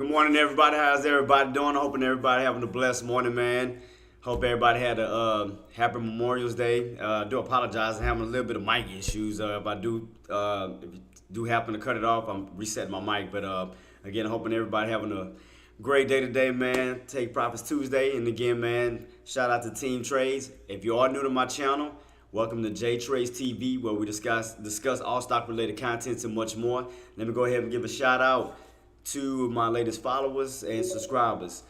Good morning, everybody. How's everybody doing? I'm hoping everybody having a blessed morning, man. Hope everybody had a happy Memorial's Day. I do apologize. I'm having a little bit of mic issues. If you do happen to cut it off, I'm resetting my mic. But again, hoping everybody having a great day today, man. Take Profits Tuesday. And again, man, shout out to Team Trades. If you are new to my channel, welcome to J Trades TV, where we discuss all stock related contents and much more. Let me go ahead and give a shout out to my latest followers and subscribers.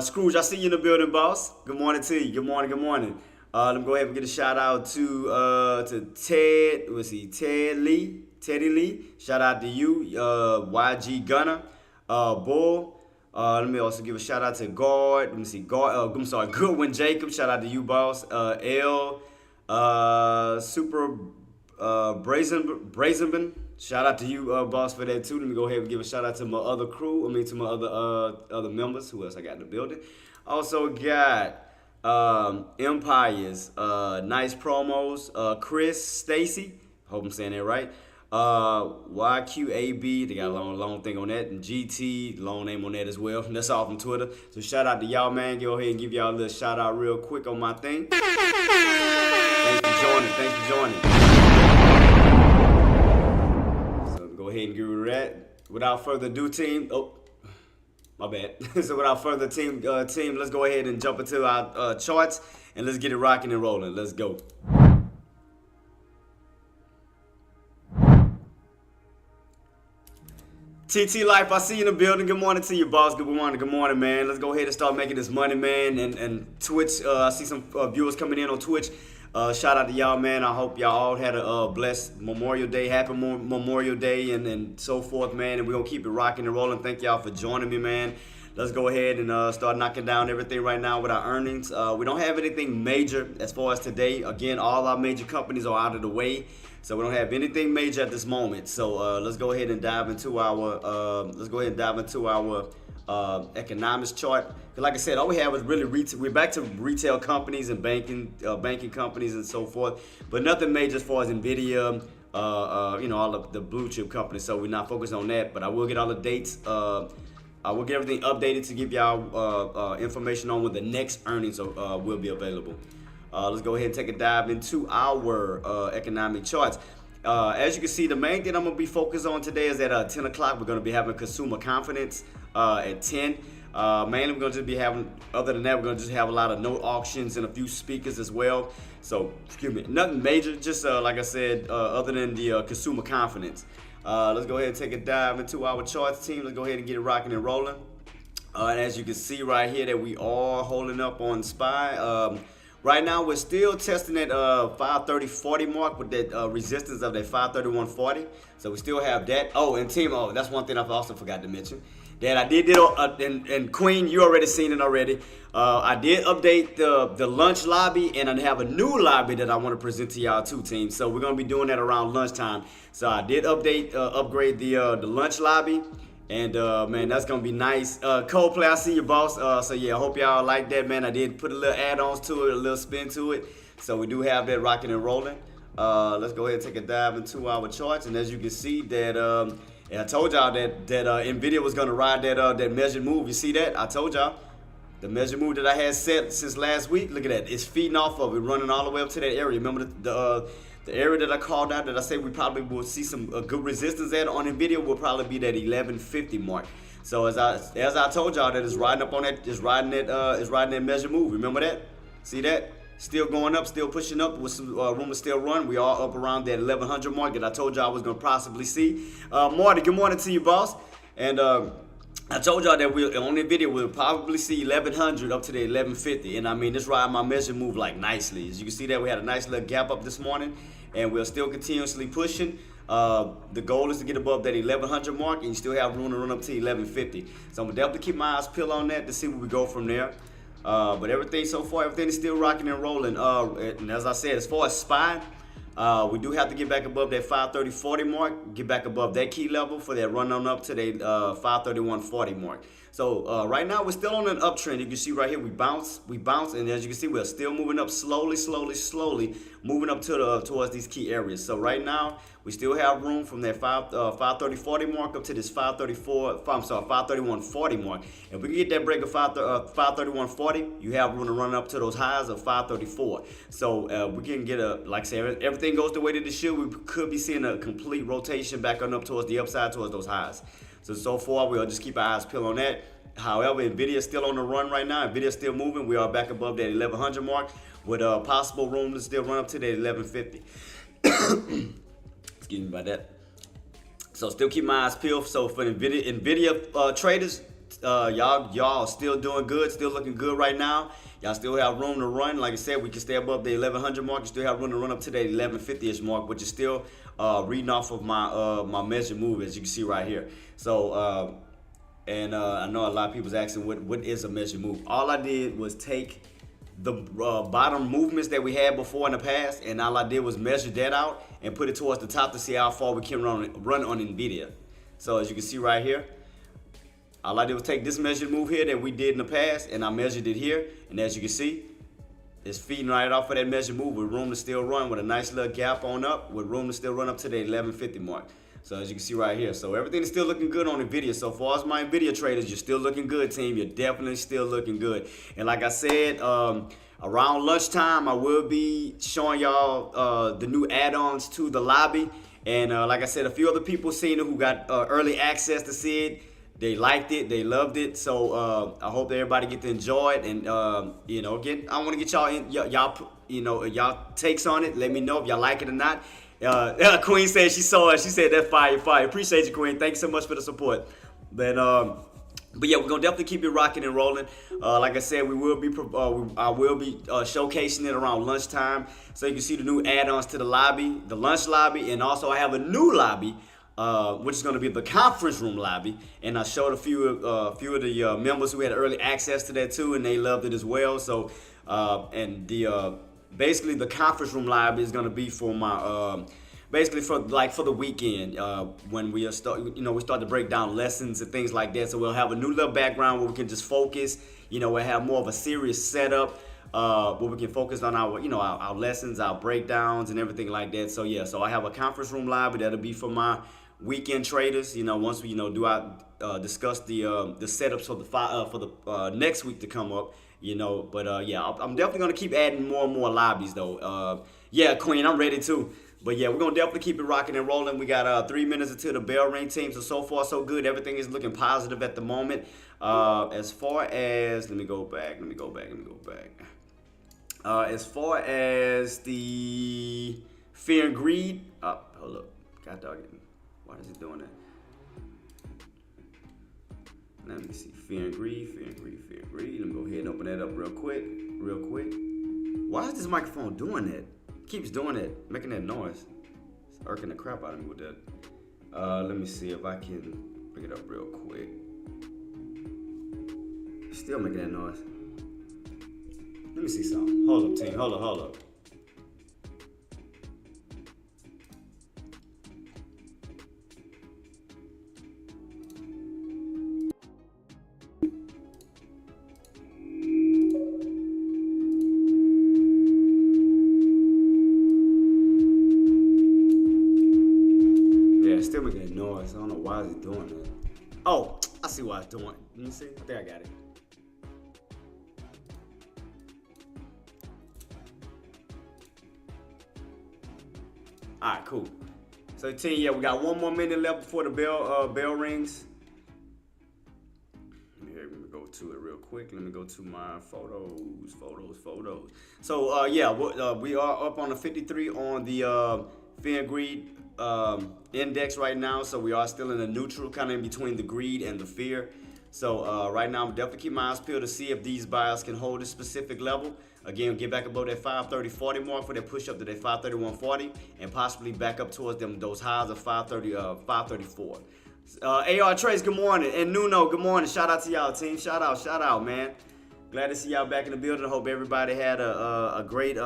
Scrooge, I see you in the building, boss. Good morning to you. Good morning, good morning. Let me go ahead and get a shout out to Ted. Let's see, Teddy Lee. Shout out to you, YG Gunner, Bull. Let me also give a shout out to Guard. Let me see, Goodwin Jacob. Shout out to you, boss. L. Super Brazenman. Shout out to you, boss, for that too. Let me go ahead and give a shout out to my other crew. To my other members. Who else I got in the building? Also got Empires, nice promos. Chris, Stacy. Hope I'm saying that right. YQAB, they got a long thing on that, and GT, long name on that as well. That's all from Twitter. So shout out to y'all, man. Go ahead and give y'all a little shout out real quick on my thing. Thanks for joining. So go ahead and get rid of that. Without further ado, team. Oh, my bad. So without further team, let's go ahead and jump into our charts and let's get it rocking and rolling. Let's go. TT Life, I see you in the building. Good morning to you, boss. Good morning, man. Let's go ahead and start making this money, man. And Twitch, I see some viewers coming in on Twitch. Shout out to y'all, man. I hope y'all all had a blessed Memorial Day, happy Memorial Day, and so forth, man. And we're going to keep it rocking and rolling. Thank y'all for joining me, man. Let's go ahead and start knocking down everything right now with our earnings. We don't have anything major as far as today. Again, all our major companies are out of the way. So we don't have anything major at this moment. So let's go ahead and dive into our economics chart. Like I said, all we have is really retail. We're back to retail companies and banking companies and so forth, but nothing major as far as Nvidia, all of the blue chip companies. So we're not focused on that. But I will get all the dates. I will get everything updated to give y'all information on when the next earnings will be available. Let's go ahead and take a dive into our economic charts. As you can see, the main thing I'm going to be focused on today is at 10 o'clock. We're going to be having consumer confidence at 10. Mainly, we're going to just be having, other than that, we're going to just have a lot of note auctions and a few speakers as well. So, excuse me, nothing major, just like I said, other than the consumer confidence. Let's go ahead and take a dive into our charts, team. Let's go ahead and get it rocking and rolling. And as you can see right here that we are holding up on SPY. Right now, we're still testing that 530.40 mark with that resistance of that 531.40. So we still have that. Oh, and team, that's one thing I also forgot to mention. That I did, and Queen, you already seen it already. I did update the lunch lobby, and I have a new lobby that I want to present to y'all too, team. So we're going to be doing that around lunchtime. So I did upgrade the lunch lobby. And man, that's gonna be nice. Coldplay, I see you, boss. So yeah, I hope y'all like that, man. I did put a little add-ons to it, a little spin to it. So we do have that rocking and rolling. Let's go ahead and take a dive into our charts. And as you can see that, I told y'all that Nvidia was gonna ride that measured move. You see that? I told y'all the measured move that I had set since last week. Look at that. It's feeding off of it, running all the way up to that area. Remember the area that I called out that I said we probably will see some good resistance at on Nvidia will probably be that 1150 mark. So as I told y'all that it's riding up on that, it's riding that measure move. Remember that? See that? Still going up, still pushing up with some room to still run. We are up around that 1100 mark that I told y'all I was gonna possibly see. Marty, good morning to you, boss. And I told y'all that on Nvidia we'll probably see 1100 up to the 1150, and I mean this ride my measure move like nicely. As you can see that we had a nice little gap up this morning, and we're still continuously pushing. The goal is to get above that 1100 mark, and you still have room to run up to 1150. So I'm gonna definitely keep my eyes peeled on that to see where we go from there. But everything so far, everything is still rocking and rolling. And as I said, as far as SPY, we do have to get back above that 530.40 mark, get back above that key level for that run on up to the 531.40 mark. So right now we're still on an uptrend. You can see right here we bounce, and as you can see we're still moving up slowly, moving up to towards these key areas. So right now we still have room from that 530.40 mark up to this 531.40 mark. If we can get that break of 531.40, you have room to run up to those highs of 534. So we can get like I said, everything goes the way that it should. We could be seeing a complete rotation back on up towards the upside, towards those highs. So far, we'll just keep our eyes peeled on that. However, Nvidia is still on the run right now. Nvidia is still moving. We are back above that 1100 mark with possible room to still run up to that 1150. Excuse me about that. So still keep my eyes peeled. So for Nvidia traders, y'all still doing good, still looking good right now. Y'all still have room to run. Like I said, we can stay above the 1100 mark. You still have room to run up to that 1150-ish mark, which is still reading off of my my measured move, as you can see right here. So I know a lot of people's asking what is a measured move. All I did was take the bottom movements that we had before in the past, and all I did was measure that out and put it towards the top to see how far we can run on Nvidia. So as you can see right here, all I did was take this measured move here that we did in the past, and I measured it here, and as you can see, it's feeding right off of that measured move with room to still run, with a nice little gap on up, with room to still run up to the 1150 mark. So as you can see right here, so everything is still looking good on Nvidia. So far as my Nvidia traders, you're still looking good, team. You're definitely still looking good. And like I said, around lunchtime, I will be showing y'all the new add-ons to the lobby. And like I said, a few other people seen it who got early access to see it. They liked it, they loved it, so I hope that everybody get to enjoy it. And you know, again, I want to get y'all takes on it. Let me know if y'all like it or not. Queen said she saw it. She said that fire. Appreciate you, Queen. Thanks so much for the support. But yeah, we're gonna definitely keep it rocking and rolling. Like I said, I will be showcasing it around lunchtime, so you can see the new add-ons to the lobby, the lunch lobby, and also I have a new lobby. Which is going to be the conference room lobby, and I showed a few of the members who had early access to that too, and they loved it as well. So, basically the conference room lobby is going to be for my basically for the weekend when we start to break down lessons and things like that. So we'll have a new little background where we can just focus. We'll have more of a serious setup. Where we can focus on our lessons, our breakdowns, and everything like that. So yeah, so I have a conference room lobby that'll be for my weekend traders. Once we discuss the setups for the next week to come up. But yeah, I'm definitely gonna keep adding more and more lobbies though. Yeah, Queen, I'm ready too. But yeah, we're gonna definitely keep it rocking and rolling. We got 3 minutes until the bell ring, team. So far so good. Everything is looking positive at the moment. As far as let me go back. As far as the fear and greed, hold up, God dog it. Why is it doing that? Let me see, fear and greed. Let me go ahead and open that up real quick. Why is this microphone doing that? It keeps doing that, making that noise. It's irking the crap out of me with that. Let me see if I can pick it up real quick. Still making that noise. Let me see something. Hold up, team. Hold up. Yeah, it's still making that noise. I don't know why it's doing that. Oh, I see why it's doing. Let me see. I think I got it. All right, cool. So, team, yeah, we got 1 more minute left before the bell rings. Let me go to it real quick. Let me go to my photos. So, yeah, we are up on the 53 on the fear and greed index right now. So we are still in a neutral, kind of in between the greed and the fear. So right now, I'm definitely keeping my eyes peeled to see if these buyers can hold a specific level. Again, get back above that 530.40 mark for that push up to that 531.40 and possibly back up towards those highs of 534. AR Trace, good morning. And Nuno, good morning. Shout out to y'all, team. Shout out, man. Glad to see y'all back in the building. I hope everybody had a great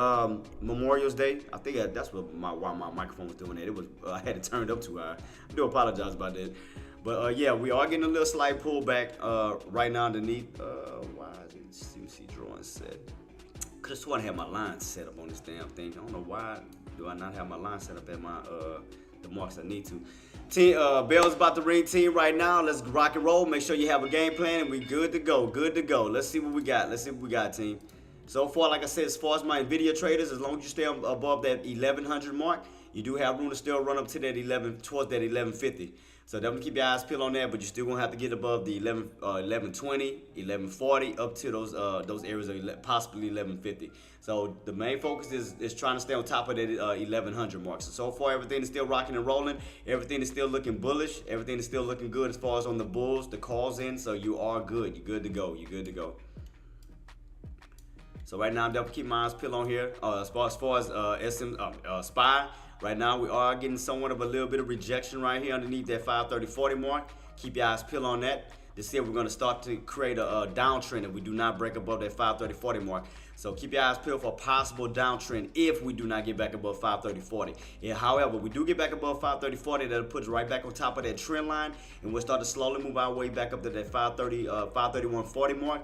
Memorial's Day. I think that's what why my microphone was doing that. It was I had it turned up too high. I do apologize about that. But yeah, we are getting a little slight pullback right now underneath. Why is it CC drawing set? Could have sworn I had my line set up on this damn thing. I don't know why do I not have my line set up at my the marks I need to. Team, bell's about to ring, team, right now. Let's rock and roll. Make sure you have a game plan, and we good to go. Good to go. Let's see what we got. Let's see what we got, team. So far, like I said, as far as my NVIDIA traders, as long as you stay above that 1100 mark, you do have room to still run up to that towards that 1150. So definitely keep your eyes peeled on that, but you're still gonna have to get above the 1120, 1140, up to those areas of possibly 1150. So the main focus is trying to stay on top of that 1100 mark. So far, everything is still rocking and rolling. Everything is still looking bullish. Everything is still looking good as far as on the bulls, the calls in. So you are good. You're good to go. You're good to go. So right now, I'm definitely keeping my eyes peeled on here. As far as SPY. Right now, we are getting somewhat of a little bit of rejection right here underneath that 530.40 mark. Keep your eyes peeled on that to see if we're going to start to create a downtrend if we do not break above that 530.40 mark. So keep your eyes peeled for a possible downtrend if we do not get back above 530.40. Yeah, however, we do get back above 530.40, that'll put us right back on top of that trend line, and we'll start to slowly move our way back up to that 531.40 mark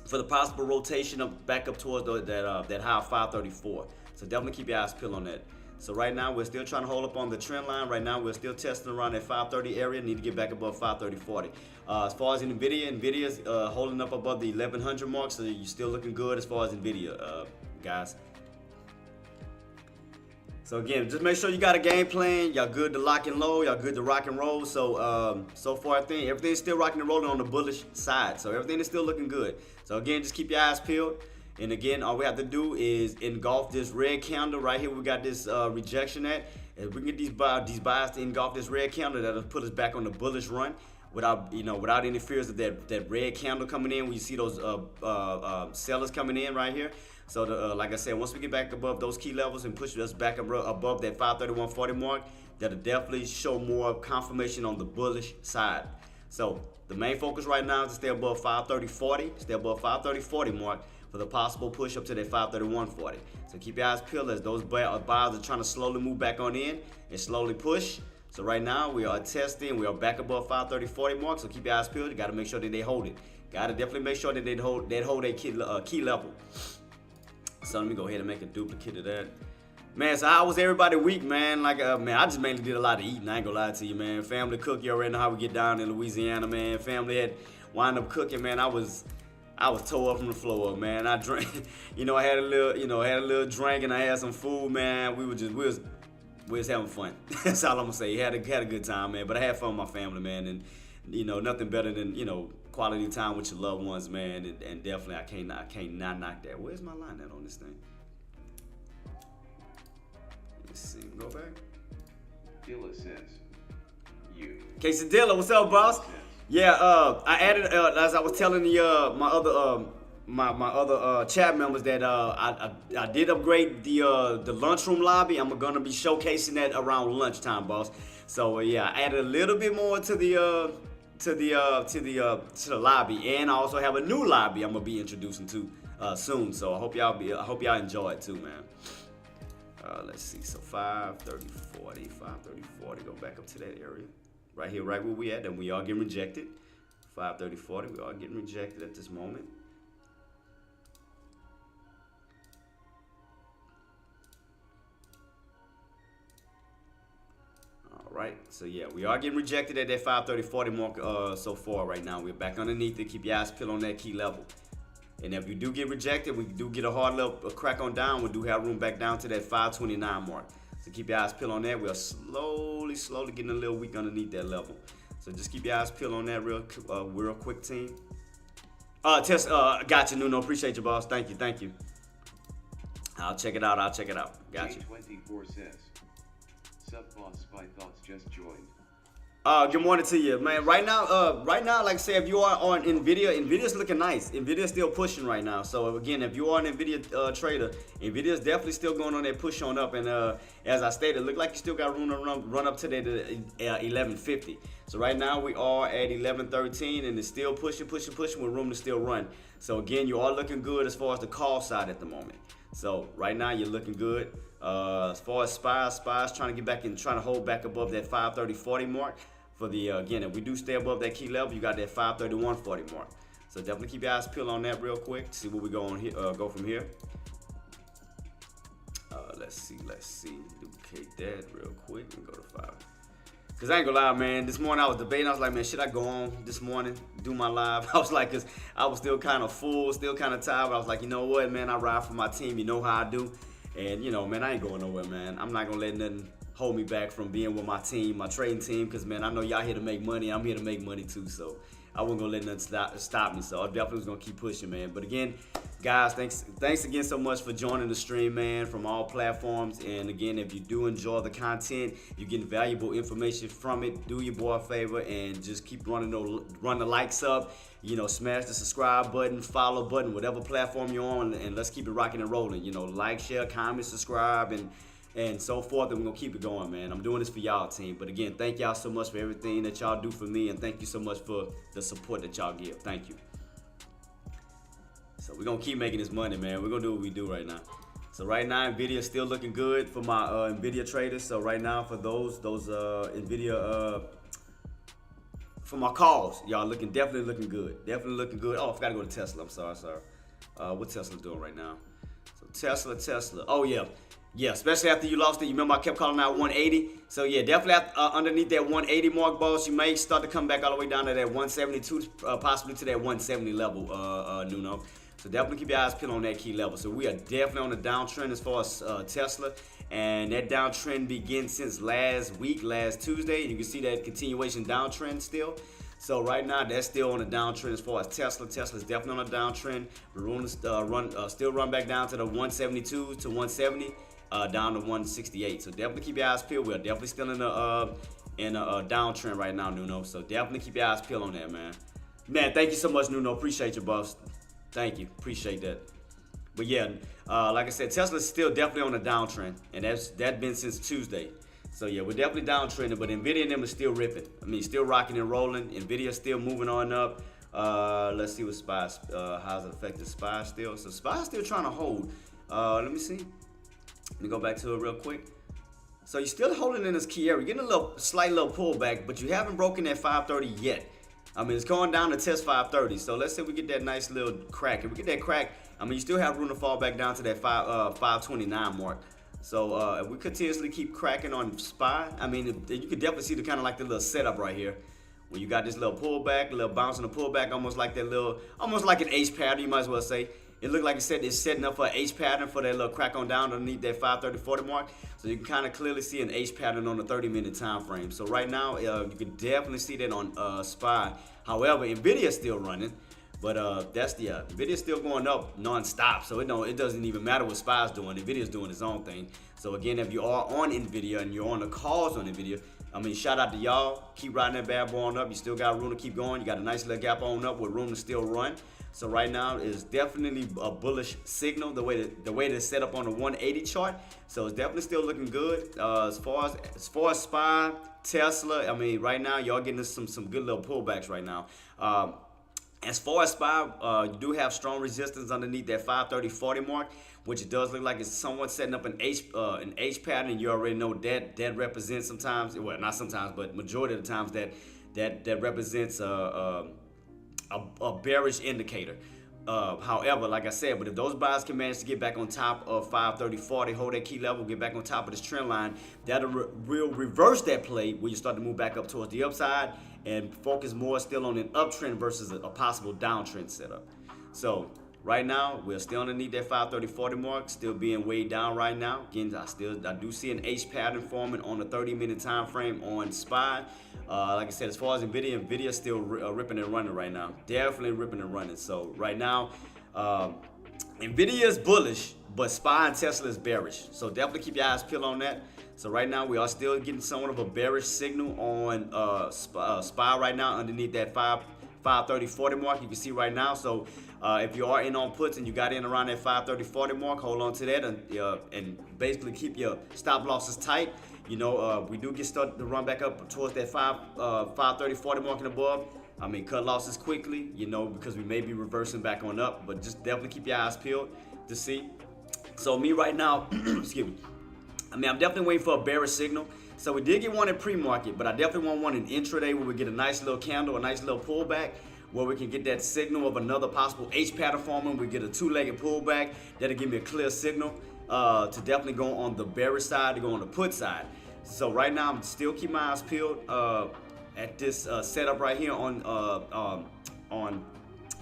for the possible rotation back up towards that high of 534. So definitely keep your eyes peeled on that. So right now, we're still trying to hold up on the trend line. Right now, we're still testing around that 530 area. Need to get back above 530.40. As far as NVIDIA's holding up above the 1100 mark, so you're still looking good as far as NVIDIA, guys. So again, just make sure you got a game plan. Y'all good to lock and load. Y'all good to rock and roll. So so far, I think everything's still rocking and rolling on the bullish side. So everything is still looking good. So again, just keep your eyes peeled. And again, all we have to do is engulf this red candle right here. We got this rejection at. If we can get these buys to engulf this red candle, that'll put us back on the bullish run without any fears of that red candle coming in. When you see those sellers coming in right here. So like I said, once we get back above those key levels and push us back above that 531.40 mark, that'll definitely show more confirmation on the bullish side. So the main focus right now is to stay above 530.40, stay above 530.40 mark for the possible push up to that 531.40. So keep your eyes peeled as those buyers are trying to slowly move back on in and slowly push. So right now we are testing, we are back above 530.40 mark. So keep your eyes peeled. You got to make sure that they hold it. Got to definitely make sure that they hold a key level. So let me go ahead and make a duplicate of that. Man, so how was everybody week, man? Like, man, I just mainly did a lot of eating. I ain't gonna lie to you, man. Family cook, you already know how we get down in Louisiana, man. Family had wind up cooking, man. I was tore up from the floor up, man. I drank, I had a little drink and I had some food, man. We was having fun. That's all I'm gonna say. Had a good time, man. But I had fun with my family, man, and nothing better than quality time with your loved ones, man. And definitely I can't not knock that. Where's my line at on this thing? Let's see. Go back. Dilla says, you. Quesadilla, what's up, boss? Yeah, I added as I was telling the my other chat members that I did upgrade the lunchroom lobby. I'm gonna be showcasing that around lunchtime, boss. So yeah, I added a little bit more to the lobby, and I also have a new lobby I'm gonna be introducing to soon. So I hope y'all enjoy it too, man. Let's see. So 530.40, 530.40. Go back up to that area. Right here, right where we at, and we are getting rejected. 530.40, we are getting rejected at this moment. All right, so yeah, we are getting rejected at that 530.40 mark so far right now. We're back underneath it. Keep your eyes peeled on that key level. And if we do get rejected, we do get a hard little crack on down, we do have room back down to that 529 mark. So keep your eyes peeled on that. We are slowly getting a little weak underneath that level. So just keep your eyes peeled on that real quick, team. Gotcha, Nuno. Appreciate you, boss. Thank you. I'll check it out. Gotcha. J24 says, Sub Boss Spy Thoughts just joined. Good morning to you, man. Right now, like I said, if you are on Nvidia's looking nice. Nvidia's still pushing right now. So again, if you are an Nvidia trader, Nvidia's definitely still going on that push on up. And as I stated, it look like you still got room to run up to that 1150. So right now we are at 1113, and it's still pushing with room to still run. So again, you are looking good as far as the call side at the moment. So right now you're looking good. As far as SPY's trying to get back in, trying to hold back above that 530.40 mark. For the again, if we do stay above that key level, you got that 531.40 mark. So definitely keep your eyes peeled on that real quick. See where we go on here. Go from here. Let's see. Duplicate that real quick and go to 5. Cause I ain't gonna lie, man. This morning I was debating. I was like, man, should I go on this morning, do my live? I was like, cause I was still kind of full, still kind of tired. But I was like, you know what, man? I ride for my team. You know how I do. And you know, man, I ain't going nowhere, man. I'm not gonna let nothing hold me back from being with my team, my trading team, because man, I know y'all here to make money. I'm here to make money too, so I wasn't gonna let nothing stop me. So I definitely was gonna keep pushing, man. But again, guys, thanks again so much for joining the stream, man, from all platforms. And again, if you do enjoy the content, you're getting valuable information from it, do your boy a favor and just keep run the likes up. You know, smash the subscribe button, follow button, whatever platform you're on, and let's keep it rocking and rolling. You know, like, share, comment, subscribe, and so forth, and we're gonna keep it going, man. I'm doing this for y'all, team. But again, thank y'all so much for everything that y'all do for me, and thank you so much for the support that y'all give. Thank you. So we're gonna keep making this money, man. We're gonna do what we do right now. So right now, Nvidia is still looking good for my Nvidia traders. So right now, for those Nvidia for my calls, y'all definitely looking good. Oh, I forgot to go to Tesla. I'm sorry. What Tesla doing right now? So Tesla. Oh yeah. Yeah, especially after you lost it. You remember I kept calling out 180. So yeah, definitely underneath that 180 mark, boss, you may start to come back all the way down to that 172, possibly to that 170 level, Nuno. So definitely keep your eyes peeled on that key level. So we are definitely on the downtrend as far as Tesla. And that downtrend begins since last Tuesday. You can see that continuation downtrend still. So right now, that's still on the downtrend as far as Tesla. Tesla's definitely on a downtrend. We're going to still run back down to the 172 to 170. Down to 168. So definitely keep your eyes peeled. We're definitely still in a downtrend right now, Nuno. So definitely keep your eyes peeled on that, man. Man, thank you so much, Nuno. Appreciate you, boss. Thank you. Appreciate that. But yeah, like I said, Tesla's still definitely on a downtrend, and that's been since Tuesday. So yeah, we're definitely downtrending, but Nvidia and them are still ripping. I mean, still rocking and rolling. Nvidia's still moving on up. Let's see what SPY, how's it affected SPY still. So SPY's still trying to hold. Let me see. Let me go back to it real quick. So you're still holding in this key area. You're getting a slight little pullback, but you haven't broken that 530 yet. I mean, it's going down to test 530. So let's say we get that nice little crack. If we get that crack, I mean, you still have room to fall back down to that 529 mark. So if we continuously keep cracking on SPY, I mean, you can definitely see the kind of like the little setup right here. When you got this little pullback, a little bounce on the pullback, almost like an H pattern, you might as well say. It looked like it's setting up for an H pattern for that little crack on down underneath that 530.40 mark. So you can kind of clearly see an H pattern on the 30-minute time frame. So right now, you can definitely see that on SPY. However, Nvidia's still running, but Nvidia's still going up non-stop. So it doesn't even matter what SPY's doing. Nvidia's doing its own thing. So again, if you are on Nvidia and you're on the calls on Nvidia, I mean, shout out to y'all. Keep riding that bad boy on up. You still got room to keep going. You got a nice little gap on up with room to still run. So right now is definitely a bullish signal the way that it's set up on the 180 chart. So it's definitely still looking good. As far as SPY, Tesla, I mean, right now y'all getting some good little pullbacks right now. As far as SPY, you do have strong resistance underneath that 530.40 mark, which it does look like it's somewhat setting up an H pattern. You already know that represents sometimes, well, not sometimes, but majority of the times that represents a bearish indicator. However, like I said, but if those buyers can manage to get back on top of 530.40, hold that key level, get back on top of this trend line, that'll reverse that play where you start to move back up towards the upside and focus more still on an uptrend versus a possible downtrend setup. So right now, we're still underneath that 530.40 mark, still being weighed down right now. Again, I do see an H pattern forming on the 30-minute time frame on SPY. Like I said, as far as Nvidia's still ripping and running right now. Definitely ripping and running. So right now, Nvidia is bullish, but SPY and Tesla is bearish. So definitely keep your eyes peeled on that. So right now we are still getting somewhat of a bearish signal on SPY right now underneath that 530.40 mark. You can see right now. So if you are in on puts and you got in around that 530.40 mark, hold on to that and basically keep your stop losses tight. You know, we do get started to run back up towards that 530.40 mark and above. I mean, cut losses quickly, you know, because we may be reversing back on up, but just definitely keep your eyes peeled to see. So me right now, excuse me, I mean, I'm definitely waiting for a bearish signal. So we did get one in pre-market, but I definitely want one in intraday where we get a nice little candle, a nice little pullback, where we can get that signal of another possible H pattern forming. We get a two-legged pullback. That'll give me a clear signal to definitely go on the bearish side, to go on the put side. So right now, I'm still keeping my eyes peeled at this setup right here on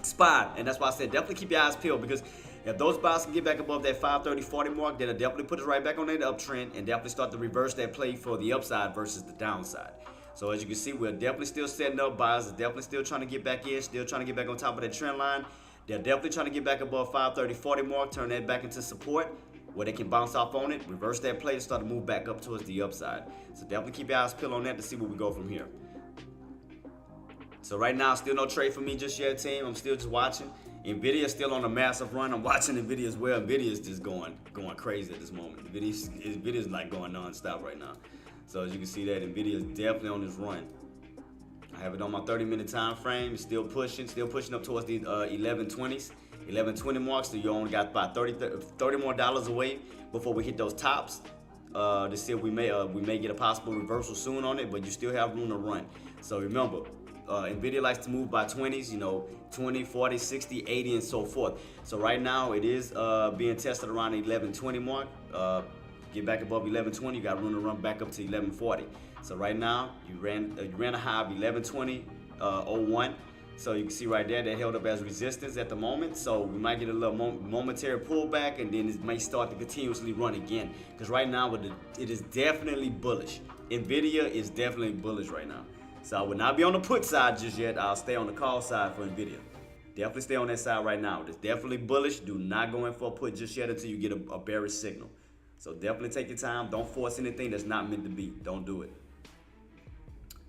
SPY, and that's why I said definitely keep your eyes peeled, because if those buys can get back above that 530.40 mark, then it'll definitely put us right back on that uptrend and definitely start to reverse that play for the upside versus the downside. So as you can see, we're definitely still setting up. Buyers are definitely still trying to get back in, still trying to get back on top of that trend line. They're definitely trying to get back above 530.40 mark, turn that back into support where they can bounce off on it, reverse that play, and start to move back up towards the upside. So definitely keep your eyes peeled on that to see where we go from here. So right now, still no trade for me just yet, team. I'm still just watching. Nvidia is still on a massive run. I'm watching Nvidia as well. Nvidia is just going crazy at this moment. Nvidia is like going non-stop right now. So as you can see that, Nvidia is definitely on this run. I have it on my 30-minute time frame. It's still pushing up towards the 1120s, 1120 marks. So you only got about $30 more away before we hit those tops. To see if we may get a possible reversal soon on it, but you still have room to run. So remember, Nvidia likes to move by 20s, you know, 20, 40, 60, 80, and so forth. So right now it is being tested around the 1120 mark. Get back above 1120, you got room to run back up to 1140. So right now you ran a high of 1120.01. So you can see right there that held up as resistance at the moment. So we might get a little momentary pullback, and then it may start to continuously run again. Because right now it is definitely bullish. Nvidia is definitely bullish right now. So I will not be on the put side just yet. I'll stay on the call side for Nvidia. Definitely stay on that side right now. It's definitely bullish. Do not go in for a put just yet until you get a bearish signal. So definitely take your time. Don't force anything that's not meant to be. Don't do it.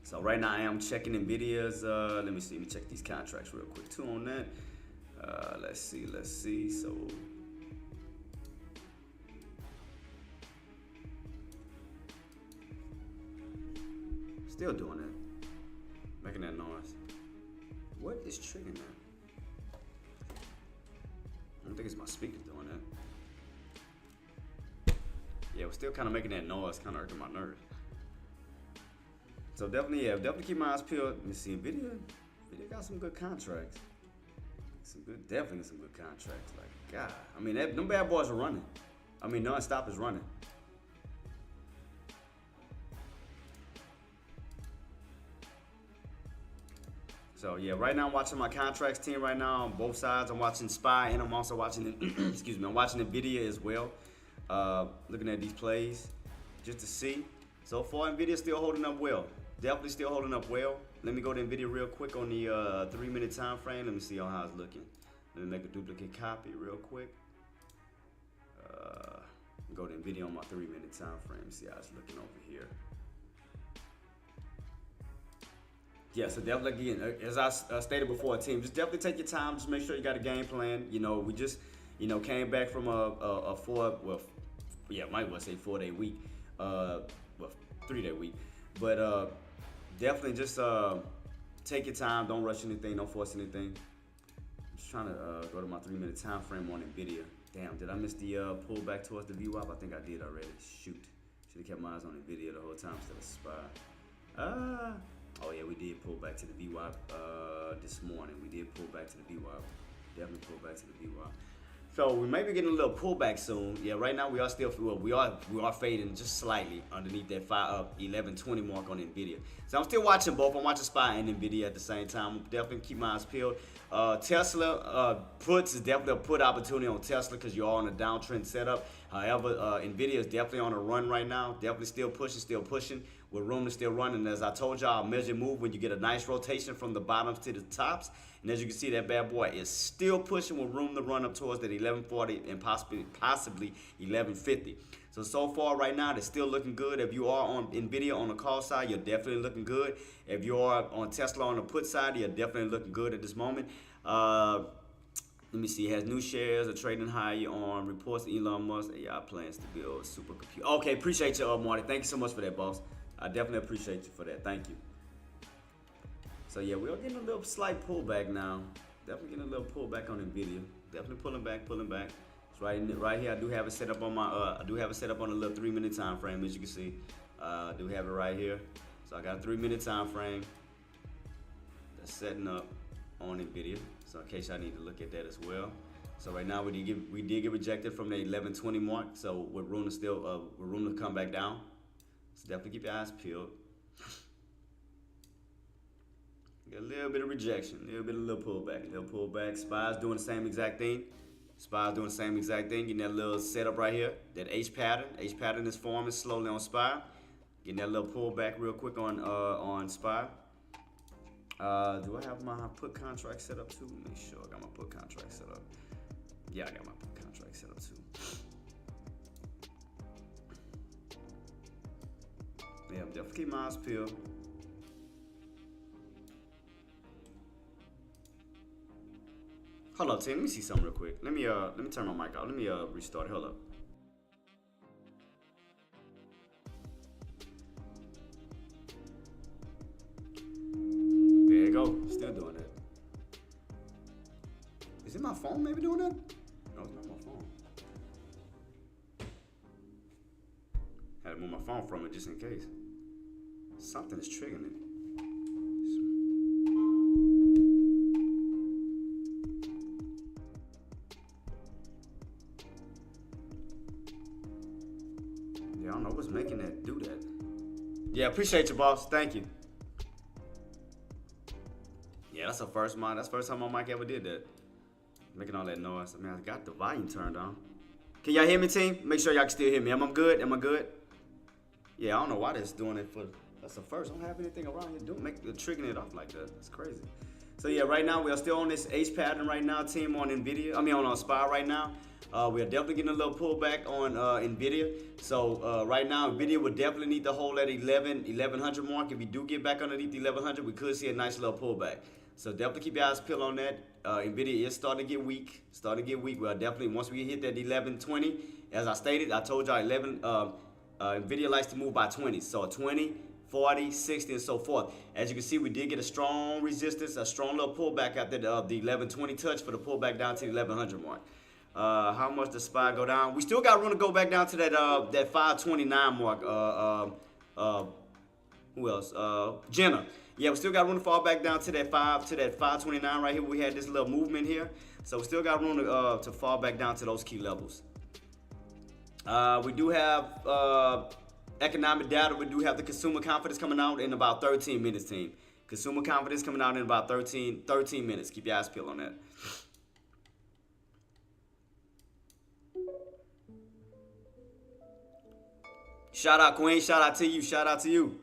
So right now I am checking Nvidia's. Let me check these contracts real quick too on that. Let's see. So still doing it. Making that noise. What is triggering that? I don't think it's my speaker doing that. Yeah, we're still kind of making that noise, kind of irking my nerves. So definitely keep my eyes peeled. Let me see, Nvidia got some good contracts. Definitely some good contracts. Like, God, I mean, them bad boys are running. I mean, non-stop is running. So yeah, right now I'm watching my contracts team right now on both sides. I'm watching SPY and I'm also watching excuse me, I'm watching Nvidia as well. Looking at these plays just to see. So far Nvidia still holding up well. Definitely still holding up well. Let me go to Nvidia real quick on the 3-minute time frame. Let me see how it's looking. Let me make a duplicate copy real quick. Go to Nvidia on my 3-minute time frame. See how it's looking over here. Yeah, so definitely, again, as I stated before, team, just definitely take your time. Just make sure you got a game plan. You know, we just, came back from a 4-day week, 3-day week. But definitely just take your time. Don't rush anything. Don't force anything. I'm just trying to go to my 3-minute time frame on Nvidia. Damn, did I miss the pullback towards the VWAP? I think I did already. Shoot. Should have kept my eyes on Nvidia the whole time instead of SPY. Oh yeah, we did pull back to the VWAP this morning. We did pull back to the VWAP. Definitely pull back to the VWAP. So we may be getting a little pullback soon. Yeah, right now we are still we are fading just slightly underneath that 1120 mark on Nvidia. So I'm still watching both. I'm watching SPY and Nvidia at the same time. Definitely keep my eyes peeled. Tesla puts is definitely a put opportunity on Tesla because you're all on a downtrend setup. However, Nvidia is definitely on a run right now. Definitely still pushing with room to still run. And as I told y'all, measure move when you get a nice rotation from the bottoms to the tops. And as you can see, that bad boy is still pushing with room to run up towards that 1140 and possibly 1150. So far right now, it's still looking good. If you are on Nvidia on the call side, you're definitely looking good. If you are on Tesla on the put side, you're definitely looking good at this moment. Let me see. Has new shares are trading higher on reports that Elon Musk AI plans to build a supercomputer. Okay, appreciate you, Marty. Thank you so much for that, boss. I definitely appreciate you for that. Thank you. So yeah, we're getting a little slight pullback now. Definitely getting a little pullback on Nvidia. Definitely pulling back. It's right here. I do have it set up on my. I do have it set up on a little 3-minute time frame, as you can see. I do have it right here. So I got a 3-minute time frame that's setting up on Nvidia. So in case I need to look at that as well. So right now we did get rejected from the 1120 mark. So with room to still with room to come back down. So definitely keep your eyes peeled. Get a little bit of rejection, a little pullback. SPY's doing the same exact thing. Getting that little setup right here. That H pattern. H pattern is forming slowly on SPY. Getting that little pullback real quick on SPY. Do I have my put contract set up too? Make sure I got my put contract set up. Yeah, I got my put contract set up too. Yeah, definitely keep my eyes peeled. Hold up, team. Let me see something real quick. Let me turn my mic out. Let me restart it. Hold up. There you go. Still doing that. Is it my phone maybe doing that? No, it's not my phone. Had to move my phone from it just in case. Something is triggering it. Yeah, I don't know what's making that do that. Yeah, appreciate you, boss. Thank you. Yeah, that's the first time my mic ever did that. Making all that noise. I mean, I got the volume turned on. Can y'all hear me, team? Make sure y'all can still hear me. Am I good? Yeah, I don't know why that's doing it for. That's the first. I don't have anything around here triggering it off like that. It's crazy. So yeah, right now we are still on this H pattern right now, team, on Nvidia. I mean on SPY right now. We are definitely getting a little pullback on Nvidia. So right now, Nvidia would definitely need to hold that 1100 mark. If we do get back underneath the 1100, we could see a nice little pullback. So definitely keep your eyes peeled on that. Nvidia is starting to get weak. Well, definitely once we hit that 1120, as I stated, I told y'all Nvidia likes to move by 20. So 20, 40, 60, and so forth. As you can see, we did get a strong resistance, a strong little pullback after the 1120 touch for the pullback down to the 1100 mark. How much does SPY go down? We still got room to go back down to that 529 mark. Who else? Jenna. Yeah, we still got room to fall back down to that 529 right here. We had this little movement here, so we still got room to fall back down to those key levels. We do have economic data. We do have the consumer confidence coming out in about 13 minutes, team. Consumer confidence coming out in about 13 minutes. Keep your eyes peeled on that. Shout out, Queen. Shout out to you.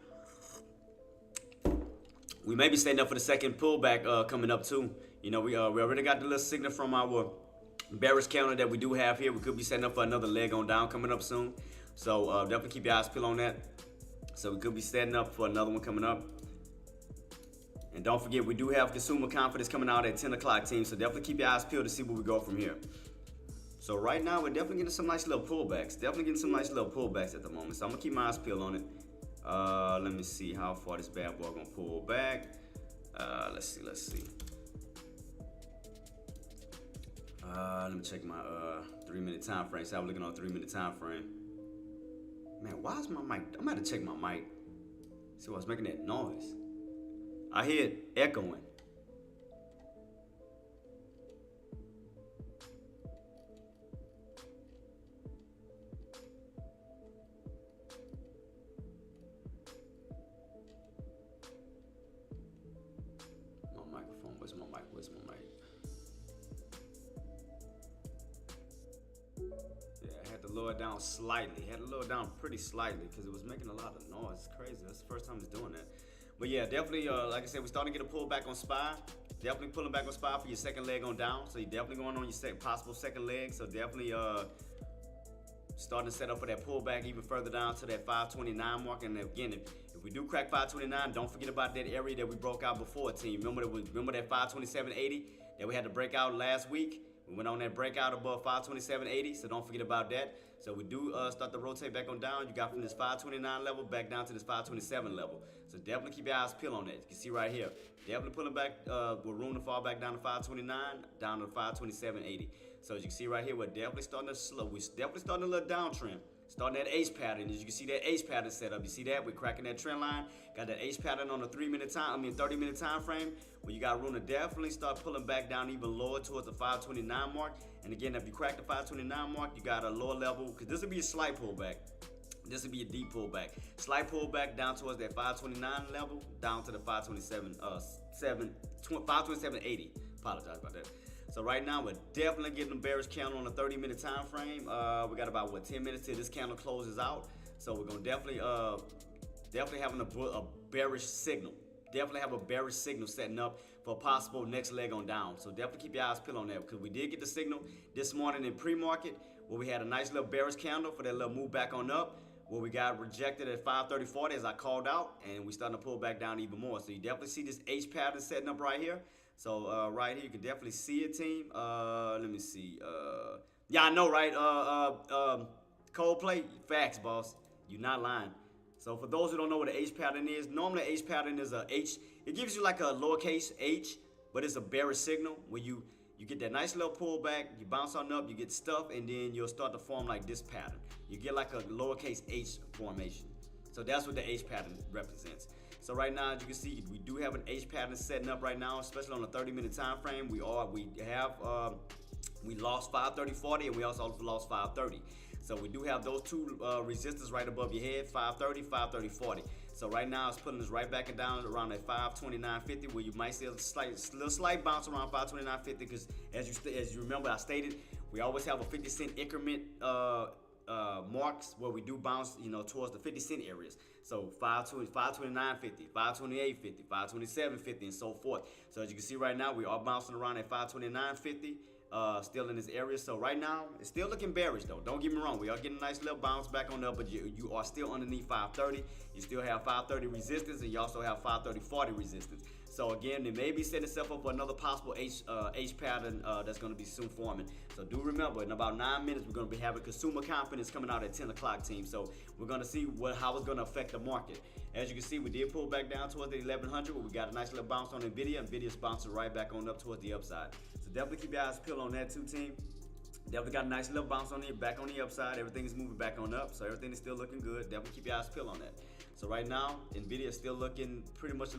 We may be staying up for the second pullback coming up too. You know, we already got the little signal from our bearish counter that we do have here. We could be setting up for another leg on down coming up soon. So definitely keep your eyes peeled on that. So we could be setting up for another one coming up. And don't forget, we do have consumer confidence coming out at 10 o'clock, team. So definitely keep your eyes peeled to see where we go from here. So right now, we're definitely getting some nice little pullbacks. at the moment. So I'm gonna keep my eyes peeled on it. Let me see how far this bad boy gonna pull back. Let's see. Let me check my 3-minute time frame. So I was looking on a 3-minute time frame. Man, why is my mic? I'm gonna have to check my mic. See what's making that noise. I hear it echoing. Where's my mic? Yeah, I had the Lord down slightly. Had a little down pretty slightly because it was making a lot of noise. It's crazy. That's the first time it's doing that. But yeah, definitely, like I said, we're starting to get a pullback on SPY. Definitely pulling back on SPY for your second leg on down. So you're definitely going on your possible second leg. So definitely starting to set up for that pullback even further down to that 529 mark. And again, if we do crack 529, don't forget about that area that we broke out before, team. Remember that 527.80 that we had to break out last week? We went on that breakout above 527.80, so don't forget about that. So we do start to rotate back on down. You got from this 529 level back down to this 527 level. So definitely keep your eyes peeled on that. You can see right here, definitely pulling back with room to fall back down to 529, down to 527.80. So as you can see right here, we're definitely starting to slow. We're definitely starting a little downtrend. Starting that H pattern. As you can see that H pattern set up. You see that? We're cracking that trend line. Got that H pattern on a 30-minute time frame where you got room to definitely start pulling back down even lower towards the 529 mark. And again, if you crack the 529 mark, you got a lower level, because this will be a slight pullback. This will be a deep pullback. Slight pullback down towards that 529 level, down to the 527.80. Apologize about that. So right now, we're definitely getting a bearish candle on a 30-minute time frame. We got about, 10 minutes till this candle closes out. So we're going to definitely having a bearish signal. Definitely have a bearish signal setting up for a possible next leg on down. So definitely keep your eyes peeled on that, because we did get the signal this morning in pre-market where we had a nice little bearish candle for that little move back on up, where we got rejected at 530.40 as I called out, and we starting to pull back down even more. So you definitely see this H pattern setting up right here. So right here, you can definitely see it, team. Let me see. Yeah, I know, right? Coldplay, facts, boss. You're not lying. So for those who don't know what an H pattern is, normally an H pattern is a H. It gives you like a lowercase h, but it's a bearish signal where you get that nice little pullback, you bounce on up, you get stuff, and then you'll start to form like this pattern. You get like a lowercase h formation. So that's what the H pattern represents. So right now, as you can see, we do have an H pattern setting up right now, especially on a 30-minute time frame. We lost 530.40, and we also lost 530. So we do have those two resistors right above your head, 530, 530.40. So right now, it's putting us right back and down around at 529.50, where you might see a slight bounce around 529.50, because as you remember, I stated we always have a 50-cent increment marks where we do bounce, towards the 50-cent areas. So 529.50, 528.50, 527.50, and so forth. So as you can see right now, we are bouncing around at 529.50. Still in this area. So right now, it's still looking bearish though. Don't get me wrong. We are getting a nice little bounce back on up, but you are still underneath 530. You still have 530 resistance, and you also have 530.40 resistance. So again, it may be setting itself up for another possible H pattern that's going to be soon forming. So do remember, in about 9 minutes, we're going to be having consumer confidence coming out at 10 o'clock, team. So we're going to see how it's going to affect the market. As you can see, we did pull back down towards the 1100, where we got a nice little bounce on Nvidia. Nvidia's bouncing right back on up towards the upside. So definitely keep your eyes peeled on that too, team. Definitely got a nice little bounce on it, back on the upside. Everything is moving back on up, so everything is still looking good. Definitely keep your eyes peeled on that. So right now, Nvidia is still looking pretty much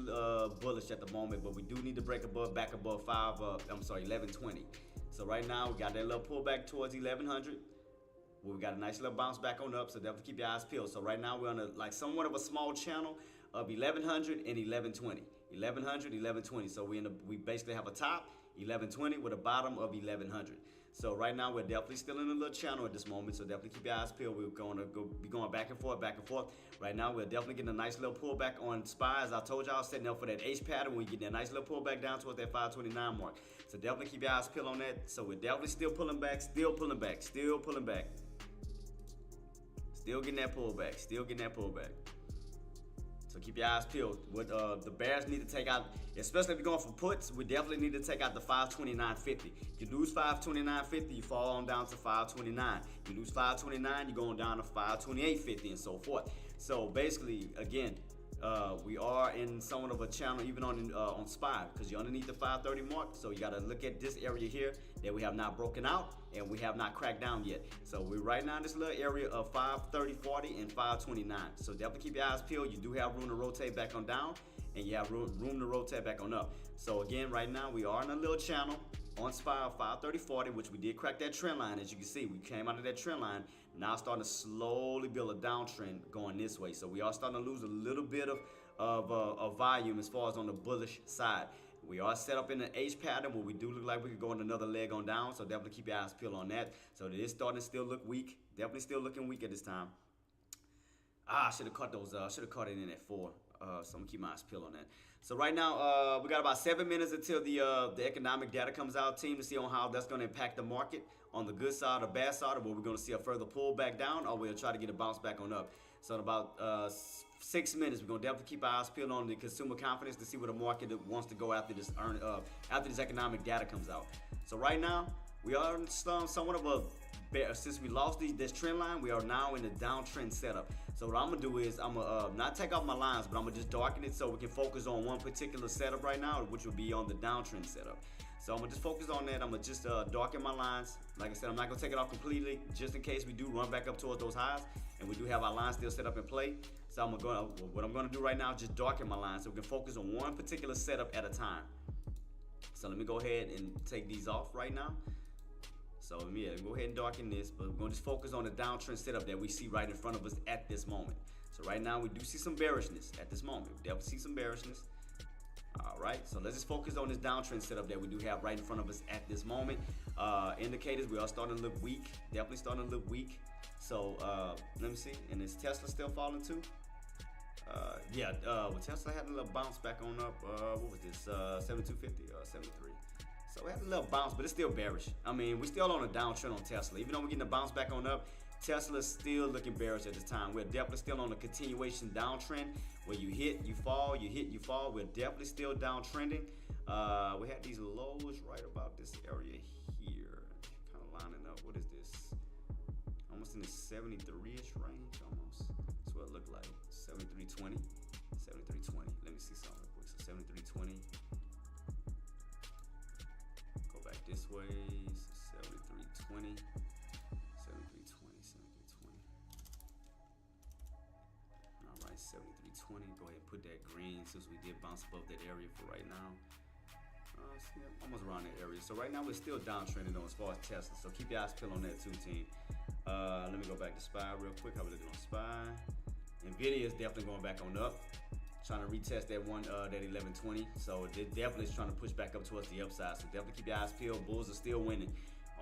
bullish at the moment, but we do need to break back above 1120. So right now, we got that little pullback towards 1100. Well, we got a nice little bounce back on up, so definitely keep your eyes peeled. So right now, we're on somewhat of a small channel of 1100 and 1120. 1100, 1120. So we basically have a top 1120 with a bottom of 1100. So right now, we're definitely still in a little channel at this moment. So definitely keep your eyes peeled. We're going to be going back and forth, back and forth. Right now, we're definitely getting a nice little pullback on SPY. As I told y'all, setting up for that H pattern. We're getting a nice little pullback down towards that 529 mark. So definitely keep your eyes peeled on that. So we're definitely still pulling back, still pulling back, still pulling back. Still getting that pullback, still getting that pullback. So keep your eyes peeled. What the bears need to take out, especially if you're going for puts, we definitely need to take out the 529.50. If you lose 529.50, you fall on down to 529. If you lose 529, you're going down to 528.50 and so forth. So basically, again, we are in somewhat of a channel even on SPY, because you're underneath the 530 mark. So you got to look at this area here that we have not broken out and we have not cracked down yet. So we're right now in this little area of 530.40 and 529. So definitely keep your eyes peeled. You do have room to rotate back on down, and you have room to rotate back on up. So again, right now we are in a little channel on SPY of 530.40, which we did crack that trend line. As you can see, we came out of that trend line, now starting to slowly build a downtrend going this way. So we are starting to lose a little bit of volume as far as on the bullish side. We are set up in an H pattern where we do look like we could go on another leg on down. So definitely keep your eyes peeled on that. So it is starting to still look weak. Definitely still looking weak at this time. I should have caught those. Should have caught it in at 4. So I'm gonna keep my eyes peeled on that. So right now, we got about 7 minutes until the economic data comes out, team, to see on how that's gonna impact the market on the good side or bad side, or where we're gonna see a further pull back down, or we'll try to get a bounce back on up. So in about 6 minutes, we're gonna definitely keep our eyes peeled on the consumer confidence to see where the market wants to go after this after this economic data comes out. So right now, we are in somewhat of a since we lost this trend line, we are now in the downtrend setup. So what I'm gonna do is I'm gonna not take off my lines, but I'm gonna just darken it so we can focus on one particular setup right now, which will be on the downtrend setup. So I'm gonna just focus on that. I'm gonna just darken my lines. Like I said, I'm not gonna take it off completely, just in case we do run back up towards those highs, and we do have our lines still set up in play. So what I'm gonna do right now is just darken my lines so we can focus on one particular setup at a time. So let me go ahead and take these off right now. So yeah, go ahead and darken this, but we're gonna just focus on the downtrend setup that we see right in front of us at this moment. So right now we do see some bearishness at this moment. We definitely see some bearishness. All right, so let's just focus on this downtrend setup that we do have right in front of us at this moment. Indicators, we are starting to look weak. Definitely starting to look weak. So let me see, and is Tesla still falling too? Well, Tesla had a little bounce back on up. What was this? 7250 or 73? So we had a little bounce, but it's still bearish. I mean, we're still on a downtrend on Tesla. Even though we're getting a bounce back on up, Tesla's still looking bearish at this time. We're definitely still on a continuation downtrend where you hit, you fall, you hit, you fall. We're definitely still downtrending. We had these lows right about this area here, kind of lining up. What is this? Almost in the 73-ish range, almost. That's what it looked like. 73.20, 73.20. Let me see something real quick. So 73.20. Go back this way. So 73.20, 73.20, 73.20. All right, 73.20. Go ahead and put that green since we did bounce above that area for right now. Almost around that area. So right now we're still downtrending on as far as Tesla. So keep your eyes peeled on that too, team. Let me go back to SPY real quick. How we looking on SPY? Nvidia is definitely going back on up, trying to retest that 1120. So it definitely is trying to push back up towards the upside. So definitely keep your eyes peeled. Bulls are still winning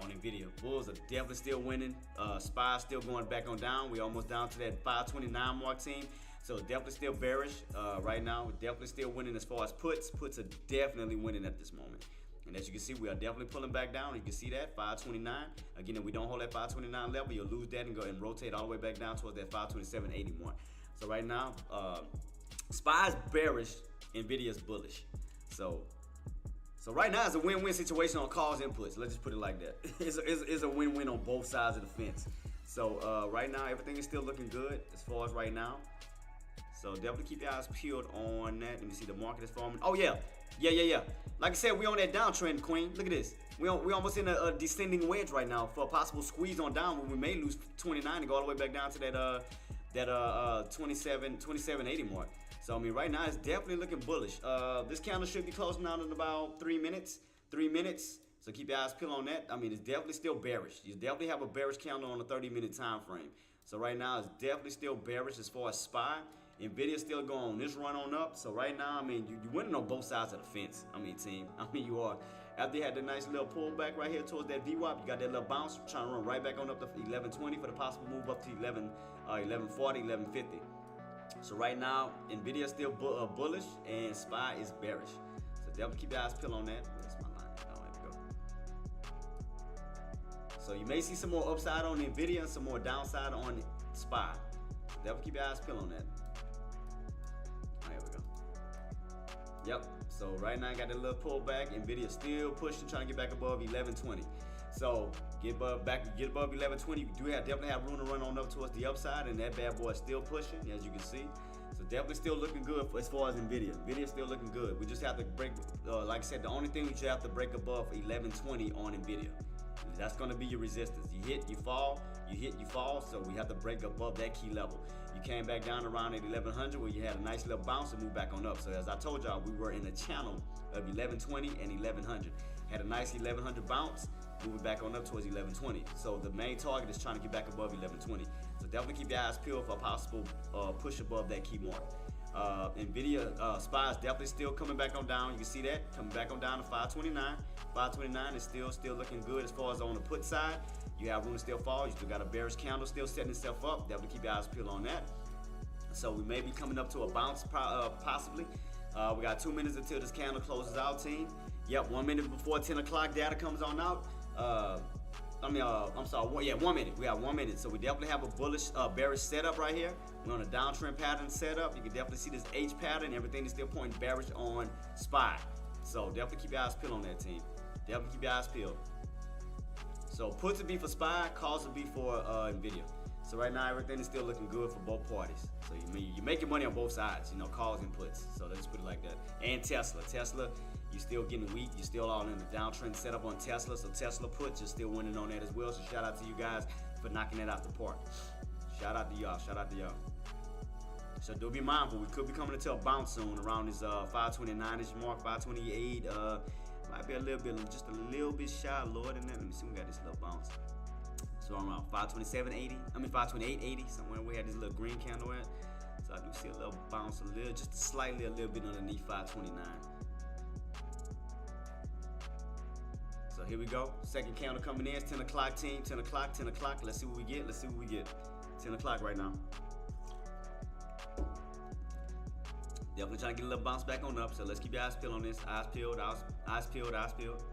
on Nvidia. Bulls are definitely still winning. SPY is still going back on down. We're almost down to that 529 mark, team. So definitely still bearish right now. We're definitely still winning as far as puts. Puts are definitely winning at this moment. And as you can see, we are definitely pulling back down. You can see that 529. Again, if we don't hold that 529 level, you'll lose that and go and rotate all the way back down towards that 527.80 mark. So right now, SPY is bearish, Nvidia is bullish. So right now it's a win-win situation on calls inputs. Let's just put it like that. It's a win-win on both sides of the fence. So right now everything is still looking good as far as right now. So definitely keep your eyes peeled on that. Let me see, the market is forming. Oh yeah. Like I said, we on that downtrend, Queen. Look at this. We almost in a descending wedge right now for a possible squeeze on down when we may lose 29 and go all the way back down to that 27.80 mark. So I mean, right now it's definitely looking bullish. This candle should be closing out in about 3 minutes. 3 minutes. So keep your eyes peeled on that. I mean, it's definitely still bearish. You definitely have a bearish candle on a 30-minute time frame. So right now it's definitely still bearish as far as SPY. Nvidia still going on this run on up. So right now, I mean, you're winning on both sides of the fence. I mean, team. I mean, you are. After you had the nice little pullback right here towards that VWAP, you got that little bounce, trying to run right back on up to 1120 for the possible move up to 1140, 1150. So right now, Nvidia is still bullish and SPY is bearish. So definitely keep your eyes peeled on that. Where's my line? Oh, there we go. So you may see some more upside on Nvidia and some more downside on SPY. So definitely keep your eyes peeled on that. There we go. Yep. So right now I got that little pullback. Nvidia still pushing, trying to get back above 1120. So get above 1120. You do definitely have room to run on up towards the upside, and that bad boy is still pushing, as you can see. So definitely still looking good as far as Nvidia. Nvidia is still looking good. We just have to break, like I said, the only thing we should have to break above 1120 on Nvidia. That's going to be your resistance. You hit, you fall, you hit, you fall. So we have to break above that key level. You came back down around at 1100 where you had a nice little bounce and moved back on up. So as I told y'all, we were in a channel of 1120 and 1100. Had a nice 1100 bounce, moving back on up towards 1120. So the main target is trying to get back above 1120. So definitely keep your eyes peeled for a possible push above that key mark. Nvidia SPY is definitely still coming back on down. You can see that coming back on down to 529. 529 is still looking good as far as on the put side. You have room to still fall. You still got a bearish candle still setting itself up. Definitely keep your eyes peeled on that. So we may be coming up to a bounce possibly. We got 2 minutes until this candle closes out, team. Yep, 1 minute before 10 o'clock data comes on out. I'm sorry, 1 minute. We got 1 minute. So we definitely have a bullish, bearish setup right here. We're on a downtrend pattern setup. You can definitely see this H pattern. Everything is still pointing bearish on SPY. So definitely keep your eyes peeled on that, team. Definitely keep your eyes peeled. So puts would be for SPY, calls would be for Nvidia. So right now everything is still looking good for both parties. So you're making money on both sides, you know, calls and puts. So let's put it like that. And Tesla, you're still getting weak. You're still all in the downtrend setup on Tesla. So Tesla puts, you're still winning on that as well. So shout out to you guys for knocking that out the park. Shout out to y'all. Shout out to y'all. So do be mindful. We could be coming into a bounce soon around this 529-ish mark, 528. Might be a little bit, just a little bit shy lower than that. Let me see. We got this little bounce. So around 527.80. I mean 528.80. Somewhere we had this little green candle at. So I do see a little bounce, a little bit underneath 529. So here we go. Second candle coming in. It's 10 o'clock, team. 10 o'clock, 10 o'clock. Let's see what we get. 10 o'clock right now. Definitely trying to get a little bounce back on up. So let's keep your eyes peeled on this. Eyes peeled, eyes peeled, eyes peeled.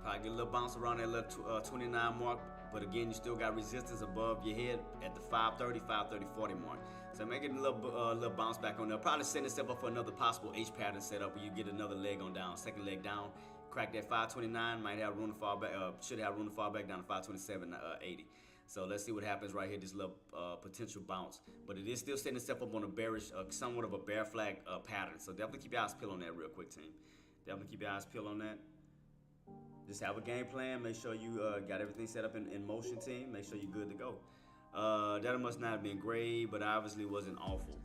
Probably get a little bounce around that little 29 mark, but again, you still got resistance above your head at the 530, 40 mark. So make it a little bounce back on there. Probably setting itself up for another possible H pattern setup where you get another leg on down, second leg down, crack that 529, might have room to fall back, should have room to fall back down to 527.80. So let's see what happens right here, this little potential bounce. But it is still setting itself up on a bearish, somewhat of a bear flag pattern. So definitely keep your eyes peeled on that real quick, team. Definitely keep your eyes peeled on that. Just have a game plan. Make sure you got everything set up in motion, team. Make sure you're good to go. That must not have been great, but obviously wasn't awful.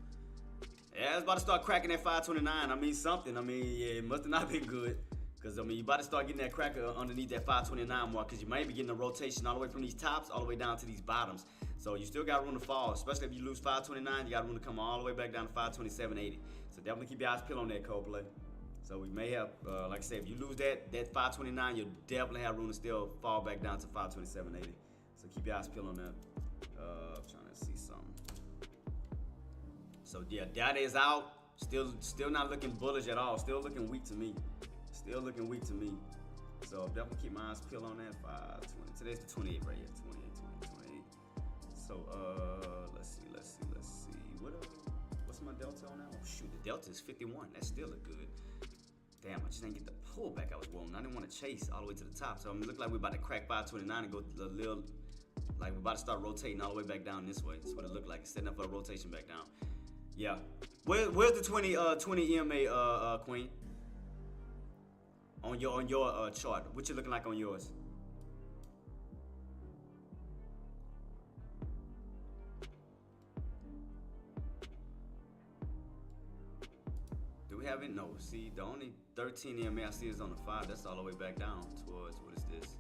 Yeah, it's about to start cracking that 529. I mean, something. I mean, yeah, it must have not been good. Because, I mean, you about to start getting that cracker underneath that 529 mark because you might be getting a rotation all the way from these tops all the way down to these bottoms. So you still got room to fall, especially if you lose 529. You got room to come all the way back down to 527.80. So definitely keep your eyes peeled on that, Coldplay. So we may have, like I said, if you lose that 529, you'll definitely have room to still fall back down to 527.80. So keep your eyes peeled on that. I'm trying to see something. So yeah, data is out. Still not looking bullish at all. Still looking weak to me. So definitely keep my eyes peeled on that. 520. Today's the 28 right here. 28. So let's see. What's my delta on that? Oh shoot, the delta is 51. That's still a good. Damn, I just didn't get the pullback I was wanting. I didn't want to chase all the way to the top. So I mean, it looked like we're about to crack 529 and go a little, like we're about to start rotating all the way back down this way. That's what it looked like. It's setting up for a rotation back down. Yeah. Where's the 20 EMA Queen? On your chart. What you looking like on yours? Do we have it? No. See, the only 13 EMA I see is on the 5. That's all the way back down towards, what is this?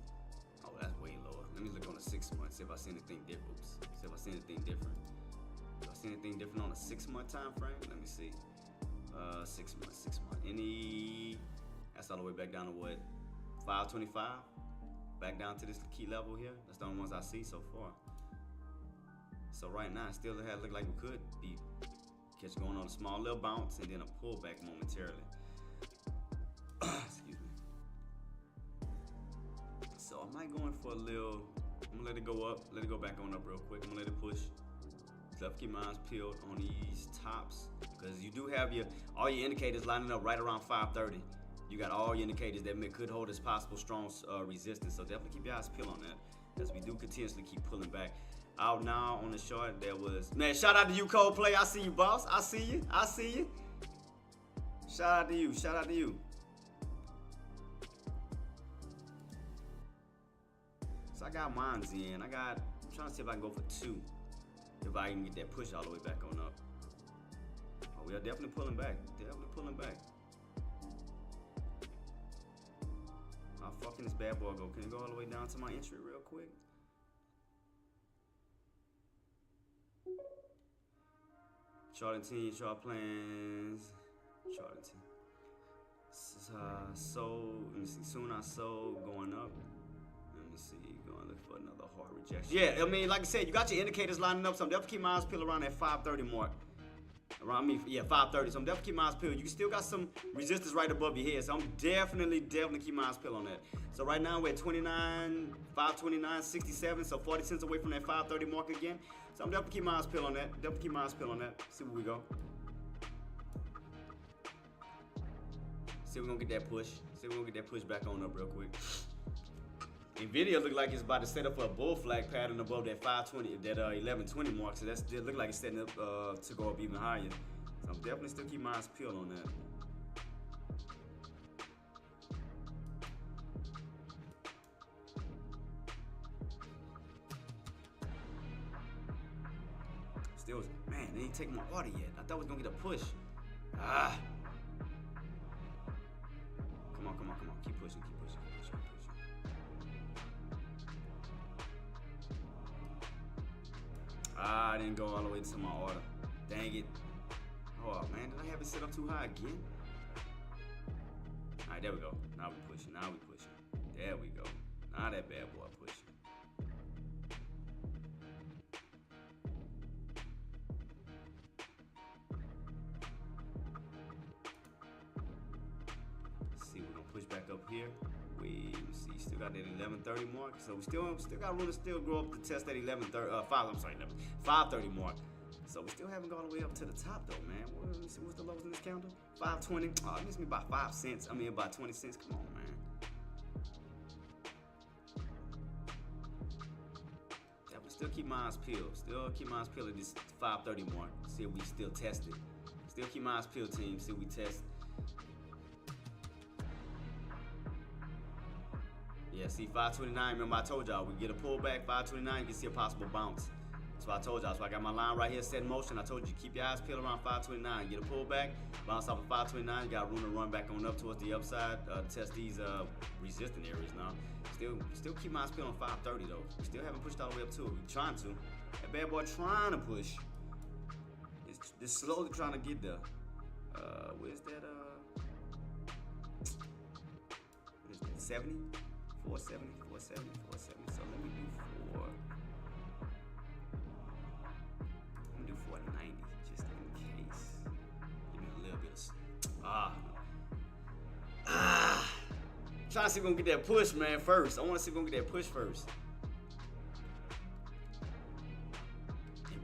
Oh, that's way lower. Let me look on the 6 months, see if I see anything different. Oops. See if I see anything different. Do I see anything different on a 6 month time frame? Let me see. 6 months. Any? That's all the way back down to what? 525? Back down to this key level here. That's the only ones I see so far. So right now, it still look like we could be going on a small little bounce and then a pullback momentarily. Excuse me. So I might go in for a little. I'm gonna let it go up, let it go back on up real quick. I'm gonna let it push. Left, keep my eyes peeled on these tops because you do have all your indicators lining up right around 530. You got all your indicators that could hold as possible strong resistance. So definitely keep your eyes peeled on that as we do continuously keep pulling back. Out now on the short, there was, man, shout out to you, Coldplay. I see you, boss. I see you. Shout out to you. So I got mines in. I'm trying to see if I can go for 2. If I can get that push all the way back on up. Oh, we are definitely pulling back. can this bad boy go? Can it go all the way down to my entry real quick? Chart team, chart plans, chart team. Sold, let me see, soon I sold, going up. Let me see, going look for another hard rejection. Yeah, I mean, like I said, you got your indicators lining up, so I'm definitely keep my eyes peeled around that 530 mark. Around me, yeah, 530, so I'm definitely keep my eyes peeled. You still got some resistance right above your head, so I'm definitely keep my eyes peeled on that. So right now we're at 529.67, so 40 cents away from that 530 mark again. So I'm definitely keep my eyes peeled on that, See where we go. See if we're gonna get that push. Back on up real quick. Nvidia look like it's about to set up for a bull flag pattern above that 520, that 1120 mark. So that's still look like it's setting up to go up even higher. So I'm definitely still keep my eyes peeled on that. Still, man, they ain't taking my order yet. I thought we was gonna get a push. Come on. Keep pushing. I didn't go all the way to my order. Dang it. Oh, man, did I have it set up too high again? All right, there we go. Now we pushing. There we go. Now that bad boy pushing. Push back up here. We see still got that 1130 mark, so we still got room to still grow up to test that 530 mark. So we still haven't gone all the way up to the top though, man. Let me see what's the lowest in this candle? 520. Oh, it missed me by 5 cents. I mean about 20 cents. Come on, man. Yeah, but still keep my eyes peeled. At this 530 mark. See if we still test it. Still keep my eyes peeled, team. See if we test. Yeah, see 529, remember I told y'all, we get a pullback, 529, you can see a possible bounce. That's what I told y'all. So I got my line right here set in motion. I told you, keep your eyes peeled around 529. Get a pullback, bounce off of 529, you got room to run back on up towards the upside, test these resistant areas now. Still keep my eyes peeled on 530 though. We still haven't pushed all the way up to it. We're trying to. That bad boy trying to push. It's slowly trying to get there. Where's that, what is that, 70? 470. So let me do 490 just in case. Give me a little bit of trying to see if we're gonna get that push, man, first. I wanna see if we're gonna get that push first.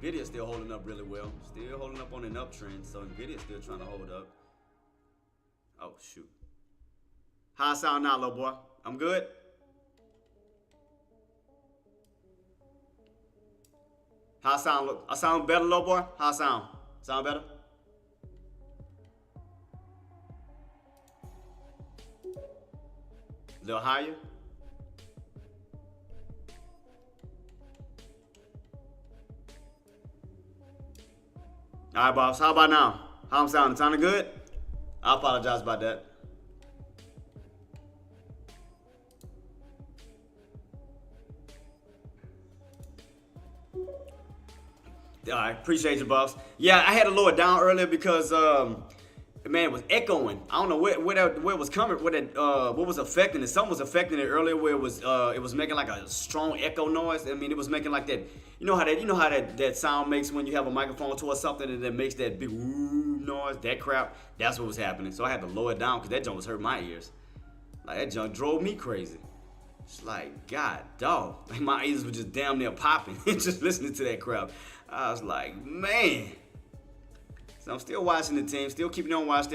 Nvidia's still holding up really well. Still holding up on an uptrend, so Nvidia's still trying to hold up. Oh shoot. How I sound now, little boy? I'm good? How I sound? Look, I sound better, little boy? How I sound? Sound better? A little higher? All right, boss. How about now? How I'm sounding? Sounding good? I apologize about that. All right, appreciate you, boss. Yeah, I had to lower it down earlier because man, it was echoing. I don't know where it was coming, what was affecting it. Something was affecting it earlier where it was making like a strong echo noise. I mean, it was making like that. You know how that sound makes when you have a microphone towards something and it makes that big woo noise. That crap. That's what was happening. So I had to lower it down because that junk was hurting my ears. Like that junk drove me crazy. It's like, God, dog. Like my ears were just damn near popping just listening to that crap. I was like, man. So I'm still watching the team, still keeping on watch.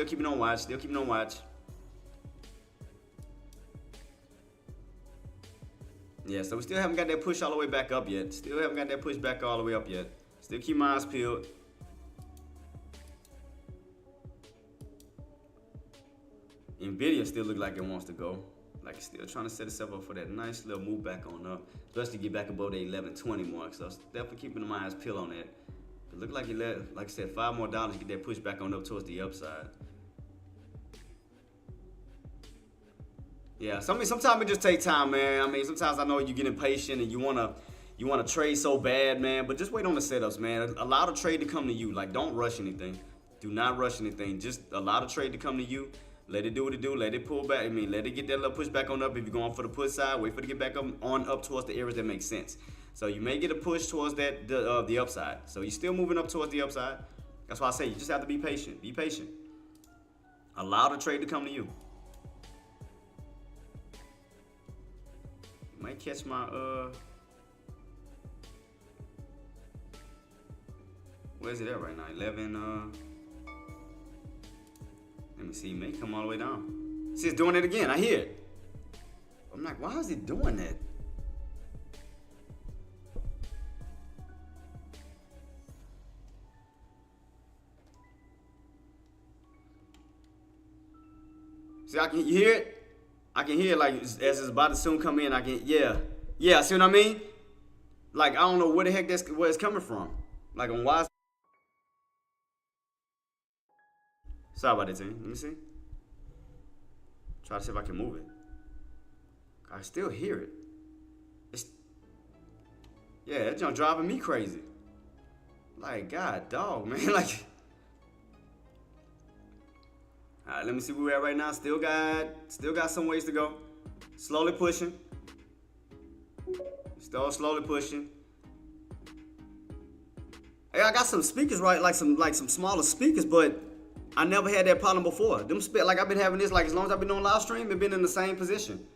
Yeah, so we still haven't got that push all the way back up yet. Still keep my eyes peeled. Nvidia still look like it wants to go. Like it's still trying to set itself up for that nice little move back on up, especially get back above the 1120 mark. So definitely keeping my eyes peeled on that. It looked like like I said, $5 more to get that push back on up towards the upside. Yeah, sometimes it just take time, man. I mean, sometimes I know you get impatient and you wanna trade so bad, man. But just wait on the setups, man. Allow the trade to come to you. Like, don't rush anything. Do not rush anything. Just allow the trade to come to you. Let it do what it do. Let it pull back. I mean, let it get that little push back on up. If you're going for the push side, wait for it to get back up towards the areas that make sense. So you may get a push towards the upside. So you're still moving up towards the upside. That's why I say you just have to be patient. Be patient. Allow the trade to come to you. You might catch my where's it at right now? 11. Let me see. It may come all the way down. See, it's doing it again. I hear it. I'm like, why is it doing that? See, you hear it? I can hear it like as it's about to soon come in. Yeah. See what I mean? Like, I don't know where the heck where it's coming from. Like, on why. Sorry about that, team. Let me see. Try to see if I can move it. I still hear it. Yeah, that junk driving me crazy. Like, God, dog, man. Like, all right, let me see where we're at right now. Still got some ways to go. Slowly pushing. Still slowly pushing. Hey, I got some speakers, right? Like some smaller speakers, but I never had that problem before. Like, I've been having this like as long as I've been doing live stream, and been in the same position.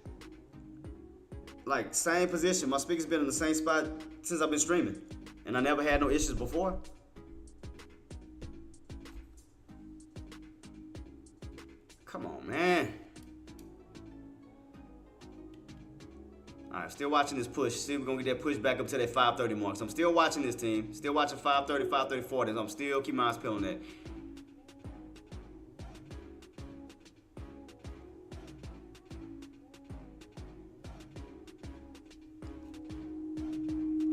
Like, same position. My speaker's been in the same spot since I've been streaming, and I never had no issues before. Come on, man. All right, still watching this push. See if we're going to get that push back up to that 530 mark. So I'm still watching this team. Still watching 530, 530, 40. So I'm still keep my eyes peeled on that.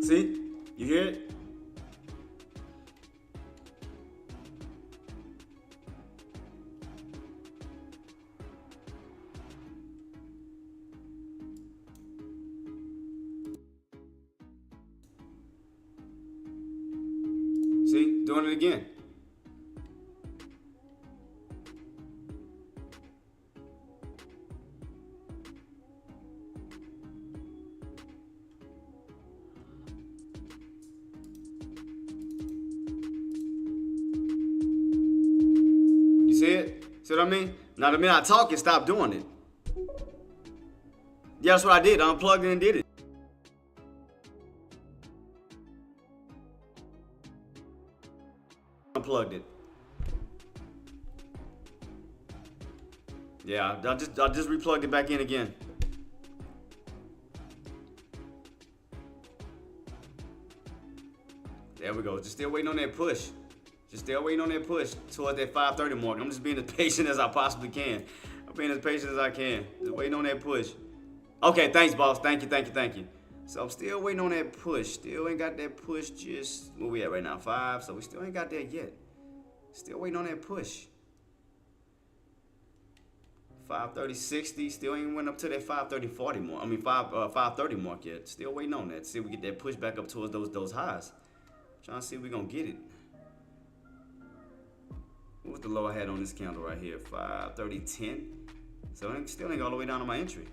See? You hear it? See? Doing it again. You see it? See what I mean? Now the minute I talk, it stopped doing it. Yeah, that's what I did. I unplugged it and did it. Unplugged it. Yeah, I just replugged it back in again. There we go. Just still waiting on that push. Just still waiting on that push towards that 530 mark. I'm just being as patient as I possibly can. I'm being as patient as I can. Just waiting on that push. Okay, thanks, boss. Thank you. So I'm still waiting on that push. Still ain't got that push just, where we at right now? 5. So we still ain't got that yet. Still waiting on that push. 530, 60. Still ain't went up to that 530, 40 mark. I mean, 530 mark yet. Still waiting on that. See if we get that push back up towards those highs. Trying to see if we gonna get it. What was the low I had on this candle right here? 530, 10. So it still ain't all the way down to my entry.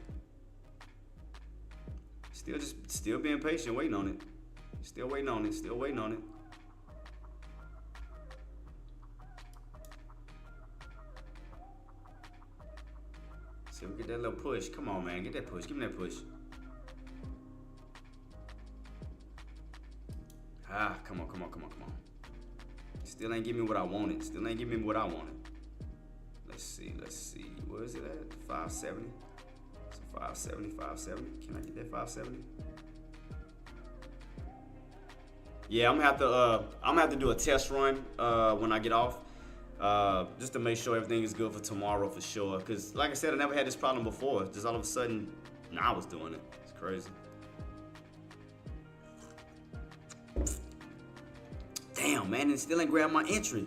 Still being patient, waiting on it. Still waiting on it. See if we get that little push. Come on, man. Get that push. Give me that push. Ah, come on. Still ain't give me what I wanted. Let's see. Where is it at? 570. So 570. Can I get that 570? Yeah, I'm gonna have to do a test run when I get off, just to make sure everything is good for tomorrow for sure. Cause like I said, I never had this problem before. Just all of a sudden, now I was doing it. It's crazy. Damn, man, it still ain't grabbed my entry.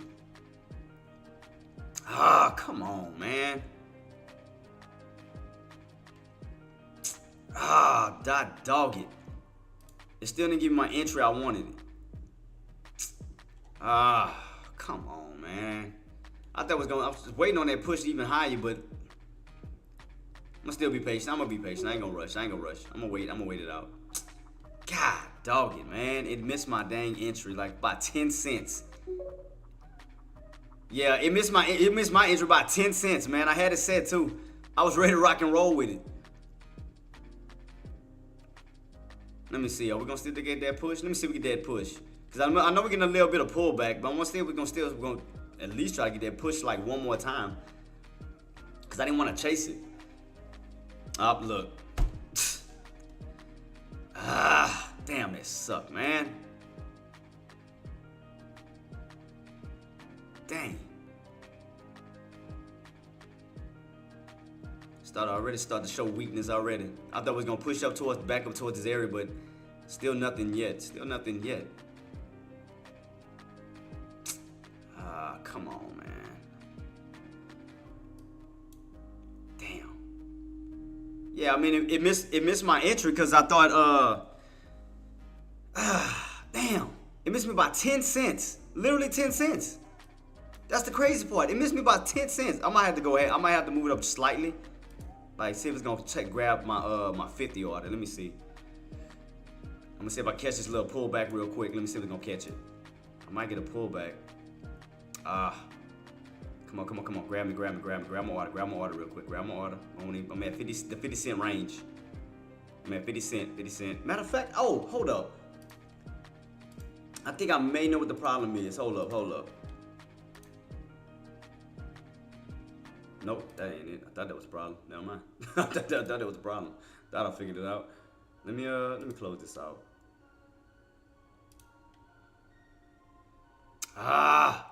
Ah, come on, man. Ah, dog it. It still didn't give me my entry I wanted it. Ah, come on, man. I was waiting on that push even higher, but I'm gonna still be patient. I'm gonna be patient. I ain't gonna rush. I'm gonna wait it out. God, dog it, man. It missed my dang entry like by 10 cents. Yeah, it missed my entry by 10 cents, man. I had it set too. I was ready to rock and roll with it. Let me see. Are we gonna still get that push? Let me see if we get that push. Cause I know we're getting a little bit of pullback, but we're gonna at least try to get that push like one more time. Cause I didn't want to chase it. Up, look. Ah, damn, that sucked, man. Dang. Already start to show weakness already. I thought we was gonna push back up towards this area, but still nothing yet. Ah, come on, man. Damn. Yeah, I mean it missed my entry because I thought damn. It missed me by 10 cents. Literally 10 cents. That's the crazy part. It missed me by 10 cents. I might have to go ahead. I might have to move it up slightly. Like, see if it's gonna grab my my 50 order. Let me see. I'm gonna see if I catch this little pullback real quick. Let me see if it's gonna catch it. I might get a pullback. Come on. Grab my order real quick. Grab my order. I'm at the 50 cent range. I'm at 50 cent. Matter of fact, oh, hold up. I think I may know what the problem is. Hold up. Nope, that ain't it. I thought that was a problem. Never mind. I thought that was a problem. Thought I figured it out. Let me close this out. Ah,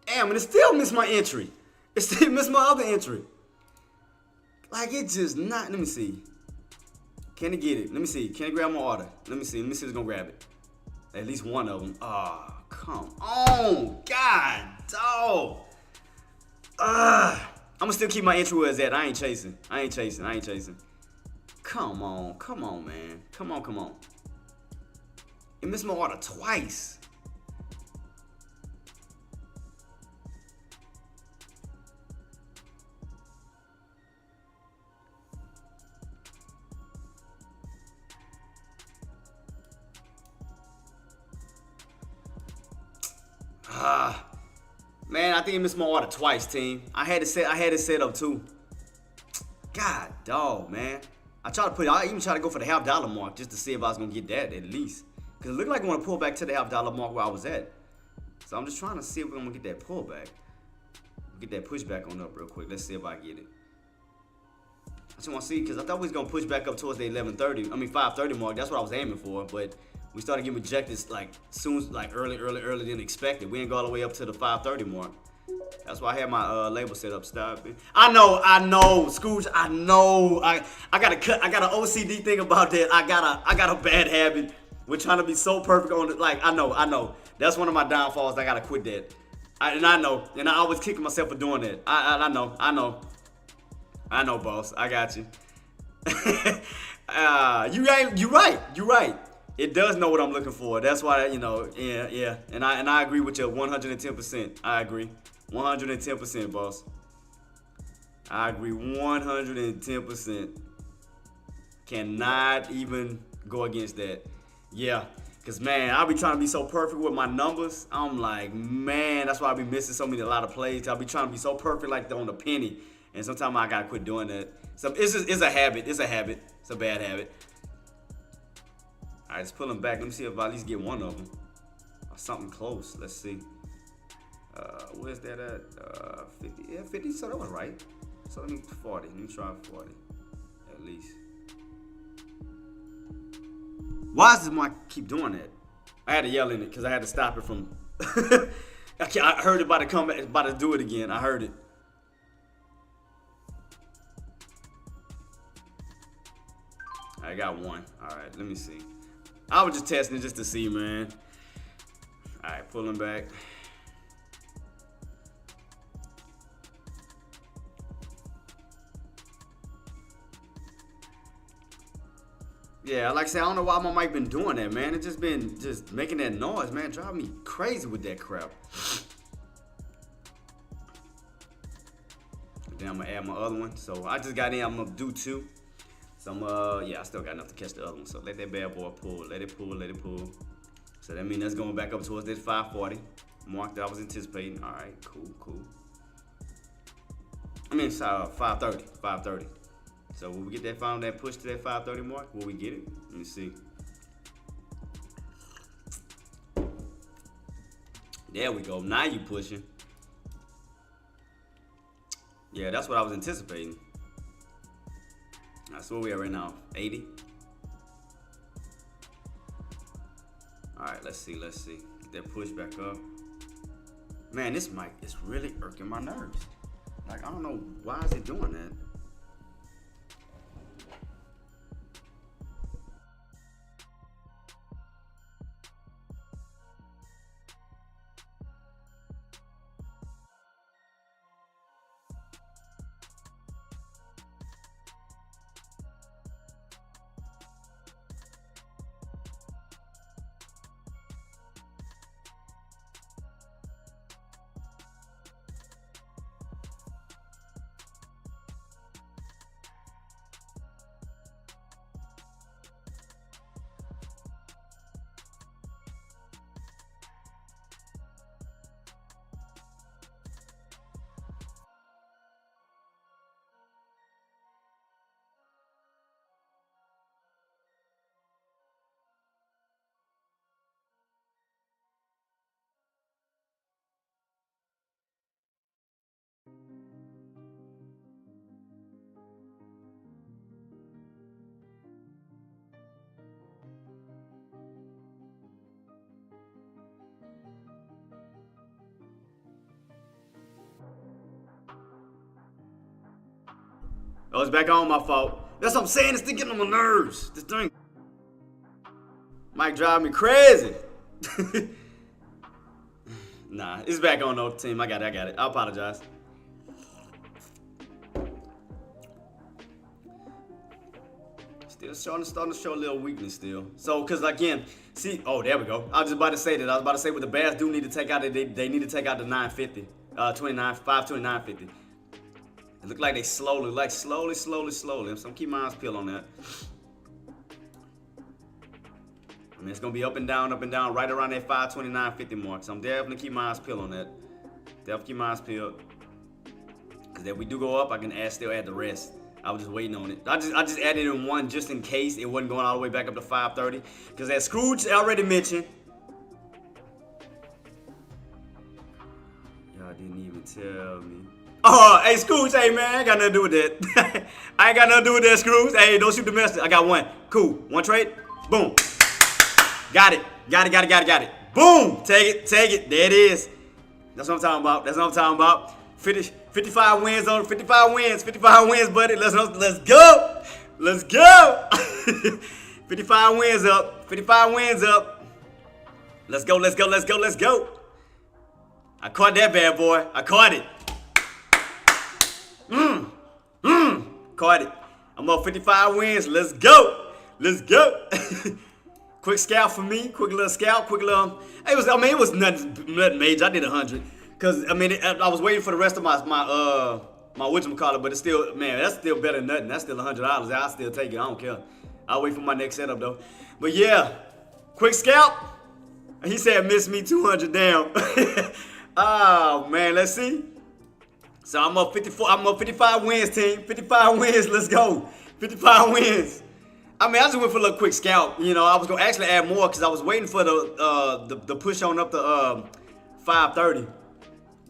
damn, and it still missed my entry. It still missed my other entry. Like it just not. Let me see. Can it get it? Let me see. Can it grab my order? Let me see. Let me see if it's gonna grab it. At least one of them. Ah, come on, God, dog. I'm gonna still keep my entry where it's at. I ain't chasing. Come on, man. Come on. It missed my order twice. Man, I think it missed my order twice, team. I had it set up too. God, dog, man. I even tried to go for the $50 mark just to see if I was gonna get that at least. Cause it looked like I want to pull back to the $50 mark where I was at. So I'm just trying to see if we're gonna get that pullback. Get that pushback on up real quick. Let's see if I get it. I just want to see, because I thought we was gonna push back up towards the 5:30 mark. That's what I was aiming for, but we started getting rejected like soon, like early than expected. We ain't go all the way up to the 5:30 mark. That's why I had my label set up. Stop it. I know, Scooge. I know. I got an OCD thing about that. I got a bad habit with trying to be so perfect on it. Like I know. That's one of my downfalls. I gotta quit that. I know, and I always kick myself for doing that. I know, boss. I got you. You right. It does know what I'm looking for. That's why, yeah. And I agree with you 110%. I agree. 110%, boss. I agree 110%. Cannot even go against that. Yeah. Because, man, I'll be trying to be so perfect with my numbers. I'm like, man, that's why I be missing a lot of plays. I'll be trying to be so perfect like on the penny. And sometimes I got to quit doing that. So it's a habit. It's a bad habit. All right, let's pull them back. Let me see if I at least get one of them. Or something close. Let's see. Where's that at? 50. Yeah, 50. So that was right. So let me 40. Let me try 40. At least. Why does this mic keep doing that? I had to yell in it because I had to stop it from. I heard it about to do it again. I heard it. I got one. All right, let me see. I was just testing it just to see, man. All right, pulling back. Yeah, like I said, I don't know why my mic been doing that, man. It just been making that noise, man. Driving me crazy with that crap. Then I'm gonna add my other one. So I just got in. I'm gonna do 2. So yeah, I still got enough to catch the other one. So let that bad boy pull. Let it pull. Let it pull. So that means that's going back up towards that 540 mark that I was anticipating. All right, cool. I mean, 530. So will we get that push to that 530 mark? Will we get it? Let me see. There we go. Now you pushing. Yeah, that's what I was anticipating. That's where we are right now. 80. All right, let's see. Get that push back up. Man, this mic is really irking my nerves. Like, I don't know why is it doing that. Oh, it's back on, my fault. That's what I'm saying. It's still getting on my nerves. This thing might drive me crazy. Nah, it's back on though, team. I got it. I apologize. Still starting to show a little weakness still. So, cause again, see, oh, there we go. I was just about to say that. I was about to say what the Bears do need to take out. They need to take out the 950, 529.50. It looked like they slowly. So I'm keep my eyes peeled on that. I mean, it's gonna be up and down, right around that 529.50 mark. So I'm definitely keep my eyes peeled on that. Definitely keep my eyes peeled. Cause if we do go up, I can still add the rest. I was just waiting on it. I just added in one just in case it wasn't going all the way back up to 530. Cause as Scrooge already mentioned, y'all didn't even tell me. Oh, hey Scrooge, hey man, I ain't got nothing to do with that. I ain't got nothing to do with that, Scrooge. Hey, don't shoot the message. I got one. Cool. One trade. Boom. Got it. Boom. Take it. There it is. That's what I'm talking about. 55 wins on 55 wins, buddy. Let's go. 55 wins up. Let's go. I caught that bad boy. I caught it. Caught it. I'm up 55 wins. Let's go. Quick scout for me. Quick little scout. It was nothing major. I did 100. Cause I was waiting for the rest of my whatchamacallit, but it's still, man, that's still better than nothing. That's still $100. I'll still take it. I don't care. I'll wait for my next setup though. But yeah, quick scout. He said miss me 200 down. Oh man, let's see. So I'm up 55 wins, team. 55 wins. Let's go. 55 wins. I just went for a little quick scout. You know, I was gonna actually add more because I was waiting for the push on up to 530.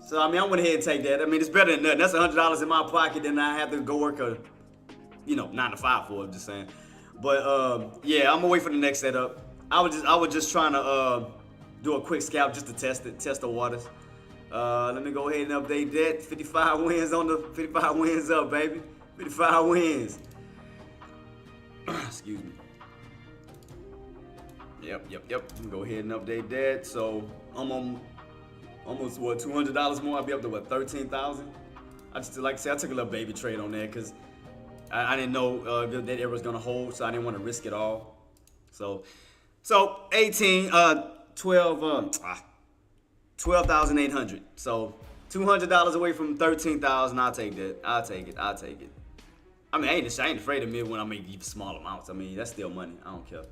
So I went ahead and take that. It's better than nothing. That's $100 in my pocket, and I have to go work 9 to 5 for it. Just saying. But yeah, I'm gonna wait for the next setup. I was just trying to do a quick scout just to test the waters. Let me go ahead and update that. 55 wins on the 55 wins up, baby. 55 wins. Excuse me. Yep. Go ahead and update that. So I'm on almost $200 more. I'll be up to $13,000. I just like to say I took a little baby trade on that because I didn't know that area was gonna hold, so I didn't want to risk it all. So 18, 12,800. So $200 away from 13,000. I'll take that. I'll take it. I mean, I ain't afraid of me when I make even small amounts. I mean, that's still money. I don't care.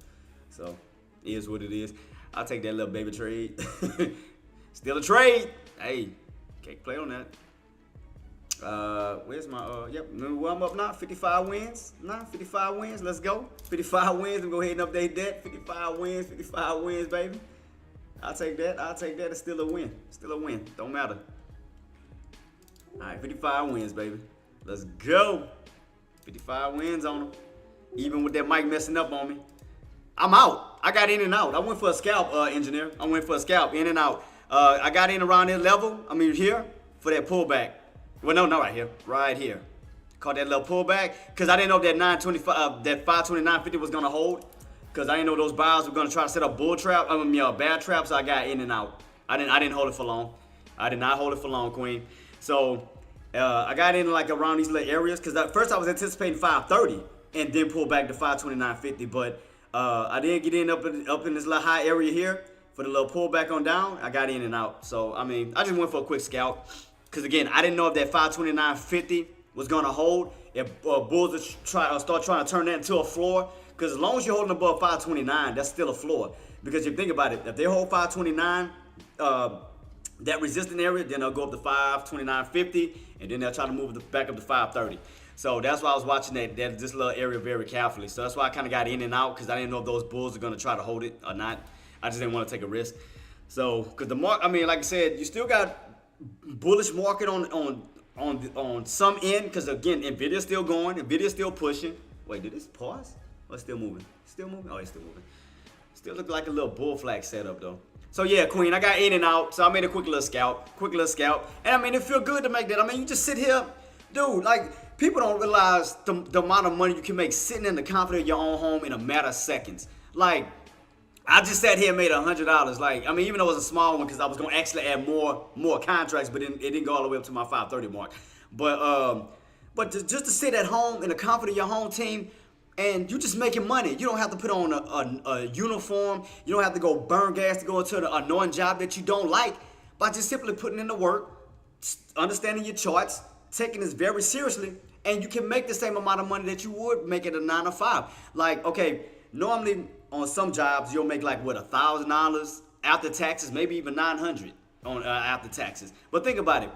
So it is what it is. I'll take that little baby trade. Still a trade. Hey, can't play on that. Where's my yep, well, I'm up now. 55 wins. 55 wins. Let's go. 55 wins. I'm go ahead and update that. 55 wins, baby. I'll take that. It's still a win. Don't matter. Alright, 55 wins, baby. Let's go. 55 wins on them. Even with that mic messing up on me. I'm out. I got in and out. I went for a scalp, engineer. I went for a scalp, in and out. I got in around this level. I mean, here for that pullback. Well, no, not right here. Right here. Caught that little pullback because I didn't know that 925, that 529.50 was gonna hold. Because I didn't know those buyers were gonna try to set up bull trap. Bad traps. So I got in and out. I didn't hold it for long. I did not hold it for long, Queen. So I got in like around these little areas because at first I was anticipating 530 and then pull back to 529.50, but I didn't get in up in this little high area here for the little pullback on down. I got in and out. So I mean, I just went for a quick scalp because again, I didn't know if that 529.50 was gonna hold. If bulls would start trying to turn that into a floor, because as long as you're holding above 529, that's still a floor. Because if you think about it, if they hold 529. That resistant area, then they'll go up to 529.50, and then they'll try to move it back up to 530. So that's why I was watching this little area very carefully. So that's why I kind of got in and out because I didn't know if those bulls are going to try to hold it or not. I just didn't want to take a risk. So because the market, I mean, like I said, you still got bullish market on some end because again, Nvidia's still going, Nvidia's still pushing. Wait, did this pause? Oh, it's still moving. Still moving? Oh, it's still moving. Still look like a little bull flag setup though. So yeah, Queen, I got in and out, so I made a quick little scalp. And I mean, it feel good to make that. I mean, you just sit here, dude, like, people don't realize the amount of money you can make sitting in the comfort of your own home in a matter of seconds. Like, I just sat here and made $100. Like, I mean, even though it was a small one, because I was going to actually add more contracts, but it didn't go all the way up to my 530 mark. But just to sit at home in the comfort of your home team, and you just making money. You don't have to put on a uniform. You don't have to go burn gas to go into an annoying job that you don't like. By just simply putting in the work, understanding your charts, taking this very seriously, and you can make the same amount of money that you would make at a 9 to 5. Like, okay, normally on some jobs you'll make like what, $1,000 after taxes, maybe even $900 on after taxes. But think about it.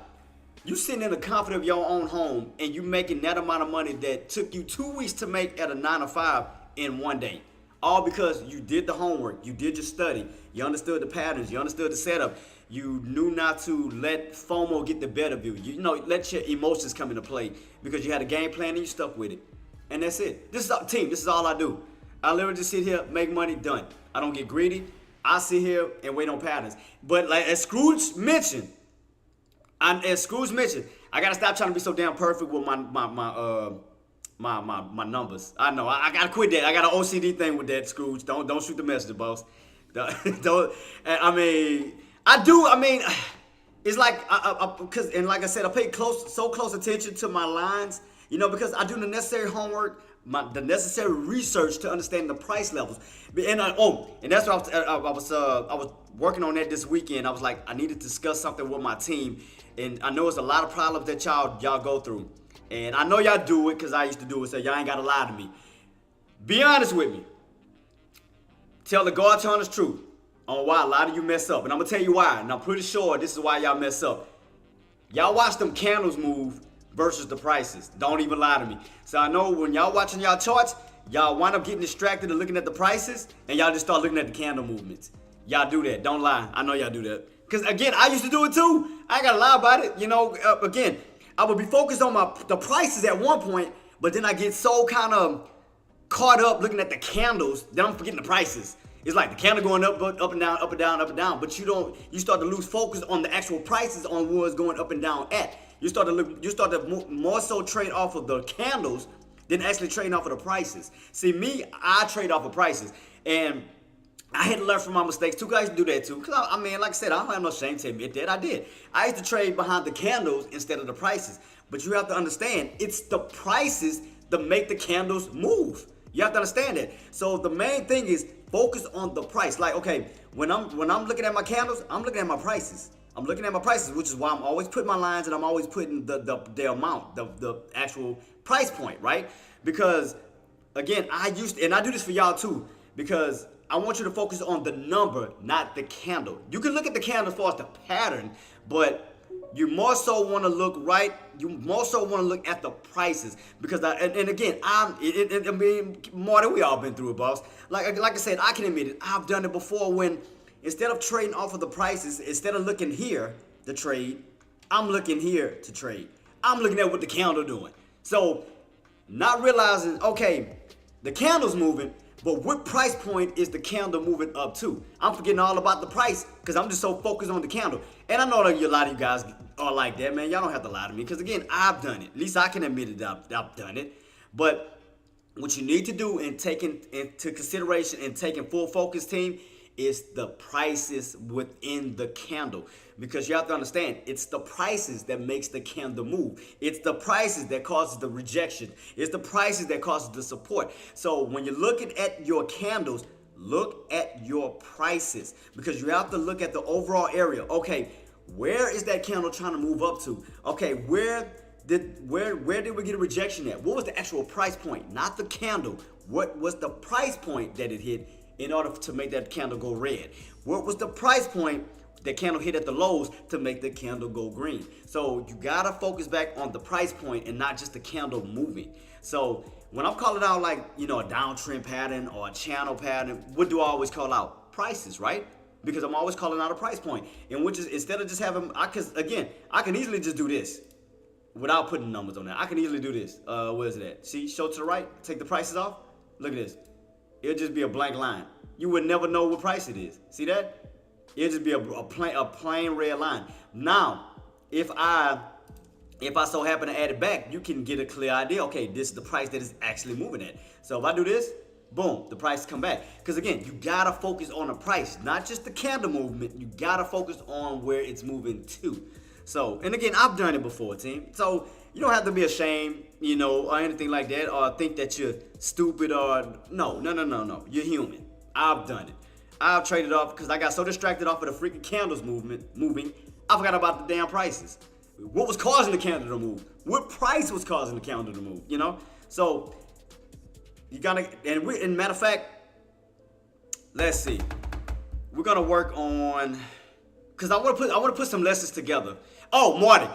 You sitting in the comfort of your own home and you making that amount of money that took you 2 weeks to make at a 9 to 5 in one day. All because you did the homework, you did your study, you understood the patterns, you understood the setup, you knew not to let FOMO get the better of you. You know, let your emotions come into play because you had a game plan and you stuck with it. And that's it. This is our team, this is all I do. I literally just sit here, make money, done. I don't get greedy. I sit here and wait on patterns. But like as Scrooge mentioned, I gotta stop trying to be so damn perfect with my numbers. I know. I gotta quit that. I got an OCD thing with that, Scrooge. Don't shoot the messenger, boss. Don't. I mean, I do. I mean, it's like because and like I said, I pay so close attention to my lines. You know, because I do the necessary homework, the necessary research to understand the price levels. And that's what I was working on that this weekend. I was like, I need to discuss something with my team. And I know it's a lot of problems that y'all go through. And I know y'all do it because I used to do it, so y'all ain't got to lie to me. Be honest with me. Tell the God's honest truth on why a lot of you mess up. And I'm going to tell you why. And I'm pretty sure this is why y'all mess up. Y'all watch them candles move versus the prices. Don't even lie to me. So I know when y'all watching y'all charts, y'all wind up getting distracted and looking at the prices, and y'all just start looking at the candle movements. Y'all do that. Don't lie. I know y'all do that. Because, again, I used to do it too. I ain't got to lie about it. You know, again, I would be focused on the prices at one point, but then I get so kind of caught up looking at the candles that I'm forgetting the prices. It's like the candle going up and down, up and down, up and down. But you start to lose focus on the actual prices on where it's going up and down at. You start to more so trade off of the candles than actually trading off of the prices. See, me, I trade off of prices. And I had to learn from my mistakes too. Guys do that too. Because I mean, like I said, I don't have no shame to admit that I did. I used to trade behind the candles instead of the prices. But you have to understand, it's the prices to make the candles move. You have to understand that. So the main thing is focus on the price. Like, okay, when I'm looking at my candles, I'm looking at my prices. I'm looking at my prices, which is why I'm always putting my lines and I'm always putting the amount, the actual price point, right? Because again, I do this for y'all too, because I want you to focus on the number, not the candle. You can look at the candle as far as the pattern, but you more so want to look right. You more so want to look at the prices, because again, I mean, more than we all been through it, boss. Like I said, I can admit it. I've done it before when instead of trading off of the prices, instead of looking here to trade, I'm looking here to trade. I'm looking at what the candle doing. So not realizing, okay, the candle's moving, but what price point is the candle moving up to? I'm forgetting all about the price because I'm just so focused on the candle. And I know that a lot of you guys are like that, man. Y'all don't have to lie to me because, again, I've done it. At least I can admit it that I've done it. But what you need to do in taking into consideration and taking full focus, team, is the prices within the candle. Because you have to understand, it's the prices that makes the candle move. It's the prices that causes the rejection. It's the prices that causes the support. So when you're looking at your candles, look at your prices, because you have to look at the overall area. Okay, where is that candle trying to move up to? Okay, where did we get a rejection at? What was the actual price point? Not the candle. What was the price point that it hit in order to make that candle go red? What was the price point that candle hit at the lows to make the candle go green? So you gotta focus back on the price point and not just the candle moving. So when I'm calling out, like, a downtrend pattern or a channel pattern, what do I always call out? Prices, right? Because I'm always calling out a price point. And which is, instead of just having, I can easily just do this without putting numbers on that. I can easily do this. Where is it at? See, show to the right, take the prices off. Look at this. It'll just be a blank line. You would never know what price it is. See that? It'll just be a plain red line. Now, if I so happen to add it back, you can get a clear idea. Okay, this is the price that is actually moving at. So if I do this, boom, the price come back. Because again, you gotta focus on the price, not just the candle movement. You gotta focus on where it's moving to. So, and again, I've done it before, team. So you don't have to be ashamed, or anything like that, or think that you're stupid or no. You're human. I've done it. I've traded off because I got so distracted off of the freaking candles moving, I forgot about the damn prices. What was causing the candle to move? What price was causing the candle to move? So you gotta, and matter of fact, let's see. We're gonna work on, because I wanna put some lessons together. Oh, Marty,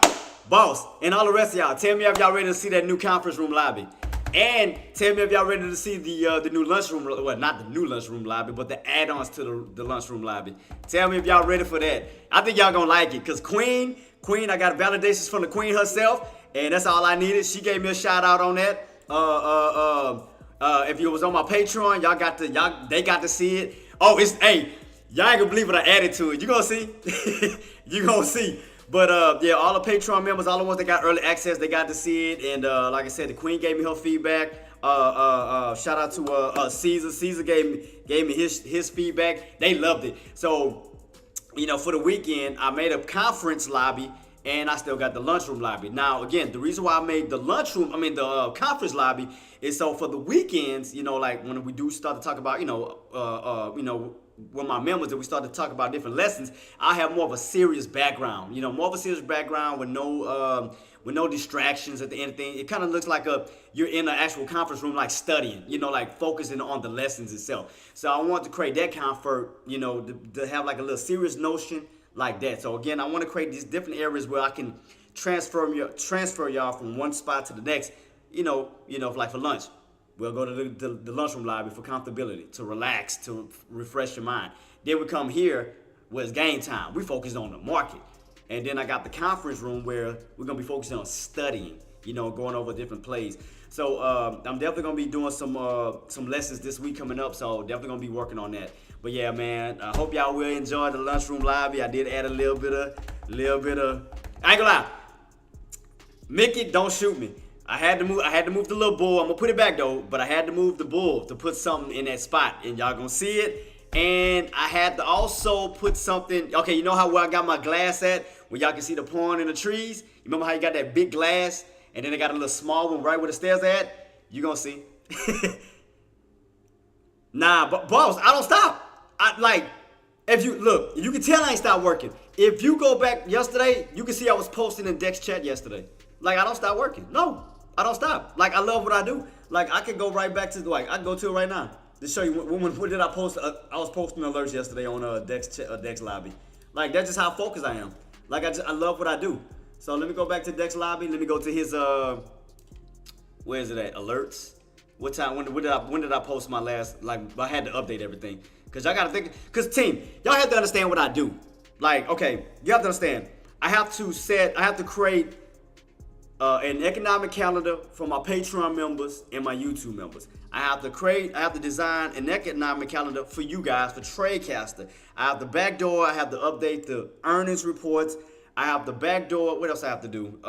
boss, and all the rest of y'all, tell me if y'all ready to see that new conference room lobby. And tell me if y'all ready to see the new lunchroom, well, not the new lunchroom lobby, but the add-ons to the lunchroom lobby. Tell me if y'all ready for that. I think y'all gonna like it, because Queen, I got validations from the Queen herself, and that's all I needed. She gave me a shout out on that. If you was on my Patreon, they got to see it. Oh, y'all ain't gonna believe what I added to it. You gonna see? You gonna see. But yeah, all the Patreon members, all the ones that got early access, they got to see it. And like I said, the Queen gave me her feedback. Shout out to Caesar. Caesar gave me his feedback. They loved it. So, for the weekend, I made a conference lobby, and I still got the lunchroom lobby. Now, again, the reason why I made the conference lobby is so for the weekends, like when we do start to talk about, with my members, that we start to talk about different lessons, I have more of a serious background, with no distractions at the end of things. It kind of looks like you're in an actual conference room, like studying, like focusing on the lessons itself. So I want to create that comfort, to have like a little serious notion like that. So again, I want to create these different areas where I can transfer y'all from one spot to the next, like for lunch. We'll go to the lunchroom lobby for comfortability, to relax, to refresh your mind. Then we come here where it's game time. We focus on the market. And then I got the conference room where we're going to be focusing on studying, going over different plays. So I'm definitely going to be doing some lessons this week coming up. So definitely going to be working on that. But yeah, man, I hope y'all will enjoy the lunchroom lobby. I did add a little bit of, I ain't gonna lie. Mickey, don't shoot me. I had to move the little bull. I'm gonna put it back though, but I had to move the bull to put something in that spot, and y'all gonna see it. And I had to also put something. Okay, you know where I got my glass at, where y'all can see the pond in the trees. You remember how you got that big glass, and then I got a little small one right where the stairs at? You gonna see. Nah, but boss, I don't stop. If you look, you can tell I ain't stopped working. If you go back yesterday, you can see I was posting in Dex chat yesterday. Like, I don't stop working. No, I don't stop. Like, I love what I do. Like, I can go right back to, I can go to it right now to show you when did I post. I was posting alerts yesterday on Dex Lobby. Like, that's just how focused I am. Like, I love what I do. So let me go back to Dex Lobby. Let me go to his where is it at? Alerts. What time? When did I post my last? Like, I had to update everything because y'all gotta think. Cause team, y'all have to understand what I do. Like, okay, you have to understand. I have to create an economic calendar for my Patreon members and my YouTube members. I have to design an economic calendar for you guys, for Tradecaster. I have the backdoor. I have to update the earnings reports. I have the backdoor. What else I have to do?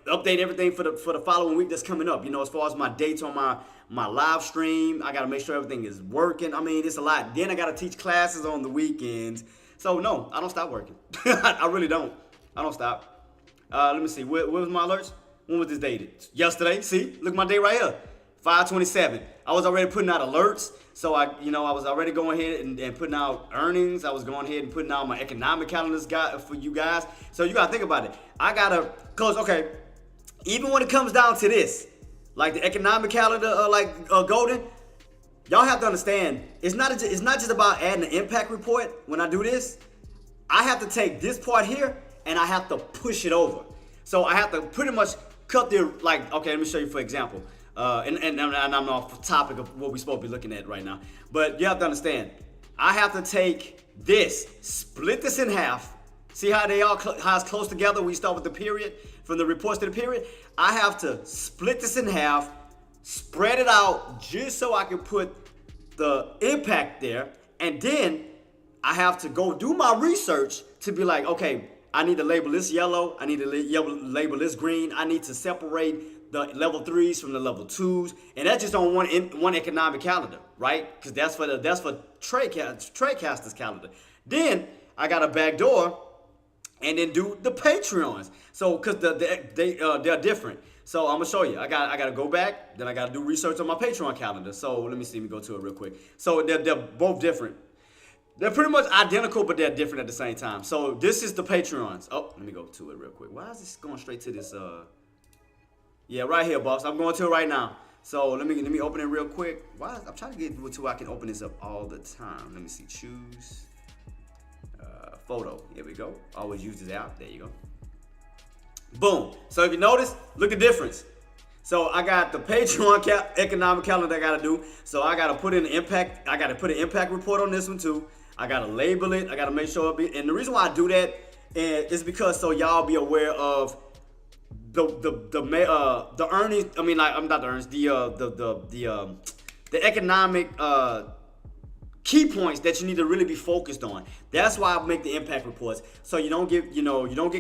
Update everything for the following week that's coming up. You know, as far as my dates on my live stream, I gotta make sure everything is working. I mean, it's a lot. Then I gotta teach classes on the weekends. So no, I don't stop working. I really don't. I don't stop. Let me see. What was my alerts? When was this dated? Yesterday. See, look at my day right here. 5/27. I was already putting out alerts. So I was already going ahead and putting out earnings. I was going ahead and putting out my economic calendars for you guys. So you gotta think about it. Okay, even when it comes down to this, like the economic calendar, Golden, y'all have to understand, it's not just about adding an impact report. When I do this, I have to take this part here and I have to push it over. So I have to pretty much cut okay, let me show you for example. And I'm off the topic of what we're supposed to be looking at right now. But you have to understand, I have to take this, split this in half. See how how it's close together? We start with the period, from the reports to the period. I have to split this in half, spread it out just so I can put the impact there. And then I have to go do my research to be like, okay, I need to label this yellow. I need to label this green. I need to separate the level 3s from the level 2s. And that's just on one economic calendar, right? Because that's for Tradecaster's calendar. Then I got a backdoor and then do the Patreons. So, because they're different. So I'm gonna show you. I gotta go back. Then I gotta do research on my Patreon calendar. So let me go to it real quick. So they're both different. They're pretty much identical, but they're different at the same time. So this is the Patreons. Oh, let me go to it real quick. Why is this going straight to this? Yeah, right here, boss. I'm going to it right now. So let me open it real quick. I'm trying to get to where I can open this up all the time. Let me see. Choose photo. Here we go. Always use this app. There you go. Boom. So if you notice, look at the difference. So I got the Patreon economic calendar I gotta do. So I gotta put in the impact. I gotta put an impact report on this one too. I gotta label it. I gotta make sure it be. And the reason why I do that is because so y'all be aware of the earnings. I mean, like I'm not the earnings. The economic key points that you need to really be focused on. That's why I make the impact reports, so you don't get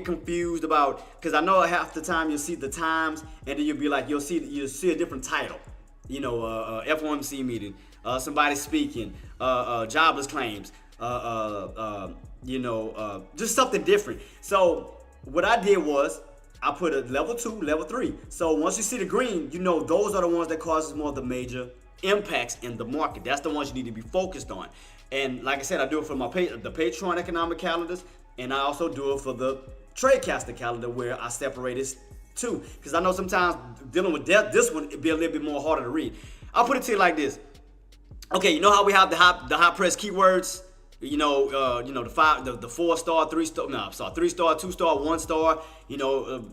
confused about, because I know half the time you'll see the times and then you'll be like you'll see a different title, FOMC meeting, somebody speaking, jobless claims, just something different. So what I did was I put a level 2, level 3. So once you see the green, those are the ones that causes more of the major impacts in the market. That's the ones you need to be focused on. And like I said, I do it for the Patreon economic calendars, and I also do it for the Tradecaster calendar where I separate it too. Because I know sometimes dealing with this one, it'd be a little bit more harder to read. I'll put it to you like this. Okay, you know how we have the high press keywords? The 4-star, 3-star, 3-star, 2-star, 1-star,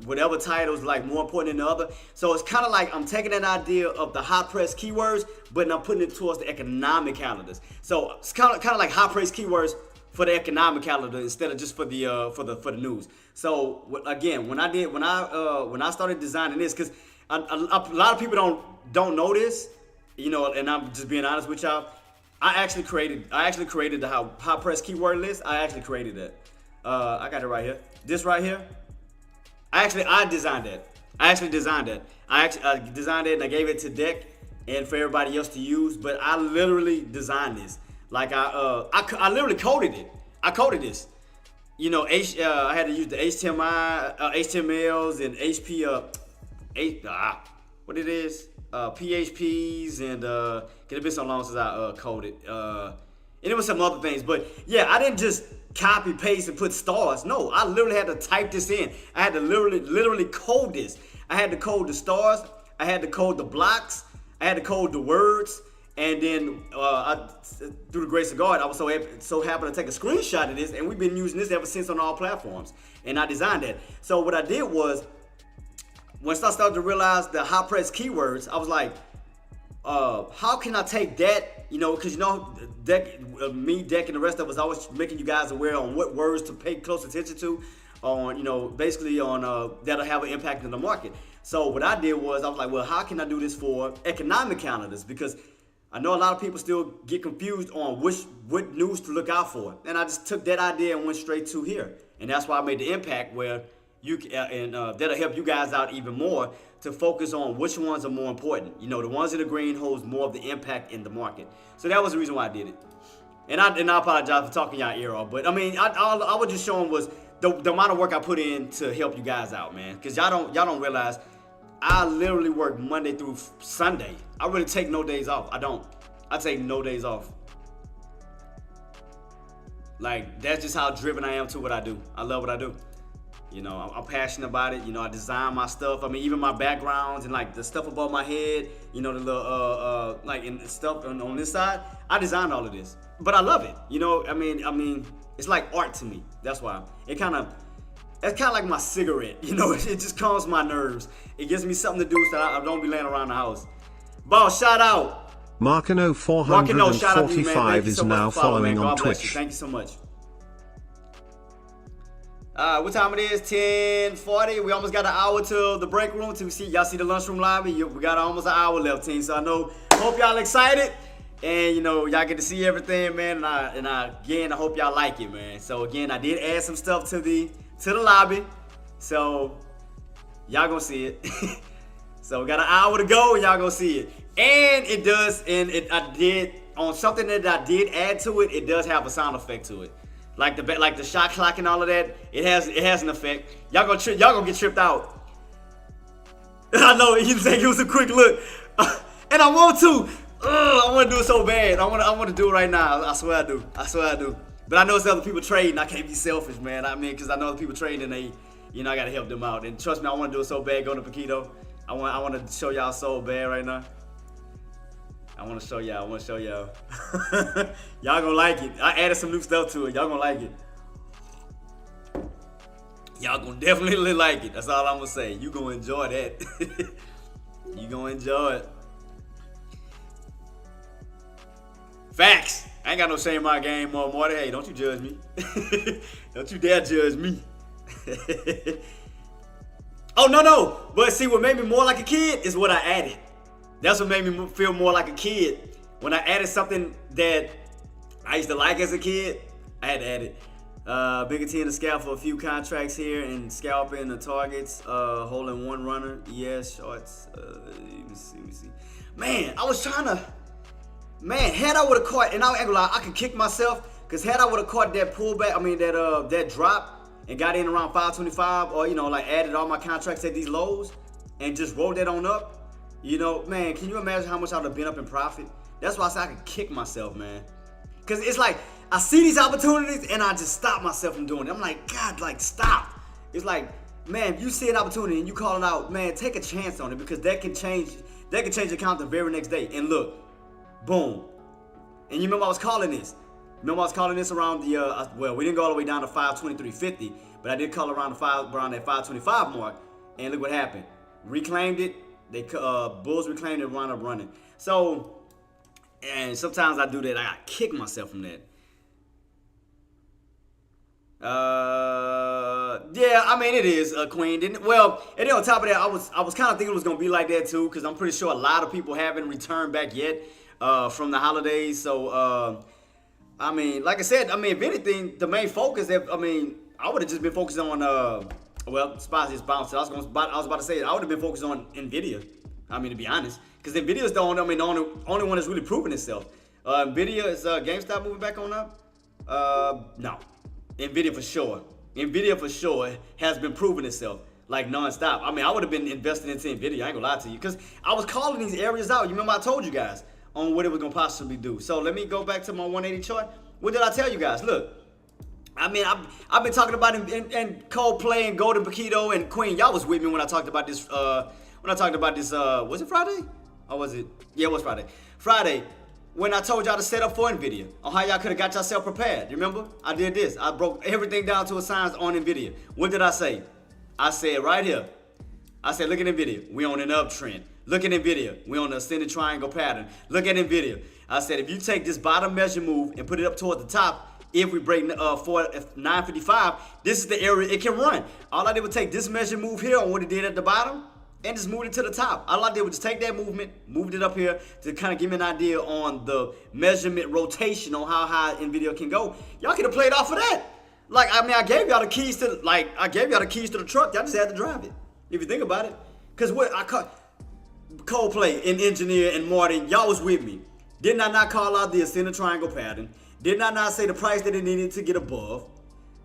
whatever title is like more important than the other. So it's kind of like I'm taking an idea of the high press keywords, but I'm putting it towards the economic calendars. So it's kind of like high press keywords for the economic calendar instead of just for the news. So again, when I started designing this, because a lot of people don't know this, and I'm just being honest with y'all. I actually created the high press keyword list. I actually created that. I got it right here. This right here. I designed that. I designed it and I gave it to Deck and for everybody else to use. But I literally designed this. Like I literally coded it. I coded this. I had to use the HTMLs and what it is. PHPs and it's been so long since I coded. And it was some other things, but yeah, I didn't just copy paste and put stars. No, I literally had to type this in. I had to literally code this. I had to code the stars. I had to code the blocks. I had to code the words. And then through the grace of God, I was so happy to take a screenshot of this, and we've been using this ever since on all platforms. And I designed that. So what I did was, once I started to realize the high press keywords, I was like, how can I take that? Because Deck, Deck, and the rest of us always making you guys aware on what words to pay close attention to, on basically on that'll have an impact in the market. So what I did was I was like, well, how can I do this for economic calendars? Because I know a lot of people still get confused on what news to look out for, and I just took that idea and went straight to here, and that's why I made the impact where you that'll help you guys out even more to focus on which ones are more important. The ones in the green holds more of the impact in the market. So that was the reason why I did it. And I apologize for talking y'all ear off, but I mean, I was just showing was the amount of work I put in to help you guys out, man. Because y'all don't realize I literally work Monday through Sunday. I really take no days off. I take no days off. Like, that's just how driven I am to what I do. I love what I do. I'm passionate about it. I design my stuff. I mean, even my backgrounds and like the stuff above my head, the little like and stuff on this side, I designed all of this. But I love it. I mean, it's like art to me. That's why. It's kind of like my cigarette. It just calms my nerves. It gives me something to do so I don't be laying around the house. Boss, shout out. Markino 445 is now following on Twitch. Thank you so much. What time it is? 10:40. We almost got an hour till the break room. Y'all see the lunchroom lobby? We got almost an hour left, team. So hope y'all excited. And y'all get to see everything, man. And again, I hope y'all like it, man. So again, I did add some stuff to the lobby. So y'all gonna see it. So we got an hour to go and y'all gonna see it. And I did on something that I did add to it, it does have a sound effect to it. Like the shot clock and all of that, it has an effect. Y'all gonna get tripped out. I know you think it was a quick look, and I want to. I want to do it so bad. I want to do it right now. I swear I do. But I know it's other people trading. I can't be selfish, man. I mean, because I know other people trading, and I gotta help them out. And trust me, I want to do it so bad. Go to Paquito. I want to show y'all so bad right now. I want to show y'all. Y'all gonna like it. I added some new stuff to it. Y'all gonna like it. Y'all gonna definitely like it. That's all I'm gonna say. You gonna enjoy that. You gonna enjoy it. Facts. I ain't got no shame in my game, Marty. Hey, don't you judge me. Don't you dare judge me. Oh, no. But see, what made me more like a kid is what I added. That's what made me feel more like a kid. When I added something that I used to like as a kid, I had to add it. Bigger T in the scalp for a few contracts here and scalping the targets, holding one runner. Yes, shorts. Let me see. Man, I was trying to. Man, had I would have caught, and I ain't gonna lie, I could kick myself, because had I would have caught that pullback, that drop, and got in around 525, or added all my contracts at these lows, and just rolled that on up. Man, can you imagine how much I would have been up in profit? That's why I said I could kick myself, man. Because it's like, I see these opportunities and I just stop myself from doing it. I'm like, God, stop. It's like, man, if you see an opportunity and you call it out, man, take a chance on it, because that can change the account the very next day. And look, boom. And you remember I was calling this. Around the, we didn't go all the way down to 523.50, but I did call around that 525 mark. And look what happened. Reclaimed it. Bulls reclaimed it, wound up running. So, and sometimes I do that. I kick myself from that. Yeah, it is Queen. And then on top of that, I was kind of thinking it was gonna be like that too, because I'm pretty sure a lot of people haven't returned back yet from the holidays. So, like I said, if anything, the main focus, I would have just been focused on spots just bounced. I was about to say I would have been focused on Nvidia. To be honest, because Nvidia is the only one that's really proven itself. Nvidia is GameStop moving back on up. No, Nvidia for sure. Nvidia for sure has been proving itself. like nonstop. I mean, I would have been investing into NVIDIA. I ain't gonna lie to you, because I was calling these areas out. You remember I told you guys on what it was gonna possibly do. So let me go back to my 180 chart. What did I tell you guys? Look, I mean, I've been talking about it, and Coldplay and Golden Paquito and Queen. Y'all was with me when I talked about this. Was it Friday? Or was it? Yeah, it was Friday. Friday, when I told y'all to set up for NVIDIA, on how y'all could have got yourself prepared. You remember? I did this. I broke everything down to a science on NVIDIA. What did I say? I said right here. I said, look at NVIDIA. We on an uptrend. Look at NVIDIA. We on the ascending triangle pattern. Look at NVIDIA. I said, if you take this bottom measure move and put it up toward the top, if we break 955, this is the area it can run. All I did was take this measure move here on what it did at the bottom and just moved it to the top. All I did was just take that movement, moved it up here to kind of give me an idea on the measurement rotation on how high NVIDIA can go. Y'all could have played off of that. Like, I mean, I gave y'all the keys to the truck. Y'all just had to drive it. If you think about it. Because what I caught Coldplay and Engineer and Martin, y'all was with me. Didn't I not call out the ascending triangle pattern? Didn't I not say the price that it needed to get above?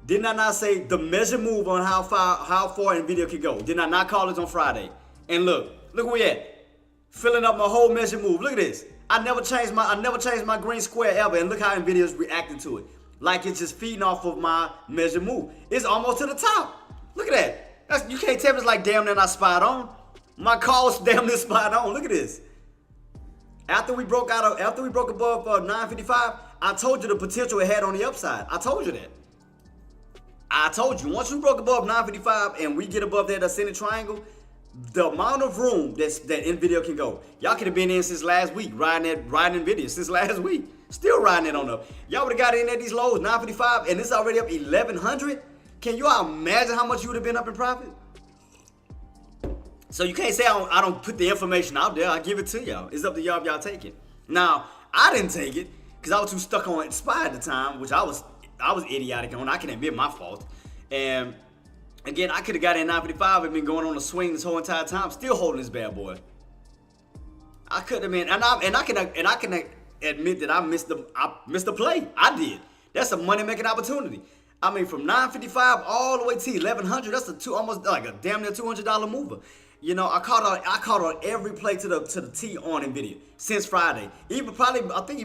Didn't I not say the measure move on how far NVIDIA could go? Didn't I not call it on Friday? And look where we at. Filling up my whole measure move. Look at this. I never changed my green square ever, and look how NVIDIA's reacting to it. Like it's just feeding off of my measure move. It's almost to the top. Look at that. You can't tell me it's like damn near not spot on. My call's damn near spot on. Look at this. After we broke above 955, I told you the potential it had on the upside. I told you that. I told you once we broke above 955 and we get above that ascending triangle, the amount of room that NVIDIA can go. Y'all could have been in since last week, riding NVIDIA since last week. Still riding it on up. Y'all would have got in at these lows, 955, and it's already up 1,100. Can you all imagine how much you would have been up in profit? So you can't say I don't put the information out there. I give it to y'all. It's up to y'all if y'all take it. Now, I didn't take it because I was too stuck on SPY at the time, which I was idiotic on. I can admit my fault. And again, I could have got in 955 and been going on a swing this whole entire time, still holding this bad boy. I could have been, and I can admit that I missed the play. I did. That's a money making opportunity. I mean, from 955 all the way to 1100. That's almost like a damn near $200 mover. You know, I caught on every play to the T on NVIDIA since Friday. Even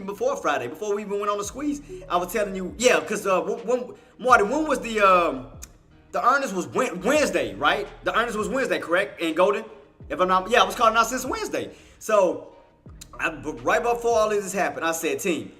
before Friday, before we even went on the squeeze, I was telling you, yeah, because Marty, when was the earnings was Wednesday, right? The earnings was Wednesday, correct? And Golden, if I'm not, yeah, I was calling out since Wednesday. So right before all this happened, I said, team,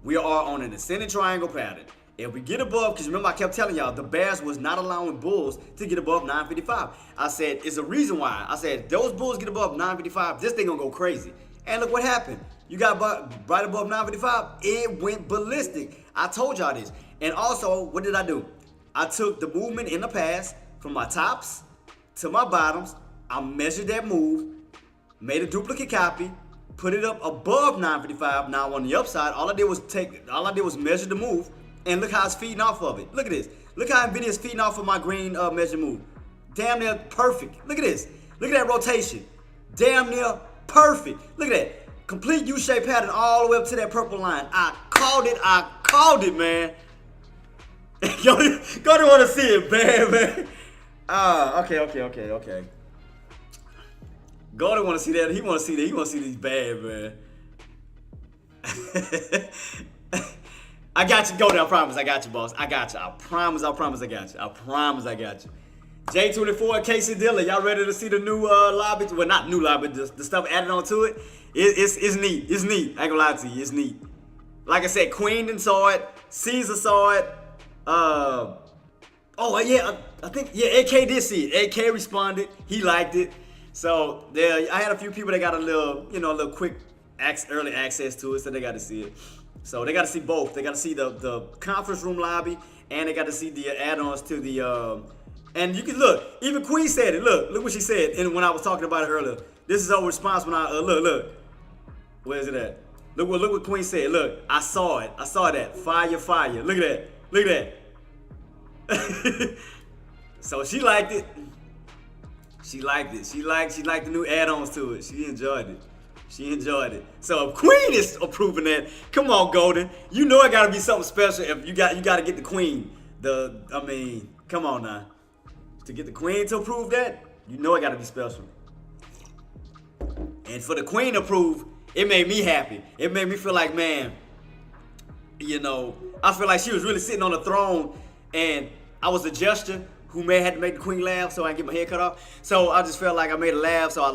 we are on an ascending triangle pattern. If we get above, because remember I kept telling y'all, the Bears was not allowing bulls to get above 955. I said, it's a reason why. I said, those bulls get above 955, this thing gonna go crazy. And look what happened. You got right above 955, it went ballistic. I told y'all this. And also, what did I do? I took the movement in the past from my tops to my bottoms. I measured that move, made a duplicate copy, put it up above 955. Now on the upside, all I did was measure the move. And look how it's feeding off of it. Look at this. Look how NVIDIA's feeding off of my green measure move. Damn near perfect. Look at this. Look at that rotation. Damn near perfect. Look at that. Complete U-shaped pattern all the way up to that purple line. I called it, man. Go to want to see it, man. Okay. Golden want to see that. He want to see that. He want to see these bad, man. I got you, Golden. I promise. I got you, boss. I got you. I promise I got you. I promise I got you. J24, Casey Diller. Y'all ready to see the new lobby? Well, not new lobby, the stuff added on to it. It's neat. It's neat. I ain't gonna lie to you. It's neat. Like I said, Queen saw it. Caesar saw it. I think AK did see it. AK responded. He liked it. So there, I had a few people that got a little quick early access to it, so they got to see it. So they got to see both. They got to see the conference room lobby, and they got to see the add-ons to the. And you can look. Even Queen said it. Look what she said. And when I was talking about it earlier, this is her response when I look. Where is it at? Look what Queen said. Look, I saw it. I saw that. Fire. Look at that. So she liked it. She liked the new add-ons to it. She enjoyed it. So if Queen is approving that, come on, Golden. You know it gotta be something special if you gotta get the Queen. Come on now. to get the queen to approve that, you know it got to be special. And for the queen to approve, it made me happy. It made me feel like, man, you know, I feel like she was really sitting on the throne, and I was a jester who had to make the queen laugh so I can get my hair cut off. So I just felt like I made her laugh, so I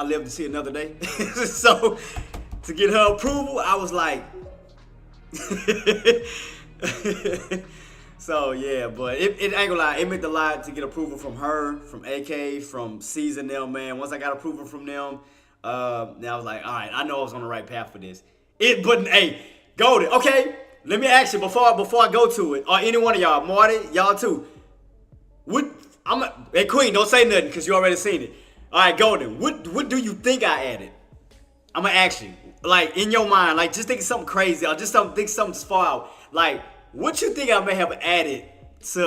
lived to see another day. So to get her approval, I was like, so yeah, but it ain't gonna lie, it meant a lot to get approval from her, from AK, from Caesar and them, man. Once I got approval from them, now I was like, all right, I know I was on the right path for this. But hey, Golden, okay, let me ask you before I go to it, or any one of y'all, Marty, y'all too. Hey Queen, don't say nothing because you already seen it. All right, Golden, what do you think I added? I'm gonna ask you, like in your mind, like just think of something crazy, or just think something just far out. Like, what you think I may have added to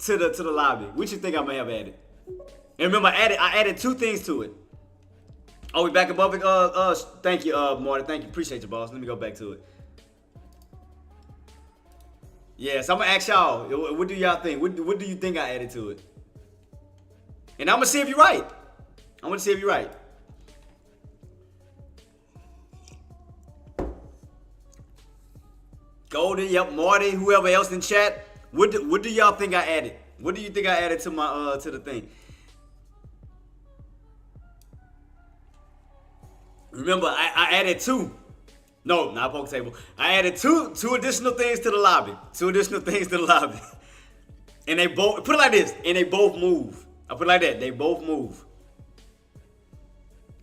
the lobby? What you think I may have added? And remember, I added 2 things to it. Oh, we back above it. Thank you, Marty. Thank you. Appreciate you, boss. Let me go back to it. Yeah, so I'm gonna ask y'all, what do y'all think? What do you think I added to it? And I'm gonna see if you're right. I'm gonna see if you're right. Golden, yep, Marty, whoever else in chat, what do y'all think I added? What do you think I added to my to the thing? Remember, I added 2. No, not poker table. I added two additional things to the lobby. 2 additional things to the lobby. And they both, put it like this, and they both move. I put it like that, they both move.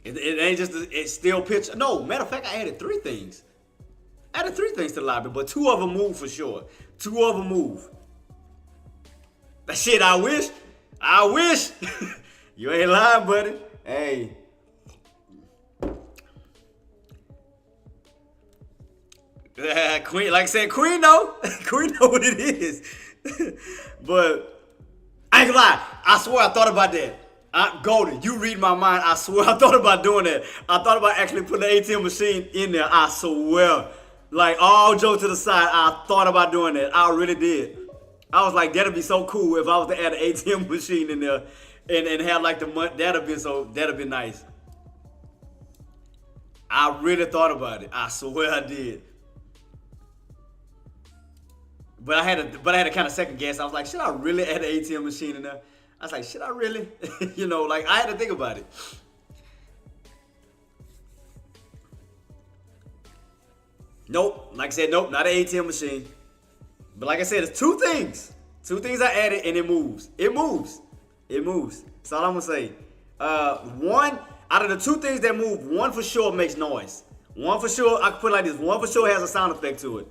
It ain't just, it's still pitch. No, matter of fact, I added 3 things. I added 3 things to the lobby, but 2 of them move for sure. 2 of them move. That shit, I wish. You ain't lying, buddy. Hey. Queen, like I said, Queen know. Queen know what it is. But I ain't gonna lie. I swear I thought about that. Golden, you read my mind. I swear I thought about doing that. I thought about actually putting the ATM machine in there. I swear. Like, all jokes to the side, I thought about doing that. I really did. I was like, that'd be so cool if I was to add an ATM machine in there and have like the money. That'd be nice. I really thought about it. I swear I did. But I had to kind of second guess. I was like, should I really add an ATM machine in there? I was like, should I really? You know, like I had to think about it. Nope. Like I said, nope, not an ATM machine. But like I said, it's 2 things. 2 things I added and it moves. It moves. That's all I'm gonna say. One, out of the 2 things that move, 1 for sure makes noise. 1 for sure, I can put it like this. 1 for sure has a sound effect to it.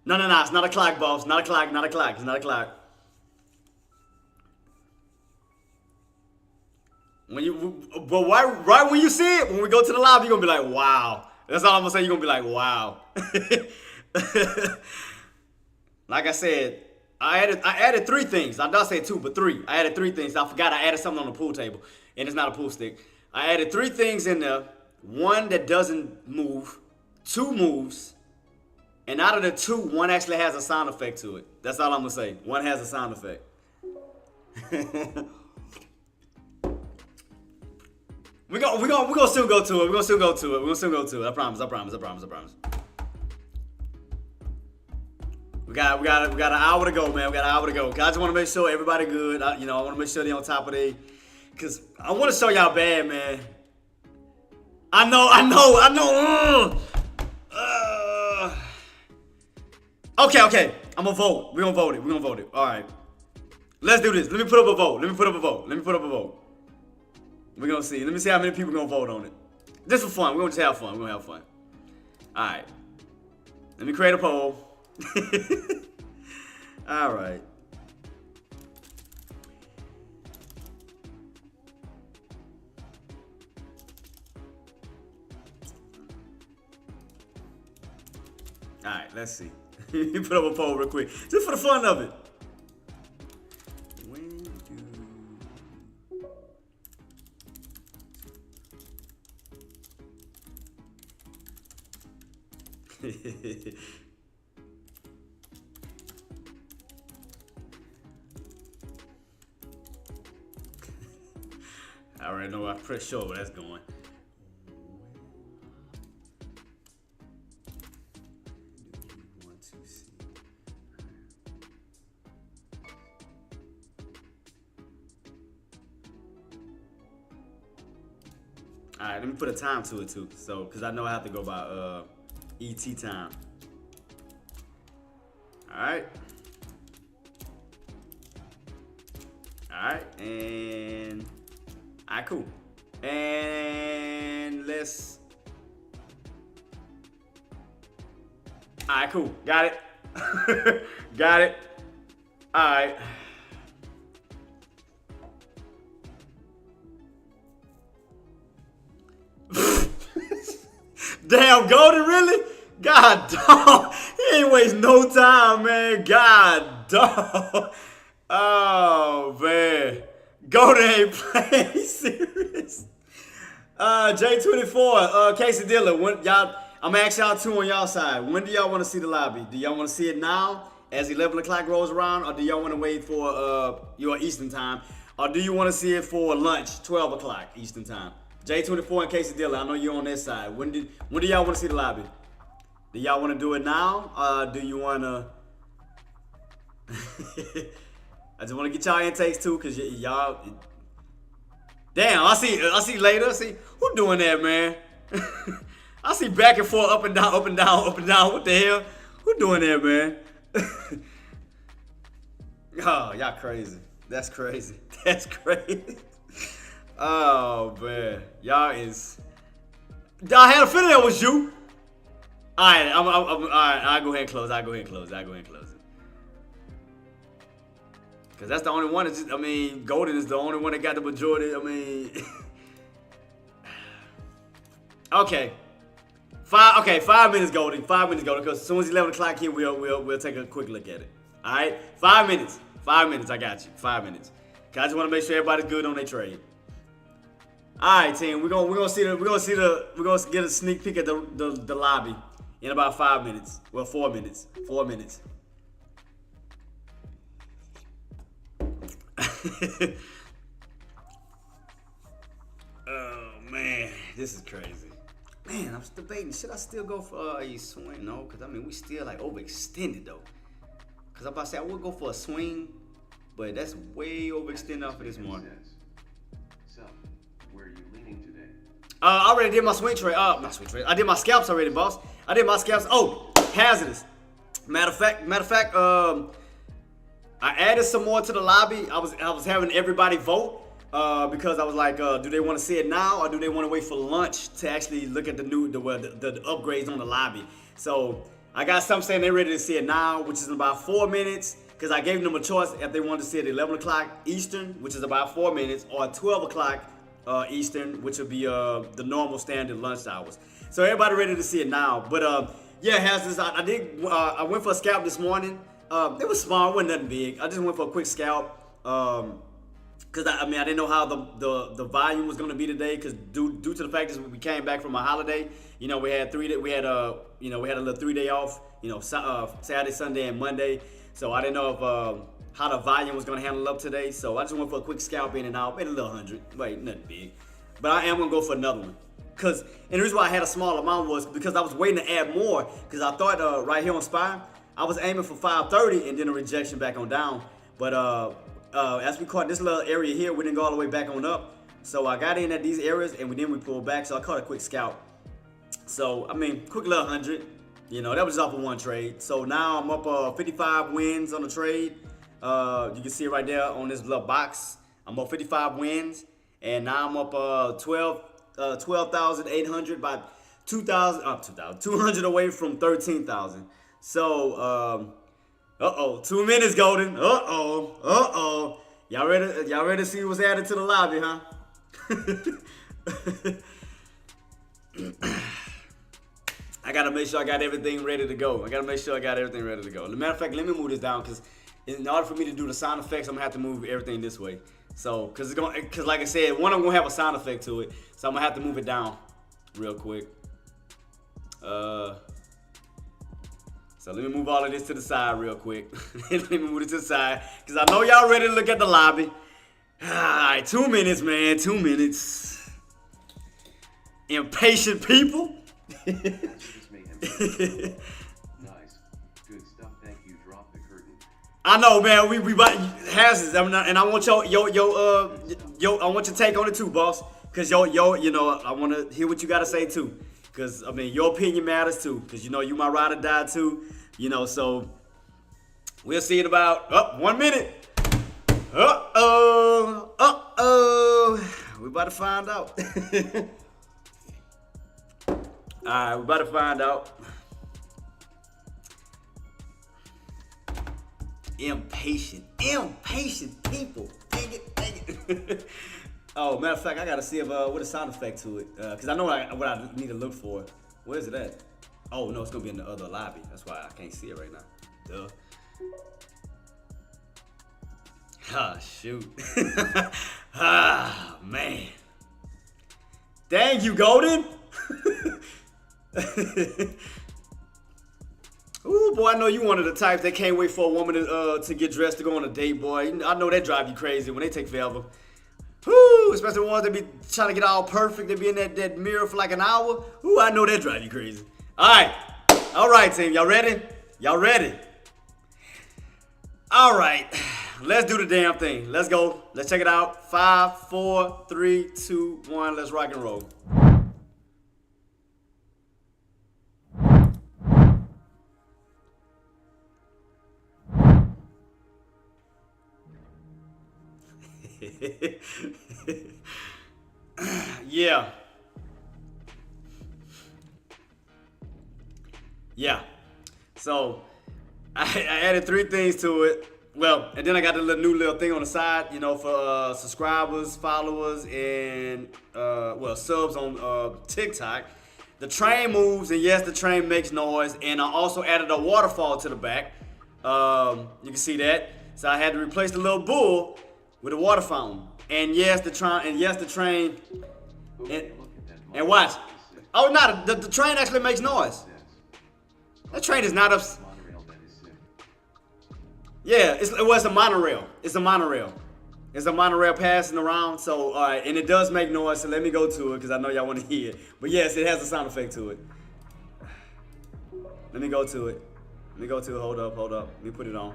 No, it's not a clock, boss. Not a clock. It's not a clock. But right when you see it, when we go to the lobby, you're gonna be like, wow. That's all I'm gonna say. You're gonna be like, wow. Like I said, I added 3 things. I did say 2, but 3. I added 3 things. I forgot I added something on the pool table, and it's not a pool stick. I added 3 things in there. 1 that doesn't move, 2 moves, and out of the 2, 1 actually has a sound effect to it. That's all I'm gonna say. 1 has a sound effect. We're gonna still go to it. We're gonna still go to it. I promise. We got an hour to go, man. We got an hour to go. 'Cause I just want to make sure everybody good. I want to make sure they on top of it. Cause I want to show y'all bad, man. I know. Okay. I'm gonna vote. We're gonna vote it. All right. Let's do this. Let me put up a vote. We're gonna see. Let me see how many people gonna vote on it. Just for fun. We're gonna just have fun. All right. Let me create a poll. All right. All right. Let's see. Let me put up a poll real quick, just for the fun of it. I already know. I'm pretty sure where that's going. All right, let me put a time to it too. So, because I know I have to go by ET time. All right. All right, and all right, cool. And let's. All right, cool. Got it. Got it. All right. Damn, Golden, really? God dog. He ain't waste no time, man. God dog. Oh, man. Golden ain't playing serious. J24, Casey Diller, when y'all, I'm gonna ask y'all two on y'all side. When do y'all want to see the lobby? Do y'all want to see it now as 11 o'clock rolls around, or do y'all want to wait for your Eastern time, or do you want to see it for lunch, 12 o'clock Eastern time? J24 and Casey Diller, I know you're on this side. When do y'all want to see the lobby? Do y'all want to do it now, or do you want to? I just want to get y'all intakes too, cause y'all. Damn, I see later. See who doing that, man? I see back and forth, up and down, up and down, up and down. What the hell? Who doing that, man? Oh, y'all crazy. That's crazy. That's crazy. Oh man, y'all is. I had a feeling that was you. All right, all right. I'll go ahead and close. I'll go ahead and close it. Cause that's the only one. I mean, Golden is the only one that got the majority. I mean, okay, 5 minutes, Golden. 5 minutes, Golden. Cause as soon as 11 o'clock here, we'll take a quick look at it. All right, 5 minutes. 5 minutes. I got you. 5 minutes. Cause I just want to make sure everybody's good on their trade. All right, team. We're gonna get a sneak peek at the lobby in about 5 minutes. Well, 4 minutes. 4 minutes. Oh man, this is crazy. Man, I'm debating. Should I still go for a swing? No, because I mean we still like overextended though. Because I'm about to say I would go for a swing, but that's way overextended off of this morning. So, where are you leaning today? I already did my swing trade. Not swing trade. I did my scalps already, boss. I did my scalps. Oh, hazardous. Matter of fact, I added some more to the lobby. I was having everybody vote because I was like, do they want to see it now or do they want to wait for lunch to actually look at the upgrades on the lobby? So I got some saying they're ready to see it now, which is in about 4 minutes, because I gave them a choice if they wanted to see it at 11 o'clock Eastern, which is about 4 minutes, or 12 o'clock Eastern, which would be the normal standard lunch hours. So everybody ready to see it now. But yeah, hazardous. I went for a scalp this morning. It was small, it wasn't nothing big. I just went for a quick scalp because I didn't know how the volume was going to be today, because due to the fact that we came back from a holiday, you know, we had a little 3-day off, you know, Saturday, Sunday, and Monday. So I didn't know if how the volume was going to handle up today. So I just went for a quick scalp in and out, made a little 100, wait, nothing big. But I am going to go for another one. And the reason why I had a small amount was because I was waiting to add more, because I thought right here on SPY, I was aiming for 530 and then a rejection back on down. But as we caught this little area here, we didn't go all the way back on up. So I got in at these areas and then we pulled back. So I caught a quick scalp. So, I mean, quick little 100. You know, that was off of one trade. So now I'm up 55 wins on the trade. You can see it right there on this little box. I'm up 55 wins. And now I'm up 12,800 by 200 away from 13,000. So, 2 minutes, Golden. Y'all ready to see what's added to the lobby, huh? I gotta make sure I got everything ready to go. As a matter of fact, let me move this down, because in order for me to do the sound effects, I'm gonna have to move everything this way. So, cause like I said, one, I'm gonna have a sound effect to it, so I'm gonna have to move it down real quick. So let me move all of this to the side real quick. Let me move it to the side, because I know y'all ready to look at the lobby. Alright, 2 minutes, man. 2 minutes. Impatient people. Nice. Good stuff. Thank you. Drop the curtain. I know, man. We houses, and I want I want your take on it too, boss. Cause you know, I want to hear what you gotta say too. Cause I mean, your opinion matters too. Cause you know, you my ride or die too. You know, so we'll see in about 1 minute. We about to find out. Alright, we about to find out. Impatient people. Dang it. Oh, matter of fact, I gotta see if what a sound effect to it, cause I know what I need to look for. Where is it at? Oh no, it's gonna be in the other lobby. That's why I can't see it right now. Duh. Ah, shoot. Ah, man. Dang you, Golden. Ooh, boy, I know you one of the types that can't wait for a woman to get dressed to go on a date, boy. I know that drive you crazy when they take forever. Woo, especially the ones that be trying to get all perfect. They be in that mirror for like an hour. Ooh, I know that drive you crazy. All right, team. Y'all ready? Y'all ready? All right. Let's do the damn thing. Let's go. Let's check it out. 5, 4, 3, 2, 1. Let's rock and roll. Yeah. So I added 3 things to it. Well, and then I got the new little thing on the side, you know, for subscribers, followers, and subs on TikTok. The train moves, and yes, the train makes noise. And I also added a waterfall to the back. You can see that. So I had to replace the little bull with a water fountain. And yes, the train. And watch. Oh, no, the train actually makes noise. That train is not up. Yeah, it's a monorail. It's a monorail. It's a monorail passing around. So, all right, and it does make noise. So let me go to it because I know y'all want to hear it. But yes, it has a sound effect to it. Let me go to it. Hold up. Let me put it on.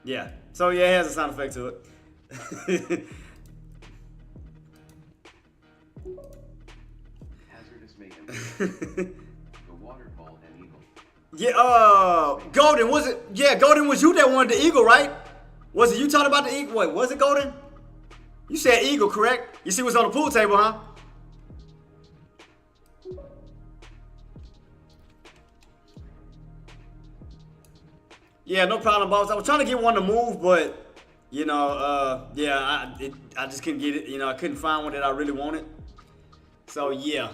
Yeah. So yeah, it has a sound effect to it. Hazardous mayhem. The waterfall and eagle. Yeah, Golden, was it? Yeah, Golden, was you that wanted the eagle, right? Was it you talking about the eagle? Wait, was it Golden? You said eagle, correct? You see what's on the pool table, huh? Yeah, no problem, boss. I was trying to get one to move, but you know, I just couldn't get it. You know, I couldn't find one that I really wanted. So yeah,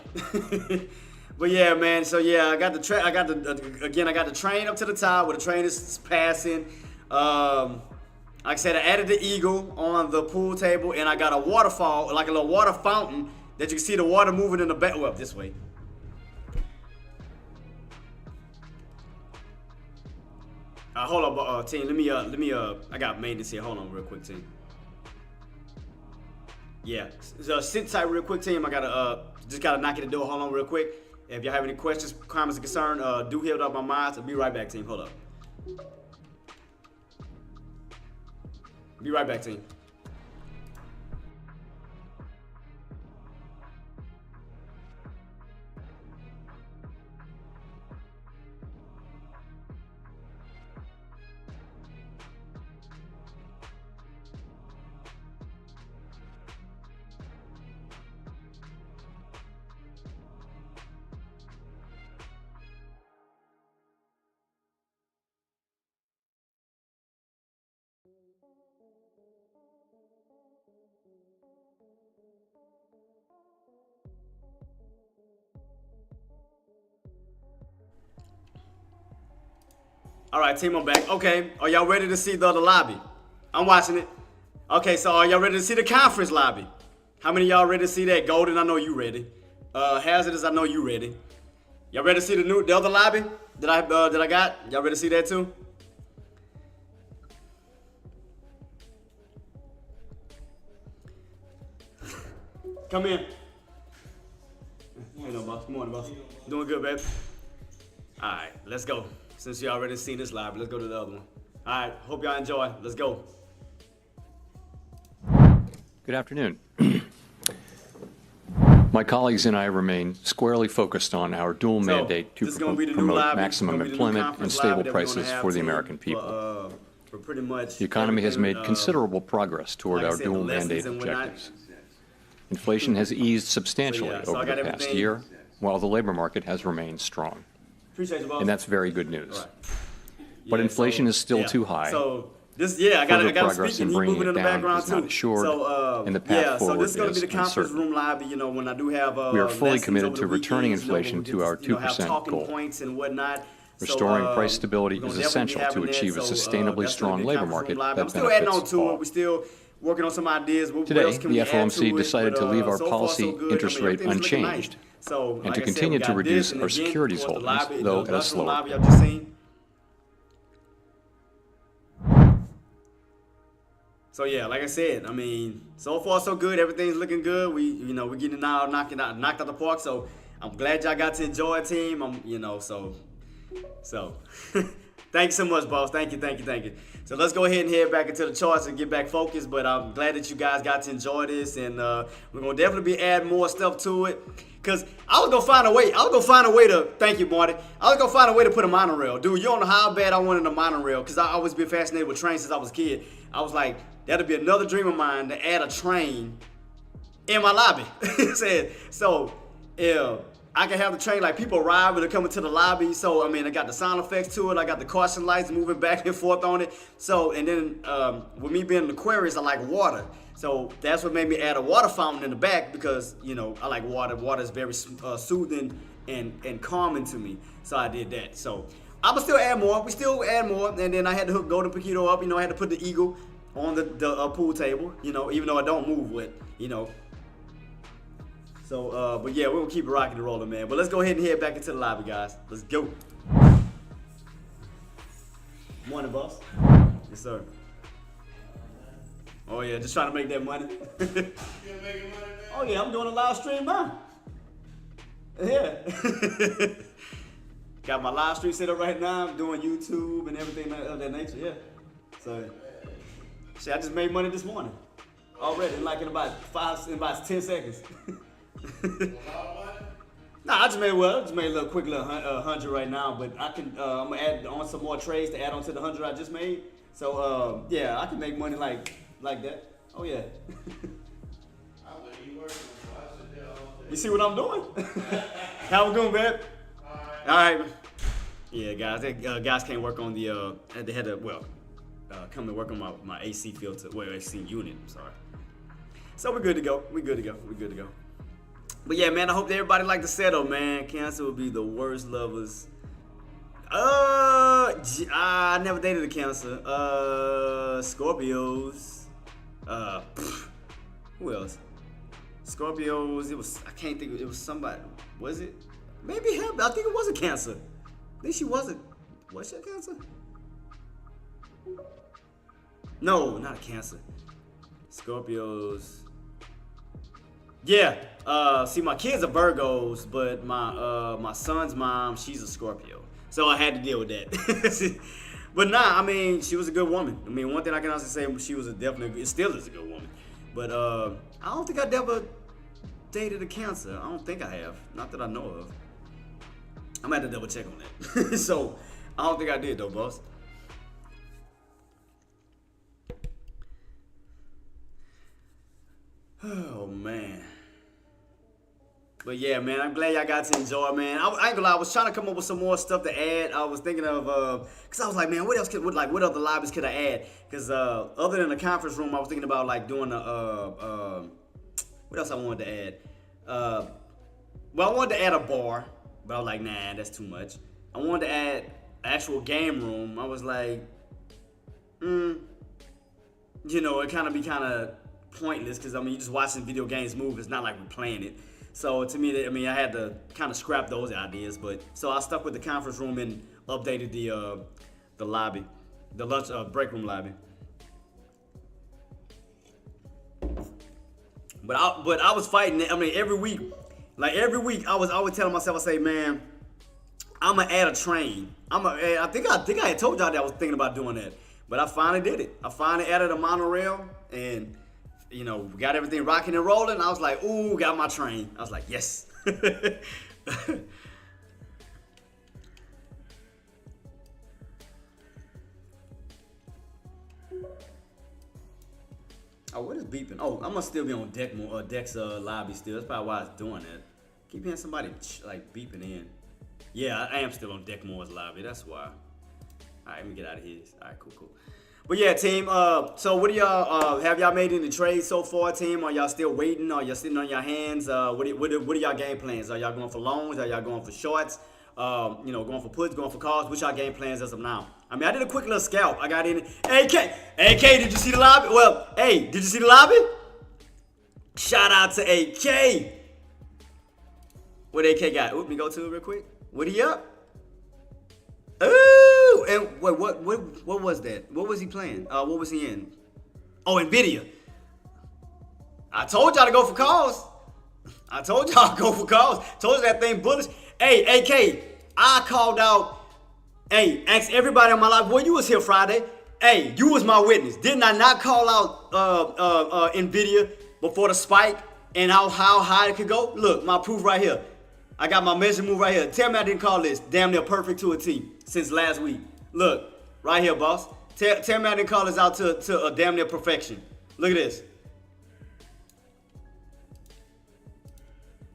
but yeah, man. So yeah, I got the train up to the top where the train is passing. Like I said, I added the eagle on the pool table, and I got a waterfall, like a little water fountain that you can see the water moving in the back. Well, this way. Hold up, team. Let me. I got maintenance here. Hold on, real quick, team. Yeah, so sit tight, real quick, team. I gotta knock at the door. Hold on, real quick. If y'all have any questions, comments, or concern, do hit up my minds. I'll be right back, team. Hold up. Be right back, team. All right, team, I'm back. Okay, are y'all ready to see the other lobby? I'm watching it. Okay, so are y'all ready to see the conference lobby? How many of y'all ready to see that? Golden, I know you ready. Hazardous, I know you ready. Y'all ready to see the other lobby that I got? Y'all ready to see that too? Come in. Hey, no, boss. Good morning, boss. Doing good, baby. All right, let's go. Since you already seen this live, let's go to the other one. All right, hope y'all enjoy. Let's go. Good afternoon. My colleagues and I remain squarely focused on our dual mandate to promote maximum employment and stable prices for the American people. The economy has made considerable progress toward our dual mandate objectives. Inflation has eased substantially over the past year, while the labor market has remained strong. And that's very good news. But inflation is still too high. I got progress in bringing it down is not assured, and the path forward is uncertain. Lobby, you know, when I do have, we are fully committed to returning inflation to our 2% goal. Restoring price stability is essential to achieve a sustainably strong labor market that benefits all. We're still working on some ideas. Today, the FOMC decided to leave our policy interest rate unchanged and to continue to reduce our securities holdings, though at a slower pace. So yeah, like I said, I mean, so far so good. Everything's looking good. We're getting now knocked out the park. So I'm glad y'all got to enjoy it, team. So thank you so much, boss. Thank you. So let's go ahead and head back into the charts and get back focused. But I'm glad that you guys got to enjoy this, and we're gonna definitely be adding more stuff to it. Cause I was gonna find a way to thank you, Marty. I was gonna find a way to put a monorail, dude. You don't know how bad I wanted a monorail, cause I always been fascinated with trains since I was a kid. I was like, that'll be another dream of mine to add a train in my lobby. So I can have the train, like people arrive when they're coming to the lobby. So I mean, I got the sound effects to it. I got the caution lights moving back and forth on it. So and then with me being an Aquarius, I like water. So that's what made me add a water fountain in the back, because I like water. Water is very soothing and calming to me. So I did that. So I'ma still add more. We still add more. And then I had to hook Golden Paquito up. I had to put the eagle on the pool table. Even though I don't move with. So but yeah, we're gonna keep it rocking and rolling, man. But let's go ahead and head back into the lobby, guys. Let's go. Morning, boss. Yes, sir. Oh yeah, just trying to make that money. Oh yeah, I'm doing a live stream now. Yeah. Got my live stream set up right now. I'm doing YouTube and everything of that nature. Yeah. So, shit, I just made money this morning already, in about 10 seconds. Nah, I just made a little quick little 100 right now, but I can I'm gonna add on some more trades to add on to the 100 I just made. So yeah, I can make money like that. Oh yeah. You see what I'm doing? How we doing, babe? All right. Yeah, guys. Guys can't work on the. They had to come to work on my AC filter. AC unit. I'm sorry. So we're good to go. We're good to go. But yeah, man. I hope that everybody liked the setup, man. Cancer would be the worst lovers. I never dated a Cancer. Scorpios. Who else? Scorpios. I can't think. It was somebody. Was it? Maybe him. I think it was a Cancer. I think she wasn't. Was she a Cancer? No, not a Cancer. Scorpios. Yeah. See, my kids are Virgos, but my son's mom, she's a Scorpio. So I had to deal with that. But nah, I mean, she was a good woman. I mean, one thing I can honestly say, she was it still is a good woman. But I don't think I'd ever dated a Cancer. I don't think I have. Not that I know of. I'm gonna have to double check on that. So I don't think I did though, boss. Oh man. But yeah, man, I'm glad y'all got to enjoy, man. I ain't gonna lie, I was trying to come up with some more stuff to add. I was thinking of, cause I was like, man, what other lobbies could I add? Cause other than the conference room, I was thinking about like doing what else I wanted to add? Well, I wanted to add a bar, but I was like, nah, that's too much. I wanted to add actual game room, I was like, you know, it kind of pointless because I mean, you just watching video games move. It's not like we're playing it. So to me, I mean, I had to kind of scrap those ideas. But so I stuck with the conference room and updated the lobby, the lunch break room lobby. But I was fighting. I mean, every week I was telling myself, I say, man, I'm gonna add a train. I think I had told y'all that I was thinking about doing that. But I finally did it. I finally added a monorail, and you know, we got everything rocking and rolling. I was like, ooh, got my train. I was like, yes. Oh, what is beeping? Oh, I must still be on Deck's lobby still. That's probably why it's doing that. Keep hearing somebody like beeping in. Yeah, I am still on Deckmore's lobby. That's why. All right, let me get out of here. All right, cool. But yeah, team. So what do y'all have y'all made any trades so far, team? Are y'all still waiting? Are y'all sitting on your hands? What are y'all game plans? Are y'all going for longs? Are y'all going for shorts? You know, going for puts, going for calls? What's y'all game plans as of now? I mean, I did a quick little scalp. I got in. AK, did you see the lobby? Well, hey, did you see the lobby? Shout out to AK. What AK got? Let me go to it real quick. What he up? Ooh, and what was that? What was he playing? What was he in? Oh, Nvidia. I told y'all to go for calls. I told y'all to go for calls. Told you that thing bullish. Hey, AK, I called out. Hey, asked everybody on my live. Boy, you was here Friday. Hey, you was my witness. Didn't I not call out Nvidia before the spike and how high it could go? Look, my proof right here. I got my measure move right here. Tell me I didn't call this damn near perfect to a T since last week. Look, right here, boss. Tell me I didn't call this out to a damn near perfection. Look at this.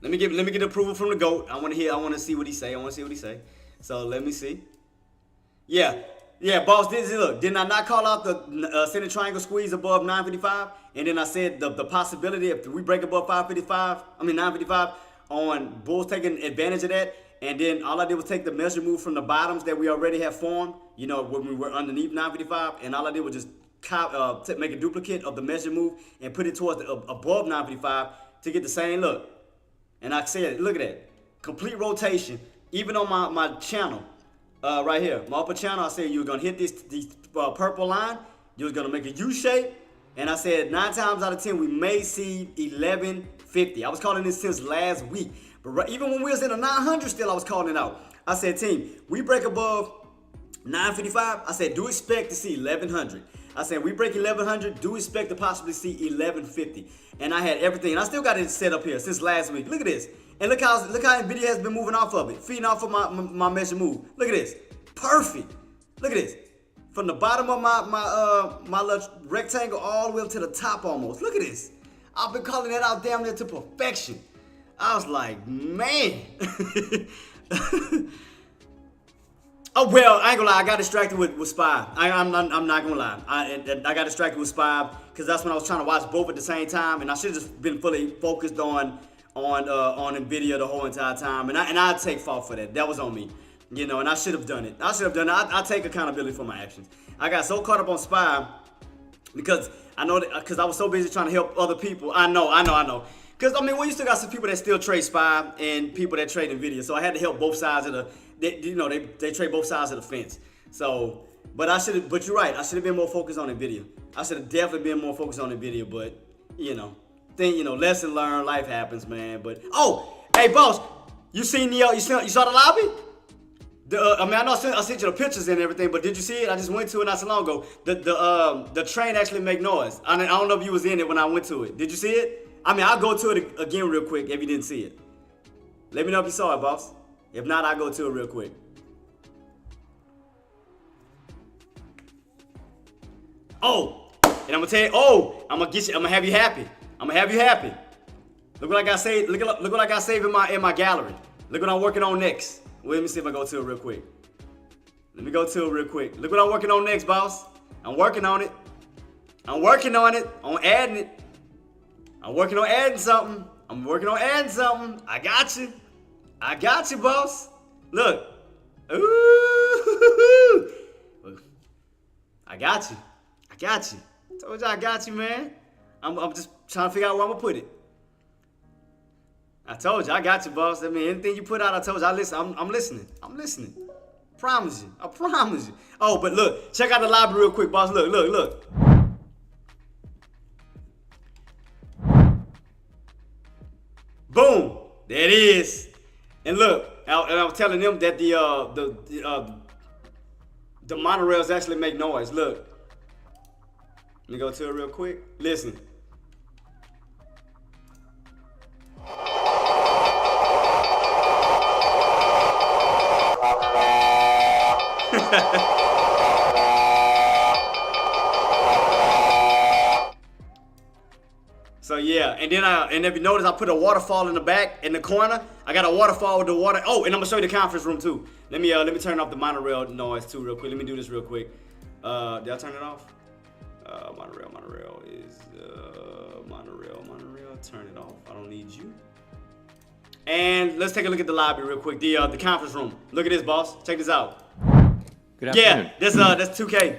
Let me get approval from the GOAT. I want to see what he say. So let me see. Yeah, boss. Look, didn't I not call out the center triangle squeeze above 955? And then I said the possibility if we break above 955 on bulls taking advantage of that. And then all I did was take the measure move from the bottoms that we already have formed, you know, when we were underneath 955. And all I did was just make a duplicate of the measure move and put it towards above 955 to get the same look. And I said, look at that. Complete rotation. Even on my channel, right here, my upper channel, I said you were going to hit this purple line. You was going to make a U shape. And I said 9 times out of 10, we may see 1150. I was calling this since last week. But even when we was in the 900 still, I was calling it out. I said, team, we break above 955. I said, do expect to see 1100. I said, we break 1100, do expect to possibly see 1150. And I had everything. And I still got it set up here since last week. Look at this. And look how Nvidia has been moving off of it, feeding off of my measure move. Look at this. Perfect. Look at this. From the bottom of my little rectangle all the way up to the top almost. Look at this. I've been calling that out damn near to perfection. I was like, man. Oh, well, I ain't gonna lie. I got distracted with Spy. I'm not gonna lie. I got distracted with Spy because that's when I was trying to watch both at the same time, and I should have just been fully focused on Nvidia the whole entire time, and I take fault for that. That was on me, you know, and I should have done it. I take accountability for my actions. I got so caught up on Spy because I know that because I was so busy trying to help other people. I know. Because, I mean, we still got some people that still trade Spy and people that trade Nvidia. So I had to help both sides of they trade both sides of the fence. So, but you're right. I should have been more focused on Nvidia. I should have definitely been more focused on Nvidia. But, lesson learned, life happens, man. But, hey, boss, you saw the lobby? I know I sent you the pictures and everything, but did you see it? I just went to it not so long ago. The train actually make noise. I don't know if you was in it when I went to it. Did you see it? I mean, I'll go to it again real quick if you didn't see it. Let me know if you saw it, boss. If not, I'll go to it real quick. Oh, and I'm gonna tell you, I'm gonna have you happy. Look what I got saved. Look what I got saved in my gallery. Look what I'm working on next. Let me see if I go to it real quick. Look what I'm working on next, boss. I'm working on it. I'm adding it. I'm working on adding something. I got you, boss. Look. Ooh. I got you. I got you. Told you I got you, man. I'm just trying to figure out where I'm gonna put it. I told you I got you, boss. I mean, anything you put out, I told you I listen. I'm listening. I'm listening. Promise you. I promise you. Oh, but look, check out the library real quick, boss. Look. Boom. There it is. And look, I was telling them that the monorails actually make noise. Look. Let me go to it real quick. Listen. So yeah, and then and if you notice, I put a waterfall in the back, in the corner. I got a waterfall with the water. Oh, and I'm gonna show you the conference room too. Let me turn off the monorail noise too real quick. Let me do this real quick. Did I turn it off? Monorail is monorail. Turn it off. I don't need you. And let's take a look at the lobby real quick. The conference room. Look at this, boss. Check this out. Good afternoon. Yeah, that's 2K.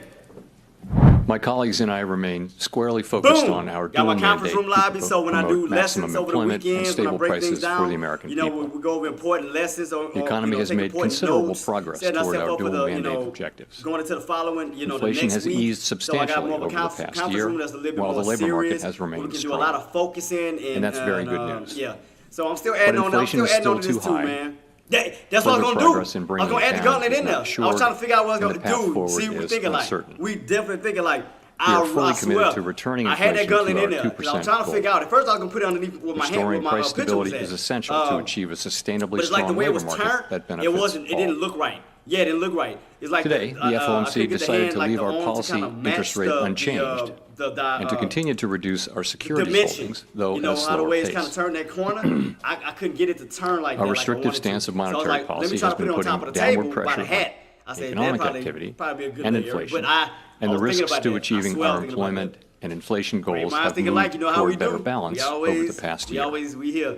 My colleagues and I remain squarely focused Boom. on our Got dual my conference mandate room lobby, to so when I do promote lessons maximum over the employment and weekends, when I stable break things prices down, for the American people. we go over important lessons. The economy has made considerable progress toward our dual mandate objectives. Going into the following, Inflation the next has week. eased So I got substantially more of a over the past conference year, room that's a little bit while the more labor market serious. has remained We can do a strong. lot of focusing, And that's very good news. Yeah. So I'm still adding on. inflation is still to this too too, high. man. That's what I was Further gonna progress do. in I was bringing gonna it add the down gauntlet is in there. not I was sure, trying to figure out what I was and gonna the path do. forward See, we're is thinking uncertain. like we definitely thinking like. We are I fully committed swear, to returning I had that inflation gauntlet to in our there. 2% I'm trying to goal. figure out. At first, I was gonna put it underneath with my hand. Restoring With my price picture stability was is at. essential to achieve a sustainably But it's like the strong way it labor was market turned. that benefits It all. didn't look right. Yeah, it didn't look right. It's like Today, the FOMC decided to leave our policy interest rate unchanged and to continue to reduce our securities holdings, though at a how the slower way it's kind of pace. turned that corner, I couldn't get it to turn like that. Our like I restrictive wanted stance to. of So I was monetary like, let me policy try has to put been it on putting top of the downward table by pressure the hat. on I said economic that activity probably be a good and layer. inflation, But and the was thinking risks about to that. achieving I swear I our was thinking about employment and inflation goals I was have thinking moved like, you know how we toward better do. balance over the past year. We here.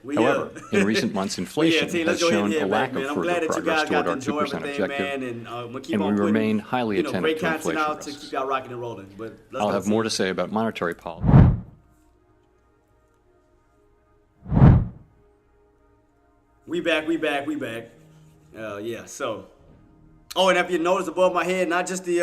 However, in recent months, inflation has shown a lack of I'm further glad that you progress guys got toward to our enjoy 2% everything, objective, man. And keep and on we putting, remain highly attentive great to content inflation out to risks. keep y'all rocking and rolling. But I'll have more to say about monetary policy. We back. Yeah. So, and if you notice above my head, not just the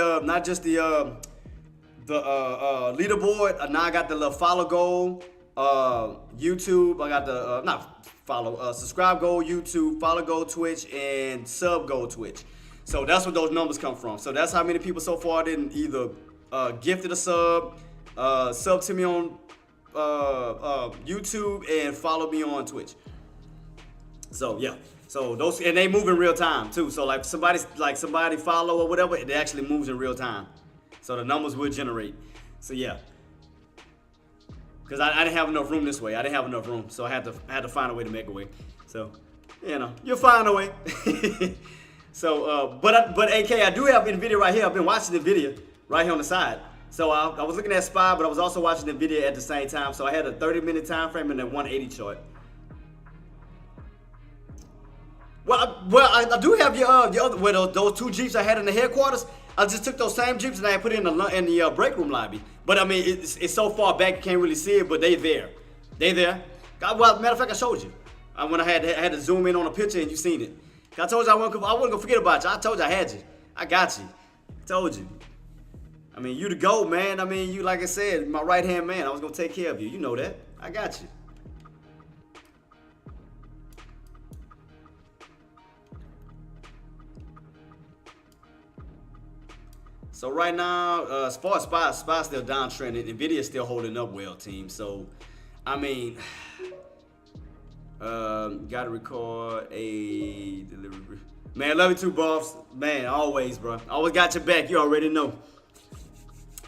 leaderboard. Now I got the little follow goal. YouTube. I got the not follow. Subscribe goal YouTube. Follow goal Twitch and sub goal Twitch. So that's what those numbers come from. So that's how many people so far didn't either gifted a sub, sub to me on YouTube and follow me on Twitch. So yeah, so those, and they move in real time too. So like somebody follow or whatever, it actually moves in real time. So the numbers will generate. So yeah, because I didn't have enough room this way. I didn't have enough room, so I had to find a way to make a way. So you'll find a way. So but AK, I do have NVIDIA right here. I've been watching the video right here on the side. So I was looking at SPY, but I was also watching the video at the same time. So I had a 30-minute time frame and a 180 chart. Well, I do have your other, those two Jeeps I had in the headquarters. I just took those same Jeeps and I put it in the break room lobby. But I mean, it's so far back you can't really see it, but they there. Well, matter of fact, I showed you. When I had to zoom in on a picture and you seen it. I told you I wasn't gonna forget about you. I told you I had you. I got you. I told you. I mean, you the GOAT, man. I mean, you, like I said, my right-hand man. I was gonna take care of you. You know that. I got you. So right now, as far as SPY still downtrending, NVIDIA still holding up well, team. So, I mean, gotta record a delivery. Man, love you too, boss. Man, always, bro. Always got your back. You already know.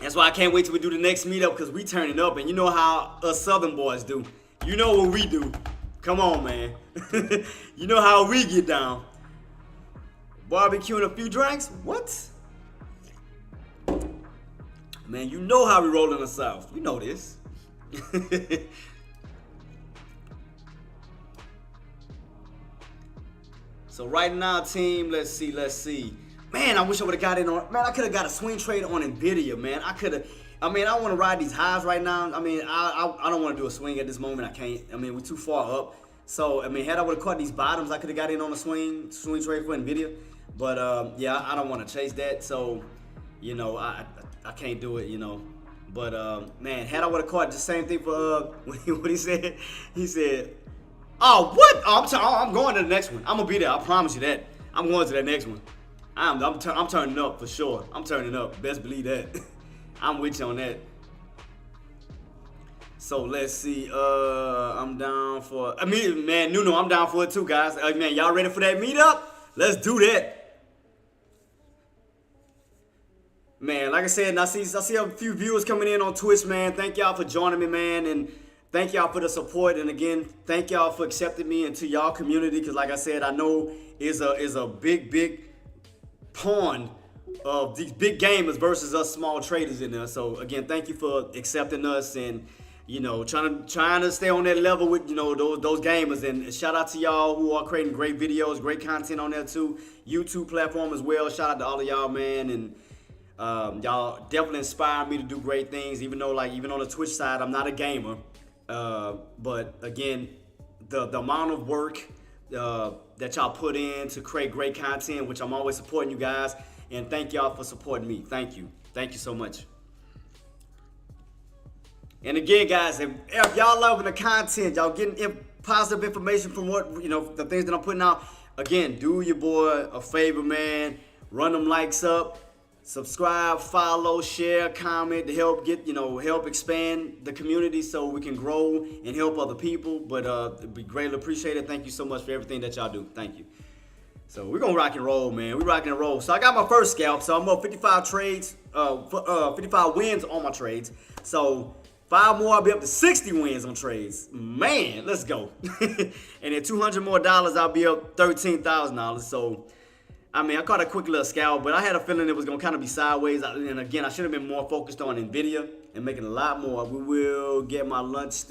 That's why I can't wait till we do the next meetup, because we turning up, and you know how us Southern boys do. You know what we do. Come on, man. You know how we get down. Barbecue and a few drinks? What? Man, you know how we roll in the South. You know this. So right now, team, let's see. Man, I wish I would have got in on. Man, I could have got a swing trade on Nvidia, man. I want to ride these highs right now. I mean, I don't want to do a swing at this moment. I can't. I mean, we're too far up. So, I mean, had I would have caught these bottoms, I could have got in on a swing trade for Nvidia. But, yeah, I don't want to chase that. So, you know, I can't do it, you know. But, man, had I would have caught the same thing for what he said. He said, oh, what? Oh, I'm going to the next one. I'm going to be there. I promise you that. I'm going to that next one. I'm turning up for sure. I'm turning up. Best believe that. I'm with you on that. So let's see. I'm down for. I mean, man, Nuno, I'm down for it too, guys. Man, y'all ready for that meetup? Let's do that. Man, like I said, I see a few viewers coming in on Twitch, man. Thank y'all for joining me, man, and thank y'all for the support. And again, thank y'all for accepting me into y'all community. Because like I said, I know is a big pond of these big gamers versus us small traders in there. So again, thank you for accepting us and, you know, trying to stay on that level with, you know, those gamers. And shout out to y'all who are creating great videos, great content on there too. YouTube platform as well. Shout out to all of y'all, man. And y'all definitely inspire me to do great things. Even on the Twitch side, I'm not a gamer. But again, the amount of work that y'all put in to create great content, which I'm always supporting you guys. And thank y'all for supporting me. Thank you. Thank you so much. And again, guys, if y'all loving the content, y'all getting positive information from what, you know, the things that I'm putting out, again, do your boy a favor, man. Run them likes up. Subscribe, follow, share, comment to help help expand the community so we can grow and help other people. But it'd be greatly appreciated. Thank you so much for everything that y'all do. Thank you. So we're gonna rock and roll, man. We're rocking and roll. So I got my first scalp. So I'm up 55 trades, 55 wins on my trades. So 5 more, I'll be up to 60 wins on trades. Man, let's go. And then $200 more, I'll be up $13,000. So, I mean, I caught a quick little scalp, but I had a feeling it was gonna kind of be sideways. And again, I should have been more focused on Nvidia and making a lot more. We will get my lunch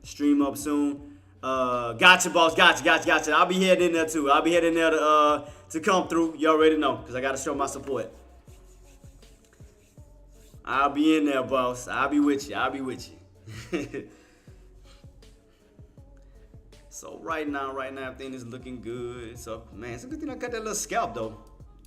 stream up soon. Gotcha, boss. Gotcha. I'll be heading in there too. I'll be heading there to come through. You already know, because I got to show my support. I'll be in there, boss. I'll be with you. So right now, everything is looking good. So, man, it's a good thing I got that little scalp, though.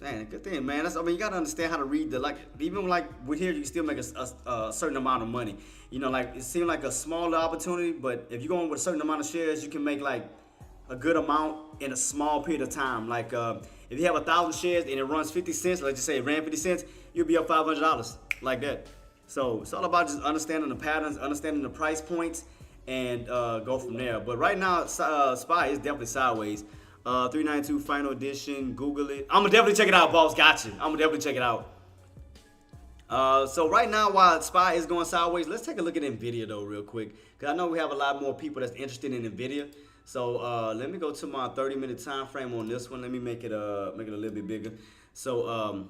Man, good thing, man. You got to understand how to read even with here, you can still make a certain amount of money. You know, it seemed like a smaller opportunity, but if you're going with a certain amount of shares, you can make, a good amount in a small period of time. If you have 1,000 shares and it runs 50 cents, let's just say it ran 50 cents, you'll be up $500 like that. So, it's all about just understanding the patterns, understanding the price points, and go from there. But right now, SPY is definitely sideways. 392 final edition. Google it. I'm gonna definitely check it out, boss. Gotcha. I'm gonna definitely check it out. So right now, while SPY is going sideways, let's take a look at Nvidia though, real quick, because I know we have a lot more people that's interested in Nvidia. So let me go to my 30-minute time frame on this one. Let me make it a little bit bigger. So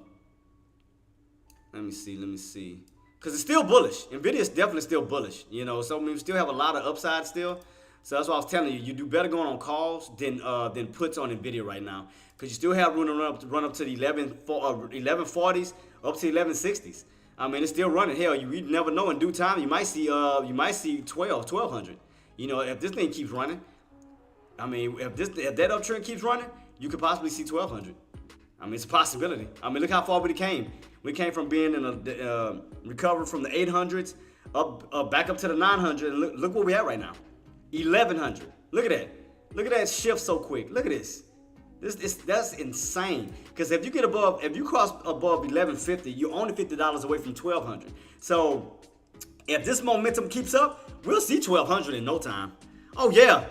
let me see. Because it's still bullish. Nvidia is definitely still bullish. You know, so we still have a lot of upside still. So that's why I was telling you, you do better going on calls than puts on Nvidia right now, because you still have room to run up to the 1140s, up to 1160s. I mean, it's still running. Hell, you never know. In due time, you might see 1200. You know, if this thing keeps running. I mean, if that uptrend keeps running, you could possibly see 1200. I mean, it's a possibility. I mean, look how far we came. We came from being in a recovery from the 800s up back up to the 900, and look where we at right now. 1100. Look at that. Look at that shift so quick. Look at this. That's insane. Because if you cross above 1150, you're only $50 away from 1200. So if this momentum keeps up, we'll see 1200 in no time. Oh yeah,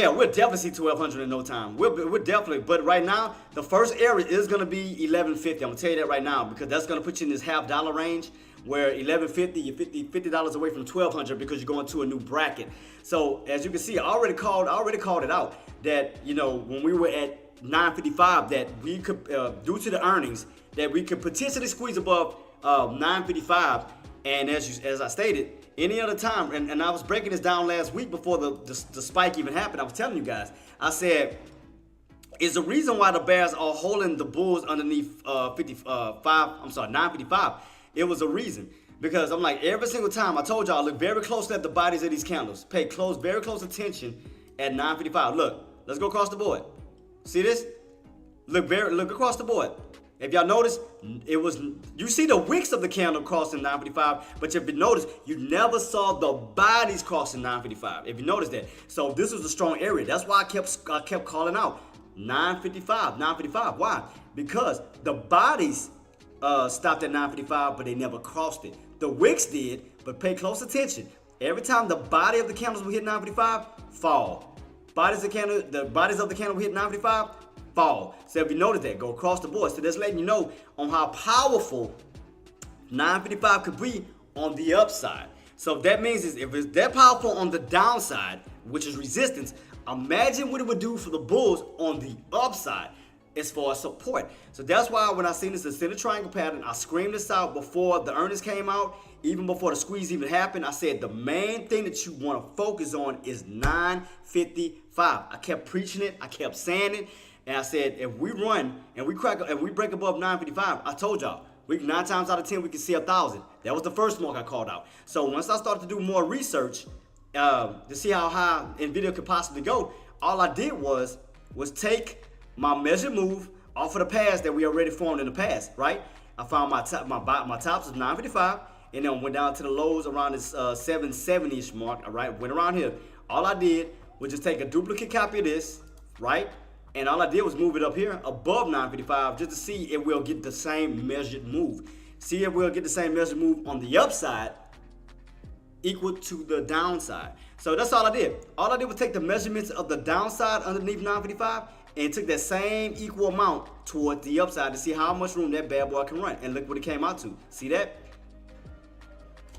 we'll definitely see 1200 in no time. We'll definitely. But right now, the first area is gonna be 1150. I'm gonna tell you that right now, because that's gonna put you in this $50 range, where 1150, you're $50 away from 1200 because you're going to a new bracket. So as you can see, I already called it out that, you know, when we were at 955, that we could, due to the earnings, that we could potentially squeeze above 955. And as I stated, any other time, and I was breaking this down last week before the spike even happened. I was telling you guys, I said, is the reason why the Bears are holding the Bulls underneath 955. It was a reason. Because I'm like, every single time, I told y'all, look very closely at the bodies of these candles. Pay very close attention at 955. Look, let's go across the board. See this? Look across the board. If y'all notice, you see the wicks of the candle crossing 955, but if you notice, you never saw the bodies crossing 955. If you notice that. So this was a strong area. That's why I kept calling out 955. Why? Because the bodies stopped at 955, but they never crossed it. The wicks did, but pay close attention. Every time the body of the candles will hit 955, fall. The bodies of the candle will hit 955, fall. So if you notice that, go across the board. So that's letting you know on how powerful 955 could be on the upside. So that means is if it's that powerful on the downside, which is resistance, imagine what it would do for the bulls on the upside as far as support. So that's why when I seen this ascending triangle pattern, I screamed this out before the earnings came out, even before the squeeze even happened. I said the main thing that you want to focus on is 955. I kept preaching it, I kept saying it, and I said if we run and we break above 955, I told y'all, 9 times out of 10 we can see 1,000. That was the first mark I called out. So once I started to do more research to see how high NVIDIA could possibly go, all I did was take my measured move off of the pads that we already formed in the past, right? I found my tops of 955, and then went down to the lows around this 770-ish mark, all right? Went around here. All I did was just take a duplicate copy of this, right? And all I did was move it up here above 955 just to see if we'll get the same measured move. See if we'll get the same measured move on the upside equal to the downside. So that's all I did. All I did was take the measurements of the downside underneath 955 and took that same equal amount toward the upside to see how much room that bad boy can run. And look what it came out to. See that?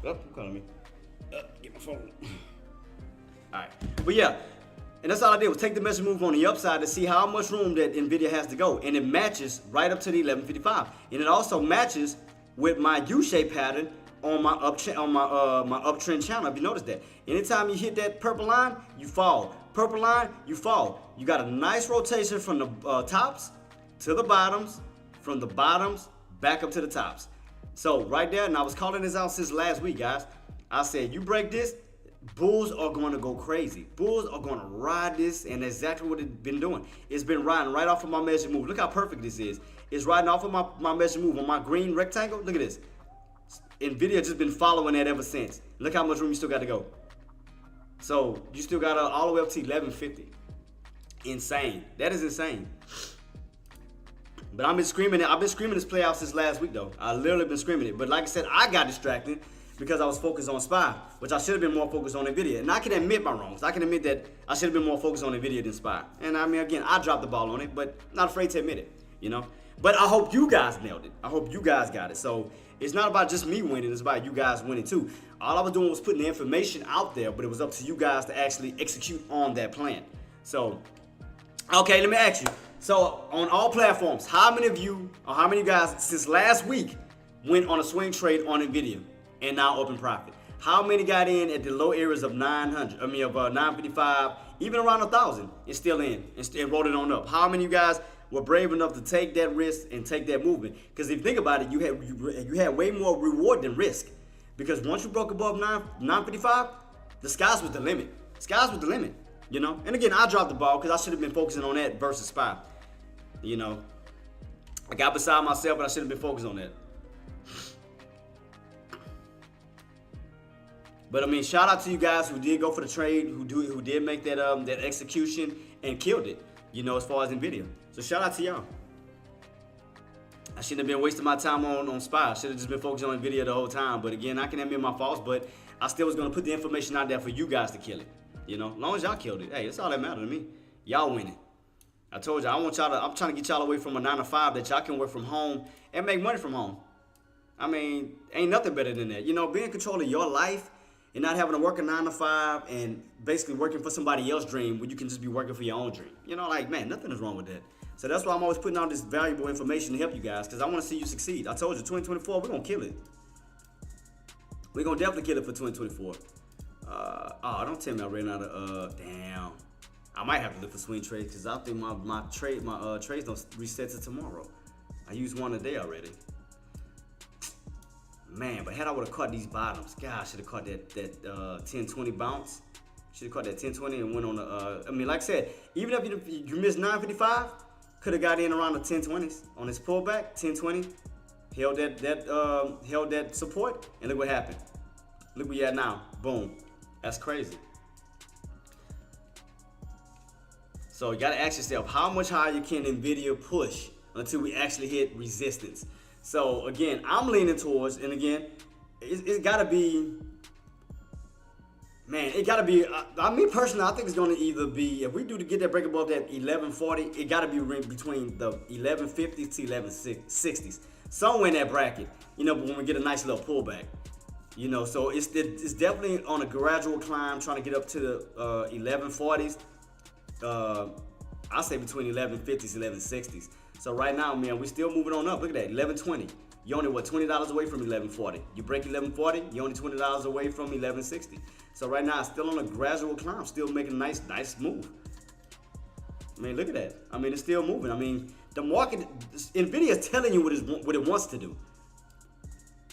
Oh, you're calling me. Get my phone. All right. But yeah, and that's all I did was take the measure move on the upside to see how much room that NVIDIA has to go. And it matches right up to the 1155. And it also matches with my U-shaped pattern on my uptrend channel. If you notice that. Anytime you hit that purple line, you fall. Purple line, you fall. You got a nice rotation from the tops to the bottoms, from the bottoms back up to the tops. So right there, and I was calling this out since last week, guys. I said, you break this, bulls are going to go crazy. Bulls are going to ride this, and that's exactly what it's been doing. It's been riding right off of my measure move. Look how perfect this is. It's riding off of my measure move on my green rectangle. Look at this. NVIDIA just been following that ever since. Look how much room you still got to go. So you still got all the way up to 1150. Insane. That is insane. But I've been screaming this play out since last week though. I literally been screaming it. But like I said, I got distracted because I was focused on SPY, which I should have been more focused on NVIDIA. And I can admit my wrongs. I can admit that I should have been more focused on NVIDIA than SPY. And I mean, again, I dropped the ball on it, but not afraid to admit it, you know? But I hope you guys nailed it. I hope you guys got it. So it's not about just me winning, it's about you guys winning too. All I was doing was putting the information out there, but it was up to you guys to actually execute on that plan. So, okay, let me ask you. So on all platforms, how many of you, or how many guys since last week went on a swing trade on NVIDIA and now open profit? How many got in at the low areas of 955, even around 1,000, and still in, and rolled it on up? How many of you guys were brave enough to take that risk and take that movement? Because if you think about it, you had way more reward than risk. Because once you broke above 955, the skies was the limit. Skies was the limit, you know? And again, I dropped the ball because I should have been focusing on that versus SPY. You know, I got beside myself, but I should have been focused on that. But I mean, shout out to you guys who did go for the trade, who did make that that execution and killed it, you know, as far as NVIDIA. So shout out to y'all. I shouldn't have been wasting my time on SPY. I should have just been focusing on NVIDIA the whole time. But again, I can admit my faults, but I still was going to put the information out there for you guys to kill it. You know, as long as y'all killed it, hey, that's all that matters to me. Y'all winning. I told y'all, I'm trying to get y'all away from a 9 to 5 that y'all can work from home and make money from home. I mean, ain't nothing better than that. You know, being in control of your life and not having to work a 9 to 5 and basically working for somebody else's dream when you can just be working for your own dream. You know, like, man, nothing is wrong with that. So that's why I'm always putting out this valuable information to help you guys, because I want to see you succeed. I told you, 2024, we're going to kill it. We're going to definitely kill it for 2024. Oh, don't tell me I ran out of, damn. I might have to look for swing trades because I think my trades don't reset to tomorrow. I used one a day already. Man, but had I would have caught these bottoms, God, I should have caught that 10-20 bounce. Should have caught that 10-20 and went on the. I mean, like I said, even if you missed 955, could have got in around the 10-20s on this pullback. 10-20 held that support, and look what happened. Look where you at now. Boom. That's crazy. So you gotta ask yourself, how much higher can Nvidia push until we actually hit resistance? So again, I'm leaning towards, and again, it's gotta be, man, it gotta be, I mean personally, I think it's gonna either be, if we do to get that break above that 1140, it gotta be between the 1150s to 1160s. Somewhere in that bracket, you know, but when we get a nice little pullback. You know, so it's definitely on a gradual climb, trying to get up to the 1140s. I say between 1150s and 1160s. So right now, man, we're still moving on up. Look at that, 1120. You're only what, $20 away from 1140. You break 1140, you're only $20 away from 1160. So right now, it's still on a gradual climb, still making a nice move. I mean, look at that. I mean, it's still moving. I mean, the market, Nvidia is telling you what it wants to do.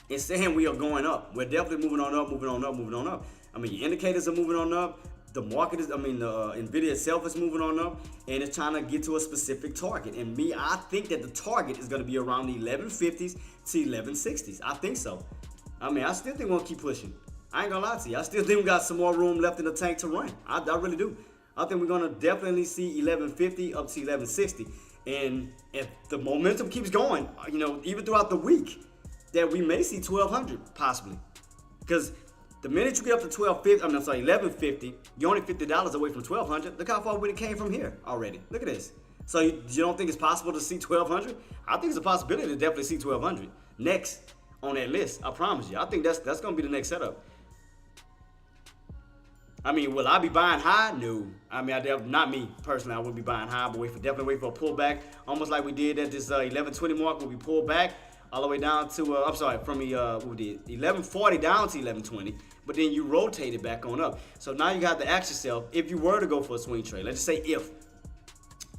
It's saying we are going up. We're definitely moving on up, moving on up, moving on up. I mean, your indicators are moving on up. The market is, Nvidia itself is moving on up, and it's trying to get to a specific target. And I think that the target is going to be around the 1150s to 1160s. I think so. I mean, I still think we're going to keep pushing. I ain't going to lie to you. I still think we got some more room left in the tank to run. I really do. I think we're going to definitely see 1150 up to 1160. And if the momentum keeps going, you know, even throughout the week, that we may see 1200 possibly. Because the minute you get up to 1150, you're only $50 away from 1200. Look how far we came from here already. Look at this. So you don't think it's possible to see 1200? I think it's a possibility to definitely see 1200 next on that list. I promise you. I think that's going to be the next setup. I mean, will I be buying high? No. I mean, not me personally. I wouldn't be buying high, but definitely wait for a pullback, almost like we did at this 1120 mark when we pulled back all the way down to from the 1140 down to 1120, but then you rotate it back on up. So now you have to ask yourself, if you were to go for a swing trade, let's just say if.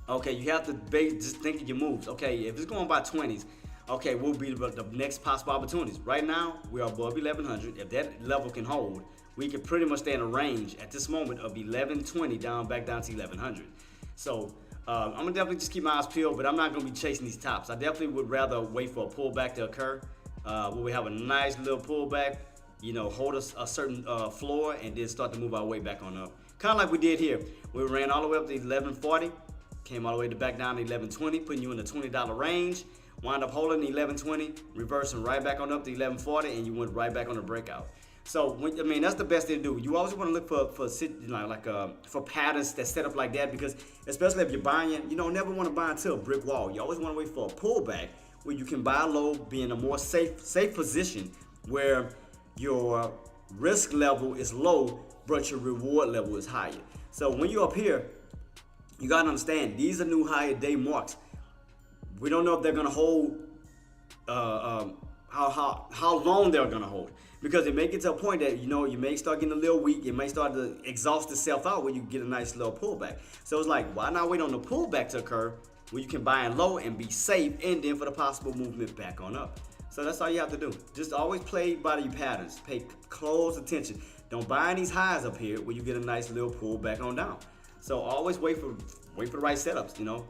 Okay, you have to just think of your moves. Okay, if it's going by 20s, okay, what will be the next possible opportunities? Right now, we are above 1100. If that level can hold, we can pretty much stay in a range at this moment of 1120 back down to 1100. So I'm gonna definitely just keep my eyes peeled, but I'm not gonna be chasing these tops. I definitely would rather wait for a pullback to occur, where we have a nice little pullback, you know, hold a certain floor, and then start to move our way back on up. Kind of like we did here. We ran all the way up to 1140, came all the way back down to 1120, putting you in the $20 range, wound up holding the 1120, reversing right back on up to 1140, and you went right back on the breakout. So, I mean, that's the best thing to do. You always want to look for patterns that set up like that, because especially if you're buying, you don't never want to buy into a brick wall. You always want to wait for a pullback where you can buy low, be in a more safe position where your risk level is low, but your reward level is higher. So when you're up here, you gotta understand these are new higher day marks. We don't know if they're gonna hold, how long they're gonna hold. Because it may get to a point that, you know, you may start getting a little weak. It may start to exhaust itself out where you get a nice little pullback. So it's like, why not wait on the pullback to occur where you can buy in low and be safe, and then for the possible movement back on up. So that's all you have to do. Just always play by your patterns. Pay close attention. Don't buy these highs up here where you get a nice little pullback on down. So always wait for the right setups, you know.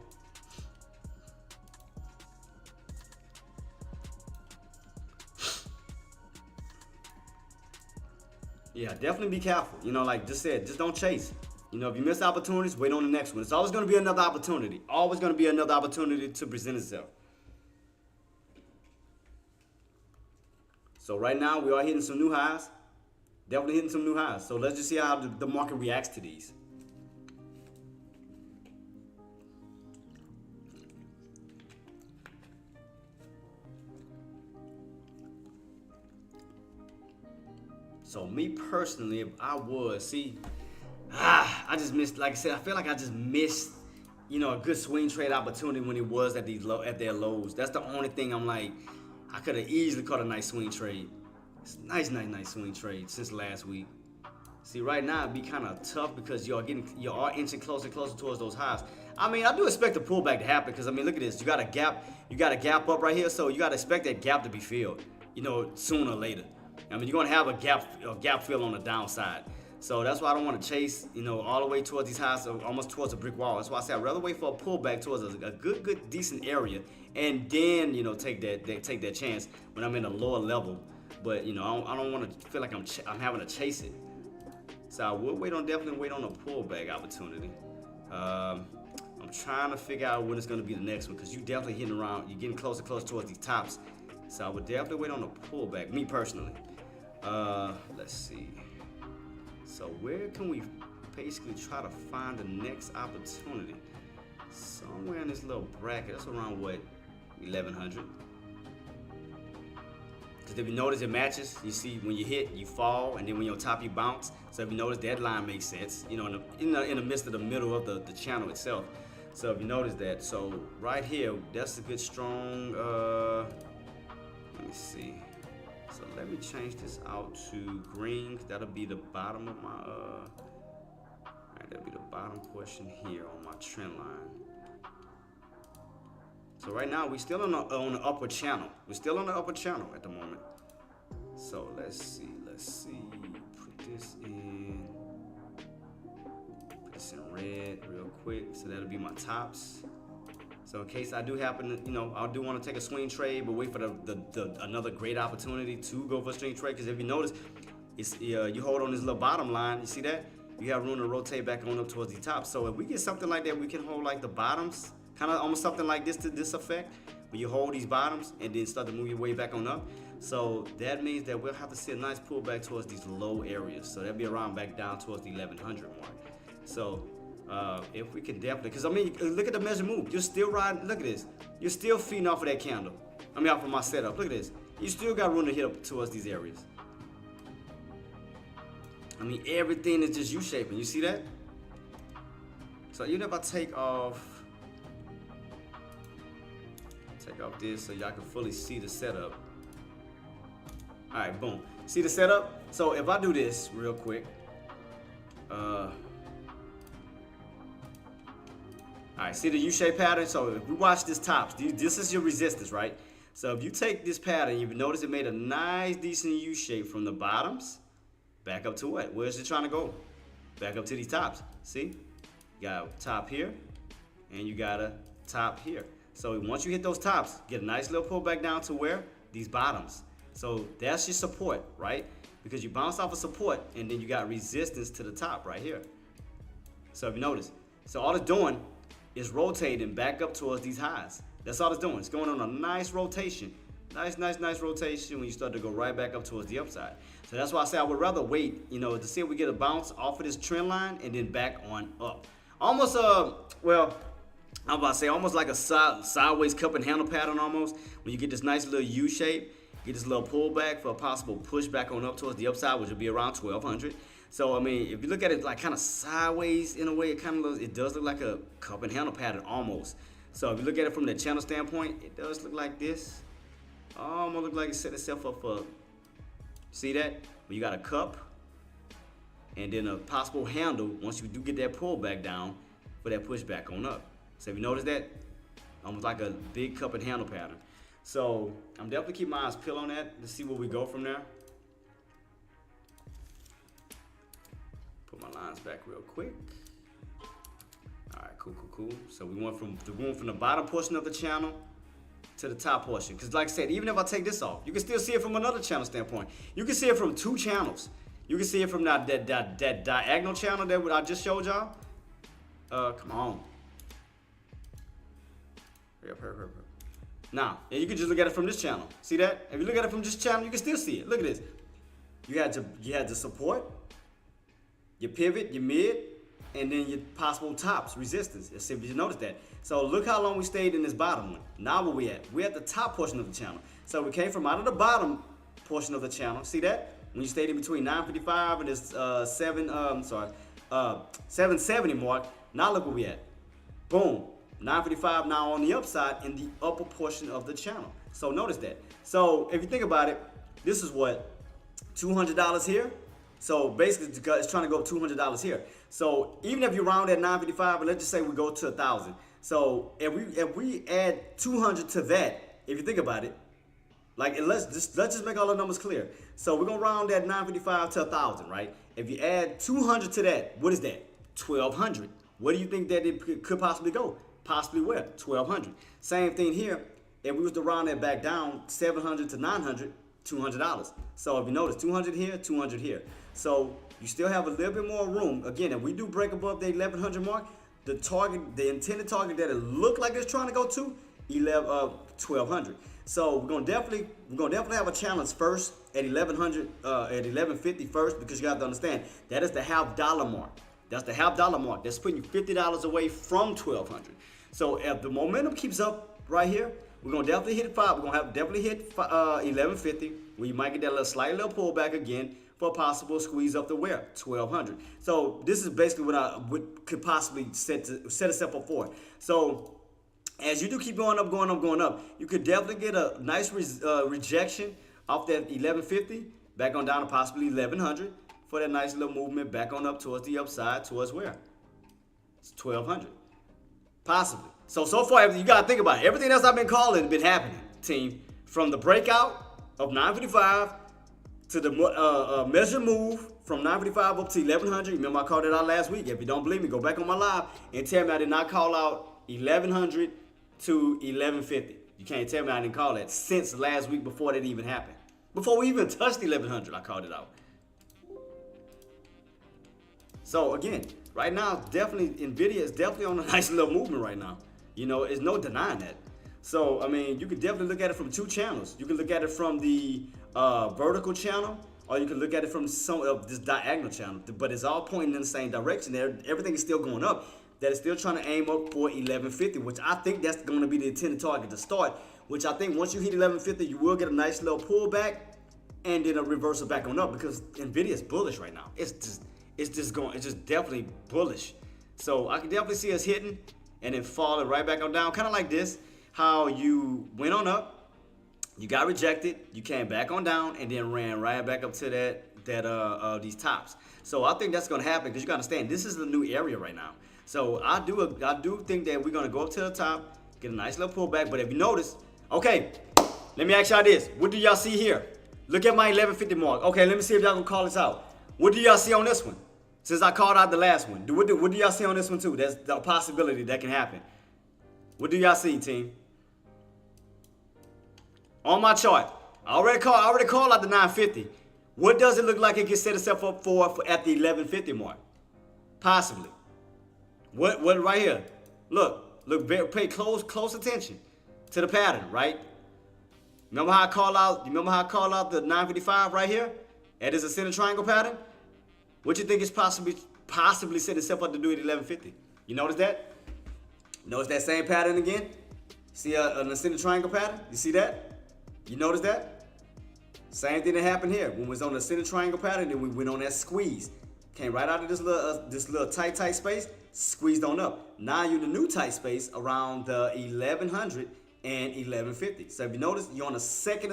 Yeah, definitely be careful. You know, like just said, just don't chase. You know, if you miss opportunities, wait on the next one. It's always going to be another opportunity. Always going to be another opportunity to present itself. So right now, we are hitting some new highs. Definitely hitting some new highs. So let's just see how the market reacts to these. So me personally, if I was, I just missed, like I said, I feel like I just missed, you know, a good swing trade opportunity when it was at their lows. That's the only thing I'm like, I could have easily caught a nice swing trade. It's nice swing trade since last week. See, right now it'd be kind of tough because you are inching closer and closer towards those highs. I mean, I do expect a pullback to happen because I mean, look at this. You got a gap up right here, so you got to expect that gap to be filled, you know, sooner or later. I mean, you're gonna have a gap fill on the downside. So that's why I don't want to chase, you know, all the way towards these highs, almost towards a brick wall. That's why I say I'd rather wait for a pullback towards a good, decent area, and then, you know, take that chance when I'm in a lower level. But you know, I don't want to feel like I'm having to chase it. So I will definitely wait on a pullback opportunity. I'm trying to figure out when it's going to be the next one because you're getting closer towards these tops. So I would definitely wait on a pullback, me personally. Let's see. So where can we basically try to find the next opportunity? Somewhere in this little bracket. That's around what, 1100. Because if you notice it matches, you see when you hit, you fall, and then when you're on top, you bounce. So if you notice that line makes sense, you know, in the midst of the middle of the channel itself. So if you notice that, so right here, that's a good strong, let me see. So let me change this out to green. That'll be the bottom of my, alright, that'll be the bottom portion here on my trend line. So right now, we're still on the upper channel. We're still on the upper channel at the moment. So let's see. Put this in red real quick. So that'll be my tops. So in case I do happen to, you know, I do want to take a swing trade, but wait for another great opportunity to go for a swing trade. Because if you notice, it's you hold on this little bottom line. You see that? You have room to rotate back on up towards the top. So if we get something like that, we can hold like the bottoms. Kind of almost something like this to this effect, where you hold these bottoms and then start to move your way back on up. So that means that we'll have to see a nice pullback towards these low areas. So that'll be around back down towards the 1100 mark. So if we can definitely, because I mean, look at the measure move. You're still riding, look at this. You're still feeding off of that candle. I mean, off of my setup. Look at this. You still got room to hit up towards these areas. I mean, everything is just U-shaping. You see that? So even if I take off this so y'all can fully see the setup. All right, boom. See the setup? So if I do this real quick, all right, see the U-shaped pattern? So if we watch this tops, this is your resistance, right? So if you take this pattern, you've noticed it made a nice, decent U-shape from the bottoms back up to what? Where's it trying to go? Back up to these tops. See? You got a top here, and you got a top here. So once you hit those tops, get a nice little pullback down to where? These bottoms. So that's your support, right? Because you bounce off of support, and then you got resistance to the top right here. So if you notice, so all it's doing is rotating back up towards these highs. That's all it's doing. It's going on a nice rotation. Nice rotation when you start to go right back up towards the upside. So that's why I say I would rather wait, you know, to see if we get a bounce off of this trend line and then back on up. Almost, well, I'm about to say almost like a sideways cup and handle pattern almost. When you get this nice little U shape, get this little pullback for a possible push back on up towards the upside, which will be around 1200. So, I mean, if you look at it like kind of sideways in a way, it does look like a cup and handle pattern almost. So if you look at it from the channel standpoint, it does look like this. Almost look like it set itself up for, see that? When you got a cup and then a possible handle once you do get that pullback down for that pushback on up. So if you notice that, almost like a big cup and handle pattern. So I'm definitely keeping my eyes peeled on that to see where we go from there. Put my lines back real quick. All right, cool. So we went from the bottom portion of the channel to the top portion. Because like I said, even if I take this off, you can still see it from another channel standpoint. You can see it from two channels. You can see it from that diagonal channel that I just showed y'all. Come on. Hurry up. Now, and you can just look at it from this channel. See that? If you look at it from this channel, you can still see it. Look at this. You had the support, your pivot, your mid, and then your possible tops, resistance. Let's see if you notice that. So look how long we stayed in this bottom one. Now where we at? We're at the top portion of the channel. So we came from out of the bottom portion of the channel. See that? When you stayed in between 955 and this 770 mark. Now look where we at. Boom. 955 now on the upside in the upper portion of the channel. So notice that. So if you think about it, this is what, $200 here, So basically, it's trying to go up $200 here. So even if you round at 955, but let's just say we go to 1,000. So if we add 200 to that, if you think about it, like let's just make all the numbers clear. So we're gonna round that 955 to 1,000, right? If you add 200 to that, what is that? 1,200. Where do you think that it could possibly go? Possibly where? 1,200. Same thing here. If we was to round that back down, 700 to 900, $200. So if you notice, 200 here, 200 here. So you still have a little bit more room. Again, if we do break above the 1,100 mark, the target, the intended target that it looked like it's trying to go to, 1,200. So we're gonna definitely have a challenge first at 1,100, at 1,150 first, because you have to understand that is the half dollar mark. That's the half dollar mark. That's putting you $50 away from 1,200. So if the momentum keeps up right here, we're gonna definitely hit 5. We're gonna definitely hit 1,150, where you might get that slight little pullback again for a possible squeeze up to where? 1,200. So this is basically what could possibly set us up for. So as you do keep going up, you could definitely get a nice rejection off that 1,150, back on down to possibly 1,100 for that nice little movement back on up towards the upside, towards where? It's 1,200, possibly. So far, you gotta think about it. Everything else I've been calling has been happening, team. From the breakout of 955 to the measure move from 955 up to 1,100. Remember I called it out last week. If you don't believe me, go back on my live and tell me I did not call out 1,100 to 1,150. You can't tell me I didn't call that since last week before that even happened. Before we even touched 1,100, I called it out. So again, right now, definitely Nvidia is definitely on a nice little movement right now. You know, there's no denying that. So I mean, you can definitely look at it from two channels. You can look at it from the vertical channel, or you can look at it from some of this diagonal channel. But it's all pointing in the same direction. There, everything is still going up. That is still trying to aim up for 1,150, which I think that's going to be the intended target to start. Which I think once you hit 1,150, you will get a nice little pullback, and then a reversal back on up, because Nvidia is bullish right now. It's just definitely bullish. So I can definitely see us hitting and then falling right back on down, kind of like this. How you went on up, you got rejected, you came back on down, and then ran right back up to these tops. So I think that's gonna happen, because you gotta understand this is the new area right now. So I do think that we're gonna go up to the top, get a nice little pullback. But if you notice, okay, let me ask y'all this: what do y'all see here? Look at my 1,150 mark. Okay, let me see if y'all gonna call this out. What do y'all see on this one? Since I called out the last one, what do y'all see on this one too? That's the possibility that can happen. What do y'all see, team? On my chart, I already called out the 950. What does it look like it can set itself up for at the 1,150 mark? Possibly. What right here? Look, pay close attention to the pattern, right? Remember how I call out the 955 right here? That is a center triangle pattern. What you think is possibly set itself up to do at 1,150? You notice that? Notice that same pattern again? See an ascending triangle pattern? You see that? You notice that? Same thing that happened here. When we was on the ascending triangle pattern, then we went on that squeeze. Came right out of this little tight space, squeezed on up. Now you're in the new tight space around the 1,100 and 1,150. So if you notice, you're on a second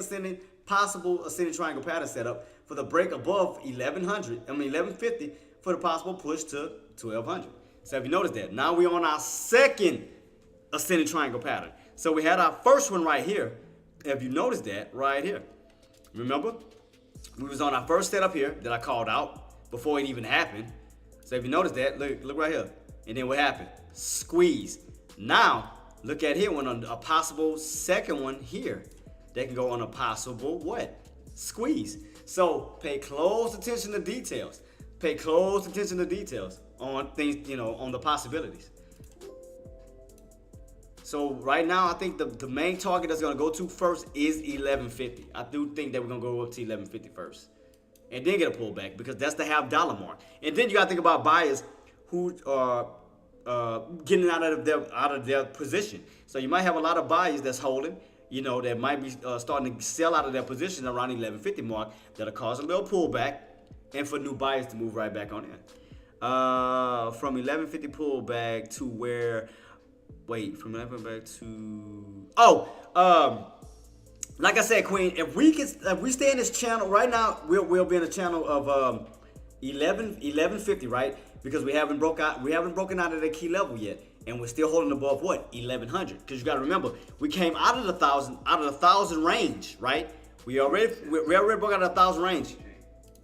possible ascending triangle pattern setup for the break above 1,150 for the possible push to 1,200. So if you notice that, now we're on our second ascending triangle pattern. So we had our first one right here. If you notice that right here, remember we was on our first setup here that I called out before it even happened. So if you notice that, look right here, and then what happened? Squeeze. Now look at here, one on a possible second one here that can go on a possible what? Squeeze. So pay close attention to details. Pay close attention to details on things, on the possibilities. So right now, I think the main target that's gonna go to first is 1,150. I do think that we're gonna go up to 1,150 first, and then get a pullback, because that's the half dollar mark. And then you gotta think about buyers who are getting out of their position. So you might have a lot of buyers that's holding, that might be starting to sell out of their position around 1,150 mark. That'll cause a little pullback, and for new buyers to move right back on in. From 1,150 pullback to where? Wait, from 11 back to like I said, Queen, if we stay in this channel right now, we'll be in a channel of 1150, right? Because we haven't broken out of the key level yet, and we're still holding above what? 1100. Because you got to remember, we came out of the 1000 range, right? We already broke out of the 1000 range.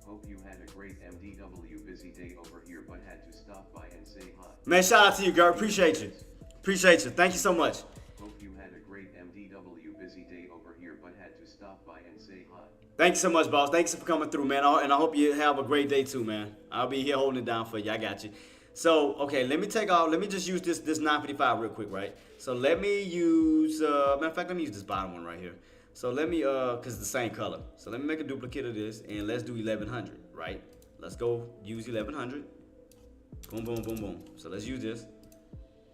Hope you had a great MDW busy day over here, but had to stop by and say hi. Man, shout out to you, girl. Appreciate you. Appreciate you. Thank you so much. Hope you had a great MDW busy day over here, but had to stop by and say hi. Thank you so much, boss. Thanks for coming through, man. And I hope you have a great day too, man. I'll be here holding it down for you. I got you. So, okay, let me just use this 955 real quick, right? So let me use, matter of fact, let me use this bottom one right here. So let me, cause it's the same color. So let me make a duplicate of this and let's do 1100, right? Let's go use 1100. Boom, boom, boom, boom. So let's use this.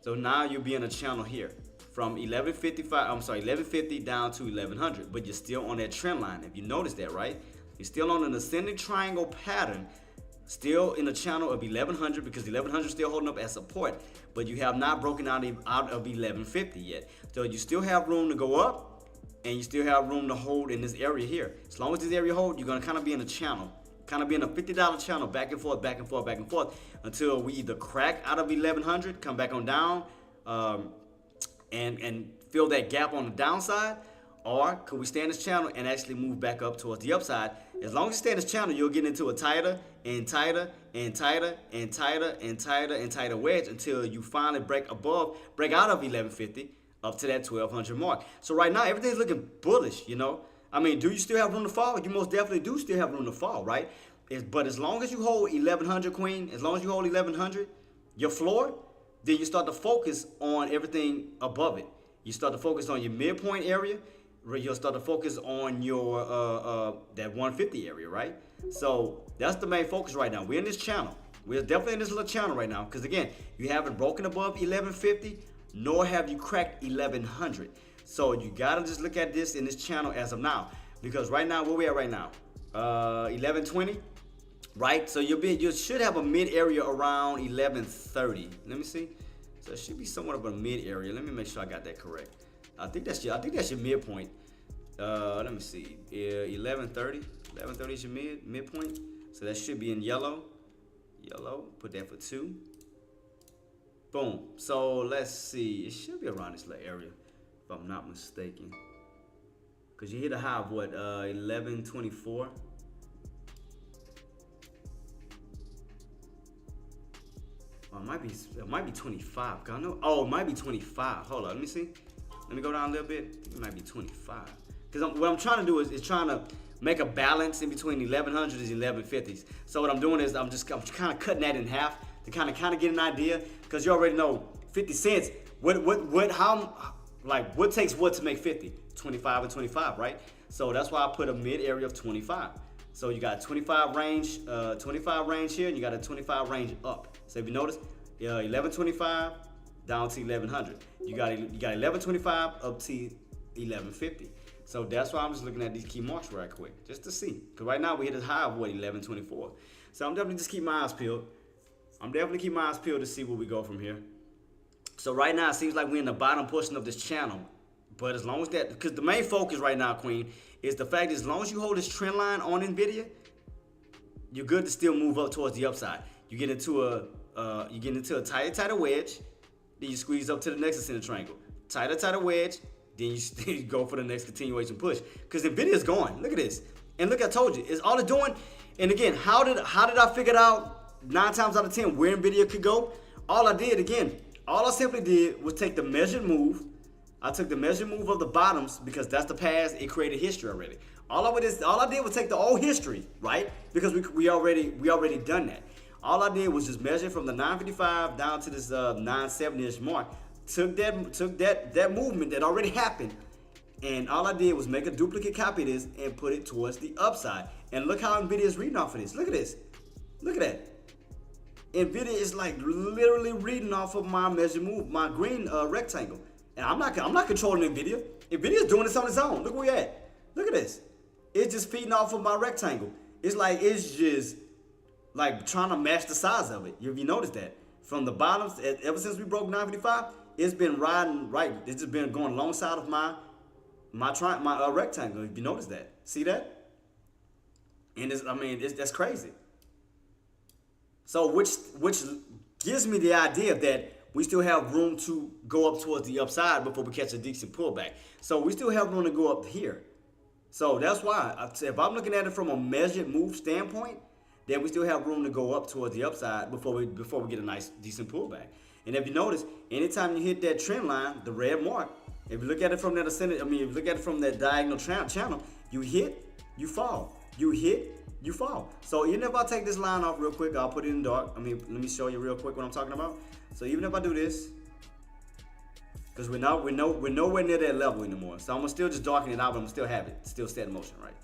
So now you'll be in a channel here from 1150 down to 1100, but you're still on that trend line. If you notice that, right? You're still on an ascending triangle pattern, still in the channel of 1100 because 1100 is still holding up as support, but you have not broken out of 1150 yet. So you still have room to go up and you still have room to hold in this area here. As long as this area holds, you're gonna kind of be in a channel, kind of be in a $50 channel, back and forth, back and forth, back and forth, until we either crack out of 1100, come back on down, and fill that gap on the downside, or could we stay in this channel and actually move back up towards the upside? As long as you stay in this channel, you'll get into a tighter and tighter and tighter and tighter and tighter and tighter wedge until you finally break out of 1150 up to that 1200 mark. So right now, everything's looking bullish, you know? I mean, do you still have room to fall? You most definitely do still have room to fall, right? But as long as you hold 1100, Queen, as long as you hold 1100, your floor, then you start to focus on everything above it. You start to focus on your midpoint area. You'll start to focus on your that 150 area, right? So that's the main focus right now. We're in this channel. We're definitely in this little channel right now because, again, you haven't broken above 1150, nor have you cracked 1100. So you gotta just look at this in this channel as of now, because right now, where we at right now? 1120, right? So you should have a mid area around 1130. Let me see. So it should be somewhat of a mid area. Let me make sure I got that correct. I think that's your midpoint. Let me see. 1130. 1130 is your midpoint. So that should be in yellow. Yellow. Put that for 2. Boom. So let's see. It should be around this little area, if I'm not mistaken. Cause you hit a high of what? 1124. Oh, it might be 25. Cause I know. Oh, it might be 25. Hold on. Let me see. Let me go down a little bit. I think it might be 25. Because what I'm trying to do is trying to make a balance in between 1100s and 1150s. So what I'm doing is I'm kind of cutting that in half to kind of get an idea. Because you already know 50 cents. What takes what to make 50? 25 and 25, right? So that's why I put a mid area of 25. So you got 25 range here, and you got a 25 range up. So if you notice, 1125 down to 1100. You got 1125 up to 1150. So that's why I'm just looking at these key marks right quick, just to see. Because right now we hit a high of what, 1124. So I'm definitely just keep my eyes peeled. To see where we go from here. So right now it seems like we're in the bottom portion of this channel. But as long as that, because the main focus right now, Queen, is the fact that as long as you hold this trend line on NVIDIA, you're good to still move up towards the upside. You get into a tighter wedge, then you squeeze up to the next ascending triangle. Tighter wedge, then you go for the next continuation push. Because NVIDIA is going. Look at this. And look, I told you, it's all it's doing. And again, how did I figure out 9 times out of 10 where NVIDIA could go? All I simply did was take the measured move. I took the measured move of the bottoms because that's the past. It created history already. All I did was take the old history, right? Because we already done that. All I did was just measure from the 955 down to this 970-ish mark. Took that movement that already happened, and all I did was make a duplicate copy of this and put it towards the upside. And look how NVIDIA is reading off of this. Look at this. Look at that. NVIDIA is like literally reading off of my measured move, my green rectangle. And I'm not controlling NVIDIA. NVIDIA is doing this on its own. Look where we at. Look at this. It's just feeding off of my rectangle. It's just like trying to match the size of it. You notice that from the bottoms, ever since we broke 955, it's been riding right. It's just been going alongside of my rectangle. If you notice that, see that? And that's crazy. So which gives me the idea that we still have room to go up towards the upside before we catch a decent pullback. So we still have room to go up here. So that's why if I'm looking at it from a measured move standpoint, then we still have room to go up towards the upside before we get a nice decent pullback. And if you notice, anytime you hit that trend line, the red mark, if you look at it from that ascendant, if you look at it from that diagonal channel, you hit, you fall. You hit, you fall. So even if I take this line off real quick, I'll put it in dark. Let me show you real quick what I'm talking about. So even if I do this, because we're nowhere near that level anymore. So I'm gonna still just darken it out, but I'm gonna still have it, still set in motion, right?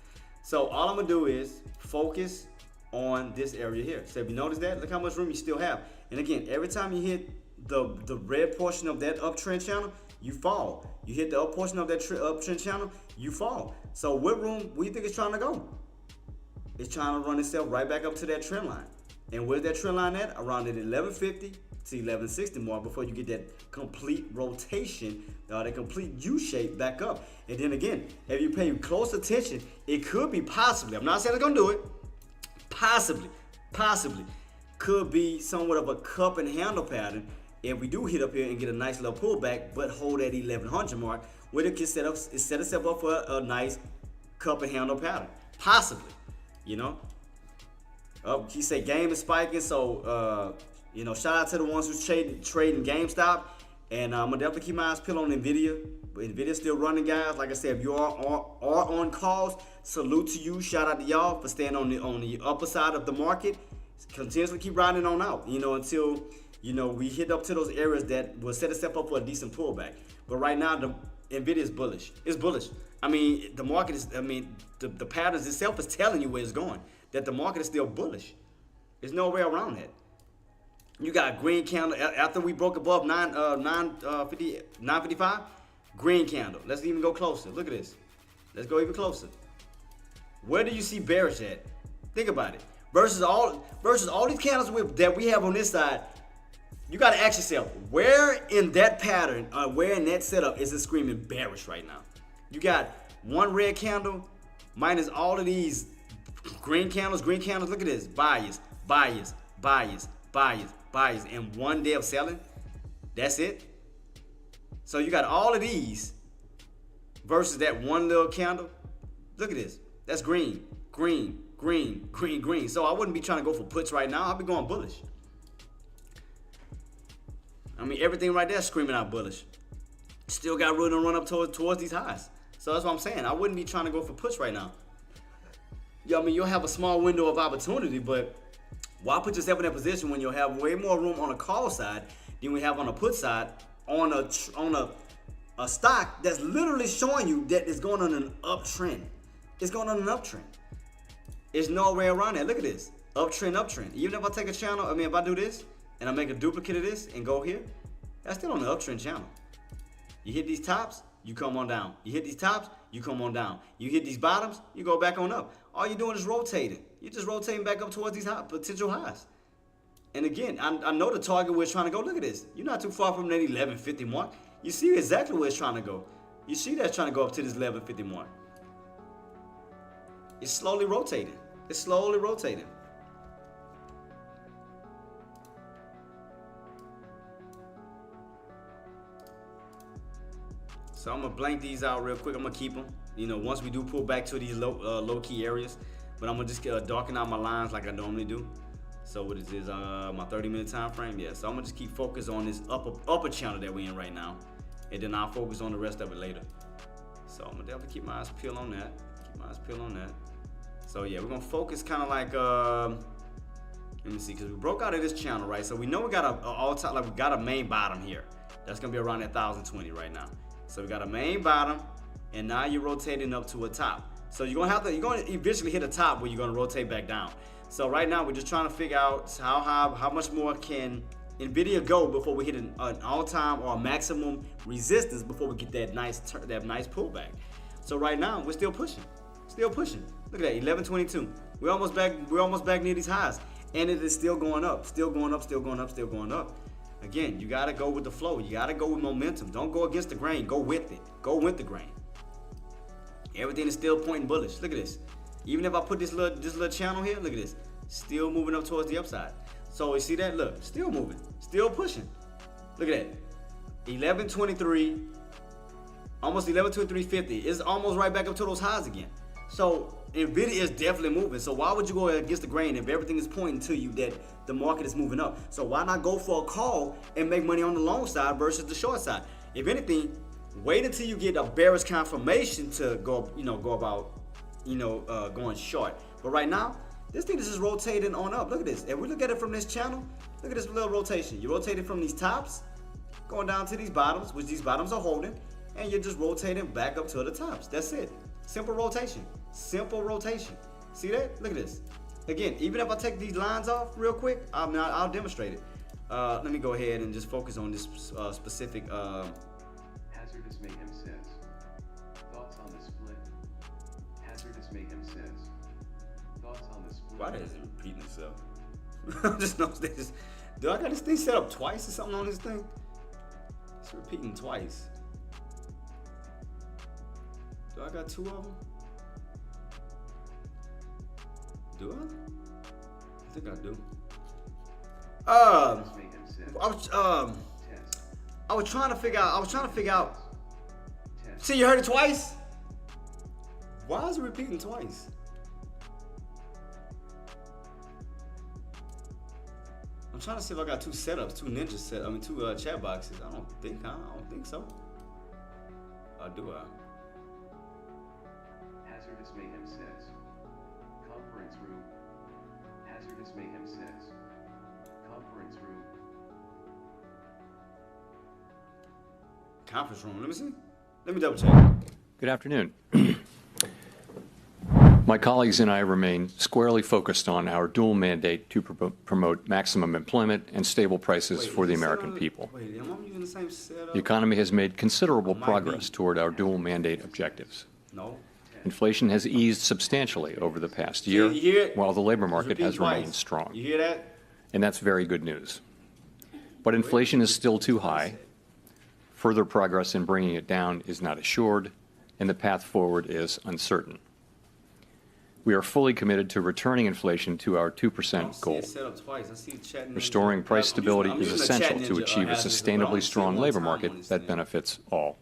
So all I'm gonna do is focus on this area here. So if you notice that, look how much room you still have. And again, every time you hit the red portion of that uptrend channel, you fall. You hit the up portion of that uptrend channel, you fall. So what room, where do you think it's trying to go? It's trying to run itself right back up to that trend line. And where's that trend line at? Around at 1150 to 1160 mark before you get that complete rotation, that complete U shape back up. And then again, if you pay close attention, it could be possibly, I'm not saying it's gonna do it, possibly could be somewhat of a cup and handle pattern if we do hit up here and get a nice little pullback, but hold at 1100 mark, where it can set itself up for a nice cup and handle pattern. Possibly, you know. He said game is spiking, so shout out to the ones who's trading GameStop, and I'm gonna definitely keep my eyes peeled on Nvidia. But Nvidia's still running, guys. Like I said, if you are on calls, salute to you. Shout out to y'all for staying on the upper side of the market. Continuously keep riding on out, until we hit up to those areas that will set itself up for a decent pullback. But right now, the Nvidia is bullish. It's bullish. The market is. The patterns itself is telling you where it's going. That the market is still bullish. There's no way around that. You got green candle after we broke above 955. Green candle. Let's even go closer. Look at this. Let's go even closer. Where do you see bearish at? Think about it. Versus all these candles that we have on this side. You got to ask yourself, where in that pattern, where in that setup is it screaming bearish right now? You got one red candle minus all of these green candles. Look at this. Buyers, and 1 day of selling. That's it. So you got all of these versus that one little candle. Look at this. That's green. So I wouldn't be trying to go for puts right now. I'll be going bullish. Everything right there is screaming out bullish. Still got room to run up towards these highs. So that's what I'm saying. I wouldn't be trying to go for puts right now. You'll have a small window of opportunity, but why put yourself in that position when you'll have way more room on the call side than we have on the put side on a stock that's literally showing you that it's going on an uptrend. It's going on an uptrend. There's no way around that. Look at this. Uptrend. Even if I take a channel, if I do this and I make a duplicate of this and go here, that's still on the uptrend channel. You hit these tops, you come on down. You hit these tops, you come on down. You hit these bottoms, you go back on up. All you're doing is rotating. You're just rotating back up towards these potential highs. And again, I know the target where it's trying to go. Look at this. You're not too far from that 1150 mark. You see exactly where it's trying to go. You see that's trying to go up to this 1150 mark. It's slowly rotating. So I'm gonna blank these out real quick. I'm gonna keep them. Once we do pull back to these low key areas, but I'm gonna just darken out my lines like I normally do. So what is this? My 30-minute time frame. Yeah. So I'm gonna just keep focused on this upper channel that we're in right now, and then I'll focus on the rest of it later. So I'm gonna definitely keep my eyes peeled on that. So yeah, we're gonna focus kind of like let me see, because we broke out of this channel, right? So we know we got we got a main bottom here. That's gonna be around that 1020 right now. So we got a main bottom, and now you're rotating up to a top. So you're gonna eventually hit a top where you're gonna rotate back down. So right now we're just trying to figure out how much more can Nvidia go before we hit an all-time or a maximum resistance before we get that nice pullback. So right now we're still pushing. Look at that, 1122. We're almost back near these highs, and it is still going up. Again, you gotta go with the flow. You gotta go with momentum. Don't go against the grain. Go with it. Go with the grain. Everything is still pointing bullish. Look at this. Even if I put this little channel here, look at this. Still moving up towards the upside. So you see that? Look, still moving, still pushing. Look at that. 1123, almost 1123.50. It's almost right back up to those highs again. So Nvidia is definitely moving. So why would you go against the grain if everything is pointing to you that the market is moving up? So why not go for a call and make money on the long side versus the short side? If anything, wait until you get a bearish confirmation to go about, going short. But right now, this thing is just rotating on up. Look at this. If we look at it from this channel, look at this little rotation. You rotate it from these tops, going down to these bottoms, which these bottoms are holding, and you're just rotating back up to the tops. That's it. Simple rotation. Simple rotation. See that? Look at this. Again, even if I take these lines off real quick, I'll demonstrate it. Let me go ahead and just focus on this specific. Hazardous Mayhem says. Thoughts on the split? Hazardous Mayhem says. Thoughts on the split? Why is it repeating itself? I just noticed this. Do I got this thing set up twice or something on this thing? It's repeating twice. Do I got two of them? Do I? I think I do. I was trying to figure out. See, you heard it twice? Why is it repeating twice? I'm trying to see if I got two setups, two chat boxes. I don't think so. Do I? Hazardous Mayhem says. Conference room. Hazardous Mayhem says. Conference room. Conference room. Let me see. Let me double check. Good afternoon. My colleagues and I remain squarely focused on our dual mandate to promote maximum employment and stable prices for the American people. Wait, am I using the same setup? The economy has made considerable progress toward our dual mandate objectives. No. Inflation has eased substantially over the past year, while the labor market has remained strong. You hear that? And that's very good news. But inflation is still too high. Further progress in bringing it down is not assured, and the path forward is uncertain. We are fully committed to returning inflation to our 2% goal. Restoring price stability is essential to achieve a sustainably strong labor market that benefits all.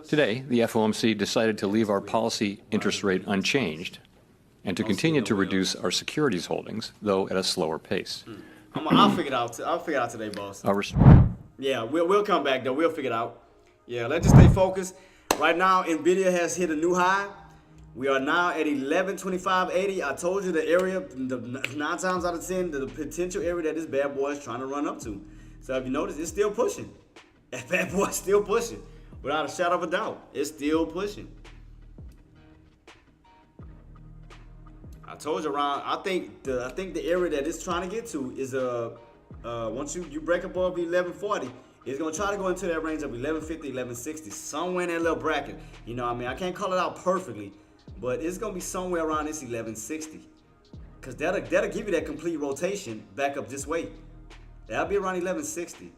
Today, the FOMC decided to leave our policy interest rate unchanged and to continue to reduce our securities holdings, though at a slower pace. I'll figure it out. I'll figure it out today, boss. Yeah, we'll come back though. We'll figure it out. Yeah, let's just stay focused. Right now, Nvidia has hit a new high. We are now at 1125.80. I told you the area, 9 times out of 10, the potential area that this bad boy is trying to run up to. So if you notice, it's still pushing. That bad boy is still pushing. Without a shadow of a doubt, it's still pushing. I told you around. I think the area that it's trying to get to is once you break above 1140, it's gonna try to go into that range of 1150, 1160, somewhere in that little bracket. I can't call it out perfectly, but it's gonna be somewhere around this 1160, cause that'll give you that complete rotation back up this way. That'll be around 1160.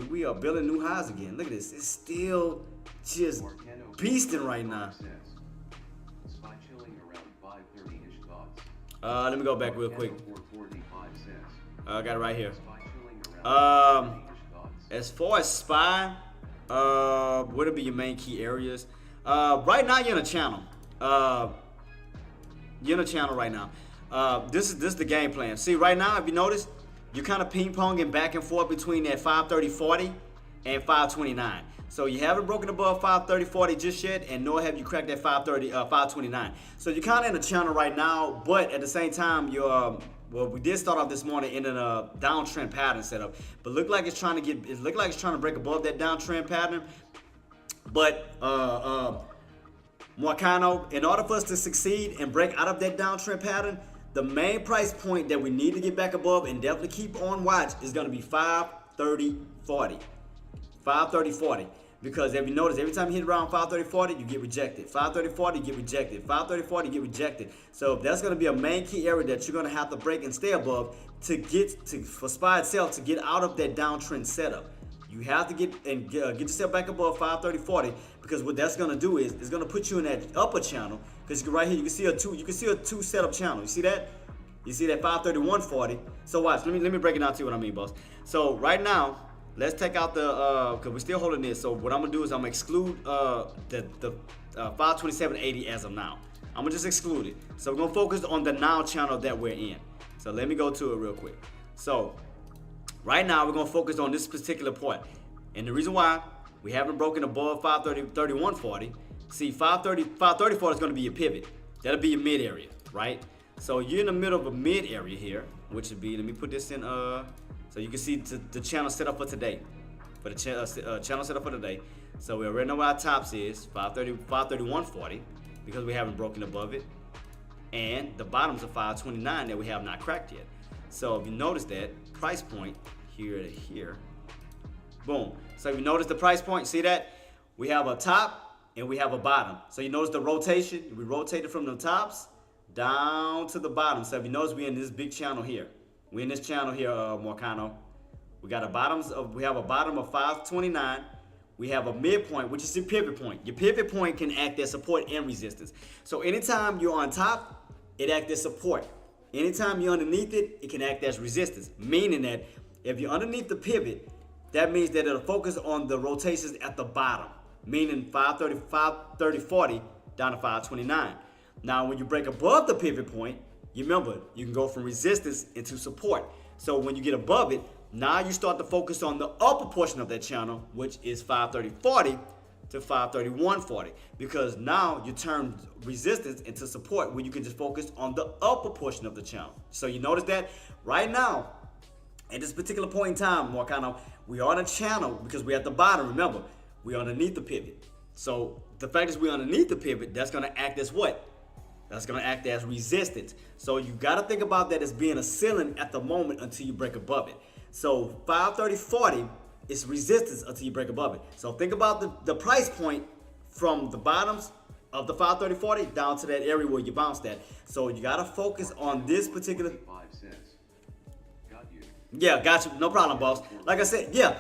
We are building new highs again. Look at this. It's still just beasting right now. Spy chilling around 530-ish thoughts. Let me go back real quick. I got it right here. As far as SPY, what'll be your main key areas? Right now you're in a channel. You're in a channel right now. This is the game plan. See, right now, if you notice, you're kind of ping-ponging back and forth between that 530.40 and 529. So you haven't broken above 530.40 just yet, and nor have you cracked that 529. So you're kind of in a channel right now, but at the same time, you're we did start off this morning in a downtrend pattern setup, but look like it's trying to break above that downtrend pattern. But Moicano, in order for us to succeed and break out of that downtrend pattern, the main price point that we need to get back above and definitely keep on watch is going to be 530.40. 530.40. Because if you notice, every time you hit around 530.40, you get rejected. 530.40, you get rejected. 530.40, you get rejected. So that's going to be a main key area that you're going to have to break and stay above for SPY itself to get out of that downtrend setup. You have to get yourself back above 530.40, because what that's going to do is it's going to put you in that upper channel. Because right here you can see a two setup channel. You see that? You see that 531.40. So watch, let me break it down to you what I mean, boss. So right now, let's take out the, cause we're still holding this. So what I'm gonna do is I'm gonna exclude the 527.80 as of now. I'm gonna just exclude it. So we're gonna focus on the now channel that we're in. So let me go to it real quick. So right now we're gonna focus on this particular point. And the reason why we haven't broken above 531.40, see 534 is gonna be your pivot. That'll be your mid area, right? So you're in the middle of a mid area here, which would be, let me put this in, so you can see the channel set up for today. For the channel set up for today. So we already know where our tops is, 531.40, because we haven't broken above it. And the bottoms are 529 that we have not cracked yet. So if you notice that price point here to here, boom. So if you notice the price point, see that? We have a top and we have a bottom. So you notice the rotation, we rotated from the tops down to the bottom. So if you notice, we're in this big channel here. We're in this channel here, Morcano. We got we have a bottom of 529. We have a midpoint, which is your pivot point. Your pivot point can act as support and resistance. So anytime you're on top, it acts as support. Anytime you're underneath it, it can act as resistance. Meaning that if you're underneath the pivot, that means that it'll focus on the rotations at the bottom. Meaning 530.40 down to 529. Now, when you break above the pivot point, you remember, you can go from resistance into support. So when you get above it, now you start to focus on the upper portion of that channel, which is 530.40 to 531.40. Because now you turn resistance into support where you can just focus on the upper portion of the channel. So you notice that right now, at this particular point in time, Morcano, we are on a channel because we're at the bottom. Remember, we're underneath the pivot. So the fact is we're underneath the pivot, that's gonna act as what? That's gonna act as resistance. So you gotta think about that as being a ceiling at the moment until you break above it. So 530.40 is resistance until you break above it. So think about the price point from the bottoms of the 530.40 down to that area where you bounced at. So you gotta focus on this particular. 5 cents. Got you. Yeah, got you. No problem, boss. Like I said, yeah.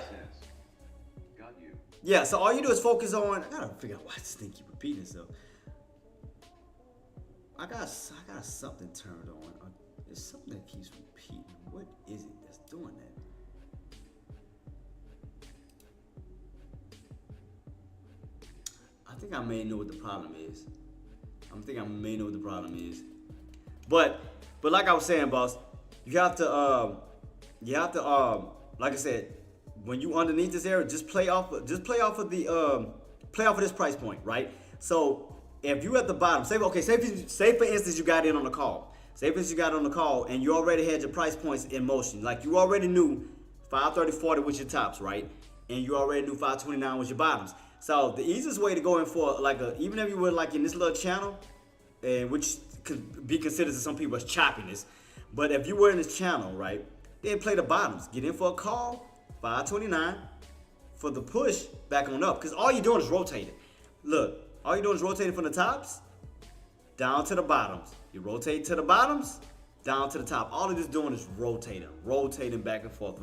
Got you. Yeah, so all you do is focus on. I gotta figure out why this thing keep repeating itself. I got something turned on. There's something that keeps repeating. What is it that's doing that? I think I may know what the problem is. But like I was saying, boss, you have to like I said, when you underneath this area, just play off of this price point, right? So if you at the bottom, say for instance you got in on the call. Say for instance you got on the call and you already had your price points in motion. Like you already knew 530.40 was your tops, right? And you already knew 529 was your bottoms. So the easiest way to go in for even if you were like in this little channel, which could be considered to some people as choppiness, but if you were in this channel, right, then play the bottoms. Get in for a call, 529, for the push back on up. Because all you're doing is rotating. Look, all you're doing is rotating from the tops down to the bottoms. You rotate to the bottoms, down to the top. All it is doing is rotating back and forth.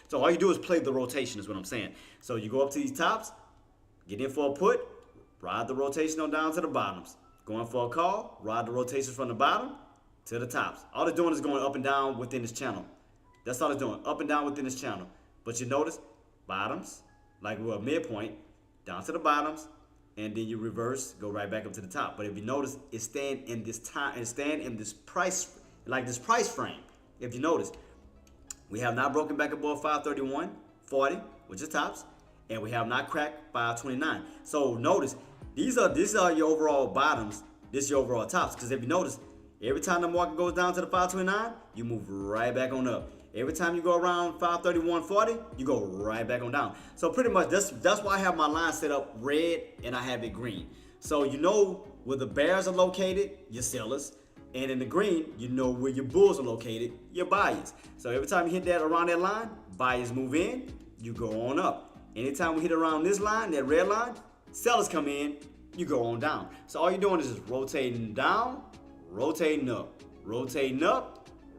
So all you do is play the rotation is what I'm saying. So you go up to these tops, get in for a put, ride the rotation on down to the bottoms. Going for a call, ride the rotation from the bottom to the tops. All it's doing is going up and down within this channel. That's all it's doing, up and down within this channel. But you notice, bottoms, like we're a midpoint, down to the bottoms, and then you reverse, go right back up to the top. But if you notice, it's staying in this price, like this price frame. If you notice, we have not broken back above 531.40, which is tops, and we have not cracked 529. So notice, these are your overall bottoms, this is your overall tops. Because if you notice, every time the market goes down to the 529, you move right back on up. Every time you go around 531.40, you go right back on down. So pretty much that's why I have my line set up red and I have it green. So you know where the bears are located, your sellers. And in the green, you know where your bulls are located, your buyers. So every time you hit that around that line, buyers move in, you go on up. Anytime we hit around this line, that red line, sellers come in, you go on down. So all you're doing is just rotating down, rotating up, rotating up,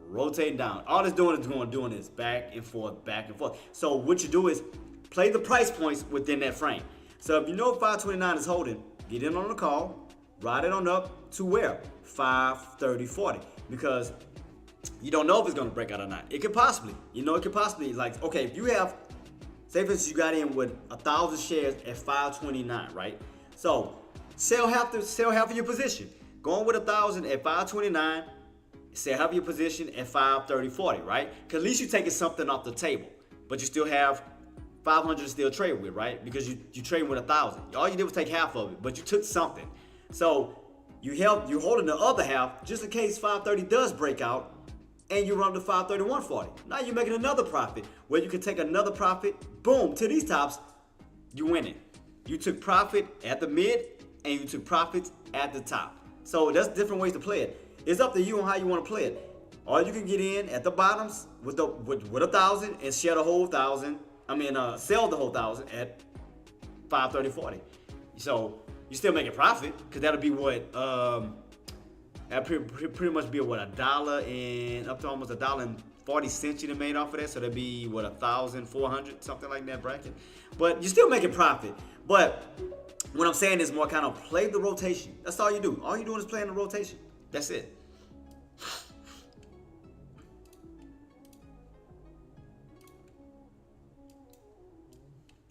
rotating down. All it's doing is doing this back and forth, back and forth. So what you do is play the price points within that frame. So if you know 529 is holding, get in on the call, ride it on up to where? 530.40. Because You don't know if it's going to break out or not. It could possibly. It could possibly. Like, okay, if you have, say for instance, you got in with 1,000 shares at 529, right? So sell half of your position. Going with 1,000 at 529, sell half of your position at 530.40, right? Because at least you're taking something off the table, but you still have 500 to still trade with, right? Because you trading with 1,000. All you did was take half of it, but you took something. So you're holding the other half just in case 530 does break out and you run to 531.40. Now you're making another profit where you can take another profit, boom, to these tops, you winning. You took profit at the mid and you took profits at the top. So that's different ways to play it. It's up to you on how you want to play it. Or you can get in at the bottoms with 1,000 and share the whole 1,000. Sell the whole 1,000 at 530.40. So you still make a profit because that'll be what that pretty much be what $1 and up to almost $1.40 you done made off of that. So that'd be what 1,400 something like that bracket. But you're still making profit. But what I'm saying is more kind of play the rotation. That's all you do. All you're doing is playing the rotation. That's it.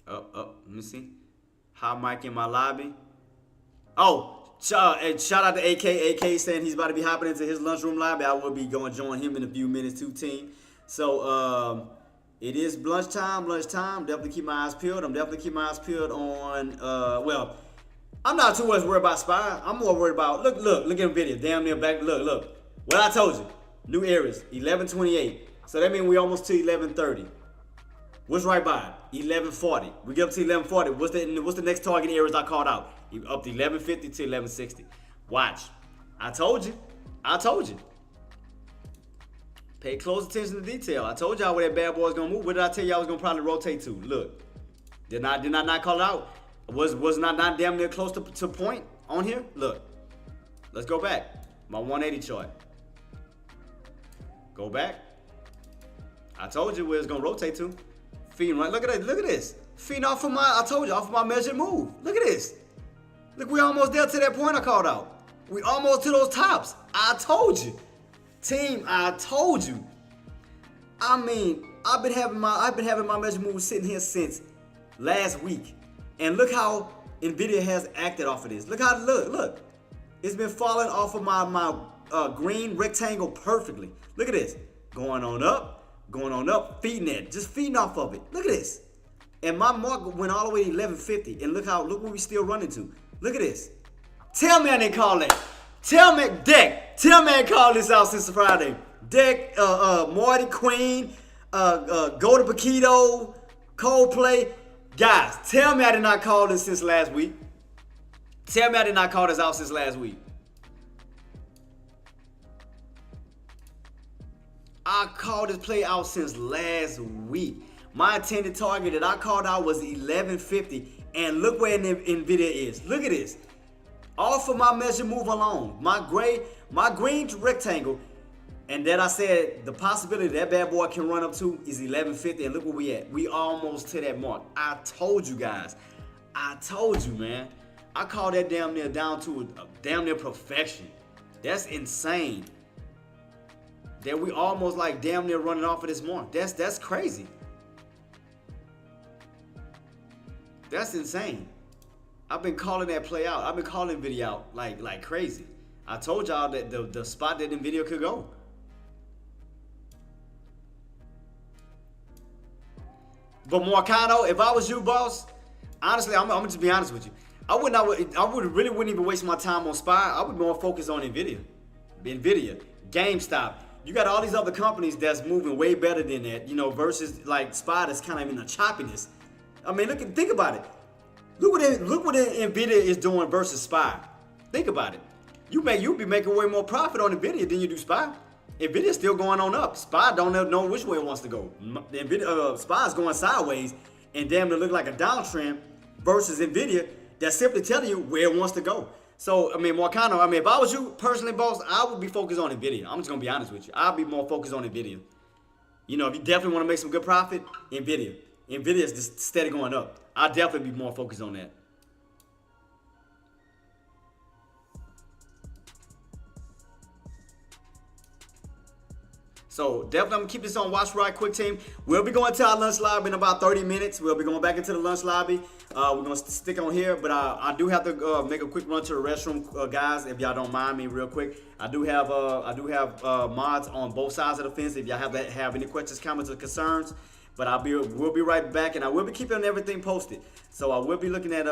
Let me see. Hi, Mike in my lobby. Oh, shout out to AK. AK saying he's about to be hopping into his lunchroom lobby. I will be going to join him in a few minutes too, team. So it is lunchtime. Definitely keep my eyes peeled. I'm definitely keep my eyes peeled on. I'm not too much worried about SPY. I'm more worried about look at the video. Damn near back. Look. What I told you. New areas 11:28. So that means we almost to 11:30. What's right by it? 11:40. We get up to 11:40. What's the next target areas I called out? Up to 11:50 to 11:60. Watch. I told you. Pay close attention to detail. I told y'all where that bad boy was gonna move. What did I tell y'all I was gonna probably rotate to? Look. Did I not call it out? Was not damn near close to point on here? Look. Let's go back. My 180 chart. Go back. I told you where it's gonna rotate to. Feeding right. Look at this. Feeding off of off of my measured move. Look at this. Look, we almost there to that point I called out. We almost to those tops. I told you. Team, I told you. I've been having my measured move sitting here since last week. And look how Nvidia has acted off of this. Look. It's been falling off of my green rectangle perfectly. Look at this. Going on up, feeding it. Just feeding off of it. Look at this. And my mark went all the way to 1150. And look where we still running to. Look at this. Tell me I didn't call that. Tell me I called this out since Friday. Deck, Marty Queen, Go to Paquito, Coldplay. Guys, tell me I did not call this since last week. Tell me I did not call this out since last week. I called this play out since last week. My intended target that I called out was 1150. And look where Nvidia is. Look at this. Off of my measure move alone. My green rectangle. And then I said the possibility that bad boy can run up to is 1150. And look where we at. We almost to that mark. I told you guys. I told you, man. I called that damn near down to a damn near perfection. That's insane. That we almost like damn near running off of this mark. That's crazy. That's insane. I've been calling that play out. I've been calling Nvidia out like crazy. I told y'all that the spot that Nvidia could go. But Marcano, if I was you, boss, honestly, I'm gonna just be honest with you. I really wouldn't even waste my time on SPY. I would more focus on Nvidia, GameStop. You got all these other companies that's moving way better than that, versus like SPY that's kind of in a choppiness. I mean, think about it. Look what Nvidia is doing versus SPY. Think about it. You'll be making way more profit on Nvidia than you do SPY. Nvidia's still going on up. SPY don't know which way it wants to go. SPY is going sideways and damn it look like a downtrend versus Nvidia that's simply telling you where it wants to go. So, Marcano, if I was you personally, boss, I would be focused on Nvidia. I'm just going to be honest with you. I'll be more focused on Nvidia. If you definitely want to make some good profit, Nvidia. Nvidia is just steady going up. I'll definitely be more focused on that. So definitely I'm gonna keep this on watch right quick, team. We'll be going to our lunch lobby in about 30 minutes. We'll be going back into the lunch lobby. We're gonna stick on here, but I do have to make a quick run to the restroom, guys. If y'all don't mind me, real quick. I do have mods on both sides of the fence. If y'all have any questions, comments, or concerns. But we'll be right back, and I will be keeping everything posted. So I will be looking at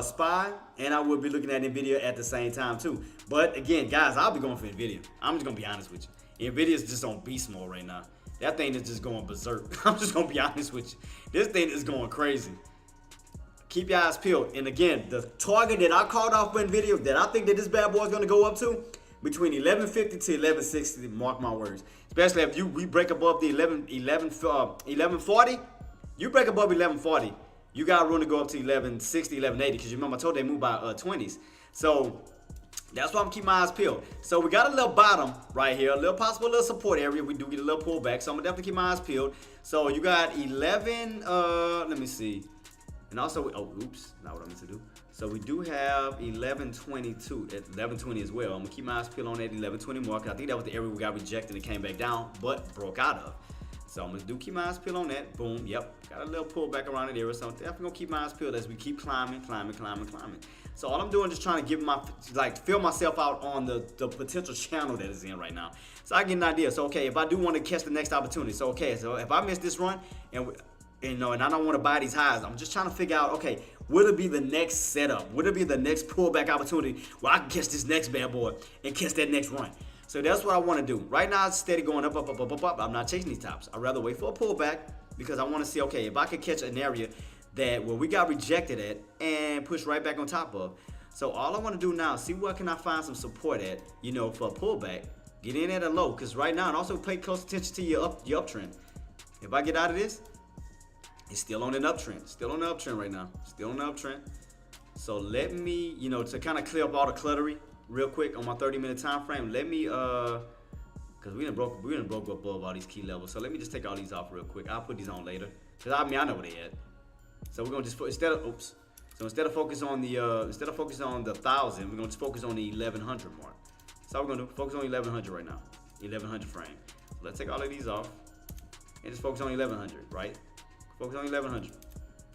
Spy, and I will be looking at NVIDIA at the same time too. But again, guys, I'll be going for NVIDIA. I'm just gonna be honest with you. NVIDIA's just on beast mode right now. That thing is just going berserk. I'm just gonna be honest with you. This thing is going crazy. Keep your eyes peeled. And again, the target that I called off for NVIDIA that I think that this bad boy is gonna go up to between 1150 to 1160. Mark my words. Especially if we break above the 1140. You break above 1140, you got room to go up to 1160, 1180. Because you remember I told you they moved by 20s. So that's why I'm keeping my eyes peeled. So we got a little bottom right here, a little possible little support area. We do get a little pullback, so I'm gonna definitely keep my eyes peeled. So you got 11. Let me see. And also, oh, oops, not what I meant to do. So we do have 1122 at 1120 as well. I'm gonna keep my eyes peeled on that 1120 mark. I think that was the area we got rejected and came back down, but broke out of. So I'm gonna keep my eyes peeled on that. Boom, yep, got a little pullback around that area. So I'm definitely gonna keep my eyes peeled as we keep climbing. So all I'm doing is just trying to give fill myself out on the potential channel that is in right now. So I get an idea. So okay, if I do want to catch the next opportunity, so okay, so if I miss this run and I don't want to buy these highs, I'm just trying to figure out, okay, will it be the next setup? Will it be the next pullback opportunity where I can catch this next bad boy and catch that next run? So that's what I want to do. Right now it's steady going up. I'm not chasing these tops. I'd rather wait for a pullback because I want to see, okay, if I could catch an area that where we got rejected at and push right back on top of. So all I want to do now, see where can I find some support at, for a pullback. Get in at a low, because right now, and also pay close attention to your uptrend. If I get out of this, it's still on an uptrend. Still on the uptrend right now. Still on the uptrend. So let me, to kind of clear up all the cluttery real quick on my 30-minute time frame. Let me, because we done broke above all these key levels. So let me just take all these off real quick. I'll put these on later, because I know where they at. So we're gonna just instead of focus on the 1,000, we're gonna just focus on the 1,100 mark. So we're gonna do focus on 1,100 right now, 1,100 frame. So let's take all of these off and just focus on 1,100, right? Focus on 1,100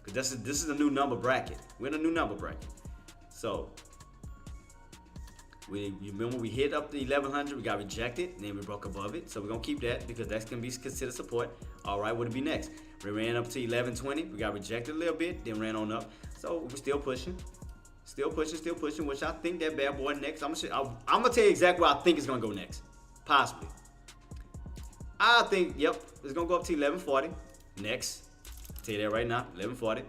because this is a new number bracket. We're in a new number bracket. So you remember we hit up the 1,100, we got rejected, and then we broke above it. So we're gonna keep that because that's gonna be considered support. All right, what'll be next? We ran up to 1120, we got rejected a little bit, then ran on up. So we're still pushing, which I think that bad boy next. I'm gonna tell you exactly where I think it's gonna go next, possibly. I think, yep, it's gonna go up to 1140 next. I'll tell you that right now, 1140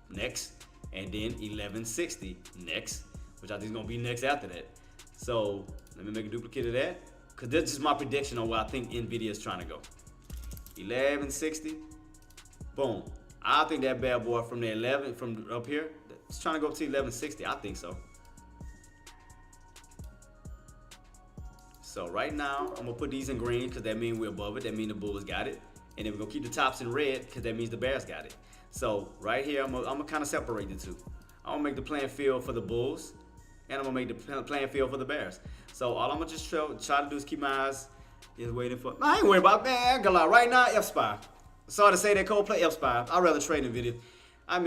next, and then 1160 next, which I think is gonna be next after that. So let me make a duplicate of that, because this is my prediction on where I think NVIDIA is trying to go. 1160, boom. I think that bad boy from the 11 from up here, it's trying to go up to 1160. I think so. So right now, I'm gonna put these in green because that means we're above it. That means the Bulls got it. And then we're gonna keep the tops in red because that means the Bears got it. So right here, I'm gonna kind of separate the two. I'm gonna make the playing field for the Bulls, and I'm gonna make the playing field for the Bears. So all I'm gonna just try to do is keep my eyes waiting for. I ain't worried about, man. I ain't gonna lie. Right now, F-Spy. Sorry to say that Coldplay F-Spy. I'd rather trade NVIDIA. I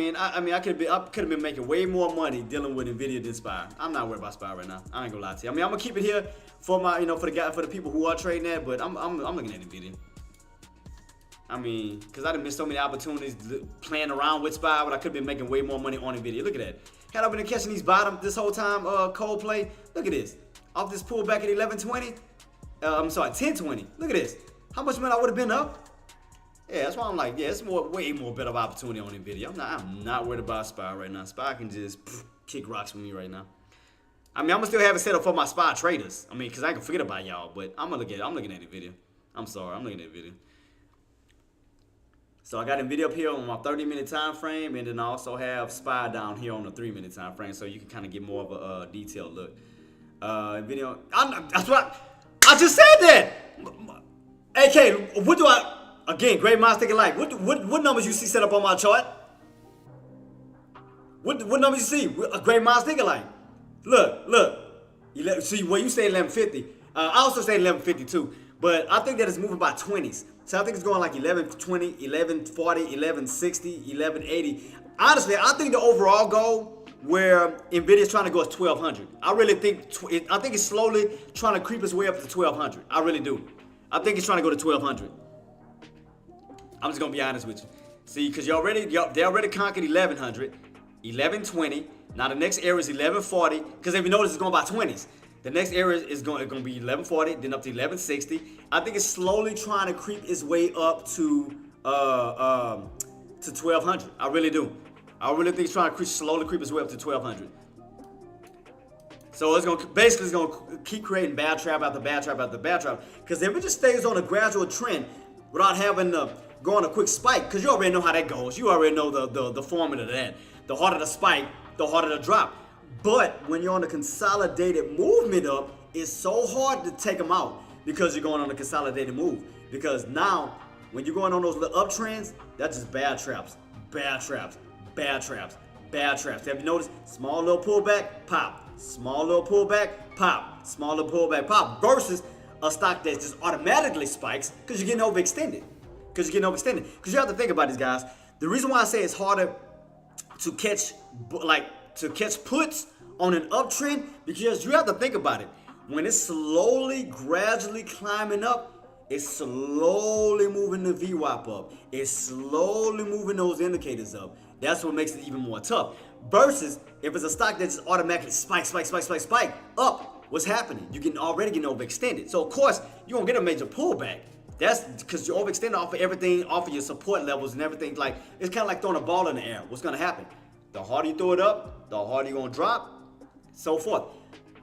could have been making way more money dealing with NVIDIA than Spy. I'm not worried about Spy right now. I ain't gonna lie to you. I'm gonna keep it here for my, for the people who are trading that. But I'm looking at NVIDIA. Because I done missed so many opportunities playing around with Spy, but I could have been making way more money on NVIDIA. Look at that. Had I been catching these bottoms this whole time, Coldplay, look at this. Off this pullback at 1120, 1020. Look at this. How much money I would have been up? Yeah, that's why I'm like, yeah, it's way more better opportunity on NVIDIA. I'm not worried about Spy right now. Spy can just kick rocks with me right now. I'm gonna still have it set up for my Spy traders. Because I can forget about y'all, but I'm looking at NVIDIA. I'm sorry, I'm looking at NVIDIA. So I got NVIDIA up here on my 30-minute time frame, and then I also have Spy down here on the 3-minute time frame, so you can kind of get more of a detailed look. NVIDIA, that's what I just said that. AK, what do I? Again, great minds think alike. What numbers you see set up on my chart? What numbers you see? Great minds think alike. Look. See where you say 1150. I also say 1152. But I think that it's moving by 20s. So I think it's going like 1120, 1140, 1160, 1180. Honestly, I think the overall goal where Nvidia's trying to go is 1200. I really think it's slowly trying to creep its way up to 1200. I really do. I think it's trying to go to 1200. I'm just gonna be honest with you. See, because they already conquered 1100, 1120. Now the next area is 1140. Because if you notice, it's going by 20s. The next area is going to be 1140, then up to 1160. I think it's slowly trying to creep its way up to 1200. I really do. I really think it's trying to slowly creep its way up to 1200. So it's gonna keep creating bad trap after bad trap after bad trap. Because if it just stays on a gradual trend without having to go on a quick spike, because you already know how that goes. You already know the formula of that. The harder the spike, the harder the drop. But when you're on a consolidated movement up, it's so hard to take them out because you're going on a consolidated move. Because now, when you're going on those little uptrends, that's just bad traps, bad traps, bad traps, bad traps. Have you noticed? Small little pullback, pop. Small little pullback, pop. Small little pullback, pop. Versus a stock that just automatically spikes because you're getting overextended. Because you have to think about this, guys. The reason why I say it's harder to catch puts on an uptrend, because you have to think about it. When it's slowly, gradually climbing up, it's slowly moving the VWAP up. It's slowly moving those indicators up. That's what makes it even more tough. Versus if it's a stock that just automatically spike up, what's happening? You're already getting overextended. So of course, you're gonna get a major pullback. That's because you're overextended off of everything, off of your support levels and everything. Like, it's kind of like throwing a ball in the air. What's gonna happen? The harder you throw it up, the harder you're gonna drop, so forth.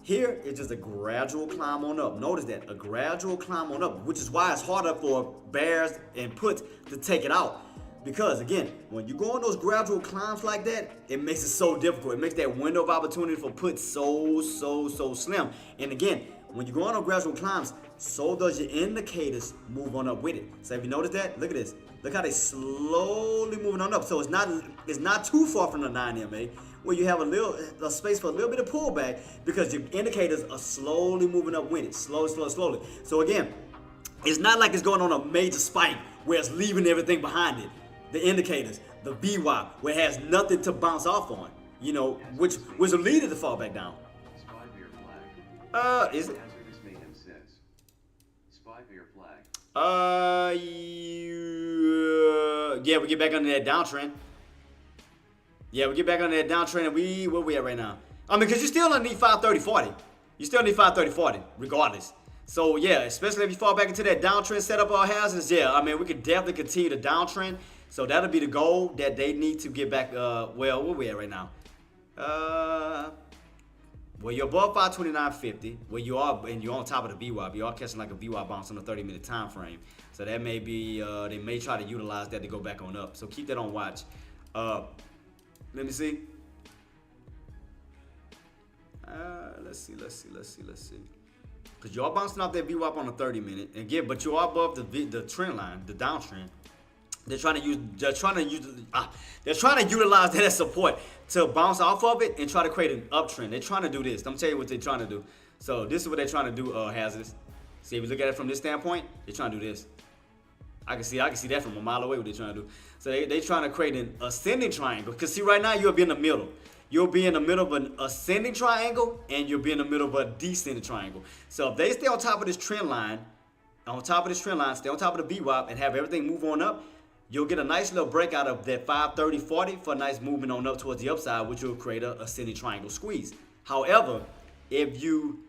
Here, it's just a gradual climb on up. Notice that, a gradual climb on up, which is why it's harder for bears and puts to take it out. Because again, when you go on those gradual climbs like that, it makes it so difficult. It makes that window of opportunity for puts so slim. And again, when you go on those gradual climbs, so does your indicators move on up with it. So if you notice that, look at this. Look how they slowly moving on up. So it's not too far from the 9 MA where you have a space for a little bit of pullback because your indicators are slowly moving up with it. Slowly. So again, it's not like it's going on a major spike where it's leaving everything behind it. The indicators, the VWAP, where it has nothing to bounce off on, which will lead it to fall back down. Is it? Yeah, we get back under that downtrend. And where we at right now? I mean, because you still need 530-40. You still need 530-40, regardless. So yeah, especially if you fall back into that downtrend setup or hazards, yeah, I mean, we could definitely continue the downtrend. So that'll be the goal that they need to get back, where we at right now? Well, you're above 529.50, where you are, and you're on top of the VWAP. You are catching like a VWAP bounce on a 30-minute time frame. So that may be, they may try to utilize that to go back on up. So keep that on watch. Let me see. Let's see. Because you are bouncing off that VWAP on a 30-minute. Again, but you are above the trend line, the downtrend. They're trying to utilize that as support to bounce off of it and try to create an uptrend. They're trying to do this. I'm tell you what they're trying to do. So this is what they're trying to do, Hazardous. See, if you look at it from this standpoint, they're trying to do this. I can see that from a mile away what they're trying to do. So they're trying to create an ascending triangle. Because see, right now you'll be in the middle. You'll be in the middle of an ascending triangle and you'll be in the middle of a descending triangle. So if they stay on top of this trend line, stay on top of the VWAP and have everything move on up, you'll get a nice little breakout of that 530-40 for a nice movement on up towards the upside, which will create a ascending triangle squeeze. However, if you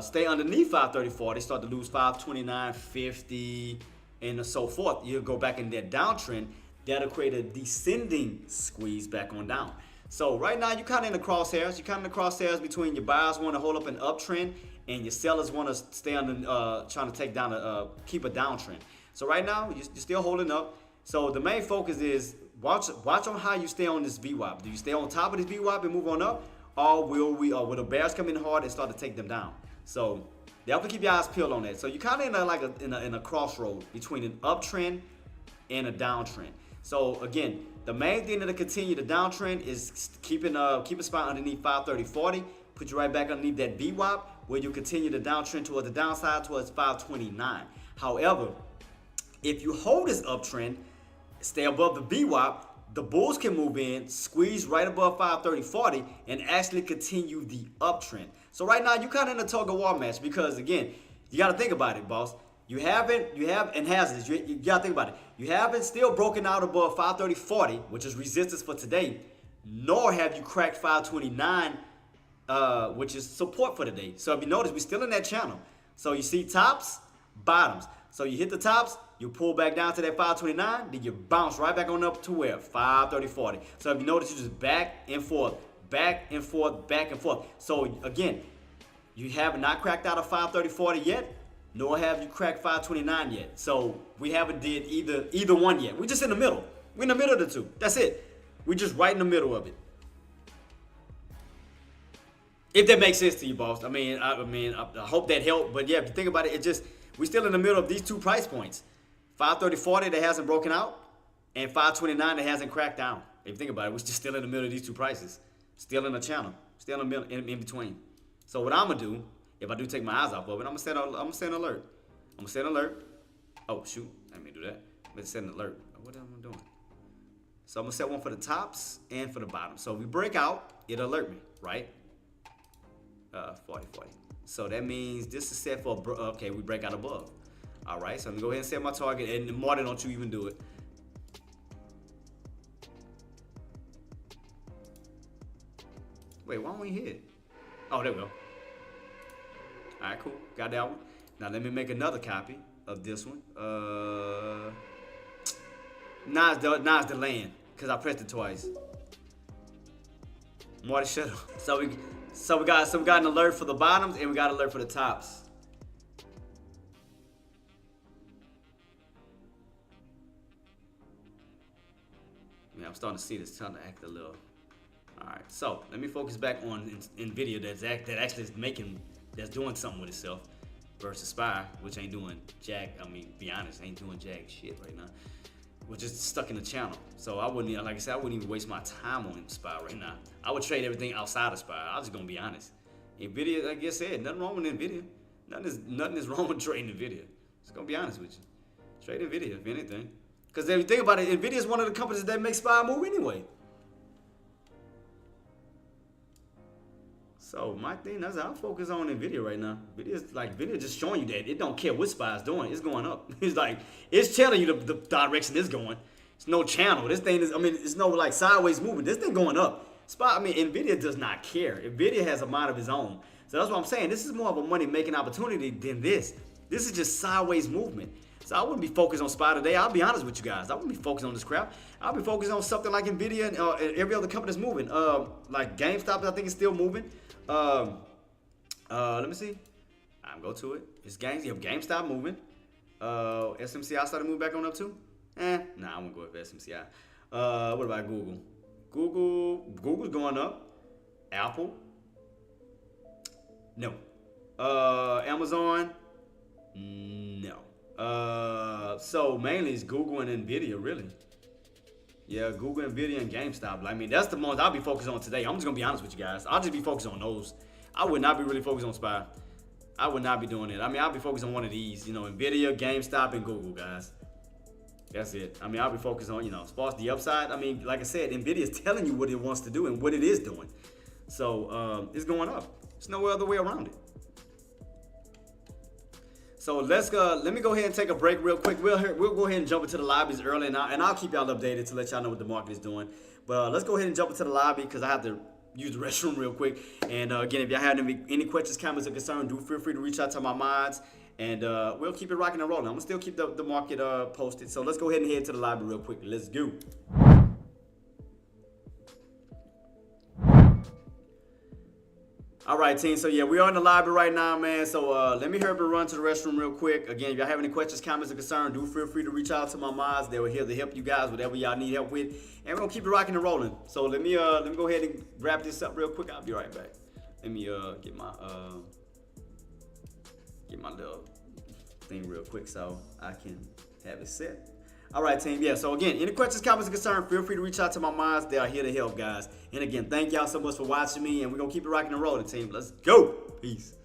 stay underneath 530-40, start to lose 529.50 and so forth, you'll go back in that downtrend. That'll create a descending squeeze back on down. So right now, you're kind of in the crosshairs. You're kind of in the crosshairs between your buyers want to hold up an uptrend and your sellers want to stay on trying to take down keep a downtrend. So right now, you're still holding up. So the main focus is watch on how you stay on this VWAP. Do you stay on top of this VWAP and move on up, or will the bears come in hard and start to take them down? So definitely keep your eyes peeled on that. So you're kind of in a crossroad between an uptrend and a downtrend. So again, the main thing that'll continue the downtrend is keep a spot underneath 530-40. put you right back underneath that VWAP, where you continue the downtrend towards the downside towards 529. However, if you hold this uptrend, stay above the VWAP, the bulls can move in, squeeze right above 530.40, and actually continue the uptrend. So right now, you're kind of in a tug-of-war match because, again, you got to think about it, boss. You haven't still broken out above 530.40, which is resistance for today, nor have you cracked 529, which is support for today. So if you notice, we're still in that channel. So you see tops, bottoms. So you hit the tops, you pull back down to that 529, then you bounce right back on up to where? 530.40. So if you notice, you just back and forth, back and forth, back and forth. So again, you have not cracked out of 530.40 yet, nor have you cracked 529 yet. So we haven't did either one yet. We're just in the middle. We're in the middle of the two. That's it. We're just right in the middle of it. If that makes sense to you, boss. I hope that helped. But yeah, if you think about it, we're still in the middle of these two price points. 530.40 that hasn't broken out, and 529 that hasn't cracked down. If you think about it, we're just still in the middle of these two prices. Still in the channel. Still in the middle, in between. So what I'm gonna do, if I do take my eyes off of it, I'm gonna set an alert. I'm gonna set an alert. Oh shoot, let me do that. Let's set an alert. What am I doing? So I'm gonna set one for the tops and for the bottom. So if we break out, it'll alert me, right? 40. So that means this is set for, okay, we break out above. All right, so I'm gonna go ahead and set my target, and more than don't you even do it. Wait, why don't we hit? Oh, there we go. All right, cool, got that one. Now let me make another copy of this one. Now it's the land, cause I pressed it twice. Marty, shut up. So we got an alert for the bottoms, and we got an alert for the tops. Yeah, I'm starting to see this starting to act a little. All right, so let me focus back on Nvidia that's doing something with itself versus SPY, which ain't doing jack. I mean, be honest, ain't doing jack shit right now. We're just stuck in the channel. So I wouldn't, like I said, I wouldn't even waste my time on SPY right now. I would trade everything outside of SPY. I'm just gonna be honest. Nvidia, like I said, nothing wrong with Nvidia. Nothing is wrong with trading Nvidia. Just gonna be honest with you. Trade Nvidia, if anything. Because if you think about it, Nvidia is one of the companies that makes SPY move anyway. So my thing, that's how I focus on Nvidia right now. Nvidia just showing you that it don't care what SPY is doing, it's going up. It's like, it's telling you the direction it's going. It's no channel. This thing is, it's no like sideways movement. This thing going up. Nvidia does not care. Nvidia has a mind of its own. So that's what I'm saying. This is more of a money-making opportunity than this. This is just sideways movement. So I wouldn't be focused on SPY today. I'll be honest with you guys. I wouldn't be focused on this crap. I'll be focused on something like Nvidia and every other company that's moving. Like GameStop, I think is still moving. Let me see. I'm go to it. It's GameStop moving. SMCI started moving back on up too. Nah, I won't go with SMCI. What about Google? Google's going up. Apple. No. Amazon. No. So mainly it's Google and Nvidia, really. Yeah, Google, Nvidia, and GameStop. That's the ones I'll be focused on today. I'm just gonna be honest with you guys. I'll just be focused on those. I would not be really focused on SPY. I would not be doing it. I'll be focused on one of these. Nvidia, GameStop, and Google, guys. That's it. I'll be focused on, as far as the upside. Like I said, Nvidia is telling you what it wants to do and what it is doing. So it's going up. There's no other way around it. So let me go ahead and take a break real quick. We'll go ahead and jump into the lobbies early, and I'll keep y'all updated to let y'all know what the market is doing. But let's go ahead and jump into the lobby because I have to use the restroom real quick. And again, if y'all have any questions, comments, or concerns, do feel free to reach out to my mods, and we'll keep it rocking and rolling. I'm gonna still keep the market posted. So let's go ahead and head to the lobby real quick. Let's go. All right, team. So yeah, we are in the lobby right now, man. So let me hurry up and run to the restroom real quick. Again, if y'all have any questions, comments, or concerns, do feel free to reach out to my mods. They were here to help you guys, whatever y'all need help with. And we're gonna keep it rocking and rolling. So let me go ahead and wrap this up real quick. I'll be right back. Let me get my little thing real quick so I can have it set. All right, team. Yeah, so again, any questions, comments, or concerns, feel free to reach out to my minds. They are here to help, guys. And again, thank y'all so much for watching me, and we're going to keep it rocking and rolling, team. Let's go. Peace.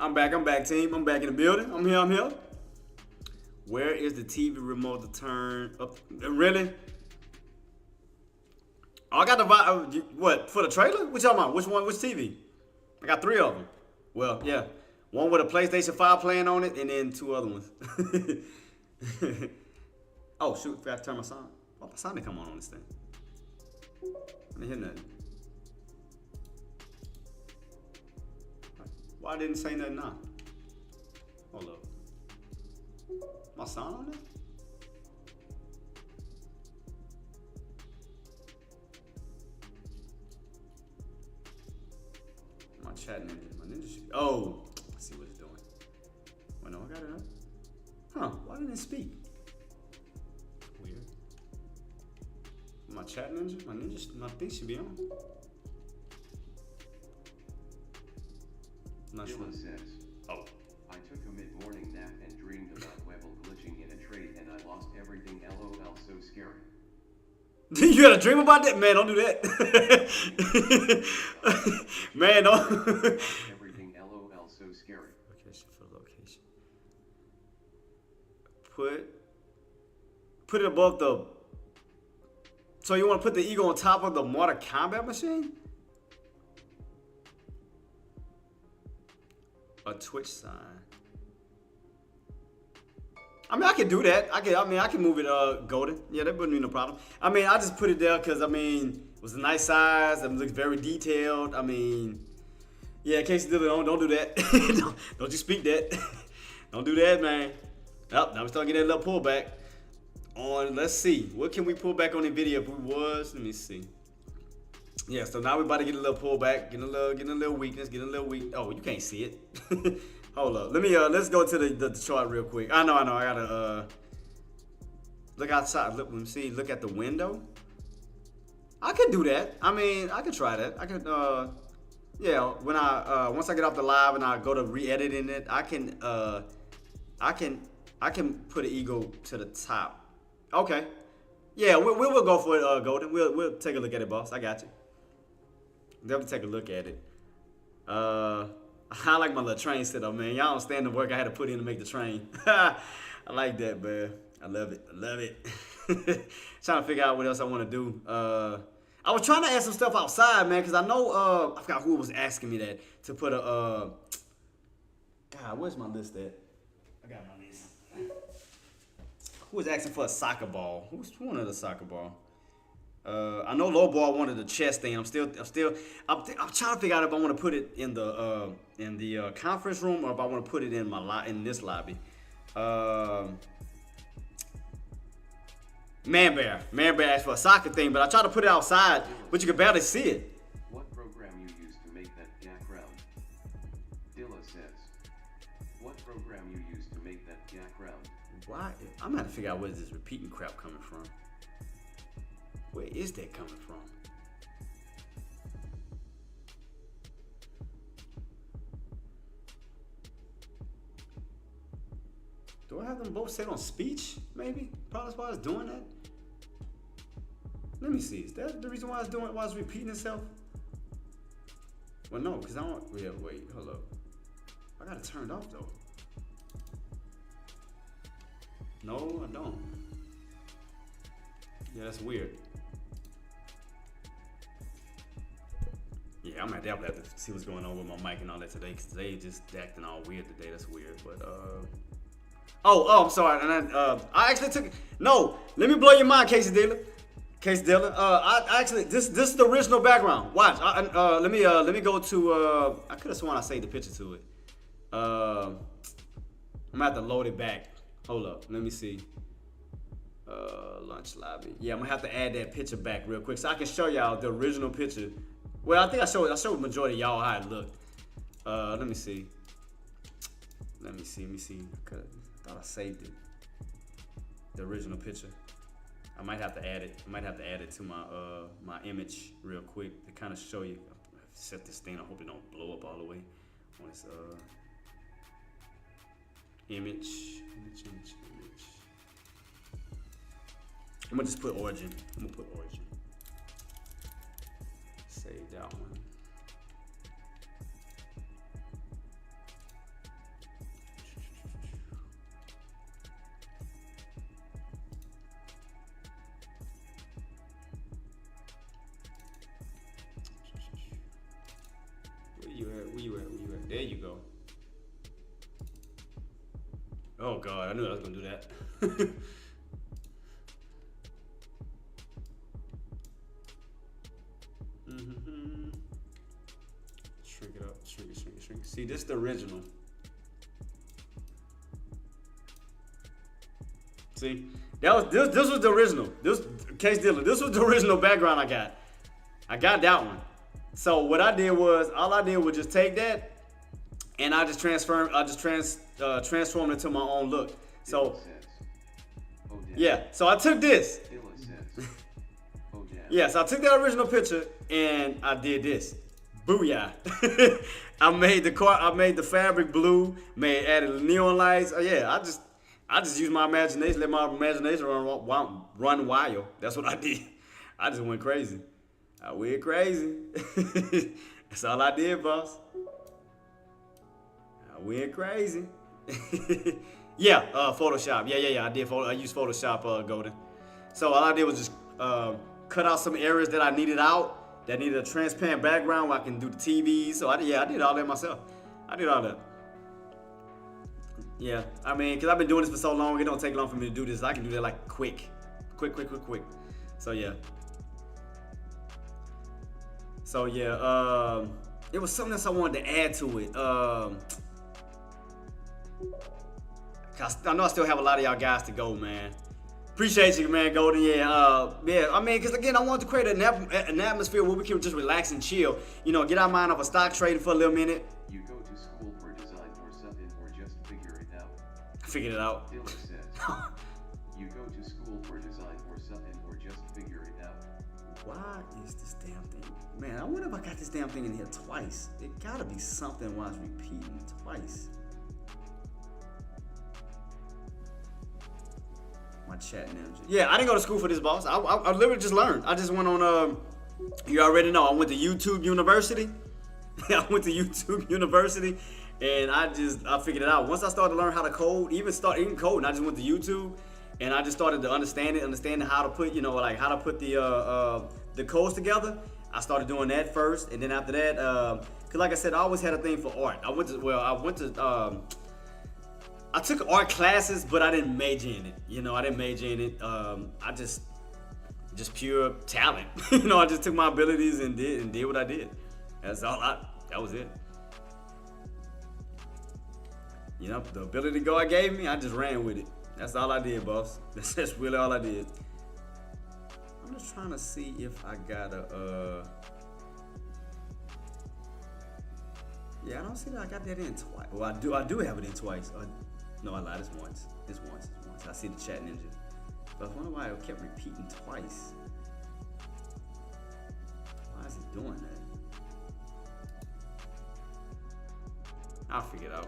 I'm back, team. I'm back in the building. I'm here. Where is the TV remote to turn up? Really? Oh, I got the what for the trailer? What y'all about? Which one? Which TV? I got 3 of them. Well, yeah, one with a PlayStation 5 playing on it, and then 2 other ones. Oh shoot! I forgot to turn my sound. Why my sound didn't come on this thing? I didn't hear nothing. Why didn't say nothing now? Hold up. My sound on there? My chat ninja. My ninja should be. Oh, let's see what it's doing. Well, no, I got it up. Huh, why didn't it speak? Weird. My chat ninja? My thing should be on. Not sure. Dylan says, oh. I took a mid-morning nap and dreamed about Webull glitching in a trade and I lost everything. LOL, so scary. You had a dream about that? Man, don't do that. Man, don't. Everything. LOL, so scary. Location for location. Put it above the. So you want to put the Eagle on top of the Mortal Kombat machine? A Twitch sign. I mean, I can do that. I can move it golden. Yeah, that wouldn't be no problem. I mean, I just put it there because, I mean, it was a nice size. It looks very detailed. I mean, yeah, Casey Dillon, don't do that. don't you speak that. Don't do that, man. Oh, now we're starting to get that little pullback. Let's see. What can we pull back on NVIDIA if we was? Let me see. Yeah, so now we're about to get a little pullback, getting a little weakness, Oh, you can't see it. Hold up. Let's go to the chart real quick. I know. I gotta look outside. Let me see. Look at the window. I could do that. I mean, I could try that. I could yeah, when once I get off the live and I go to re-editing it, I can put an eagle to the top. Okay. Yeah, we'll go for it, Golden. We'll take a look at it, boss. I got you. Definitely take a look at it. I like my little train setup, man. Y'all don't understand the work I had to put in to make the train. I like that, man. I love it. Trying to figure out what else I want to do. I was trying to add some stuff outside, man, because I know I forgot who was asking me that to put a God, where's my list at? I got my list. Who was asking for a soccer ball? Who wanted a soccer ball? I know low ball wanted the chest thing. I'm trying to figure out if I want to put it in the conference room or if I want to put it in this lobby. Man Bear asked for a soccer thing, but I tried to put it outside, but you can barely see it. What program you use to make that background? Dilla says. What program you use to make that background? Why? I'm gonna have to figure out where this repeating crap coming from. Where is that coming from? Do I have them both set on speech? Maybe? Probably that's why it's doing that. Let me see. Is that the reason why it's repeating itself? Well, no, because I don't. Yeah, wait, hold up. I got it turned off though. No, I don't. Yeah, that's weird. Yeah, I'm gonna have to see what's going on with my mic and all that today, because today just acting all weird today. That's weird, but Oh, I'm sorry. And I actually took. No, let me blow your mind, Casey Dillon. I actually this is the original background. Watch. Let me go to. I could have sworn I saved the picture to it. I'm gonna have to load it back. Hold up. Let me see. Lunch lobby. Yeah, I'm gonna have to add that picture back real quick so I can show y'all the original picture. Well, I think I showed the majority of y'all how it looked. Let me see. I thought I saved it. The original picture. I might have to add it. To my my image real quick to kind of show you. Set this thing. I hope it don't blow up all the way. On this image. I'm gonna just put origin. Save that one. Where you at? There you go. Oh God, I knew I was gonna do that. Shrink it up, shrink it. See, this is the original. See, this was the original. This Case Dillon. This was the original background I got. I got that one. So what I did was, just take that, and I just transformed it into my own look. So yeah, so I took this. Yeah, so I took that original picture and I did this. Booyah! I made the fabric blue, added neon lights. Oh yeah, I just used my imagination, let my imagination run wild. That's what I did. I just went crazy. I went crazy. That's all I did, boss. I went crazy. Yeah, Photoshop. Yeah. I used Photoshop, Golden. So all I did was just cut out some areas that I needed out, that needed a transparent background where I can do the TV. So I did all that myself. I did all that. Yeah, I mean, because I've been doing this for so long, it don't take long for me to do this. I can do that like quick. So yeah. It was something else I wanted to add to it. I know I still have a lot of y'all guys to go, man. Appreciate you, man, Golden. Yeah. I mean, because again, I wanted to create an atmosphere where we can just relax and chill. You know, get our mind off of stock trading for a little minute. You go to school for design or something, or just figure it out. Figured it out. Dylan says, you go to school for design or something, or just figure it out. Why is this damn thing? Man, I wonder if I got this damn thing in here twice. It gotta be something why it's repeating twice. My chat ninja. Yeah, I didn't go to school for this, boss. I literally just learned. I just went on, you already know, I went to YouTube University. I went to YouTube University, and I figured it out. Once I started to learn how to code, even coding, I just went to YouTube, and I just started to understanding how to put, how to put the codes together. I started doing that first, and then after that, cause like I said, I always had a thing for art. I went to I took art classes, but I didn't major in it. You know, I didn't major in it. I just pure talent. You know, I just took my abilities and did what I did. That was it. You know, the ability God gave me, I just ran with it. That's all I did, boss. That's really all I did. I'm just trying to see if I got a, yeah, I don't see that I got that in twice. Well, I do have it in twice. No, I lied, it's once. It's once. I see the chat ninja. But I was wondering why it kept repeating twice. Why is it doing that? I'll figure it out.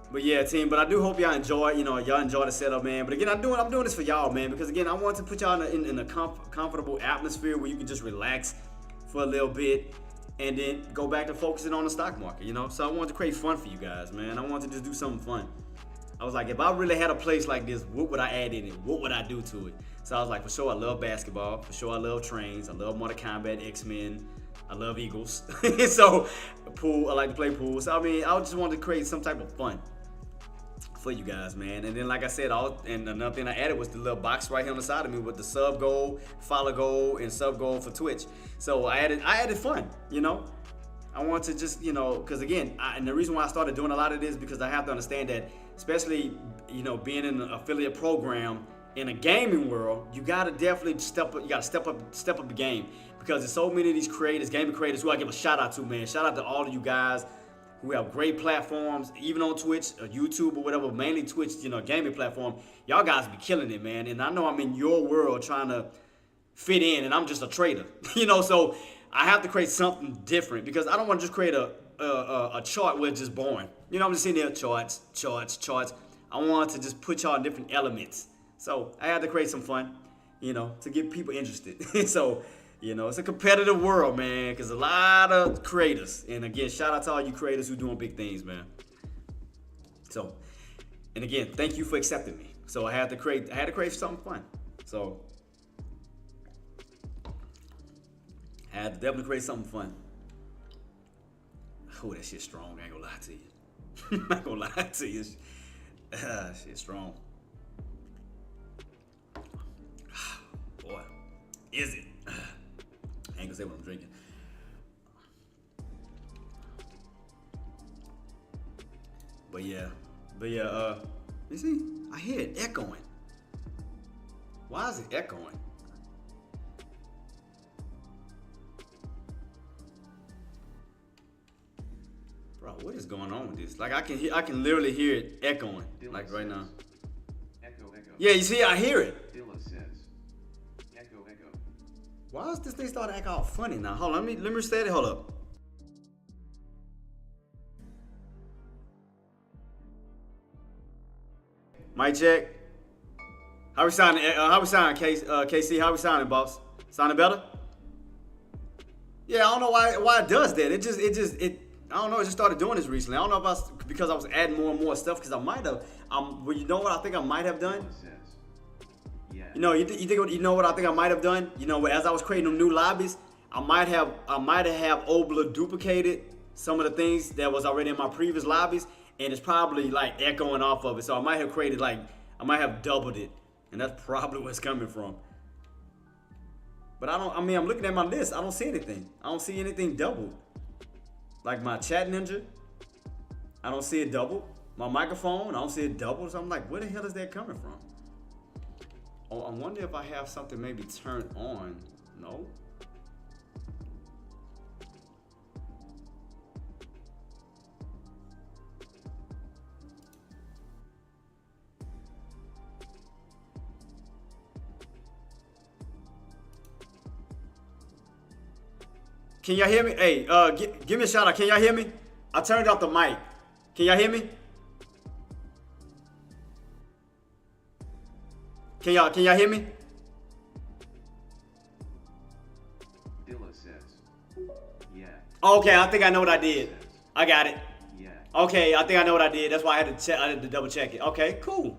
But yeah, team, but I do hope y'all enjoy, y'all enjoy the setup, man. But again, I'm doing this for y'all, man, because again, I want to put y'all in a comfortable atmosphere where you can just relax for a little bit and then go back to focusing on the stock market, you know? So I wanted to create fun for you guys, man. I wanted to just do something fun. I was like, if I really had a place like this, what would I add in it? What would I do to it? So I was like, for sure, I love basketball. For sure, I love trains. I love Mortal Kombat, X-Men. I love Eagles. So pool, I like to play pool. So I mean, I just wanted to create some type of fun for you guys, man. And then like I said, and another thing I added was the little box right here on the side of me with the sub goal, follow goal, and sub goal for Twitch. So I added fun, you know. I want to just, because again, and the reason why I started doing a lot of this is because I have to understand that, especially, being in an affiliate program in a gaming world, you gotta definitely step up the game, because there's so many of these creators, gaming creators, who I give a shout out to, man. Shout out to all of you guys who have great platforms, even on Twitch or YouTube or whatever, mainly Twitch, gaming platform. Y'all guys be killing it, man. And I know I'm in your world trying to fit in, and I'm just a trader, so I have to create something different, because I don't want to just create a chart where it's just boring. I'm just sitting there, charts. I want to just put y'all in different elements. So I had to create some fun, to get people interested. So, it's a competitive world, man, because a lot of creators. And again, shout out to all you creators who doing big things, man. So, and again, thank you for accepting me. So I had to create something fun. So I had to definitely create something fun. Oh, that shit's strong. I ain't gonna lie to you. I'm not gonna lie to you. Shit's strong. Boy, is it? I ain't gonna say what I'm drinking. But yeah, you see, I hear it echoing. Why is it echoing? Bro, what is going on with this? Like I can literally hear it echoing, like right now. Echo. Yeah, you see, I hear it. Dilla says, echo. Why is this thing starting to act all funny now? Hold on, let me reset it. Hold up. Mic check. How we sounding? KC? How we sounding, boss? Sounding better? Yeah, I don't know why it does that. It I don't know. It just started doing this recently. I don't know if because I was adding more and more stuff. Because I might have. Well, you know what I think I might have done? Yeah. You know what I think I might have done? As I was creating them new lobbies, I might have Obla duplicated some of the things that was already in my previous lobbies, and it's probably like echoing off of it. So I might have created I might have doubled it, and that's probably where it's coming from. But I'm looking at my list. I don't see anything. I don't see anything doubled. Like my chat ninja, I don't see it doubled. My microphone, I don't see it doubled. So I'm like, where the hell is that coming from? Oh, I wonder if I have something maybe turned on. No. Can y'all hear me? Hey, give me a shout out. Can y'all hear me? I turned off the mic. Can y'all hear me? Can y'all hear me? Dilla says, yeah. Okay, I think I know what I did. I got it. Yeah. Okay, I think I know what I did. That's why I had to double check it. Okay, cool.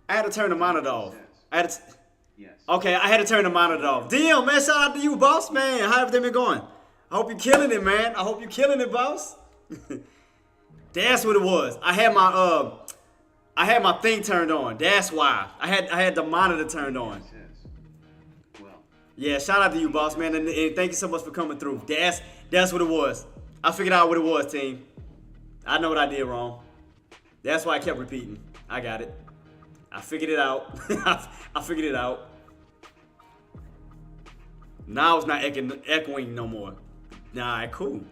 I had to turn the monitor off. Yes. Okay, I had to turn the monitor off. DM, man, shout out to you, boss, man. How everything been going? I hope you're killing it, man. I hope you're killing it, boss. That's what it was. I had my I had my thing turned on. That's why. I had the monitor turned on. Yeah, shout out to you, boss man, and thank you so much for coming through. That's what it was. I figured out what it was, team. I know what I did wrong. That's why I kept repeating. I got it. I figured it out. I figured it out. Now it's not echoing no more. Nah, cool.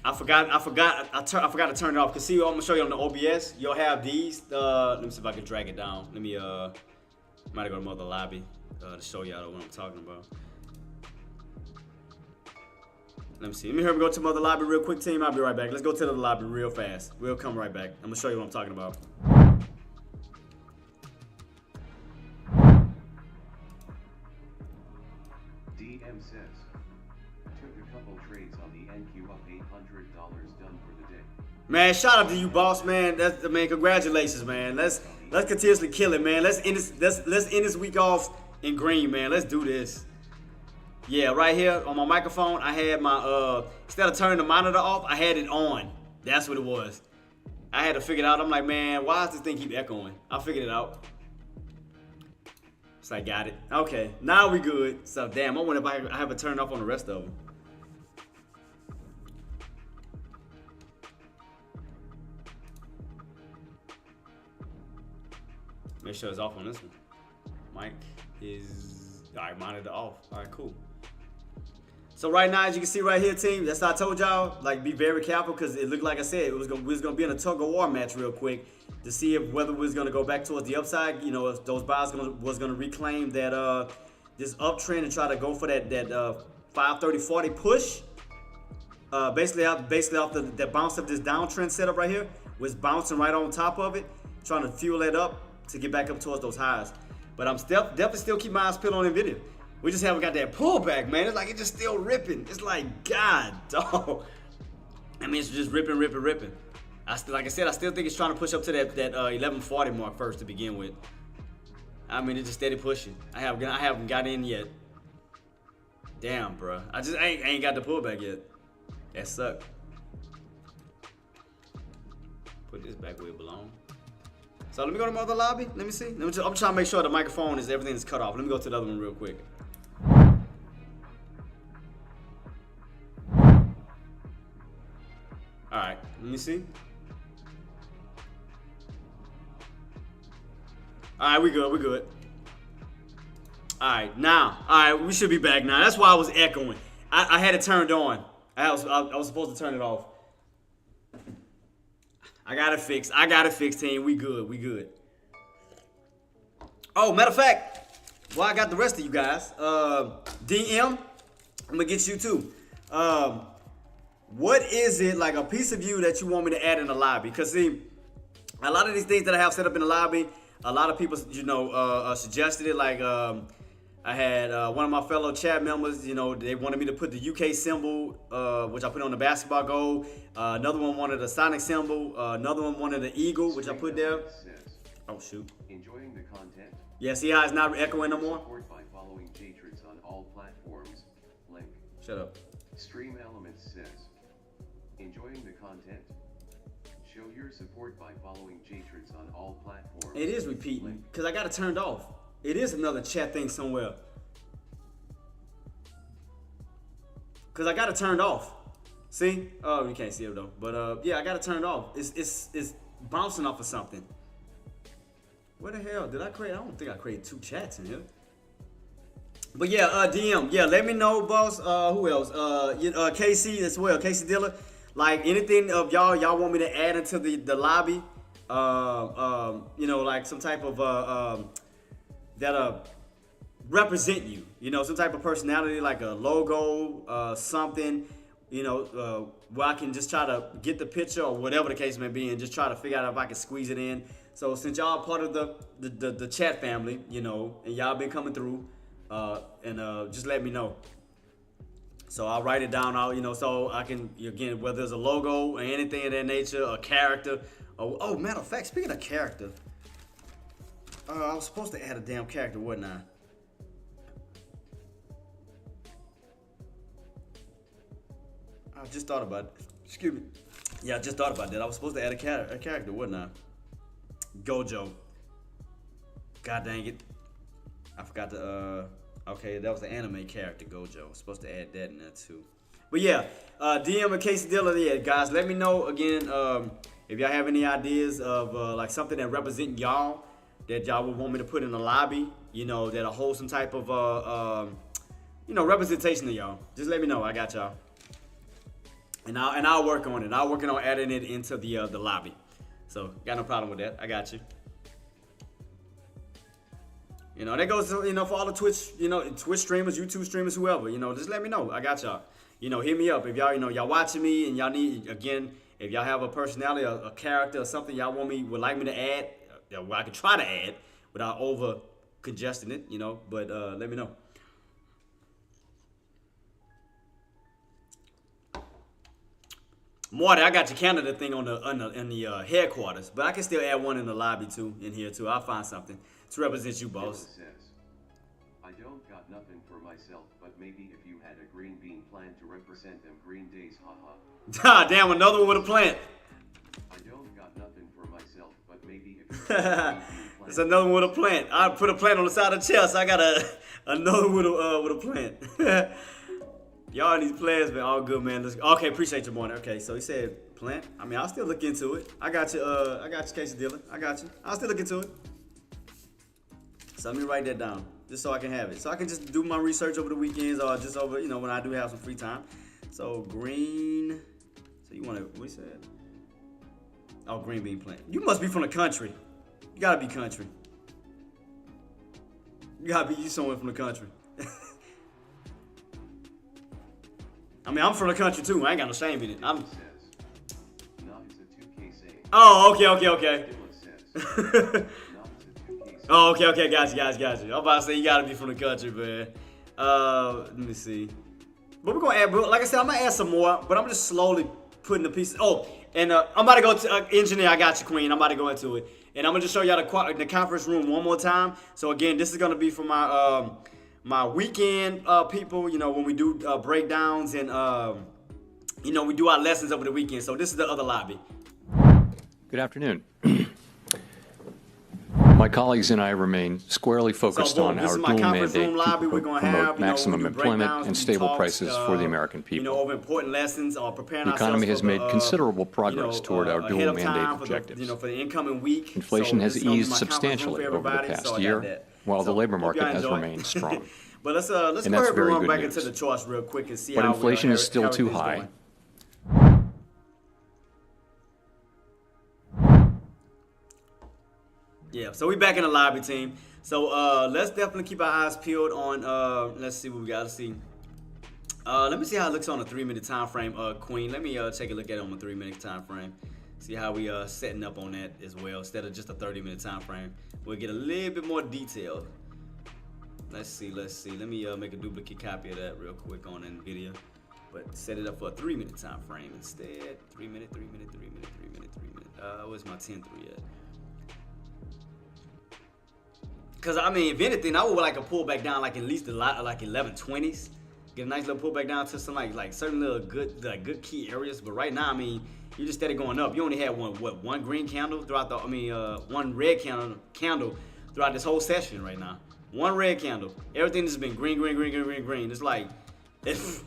I forgot to turn it off. Cause see, I'm gonna show you on the OBS. You'll have these. Let me see if I can drag it down. Let me might go to Mother Lobby to show y'all what I'm talking about. Let me see. Let me hurry go to Mother Lobby real quick, team. I'll be right back. Let's go to the lobby real fast. We'll come right back. I'm gonna show you what I'm talking about. DM says, took a couple trades on the NQ up $800 done for the day. Man, shout out to you, boss man. Man, congratulations, man. Let's continuously kill it, man. Let's end this week off in green, man. Let's do this. Yeah, right here on my microphone, I had my instead of turning the monitor off, I had it on. That's what it was. I had to figure it out. I'm like, man, why does this thing keep echoing? I figured it out. So I got it. Okay, now we good. So damn, I wonder if I have it turned off on the rest of them. Make sure it's off on this one. Mic is all right. Monitor off. All right, cool. So right now, as you can see right here, team, that's how I told y'all. Like, be very careful because it looked like I said we was gonna be in a tug of war match real quick to see whether we was gonna go back towards the upside. You know, if those buyers was gonna reclaim that this uptrend and try to go for that 530-40 push. Basically off the bounce of this downtrend setup right here was bouncing right on top of it, trying to fuel it up to get back up towards those highs. But I'm definitely still keep my eyes peeled on Nvidia. We just haven't got that pullback, man. It's like it's just still ripping. It's like, God, dog. I mean, it's just ripping. Like I said, I still think it's trying to push up to that 1140 mark first to begin with. I mean, it's just steady pushing. I haven't got in yet. Damn, bro. I ain't got the pullback yet. That sucked. Put this back where it belongs. So let me go to my other lobby. Let me see. I'm trying to make sure the microphone is everything is cut off. Let me go to the other one real quick. All right, let me see. All right, we good. All right, we should be back now. That's why I was echoing. I had it turned on. I was supposed to turn it off. I got it fixed, team. We good. Oh, matter of fact, well, I got the rest of you guys. DM, I'm gonna get you too. What is it, like a piece of you that you want me to add in the lobby? Because see, a lot of these things that I have set up in the lobby, a lot of people, suggested it. Like I had one of my fellow chat members, they wanted me to put the UK symbol, which I put on the basketball goal. Another one wanted a Sonic symbol. Another one wanted an eagle, which I put there. Oh shoot. Enjoying the content. Yeah, see how it's not echoing no more? Support by following Jatrix on all platforms. Link. Shut up. Stream Elements says, enjoying the content. Show your support by following Jatrix on all platforms. It is repeating because I got it turned off. It is another chat thing somewhere. Cause I got it turned off. See? Oh, you can't see it though. But yeah, I got it turned off. It's bouncing off of something. What the hell did I create? I don't think I created two chats in here. But yeah, DM. Yeah, let me know, boss. Who else? KC as well. KC Dilla. Like anything of y'all want me to add into the lobby. Like some type of that represent you. Some type of personality, like a logo, something. Where I can just try to get the picture or whatever the case may be, and just try to figure out if I can squeeze it in. So since y'all part of the chat family, and y'all been coming through, just let me know. So I'll write it down. So I can, again, whether it's a logo or anything of that nature, a character. Oh, matter of fact, speaking of character, I was supposed to add a damn character, wasn't I? I just thought about it. Excuse me. Yeah, I just thought about that. I was supposed to add a character, wasn't I? Gojo. God dang it. I forgot to, okay, that was the anime character, Gojo. I was supposed to add that in there too. But yeah, DM and Quesadilla, yeah, guys, let me know again if y'all have any ideas of like something that represent y'all that y'all would want me to put in the lobby, you know, that'll hold some type of, you know, representation of y'all. Just let me know. I got y'all. And I'll work on it. I'll work on adding it into the lobby. So got no problem with that. I got you. You know, that goes to, you know, for all the Twitch, you know, Twitch streamers, YouTube streamers, whoever. You know, just let me know. I got y'all. You know, hit me up if y'all, you know, y'all watching me and y'all need, again, if y'all have a personality, a character, or something y'all would like me to add, well, I can try to add without over congesting it. You know, but let me know. Marty, I got your Canada thing in the headquarters, but I can still add one in the lobby too, in here too. I'll find something to represent you, boss. Says, I don't got nothing for myself, but maybe if you had a green bean plant to represent them green days, haha. Damn, another one with a plant. I don't got nothing for myself, but maybe if you had a green bean plant. It's another one with a plant. I put a plant on the side of the chest. I got another with a plant. Y'all and these players, man, all good, man. Okay, appreciate you, morning. Okay, so he said plant. I mean, I'll still look into it. I got you. I got you, Quesadilla. I got you. I'll still look into it. So let me write that down, just so I can have it. So I can just do my research over the weekends, or just over, you know, when I do have some free time. So green. So you want to? What he said? Oh, green bean plant. You must be from the country. You gotta be country. You gotta be somewhere from the country. I mean, I'm from the country too. I ain't got no shame in it. Oh, okay. Oh, okay. Got you. I'm about to say you gotta be from the country, man. Let me see. But we're gonna add, like I said, I'm gonna add some more, but I'm just slowly putting the pieces. Oh, and I'm about to go to engineer. I got you, Queen. I'm about to go into it, and I'm gonna just show y'all the conference room one more time. So again, this is gonna be for my my weekend people, you know, when we do breakdowns and you know, we do our lessons over the weekend. So this is the other lobby. Good afternoon. My colleagues and I remain squarely focused on our dual mandate to promote maximum employment and stable prices for the American people. You know, over important lessons, preparing the economy has made considerable progress toward our dual mandate objectives. You know, for the incoming week. Inflation has eased substantially over the past year, while the labor market has remained strong. But let's go ahead and run back into the charts real quick and see how inflation is still too high. Yeah, so we back in the lobby, team. So let's definitely keep our eyes peeled on. Let's see what we got to see. Let me see how it looks on a 3-minute time frame, Queen. Let me take a look at it on a 3-minute time frame. See how we setting up on that as well, instead of just a 30-minute time frame. We'll get a little bit more detailed. Let's see. Let me make a duplicate copy of that real quick on NVIDIA, but set it up for a 3-minute time frame instead. 3 minute. Where's my 10-3 at? Cause I mean, if anything, I would like a pullback down, like at least a lot, like 1120s. Get a nice little pullback down to some like certain little good key areas. But right now, I mean, you just steady going up. You only had one green candle throughout the, one red candle throughout this whole session right now. One red candle. Everything has been green. It's like, it's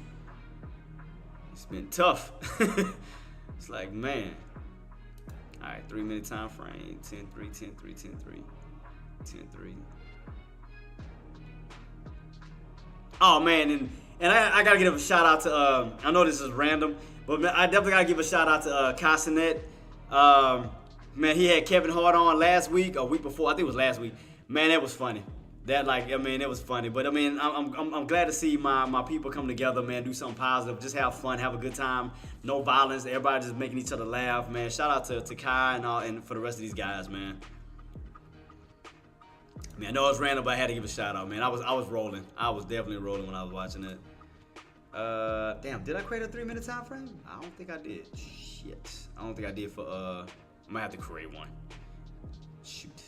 been tough. It's like, man. All right, 3-minute time frame. 10-3. 10-3. Oh man, and I gotta give a shout out to I know this is random, but man, I definitely gotta give a shout out to Casanet. Man, he had Kevin Hart on last week or week before. I think it was last week. Man, that was funny. It was funny. But I mean, I'm glad to see my people come together, man. Do something positive, just have fun, have a good time, no violence. Everybody just making each other laugh, man. Shout out to Kai and for the rest of these guys, man. Man, I know it's random, but I had to give a shout out, man. I was rolling. I was definitely rolling when I was watching it. Damn, did I create a 3-minute time frame? I don't think I did. Shit. I don't think I did for I might have to create one. Shoot.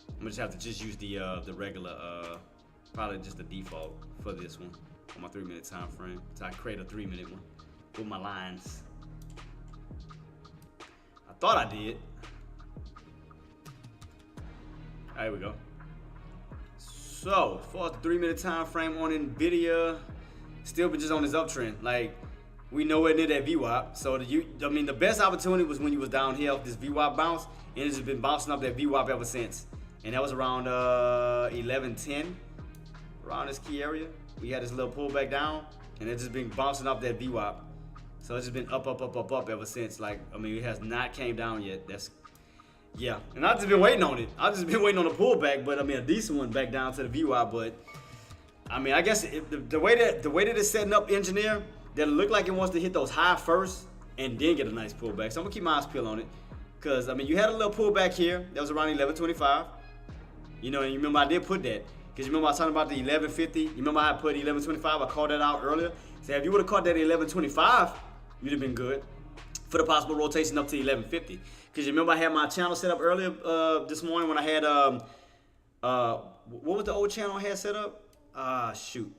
I'm gonna just have to use the regular probably just the default for this one on my 3-minute time frame. So I create a 3-minute one with my lines. thought I did. There we go. So, for a 3-minute time frame on NVIDIA, still just on this uptrend. Like, we nowhere near that VWAP. So, the best opportunity was when you was down here off this VWAP bounce, and it's just been bouncing up that VWAP ever since. And that was around 11:10, around this key area. We had this little pullback down, and it's just been bouncing up that VWAP. So it's just been up ever since. Like, I mean, it has not came down yet. Yeah. And I've just been waiting on it. I've just been waiting on a pullback, but I mean, a decent one back down to the VWAP. But I mean, I guess the way that it's setting up Engineer, that it look like it wants to hit those high first and then get a nice pullback. So I'm gonna keep my eyes peeled on it, because I mean, you had a little pullback here that was around 11:25. You know, and you remember I did put that, because you remember I was talking about the 11:50. You remember I put 11:25. I called that out earlier. So if you would have caught that at 11:25, you'd have been good for the possible rotation up to 11:50. Because you remember I had my channel set up earlier this morning when I had what was the old channel I had set up? Shoot. I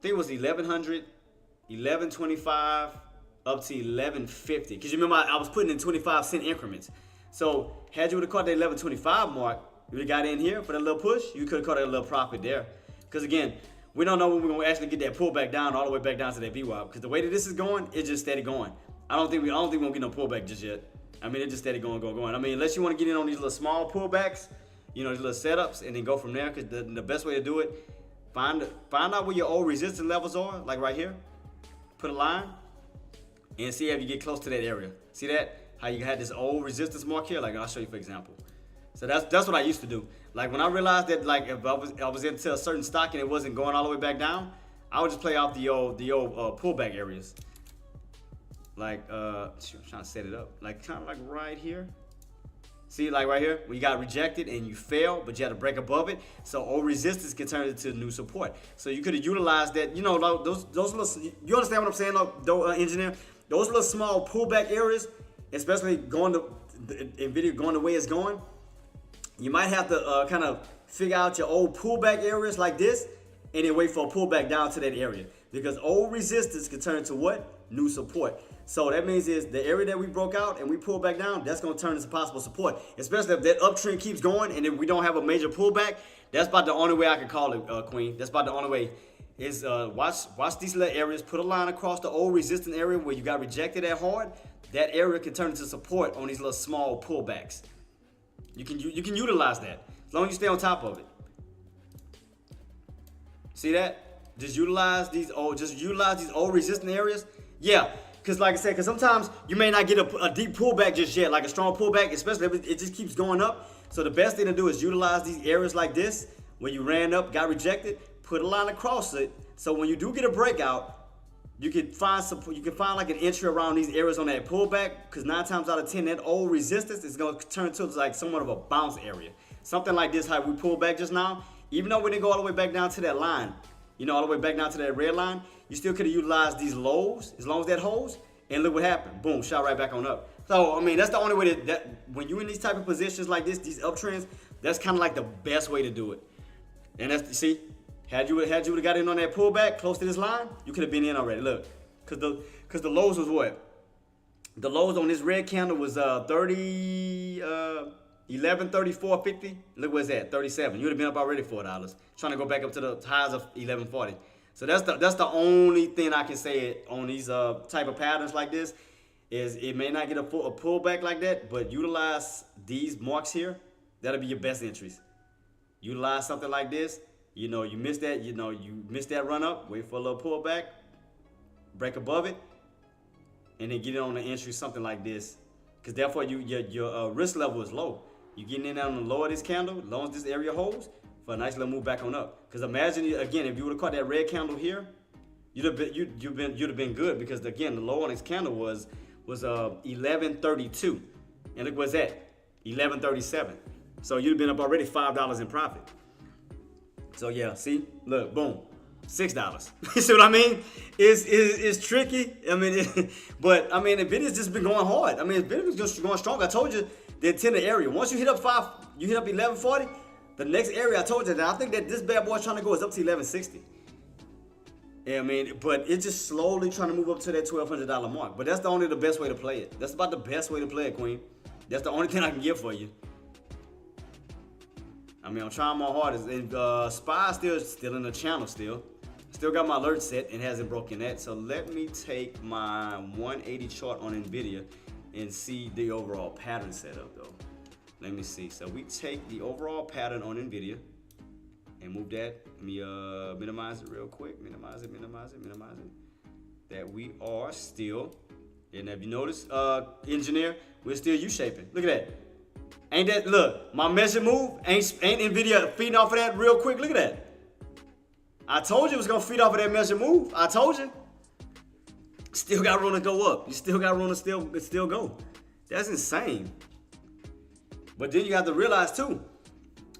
think it was 1100, 11:25 up to 11:50. Because you remember I was putting in 25-cent increments. So had you would have caught that 11:25 mark, you would have got in here for that little push. You could have caught that little profit there. Because again, we don't know when we're going to actually get that pullback down all the way back down to that VWAP. Because the way that this is going, it's just steady going. I don't think we're going to get no pullback just yet. I mean, it's just steady going. I mean, unless you want to get in on these little small pullbacks, you know, these little setups, and then go from there. Because the best way to do it, find out where your old resistance levels are, like right here. Put a line, and see if you get close to that area. See that? How you had this old resistance mark here? Like, I'll show you for example. So that's what I used to do. Like, when I realized that, like, if I was into a certain stock and it wasn't going all the way back down, I would just play off the old pullback areas. Like, I'm trying to set it up. Like, kind of like right here. See, like right here, where you got rejected and you failed, but you had to break above it. So old resistance can turn into new support. So you could have utilized that. You know, those little. You understand what I'm saying, though, engineer? Those little small pullback areas, especially NVIDIA going the way it's going. You might have to kind of figure out your old pullback areas like this, and then wait for a pullback down to that area. Because old resistance can turn into what? New support. So that means is the area that we broke out and we pull back down, that's going to turn into possible support. Especially if that uptrend keeps going and if we don't have a major pullback, that's about the only way I can call it, Queen. That's about the only way. Is watch these little areas, put a line across the old resistance area where you got rejected at hard. That area can turn into support on these little small pullbacks. You can utilize that as long as you stay on top of it. See that? Just utilize these old resistance areas. Yeah, because like I said, because sometimes you may not get a deep pullback just yet, like a strong pullback, especially if it just keeps going up. So the best thing to do is utilize these areas like this where you ran up, got rejected, put a line across it. So when you do get a breakout, you can find support. You can find like an entry around these areas on that pullback, because 9 times out of 10, that old resistance is going to turn to like somewhat of a bounce area. Something like this, how we pulled back just now. Even though we didn't go all the way back down to that line, you know, all the way back down to that red line, you still could have utilized these lows as long as that holds. And look what happened. Boom, shot right back on up. So, I mean, that's the only way that when you're in these type of positions like this, these uptrends, that's kind of like the best way to do it. And that's, see, had you would have got in on that pullback close to this line, you could have been in already. Look, because the lows was what? The lows on this red candle was 11.34.50. Look where it's at, 37. You would have been up already $4. Trying to go back up to the highs of 11.40. So that's the only thing I can say on these type of patterns like this, is it may not get a pullback like that, but utilize these marks here. That'll be your best entries. Utilize something like this. You know, you missed that. You know, you missed that run up. Wait for a little pullback. Break above it, and then get it on the entry, something like this. Because therefore, your risk level is low. You getting in on the low of this candle, as long as this area holds, for a nice little move back on up. Because imagine again, if you would have caught that red candle here, you'd have been good. Because again, the low on this candle was 11.32, and look what's that, 11.37. So you'd have been up already $5 in profit. So yeah, see, look, boom, $6. You see what I mean? It's tricky. I mean, but I mean, NVIDIA's just been going hard. I mean, NVIDIA's just going strong. I told you the intended area. Once you hit up 1140. The next area I told you that I think that this bad boy's trying to go is up to 1160. Yeah, I mean, but it's just slowly trying to move up to that $1,200 mark. But that's the best way to play it. That's about the best way to play it, Queen. That's the only thing I can give for you. I mean, I'm trying my hardest. And Spy still in the channel still. Still got my alert set and hasn't broken that. So let me take my 180 chart on NVIDIA and see the overall pattern setup though. Let me see. So we take the overall pattern on NVIDIA and move that. Let me minimize it real quick. Minimize it. That we are still, and if you notice, engineer, we're still U-shaping. Look at that. Ain't that, look, my measure move, ain't NVIDIA feeding off of that real quick? Look at that. I told you it was gonna feed off of that measure move. I told you. Still got room to go up. You still got room to still go. That's insane. But then you have to realize too,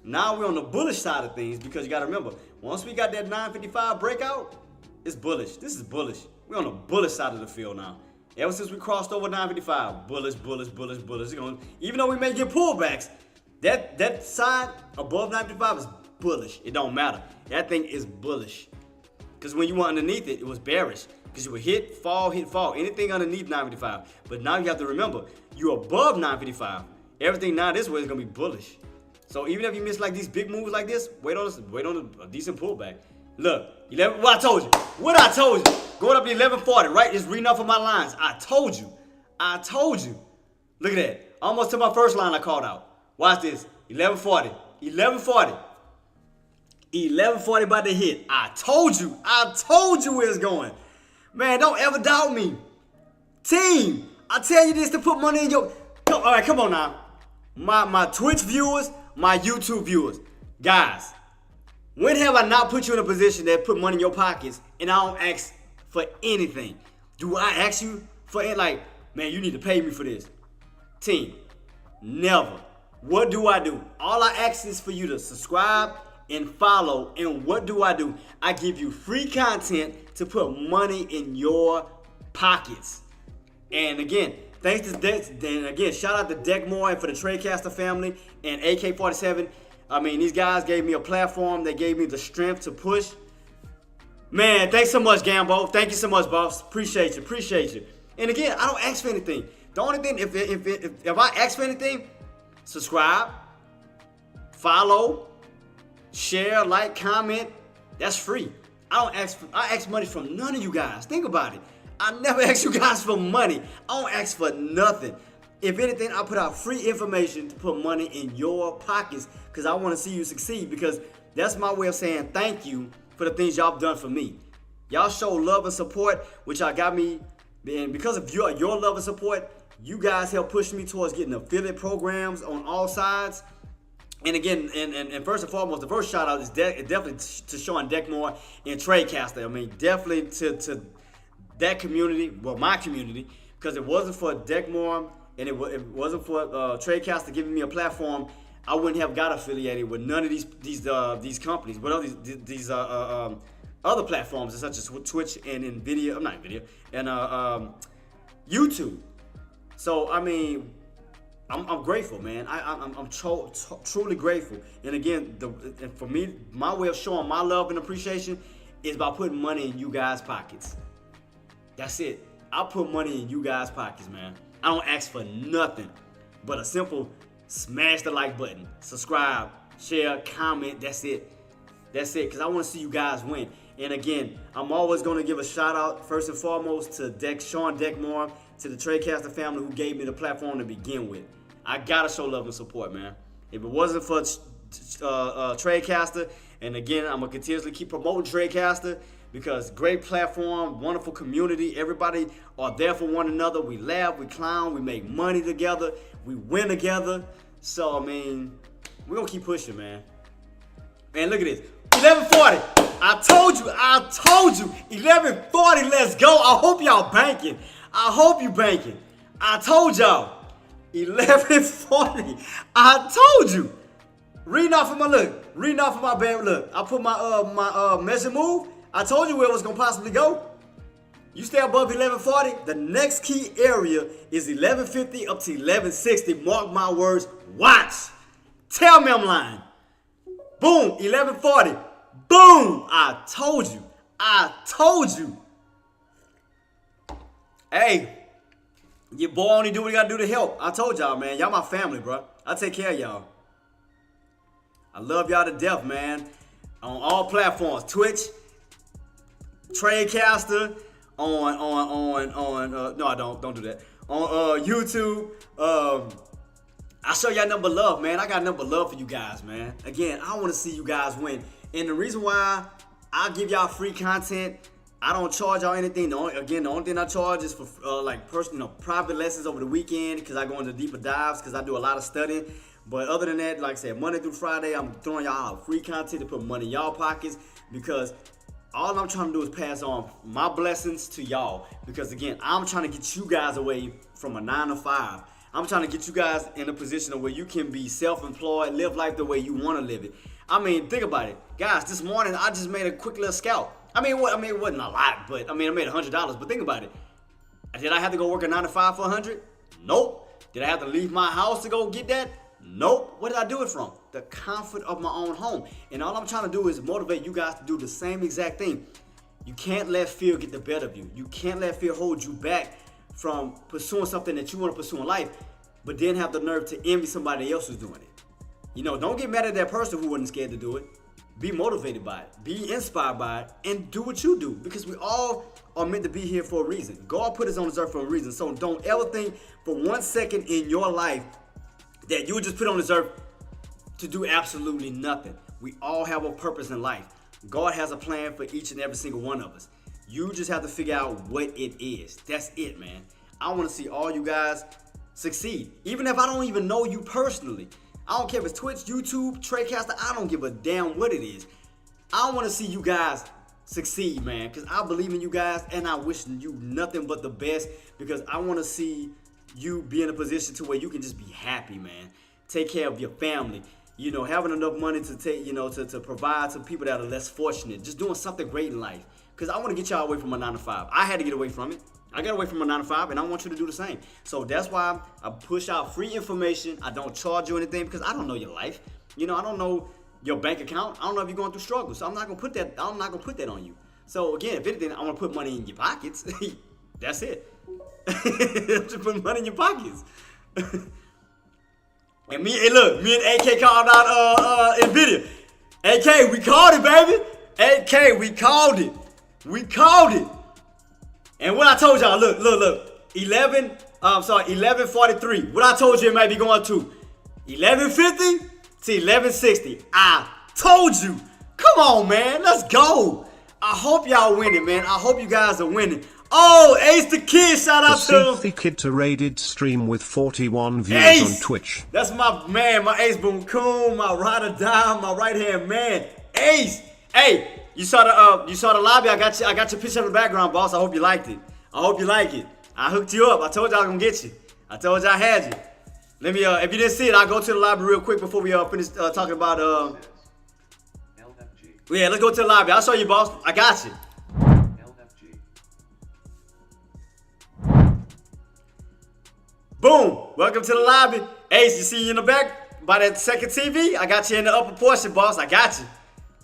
now we're on the bullish side of things because you gotta remember, once we got that 955 breakout, it's bullish. This is bullish. We're on the bullish side of the field now. Ever since we crossed over 955, bullish. Even though we may get pullbacks, that side above 955 is bullish. It don't matter. That thing is bullish. Because when you were underneath it, it was bearish. Because you would hit, fall. Anything underneath 955. But now you have to remember, you're above 955. Everything now this way is going to be bullish. So even if you miss like these big moves like this, wait on a decent pullback. Look, 11. What I told you. Going up to 1140, right? Just reading off of my lines. I told you. Look at that. Almost to my first line I called out. Watch this. 1140 about to hit. I told you where it's going. Man, don't ever doubt me. Team, I tell you this to put money in your... All right, come on now. My Twitch viewers, my YouTube viewers. Guys, when have I not put you in a position that put money in your pockets and I don't ask for anything? Do I ask you for it? Like, man, you need to pay me for this. Team, never. What do? All I ask is for you to subscribe and follow. And what do? I give you free content to put money in your pockets. And again, thanks to Deck. And again, shout out to Deckmore and for the Tradecaster family and AK-47. I mean, these guys gave me a platform. They gave me the strength to push. Man, thanks so much, Gambo. Thank you so much, boss. Appreciate you. And again, I don't ask for anything. The only thing, if I ask for anything, subscribe, follow, share, like, comment. That's free. I ask money from none of you guys. Think about it. I never ask you guys for money. I don't ask for nothing. If anything, I put out free information to put money in your pockets because I want to see you succeed, because that's my way of saying thank you for the things y'all have done for me. Y'all show love and support, which got me, and because of your love and support, you guys help push me towards getting affiliate programs on all sides. And again, and first and foremost, the first shout out is definitely to Sean Deckmore and Tradecaster. I mean, definitely to that community, well, my community, because it wasn't for Deckmore and it wasn't for Tradecaster giving me a platform, I wouldn't have got affiliated with none of these companies, but these other platforms such as Twitch and NVIDIA, not NVIDIA, and YouTube. So I mean, I'm grateful, man. I'm truly grateful. And again, and for me, my way of showing my love and appreciation is by putting money in you guys' pockets. That's it. I put money in you guys' pockets, man. I don't ask for nothing but a simple smash the like button, subscribe, share, comment. That's it. Because I want to see you guys win. And again, I'm always going to give a shout out first and foremost to Sean Deckmore, to the Tradecaster family who gave me the platform to begin with. I gotta show love and support, man. If it wasn't for Tradecaster, and again, I'm gonna continuously keep promoting Tradecaster because great platform, wonderful community. Everybody are there for one another. We laugh, we clown, we make money together, we win together. So I mean, we're gonna keep pushing, man. Man, look at this. 1140. I told you. 1140. Let's go. I hope y'all banking. I hope you banking. I told y'all. 1140. I told you. Reading off of my bad look. I put my measure move. I told you where it was gonna possibly go. You stay above 1140. The next key area is 1150 up to 1160. Mark my words. Watch. Tell me I'm lying. Boom. 1140. Boom. I told you. I told you. Hey, your boy only do what he gotta do to help. I told y'all, man. Y'all my family, bro. I take care of y'all. I love y'all to death, man. On all platforms, Twitch, Tradecaster, no, I don't do that. On YouTube, I show y'all nothing but love, man. I got nothing but love for you guys, man. Again, I want to see you guys win. And the reason why I give y'all free content, I don't charge y'all anything. The only thing I charge is for like personal, private lessons over the weekend because I go into deeper dives because I do a lot of studying. But other than that, like I said, Monday through Friday, I'm throwing y'all out free content to put money in y'all pockets because all I'm trying to do is pass on my blessings to y'all. Because again, I'm trying to get you guys away from a 9 to 5. I'm trying to get you guys in a position where you can be self-employed, live life the way you want to live it. I mean, think about it. Guys, this morning, I just made a quick little scout. It wasn't a lot, but I made $100. But think about it. Did I have to go work a 9 to 5 for $100? Nope. Did I have to leave my house to go get that? Nope. Where did I do it from? The comfort of my own home. And all I'm trying to do is motivate you guys to do the same exact thing. You can't let fear get the better of you. You can't let fear hold you back from pursuing something that you want to pursue in life, but then have the nerve to envy somebody else who's doing it. You know, don't get mad at that person who wasn't scared to do it. Be motivated by it. Be inspired by it. And do what you do. Because we all are meant to be here for a reason. God put us on this earth for a reason. So don't ever think for 1 second in your life that you were just put on this earth to do absolutely nothing. We all have a purpose in life. God has a plan for each and every single one of us. You just have to figure out what it is. That's it, man. I want to see all you guys succeed. Even if I don't even know you personally. I don't care if it's Twitch, YouTube, Tradecaster. I don't give a damn what it is. I want to see you guys succeed, man. Because I believe in you guys and I wish you nothing but the best. Because I want to see you be in a position to where you can just be happy, man. Take care of your family. You know, having enough money to take, you know, to provide to people that are less fortunate. Just doing something great in life. Because I want to get y'all away from a 9 to 5. I had to get away from it. I got away from a 9 to 5, and I want you to do the same. So that's why I push out free information. I don't charge you anything because I don't know your life. You know, I don't know your bank account. I don't know if you're going through struggles. So I'm not gonna put that on you. So again, if anything, I want to put money in your pockets. That's it. Just put money in your pockets. And me and AK called out NVIDIA. AK, we called it, baby. AK, we called it. We called it. And what I told y'all, look. 1143. What I told you it might be going to 1150 to 1160. I told you. Come on, man. Let's go. I hope y'all winning, man. I hope you guys are winning. Oh, Ace the Kid, shout out to him. The Kid to rated stream with 41 views Ace on Twitch. That's my man, my Ace Boom Coon, my ride or die, my right hand man. Ace. Hey, you saw the lobby. I got your picture in the background, boss. I hope you liked it. I hope you like it. I hooked you up. I told you I was gonna get you. I told you I had you. Let me if you didn't see it, I'll go to the lobby real quick before we finish talking about LFG. Yeah, let's go to the lobby. I'll show you, boss. I got you. LFG. Boom! Welcome to the lobby. Ace, you see you in the back by that second TV? I got you in the upper portion, boss. I got you.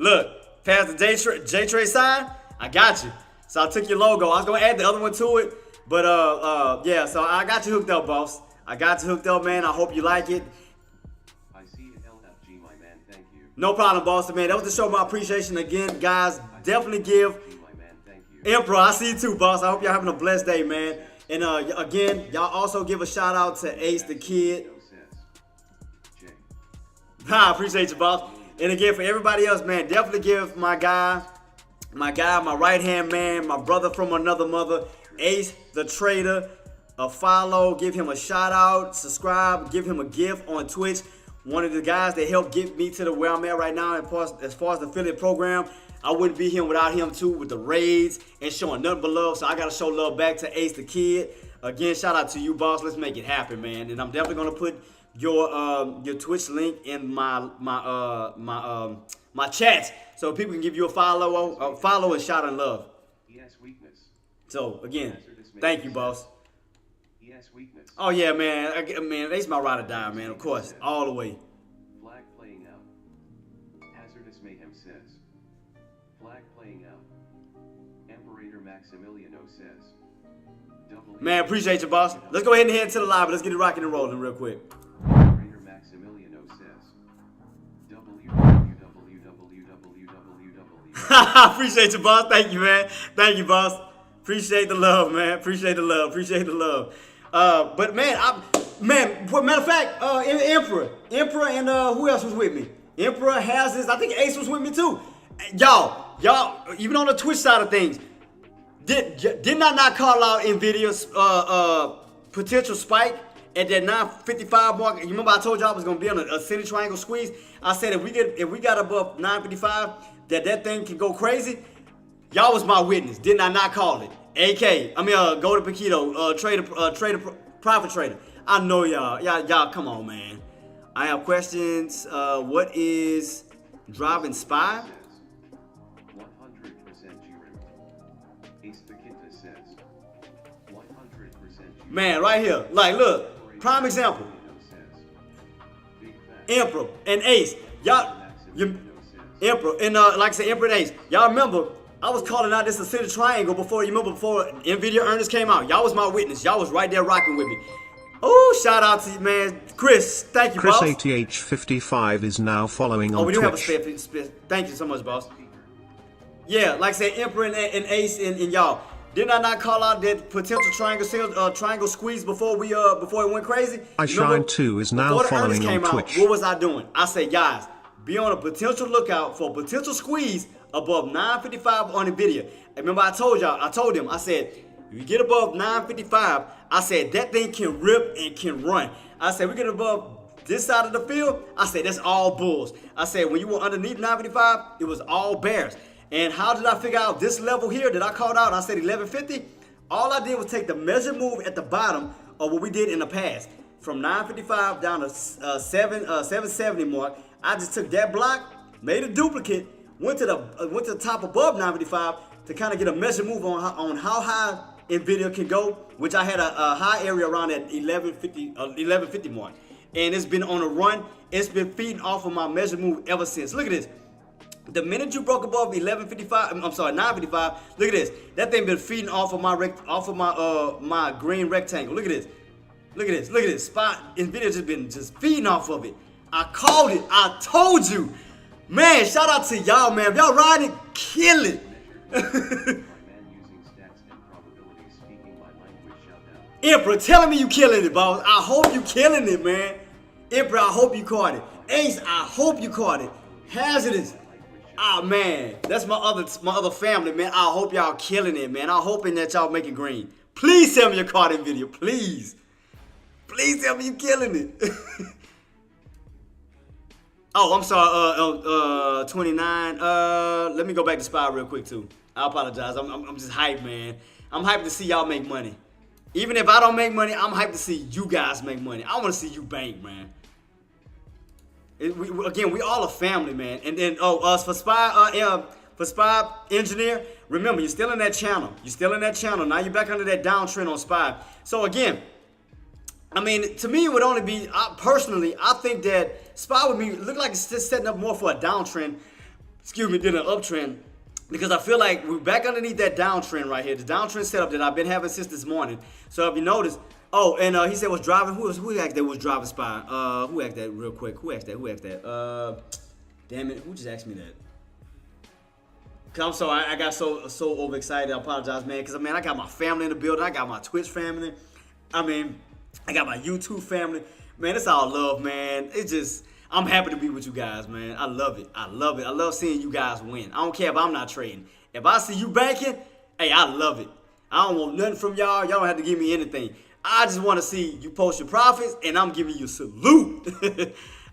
Look, past the J-Tray sign, I got you. So I took your logo. I was gonna add the other one to it, but yeah. So I got you hooked up, boss. I got you hooked up, man. I hope you like it. I see it, LFG, my man. Thank you. No problem, boss, man. That was to show my appreciation again, guys. Definitely give My man, thank you. Emperor. I see you too, boss. I hope y'all having a blessed day, man. And again, y'all also give a shout out to Ace the Kid. No sense. Jay. I appreciate you, boss. And again, for everybody else, man, definitely give my guy, my right hand man, my brother from another mother, Ace the Trader, a follow. Give him a shout out, subscribe, give him a gift on Twitch. One of the guys that helped get me to where I'm at right now as far as the affiliate program. I wouldn't be here without him too, with the raids and showing nothing but love. So I gotta show love back to Ace the Kid. Again, shout out to you, boss. Let's make it happen, man. And I'm definitely gonna put your Twitch link in my chats so people can give you a follow and shout and love. ES weakness. So again, thank you, boss. ES weakness. Oh yeah, man. Ace my ride or die, man. Of course, all the way. Flag playing out. Hazardous Mayhem says. Flag playing out. Imperator Maximiliano says. Man, appreciate you, boss. Let's go ahead and head to the live. Let's get it rocking and rolling real quick. Imperator Maximiliano says. Appreciate you, boss. Thank you, man. Thank you, boss. Appreciate the love, man. Appreciate the love. Appreciate the love. But man, matter of fact, Emperor, and who else was with me? Emperor has this. I think Ace was with me too. Y'all, even on the Twitch side of things, did I not call out Nvidia's potential spike at that 955 mark? You remember I told y'all I was gonna be on a center triangle squeeze. I said if we got above 955, that thing can go crazy. Y'all was my witness. Didn't I not call it? Go to Paquito, trader, profit trader. I know y'all. Come on, man. I have questions. What is driving SPY? 100% Ace Paquita says. 100% Man, right here. Like, look, prime example. Emperor and Ace. Emperor and like I said, Emperor and Ace. Y'all remember? I was calling out this ascending triangle before Nvidia earnings came out. Y'all was my witness. Y'all was right there rocking with me. Oh, shout out to you, man. Chris, thank you, boss. Chris ATH55 is now following on Twitch. We do have a split. Thank you so much, boss. Yeah, like I said, Emperor and Ace and y'all. Did I not call out that potential triangle squeeze before it went crazy? iShine2 is now following on Twitch. What was I doing? I said, guys, be on a potential lookout for a potential squeeze above 955 on Nvidia. Remember I told them, I said, if you get above 955, I said that thing can rip and can run. I said we get above this side of the field, I said that's all bulls. I said when you were underneath 955, it was all bears. And how did I figure out this level here that I called out? I said 1150. All I did was take the measure move at the bottom of what we did in the past. From 955 down to 770 mark. I just took that block, made a duplicate, went to the top above 955 to kind of get a measure move on how high Nvidia can go, which I had a high area around that 1150 mark. And it's been on a run. It's been feeding off of my measure move ever since. Look at this. The minute you broke above 955, look at this. That thing been feeding off of my green rectangle. Look at this. Look at this. Spot Nvidia just been feeding off of it. I called it. I told you. Man, shout out to y'all, man. If y'all riding, kill it. Emperor, telling me you killing it, boss. I hope you killing it, man. Emperor, I hope you caught it. Ace, I hope you caught it. Hazardous. Ah, man. That's my other family, man. I hope y'all killing it, man. I'm hoping that y'all making green. Please tell me you caught it video. Please. Please tell me you killing it. Oh, I'm sorry, 29. Let me go back to SPY real quick, too. I apologize. I'm just hyped, man. I'm hyped to see y'all make money. Even if I don't make money, I'm hyped to see you guys make money. I want to see you bank, man. We all a family, man. And then, for SPY Engineer, remember, you're still in that channel. Now you're back under that downtrend on SPY. So, again, I mean, to me, it would only be, personally, I think that SPY would look like it's just setting up more for a downtrend, than an uptrend. Because I feel like we're back underneath that downtrend right here. The downtrend setup that I've been having since this morning. So if you notice, he said was driving, who asked that was driving SPY? Who asked that real quick? Who asked that? Damn it, who just asked me that? Cause I'm sorry, I got so overexcited. I apologize, man. Cause I got my family in the building. I got my Twitch family. I got my YouTube family. Man, it's all love, man. It's just, I'm happy to be with you guys, man. I love it. I love seeing you guys win. I don't care if I'm not trading. If I see you banking, hey, I love it. I don't want nothing from y'all. Y'all don't have to give me anything. I just want to see you post your profits, and I'm giving you a salute.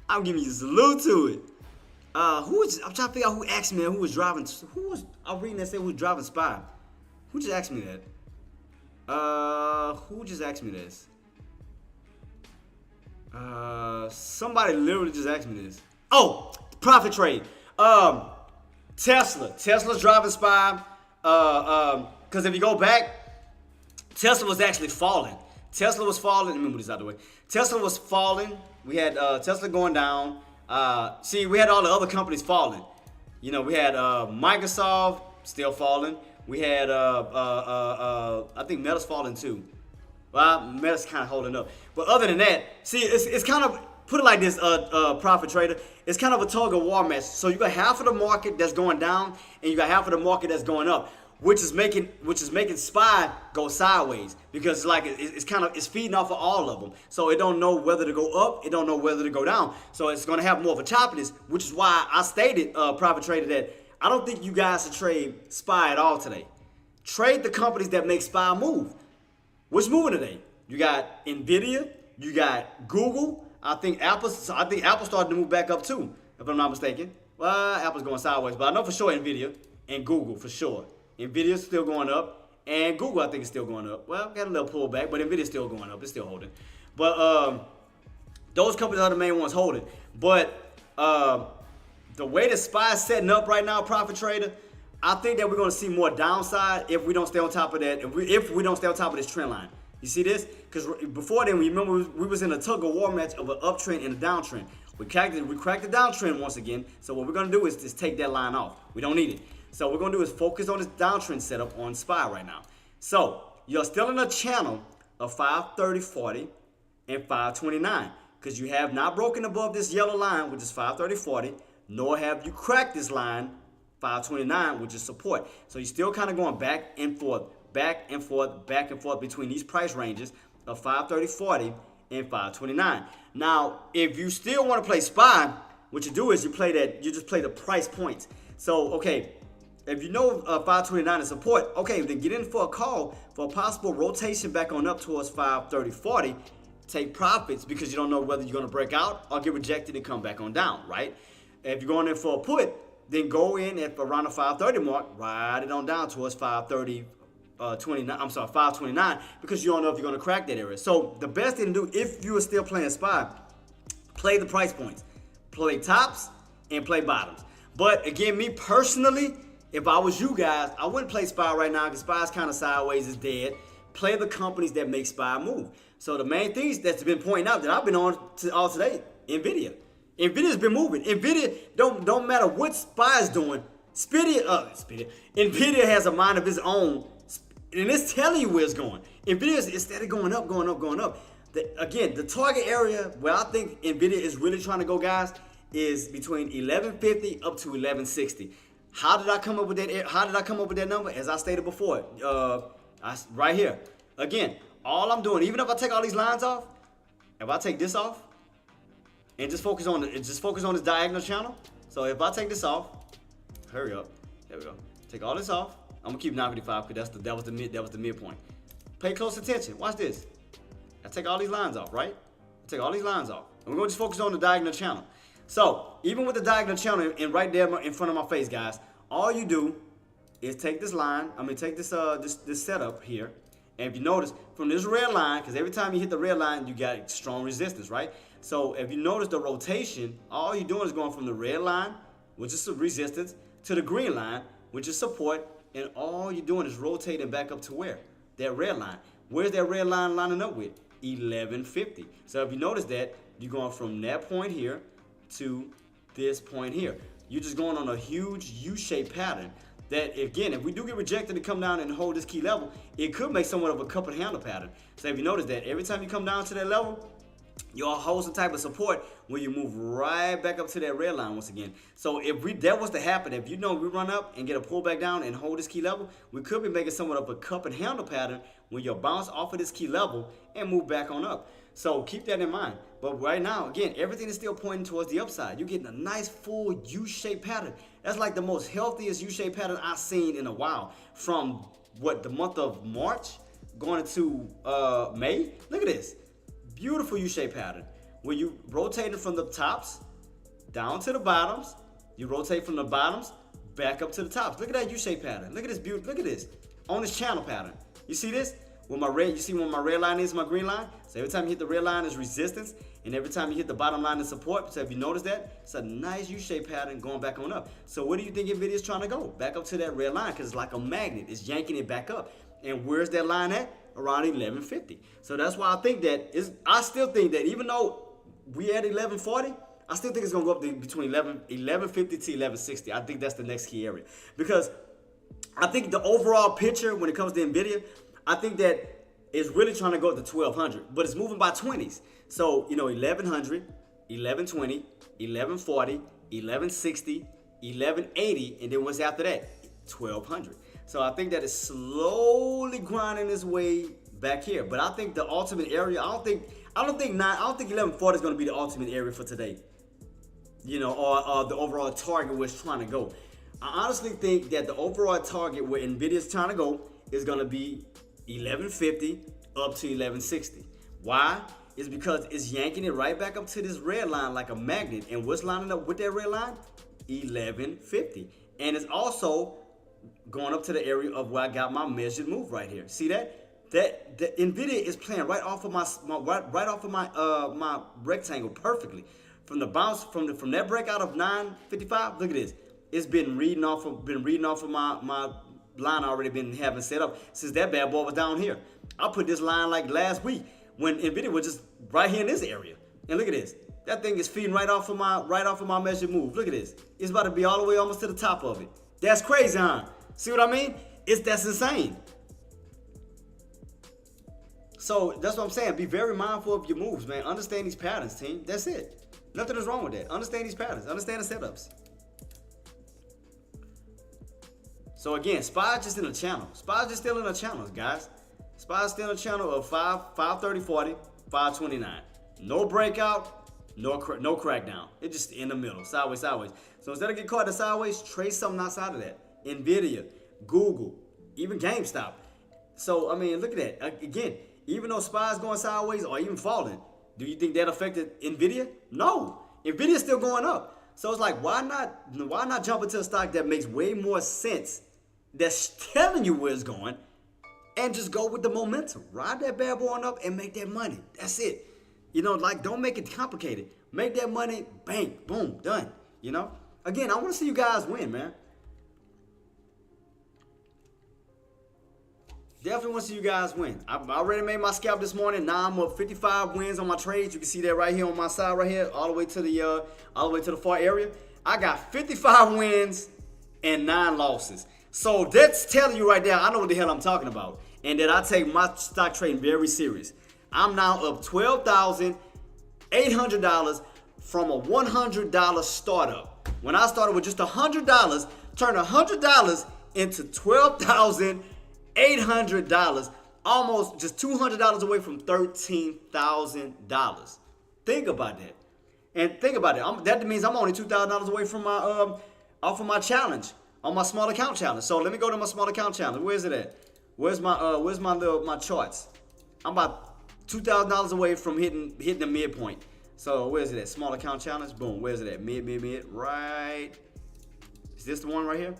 I'm giving you a salute to it. I'm trying to figure out who asked me who was driving. I'm reading that said who was driving SPY. Who just asked me that? Who just asked me this? Somebody literally just asked me this. Oh, profit trade. Tesla's driving SPY. Because if you go back, Tesla was actually falling. Let me move this out of the way. Tesla was falling. We had Tesla going down. We had all the other companies falling. You know, we had Microsoft still falling. We had I think Meta's falling too. Well, Meta's kind of holding up. But other than that, see, it's kind of, put it like this, Profit Trader. It's kind of a tug of war match. So you got half of the market that's going down, and you got half of the market that's going up, which is making SPY go sideways, because it's like it's feeding off of all of them. So it don't know whether to go up, it don't know whether to go down. So it's going to have more of a choppiness, which is why I stated, Profit Trader, that I don't think you guys should trade SPY at all today. Trade the companies that make SPY move. What's moving today? You got Nvidia, you got Google. I think Apple started to move back up too, if I'm not mistaken. Well, Apple's going sideways, but I know for sure Nvidia and Google for sure. Nvidia's still going up, and Google I think is still going up. Well, got a little pullback, but Nvidia's still going up. It's still holding. But those companies are the main ones holding. But the way the SPY is setting up right now, Profit Trader, I think that we're going to see more downside if we don't stay on top of that. If we don't stay on top of this trend line. You see this? Because before then, remember we was in a tug of war match of an uptrend and a downtrend. We cracked the downtrend once again. So what we're going to do is just take that line off. We don't need it. So what we're going to do is focus on this downtrend setup on SPY right now. So you're still in a channel of 530.40 and 529, because you have not broken above this yellow line, which is 530.40, nor have you cracked this line, 529, which is support. So you're still kind of going back and forth, back and forth, back and forth between these price ranges of 530.40 and 529. Now, if you still want to play SPY, what you do is you just play the price points. So, okay, if you know 529 is support, okay, then get in for a call for a possible rotation back on up towards 530.40. Take profits, because you don't know whether you're going to break out or get rejected and come back on down, right? If you're going in for a put, then go in at around the 530 mark, ride it on down towards 529, because you don't know if you're going to crack that area. So the best thing to do, if you are still playing SPY, play the price points, play tops and play bottoms. But again, me personally, if I was you guys, I wouldn't play SPY right now, because SPY is kind of sideways, it's dead. Play the companies that make SPY move. So the main things that's been pointing out that I've been on all today, Nvidia. Nvidia's been moving. Nvidia don't matter what SPY is doing. Nvidia has a mind of its own, and it's telling you where it's going. Nvidia is instead of going up, going up, going up. Again, the target area where I think Nvidia is really trying to go, guys, is between 1150 up to 1160. How did I come up with that? How did I come up with that number? As I stated before, right here. Again, all I'm doing, even if I take all these lines off, if I take this off, and just focus on this diagonal channel. So if I take this off, hurry up, there we go. Take all this off. I'm gonna keep 955 because that was the midpoint. Pay close attention. Watch this. I take all these lines off, right? I take all these lines off. And we're gonna just focus on the diagonal channel. So even with the diagonal channel and right there in front of my face, guys, all you do is take this line. Take this this setup here. And if you notice from this red line, because every time you hit the red line, you got strong resistance, right? So if you notice the rotation, all you're doing is going from the red line, which is resistance, to the green line, which is support, and all you're doing is rotating back up to where? That red line. Where's that red line lining up with? 1150. So if you notice that, you're going from that point here to this point here. You're just going on a huge U-shaped pattern that, again, if we do get rejected to come down and hold this key level, it could make somewhat of a cup and handle pattern. So if you notice that, every time you come down to that level, you'll hold some type of support where you move right back up to that red line once again. So if that was to happen, if we run up and get a pullback down and hold this key level, we could be making somewhat of a cup and handle pattern when you'll bounce off of this key level and move back on up. So keep that in mind. But right now, again, everything is still pointing towards the upside. You're getting a nice full U-shaped pattern. That's like the most healthiest U-shaped pattern I've seen in a while. From the month of March going into May. Look at this. Beautiful U-shaped pattern where you rotated from the tops down to the bottoms. You rotate from the bottoms back up to the tops. Look at that U-shaped pattern. Look at this beauty. Look at this on this channel pattern. You see this? You see where my red line is, my green line? So every time you hit the red line is resistance, and every time you hit the bottom line is support. So if you notice that, it's a nice U-shaped pattern going back on up. So where do you think Nvidia is trying to go? Back up to that red line, because it's like a magnet. It's yanking it back up. And where's that line at? Around 1150. So that's why I still think that even though we at 1140, I still think it's going to go up to between 1150 to 1160. I think that's the next key area. Because I think the overall picture when it comes to NVIDIA, I think that it's really trying to go up to 1200, but it's moving by 20s. So, 1100, 1120, 1140, 1160, 1180, and then what's after that? 1200. So I think that it's slowly grinding its way back here. But I think the ultimate area, I don't think 1140 is going to be the ultimate area for today. Or the overall target where it's trying to go. I honestly think that the overall target where NVIDIA's trying to go is going to be 1150 up to 1160. Why? It's because it's yanking it right back up to this red line like a magnet. And what's lining up with that red line? 1150. And it's also going up to the area of where I got my measured move right here. See that? That the NVIDIA is playing right off of my rectangle perfectly. From the bounce from that breakout of 955, look at this. It's been reading off of my line I already been having set up since that bad boy was down here. I put this line like last week when NVIDIA was just right here in this area. And look at this. That thing is feeding right off of my measured move. Look at this. It's about to be all the way almost to the top of it. That's crazy, huh? See what I mean? That's insane. So that's what I'm saying. Be very mindful of your moves, man. Understand these patterns, team. That's it. Nothing is wrong with that. Understand these patterns. Understand the setups. So again, SPY just in a channel. SPY just still in a channel, guys. SPY still in a channel of 530, 40, 529. No breakout, no crackdown. It's just in the middle, sideways. So instead of getting caught in the sideways, trade something outside of that. NVIDIA, Google, even GameStop. So, I mean, look at that. Again, even though SPY is going sideways or even falling, do you think that affected NVIDIA? No. NVIDIA is still going up. So it's like, why not jump into a stock that makes way more sense, that's telling you where it's going, and just go with the momentum. Ride that bad boy on up and make that money. That's it. Don't make it complicated. Make that money, bang, boom, done. Again, I want to see you guys win, man. Definitely want to see you guys win. I already made my scalp this morning. Now I'm up 55 wins on my trades. You can see that right here on my side right here, all the way to the far area. I got 55 wins and 9 losses. So that's telling you right there, I know what the hell I'm talking about. And that I take my stock trading very serious. I'm now up $12,800 from a $100 startup. When I started with just $100, turned $100 into $12,800, almost just $200 away from $13,000. Think about that. And think about it. That means I'm only $2,000 away from my off of my challenge, on my small account challenge. So let me go to my small account challenge. Where is it at? Where's my charts? I'm about $2,000 away from hitting the midpoint. So where is it at? Small account challenge. Boom. Where is it at? Mid. Right. Is this the one right here?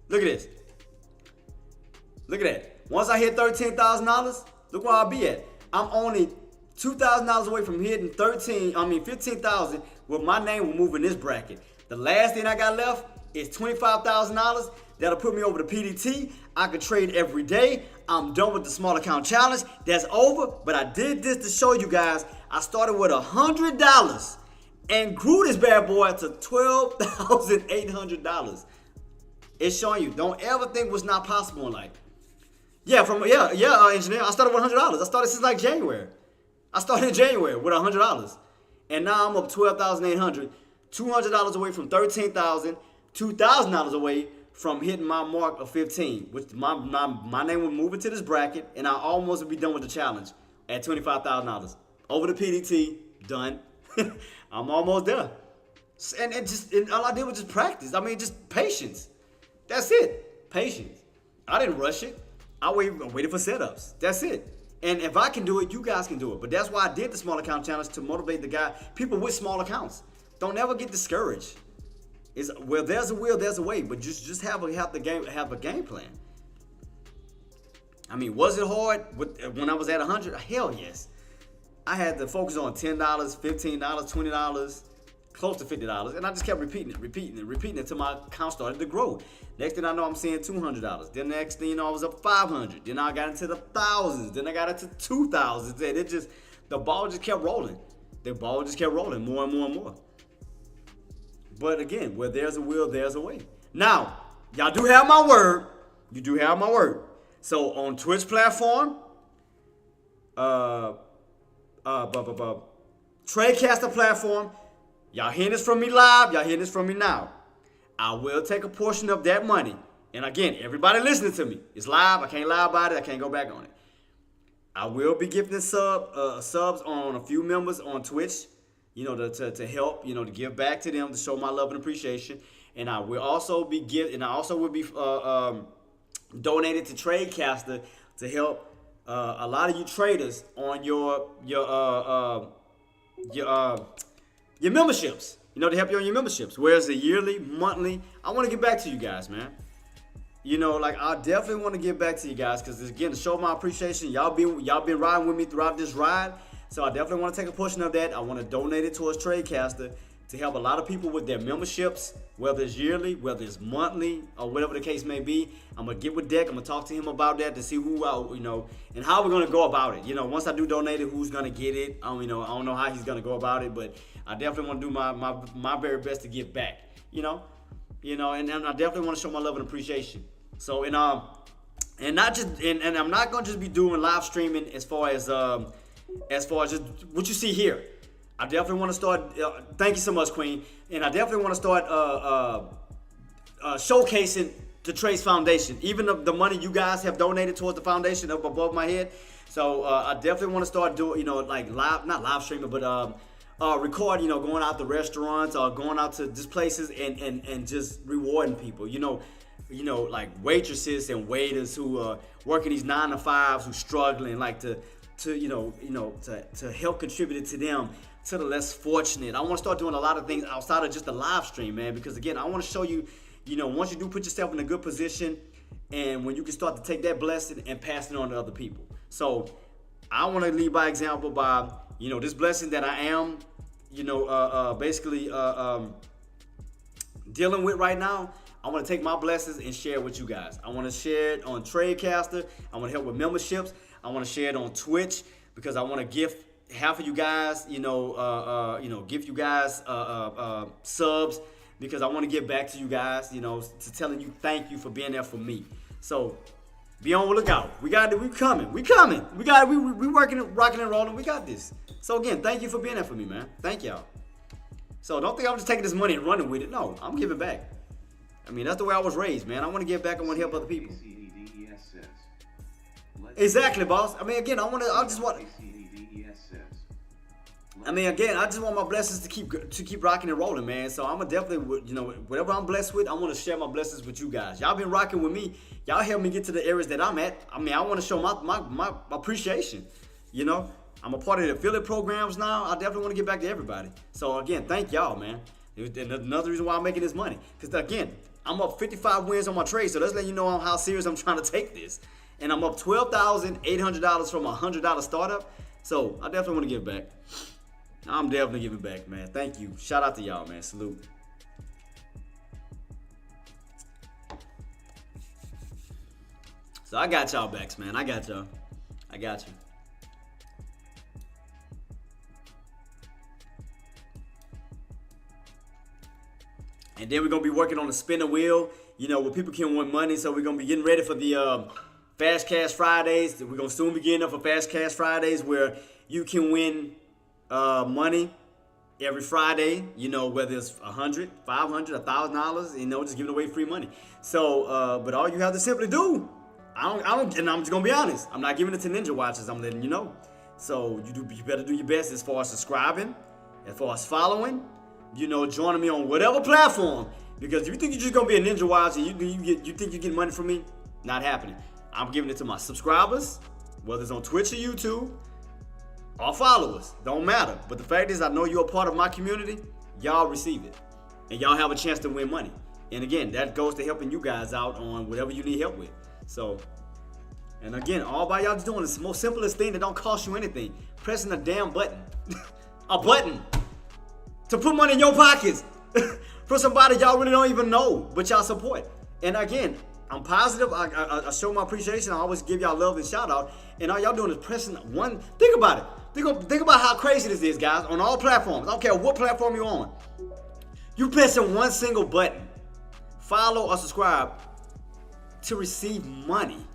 Look at this. Look at that. Once I hit $13,000, look where I'll be at. I'm only $2,000 away from hitting 15,000 where my name will move in this bracket. The last thing I got left is $25,000. That'll put me over the PDT. I can trade every day. I'm done with the small account challenge. That's over. But I did this to show you guys. I started with $100 and grew this bad boy to $12,800. It's showing you. Don't ever think what's not possible in life. Engineer. I started with $100. I started since like January. I started in January with $100. And now I'm up $12,800. $200 away from $13,000. $2,000 away from hitting my mark of 15, which my name would move into this bracket, and I almost would be done with the challenge at $25,000. Over the PDT, done. I'm almost there. And all I did was just practice. I mean, just patience. That's it. Patience. I didn't rush it. I waited for setups. That's it. And if I can do it, you guys can do it. But that's why I did the small account challenge, to motivate people with small accounts. Don't ever get discouraged. Where there's a will, there's a way. But just have a game plan. I mean, was it hard when I was at 100? Hell yes. I had to focus on $10, $15, $20, close to $50, and I just kept repeating it until my account started to grow. Next thing I know, I'm seeing $200. Then next thing you know, I was up $500. Then I got into the thousands. Then I got into 2,000. And the ball just kept rolling. The ball just kept rolling more and more and more. But again, where there's a will, there's a way. Now, y'all do have my word. You do have my word. So on Twitch platform, Tradecaster platform, y'all hearing this from me live, y'all hearing this from me now. I will take a portion of that money. And again, everybody listening to me, it's live. I can't lie about it. I can't go back on it. I will be gifting subs on a few members on Twitch, you know, to help, you know, to give back to them, to show my love and appreciation. And I will also be donated to Tradecaster to help a lot of you traders on your memberships. You know, to help you on your memberships. Whereas the yearly, monthly, I want to get back to you guys, man. You know, like I definitely want to get back to you guys because again, to show my appreciation, y'all been riding with me throughout this ride. So I definitely want to take a portion of that. I want to donate it towards Tradecaster to help a lot of people with their memberships, whether it's yearly, whether it's monthly, or whatever the case may be. I'm gonna get with Deck. I'm gonna talk to him about that to see who, and how we're gonna go about it. You know, once I do donate it, who's gonna get it? I don't know how he's gonna go about it, but I definitely want to do my very best to give back. And I definitely want to show my love and appreciation. So and I'm not gonna just be doing live streaming as far as just what you see here. I definitely want to start. Thank you so much, Queen. And I definitely want to start showcasing the Trace Foundation, even the money you guys have donated towards the foundation up above my head. So I definitely want to start doing, like not live streaming, but record, going out to restaurants or going out to just places and just rewarding people. Like waitresses and waiters who are working these 9 to 5s, who's struggling, like to help contribute to them, to the less fortunate. I want to start doing a lot of things outside of just the live stream, man, because again, I want to show you, once you do put yourself in a good position and when you can start to take that blessing and pass it on to other people. So I want to lead by example by, this blessing that I am, basically dealing with right now. I want to take my blessings and share it with you guys. I want to share it on Tradecaster. I want to help with memberships. I want to share it on Twitch because I want to gift half of you guys, give you guys subs because I want to get back to you guys, to telling you thank you for being there for me. So be on the lookout. We coming. We working, rocking and rolling. We got this. So again, thank you for being there for me, man. Thank y'all. So don't think I'm just taking this money and running with it. No, I'm giving back. I mean, that's the way I was raised, man. I want to give back. I want to help other people. Exactly, boss. I mean, again, I just want my blessings to keep rocking and rolling, man. So I'm gonna definitely, whatever I'm blessed with, I want to share my blessings with you guys. Y'all been rocking with me. Y'all helped me get to the areas that I'm at. I mean, I want to show my appreciation. I'm a part of the affiliate programs now. I definitely want to get back to everybody. So again, thank y'all, man. And another reason why I'm making this money, because again, I'm up 55 wins on my trade. So that's letting you know how serious I'm trying to take this. And I'm up $12,800 from a $100 startup. So I definitely want to give back. I'm definitely giving back, man. Thank you. Shout out to y'all, man. Salute. So I got y'all backs, man. I got y'all. I got you. And then we're going to be working on the spin the wheel, where people can win money. So we're going to be getting ready for the Fast Cash Fridays. We're going to soon be getting up for Fast Cash Fridays where you can win money every Friday, whether it's $100, $500, $1,000, just giving away free money. So, but all you have to simply do, and I'm just going to be honest, I'm not giving it to Ninja Watchers, I'm letting you know. So you better do your best as far as subscribing, as far as following, joining me on whatever platform. Because if you think you're just going to be a Ninja Watcher and you think you get money from me, not happening. I'm giving it to my subscribers, whether it's on Twitch or YouTube, or followers. Don't matter. But the fact is, I know you're a part of my community. Y'all receive it. And y'all have a chance to win money. And again, that goes to helping you guys out on whatever you need help with. So, and again, all by y'all just doing is the most simplest thing that don't cost you anything. Pressing a damn button. A button. To put money in your pockets. For somebody y'all really don't even know, but y'all support. And again, I'm positive. I show my appreciation. I always give y'all love and shout out. And all y'all doing is pressing one. Think about it. Think about how crazy this is, guys, on all platforms. I don't care what platform you're on. You pressing one single button, follow or subscribe, to receive money.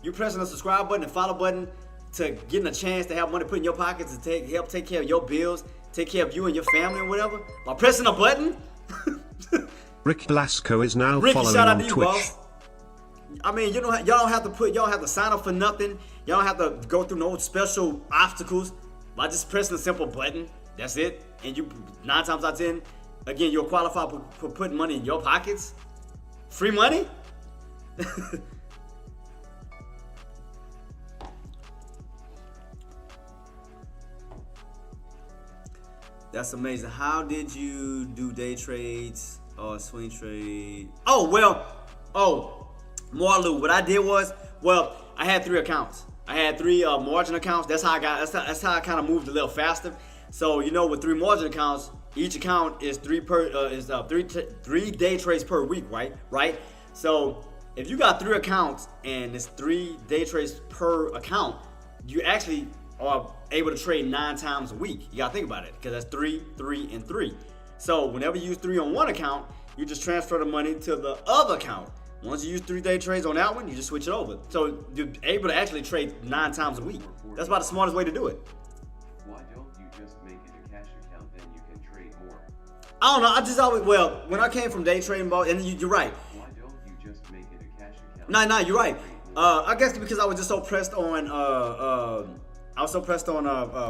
You pressing the subscribe button and follow button to getting a chance to have money put in your pockets to help take care of your bills, take care of you and your family and whatever. By pressing a button. Rick Blasco is now Ricky, following shout out on to you, Twitch. boss. I mean, y'all don't have to sign up for nothing. Y'all don't have to go through no special obstacles by just pressing a simple button. That's it. And you 9 times out of 10, again, you'll qualify for putting money in your pockets. Free money? That's amazing. How did you do day trades or swing trade? Marlou, what I did was, I had 3 accounts. I had 3 margin accounts. That's how I kind of moved a little faster. So, with 3 margin accounts, each account is 3 day trades per week, right? So, if you got 3 accounts and it's 3 day trades per account, you actually are able to trade 9 times a week. You gotta think about it, because that's 3, 3, and 3. So whenever you use 3 on one account, you just transfer the money to the other account. Once you use 3 day trades on that one, you just switch it over. So you're able to actually trade 9 times a week. That's about the smartest way to do it. Why don't you just make it a cash account, then you can trade more? I don't know. I just always, when I came from day trading, and you're right. Why don't you just make it a cash account? No, you're right. I guess because I was just so pressed on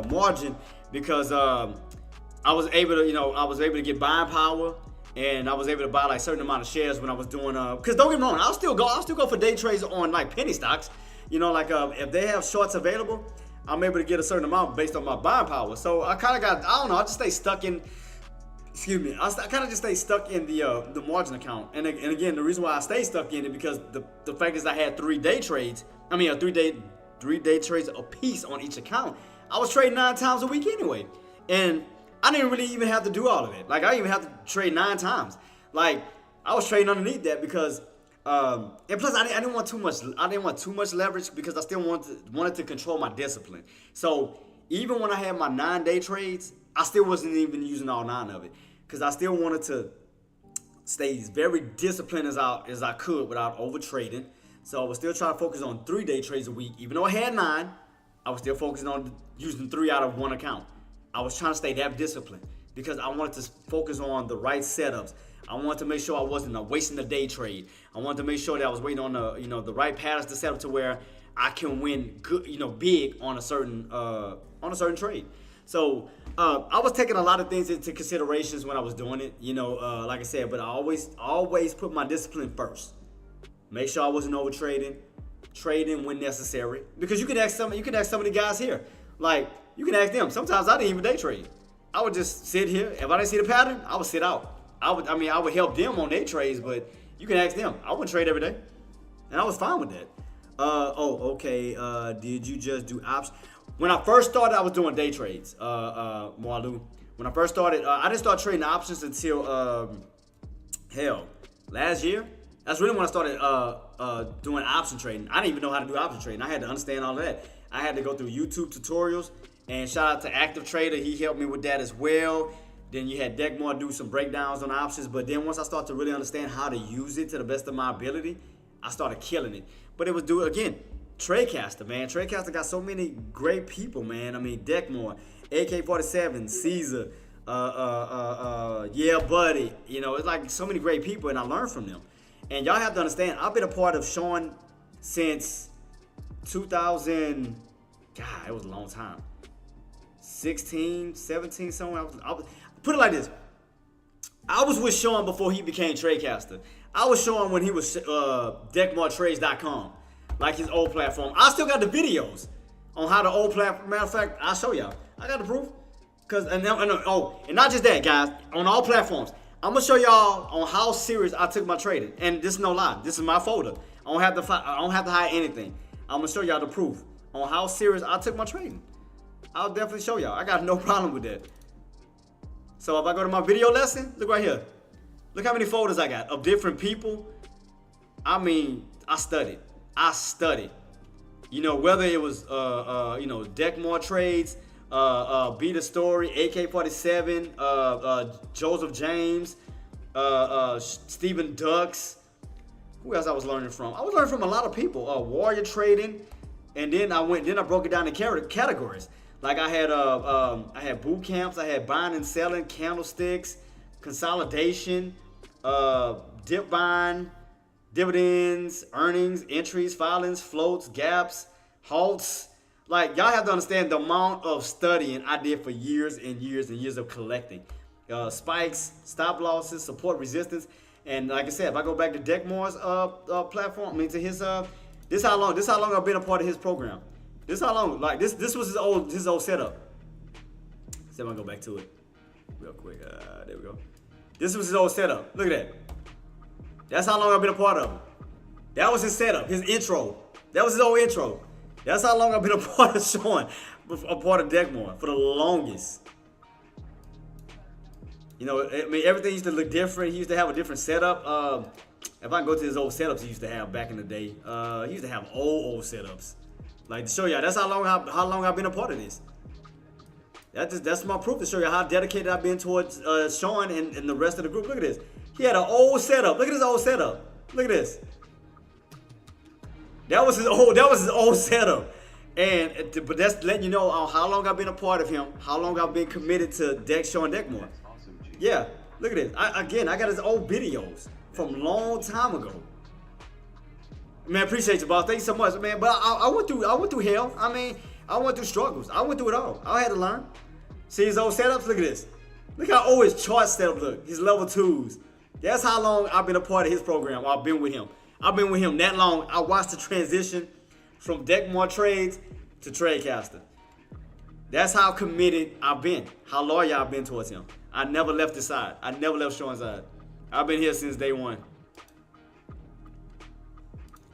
margin, because I was able to get buying power, and I was able to buy like certain amount of shares when I was doing because don't get me wrong, I'll still go for day trades on like penny stocks. If they have shorts available, I'm able to get a certain amount based on my buying power. So I kind of I just stay stuck in. I kind of just stay stuck in the margin account, and again, the reason why I stay stuck in it because the fact is I had 3 day trades. I mean, 3 day trades a piece on each account. I was trading 9 times a week anyway, and I didn't really even have to do all of it. Like, I didn't even have to trade 9 times. Like, I was trading underneath that because, and plus I didn't want too much. I didn't want too much leverage because I still wanted to control my discipline. So even when I had my 9 day trades, I still wasn't even using all 9 of it because I still wanted to stay as very disciplined as I could without over trading. So I was still trying to focus on 3 day trades a week. Even though I had 9, I was still focusing on using 3 out of 1 account. I was trying to stay that disciplined because I wanted to focus on the right setups. I wanted to make sure I wasn't wasting the day trade. I wanted to make sure that I was waiting on the right patterns to set up to where I can win good, big on a certain trade. So I was taking a lot of things into considerations when I was doing it. Like I said, but I always put my discipline first. Make sure I wasn't over trading when necessary. Because you can ask some of the guys here. Like, you can ask them. Sometimes I didn't even day trade. I would just sit here. If I didn't see the pattern, I would sit out. I would help them on their trades, but you can ask them. I wouldn't trade every day. And I was fine with that. Okay. Did you just do options? When I first started, I was doing day trades, Marlou. When I first started, I didn't start trading options until, last year. That's really when I started doing option trading. I didn't even know how to do option trading. I had to understand all of that. I had to go through YouTube tutorials, and shout out to Active Trader. He helped me with that as well. Then you had Deckmore do some breakdowns on options. But then once I started to really understand how to use it to the best of my ability, I started killing it. But it was again, Tradecaster, man. Tradecaster got so many great people, man. I mean, Deckmore, AK-47, Caesar, Yeah Buddy. It's like so many great people, and I learned from them. And y'all have to understand, I've been a part of Sean since 2000. God, it was a long time. 16, 17, somewhere. Put it like this. I was with Sean before he became Tradecaster. I was Sean when he was DeckMoreTrades.com, like his old platform. I still got the videos on how the old platform. Matter of fact, I'll show y'all. I got the proof. And not just that, guys. On all platforms, I'm gonna show y'all on how serious I took my trading. And this is no lie. This is my folder. I don't have to hide anything. I'm gonna show y'all the proof on how serious I took my trading. I'll definitely show y'all. I got no problem with that. So if I go to my video lesson, look right here. Look how many folders I got of different people. I mean, I studied. Whether it was Deckmore Trades, Be the Story, AK-47, Joseph James, Stephen Ducks. Who else I was learning from? I was learning from a lot of people. Warrior Trading, and then I broke it down in categories. Like I had boot camps, I had buying and selling, candlesticks, consolidation, dip buying, dividends, earnings, entries, filings, floats, gaps, halts. Like, y'all have to understand the amount of studying I did for years and years and years of collecting. Spikes, stop losses, support, resistance. And like I said, if I go back to Deckmore's platform, I mean to his this how long I've been a part of his program. This how long, like this was his old setup. See if I can go back to it real quick. There we go. This was his old setup. Look at that. That's how long I've been a part of it. That was his setup, his intro. That was his old intro. That's how long I've been a part of Sean, a part of Deckmore for the longest. You know, I mean, everything used to look different. He used to have a different setup. If I can go to his old setups he used to have back in the day, he used to have old setups. Like, to show y'all, that's how long I've been a part of this. That's my proof to show you how dedicated I've been towards Sean and the rest of the group. Look at this. He had an old setup. Look at his old setup. Look at this. That was his old setup. But that's letting you know how long I've been a part of him, how long I've been committed to Sean Deckmore. Awesome, Yeah, look at this. I got his old videos from a long time ago. Man, appreciate you, boss. Thank you so much, man. But I went through hell. I mean, I went through struggles. I went through it all. I had to learn. See his old setups? Look at this. Look how old his chart setup look. His level 2s. That's how long I've been a part of his program. I've been with him. I've been with him that long. I watched the transition from Deckmore Trades to Tradecaster. That's how committed I've been. How loyal I've been towards him. I never left his side. I never left Sean's side. I've been here since day one.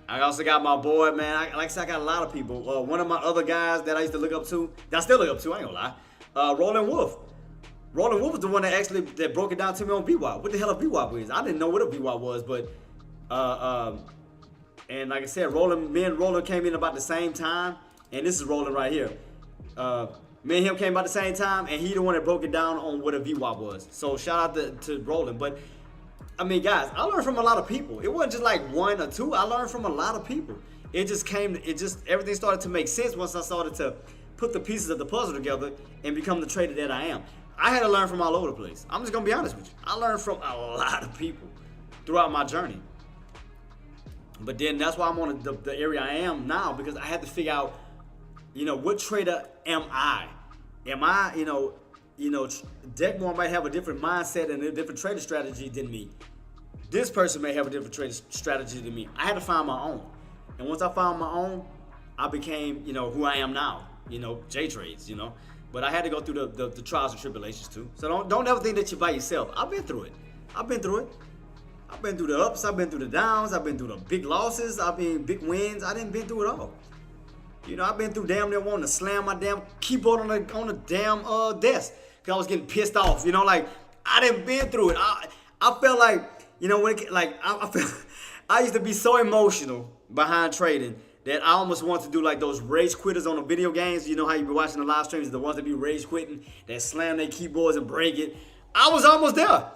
I also got my boy, man. Like I said, I got a lot of people. One of my other guys that I used to look up to, that I still look up to, I ain't gonna lie. Roland Wolf. Roland Wolf was the one that broke it down to me on VWAP. What the hell a VWAP is? I didn't know what a VWAP was, but and like I said, me and Roland came in about the same time, and this is Roland right here. Me and him came about the same time, and he the one that broke it down on what a VWAP was. So shout out to Roland. But I mean, guys, I learned from a lot of people. It wasn't just like one or two. I learned from a lot of people. Everything started to make sense once I started to put the pieces of the puzzle together and become the trader that I am. I had to learn from all over the place. I'm just gonna be honest with you. I learned from a lot of people throughout my journey. But then that's why I'm on the area I am now, because I had to figure out, what trader am I? Am I, Deckmore might have a different mindset and a different trading strategy than me. This person may have a different trading strategy than me. I had to find my own. And once I found my own, I became, who I am now. J-Trades, But I had to go through the trials and tribulations too. So don't ever think that you're by yourself. I've been through it. I've been through the ups, I've been through the downs, I've been through the big losses, I've been big wins. I didn't been through it all. I've been through damn near wanting to slam my damn keyboard on the damn desk because I was getting pissed off. I didn't been through it. I felt like, I used to be so emotional behind trading that I almost want to do like those rage quitters on the video games. You know how you be watching the live streams, the ones that be rage quitting, that slam their keyboards and break it. I was almost there.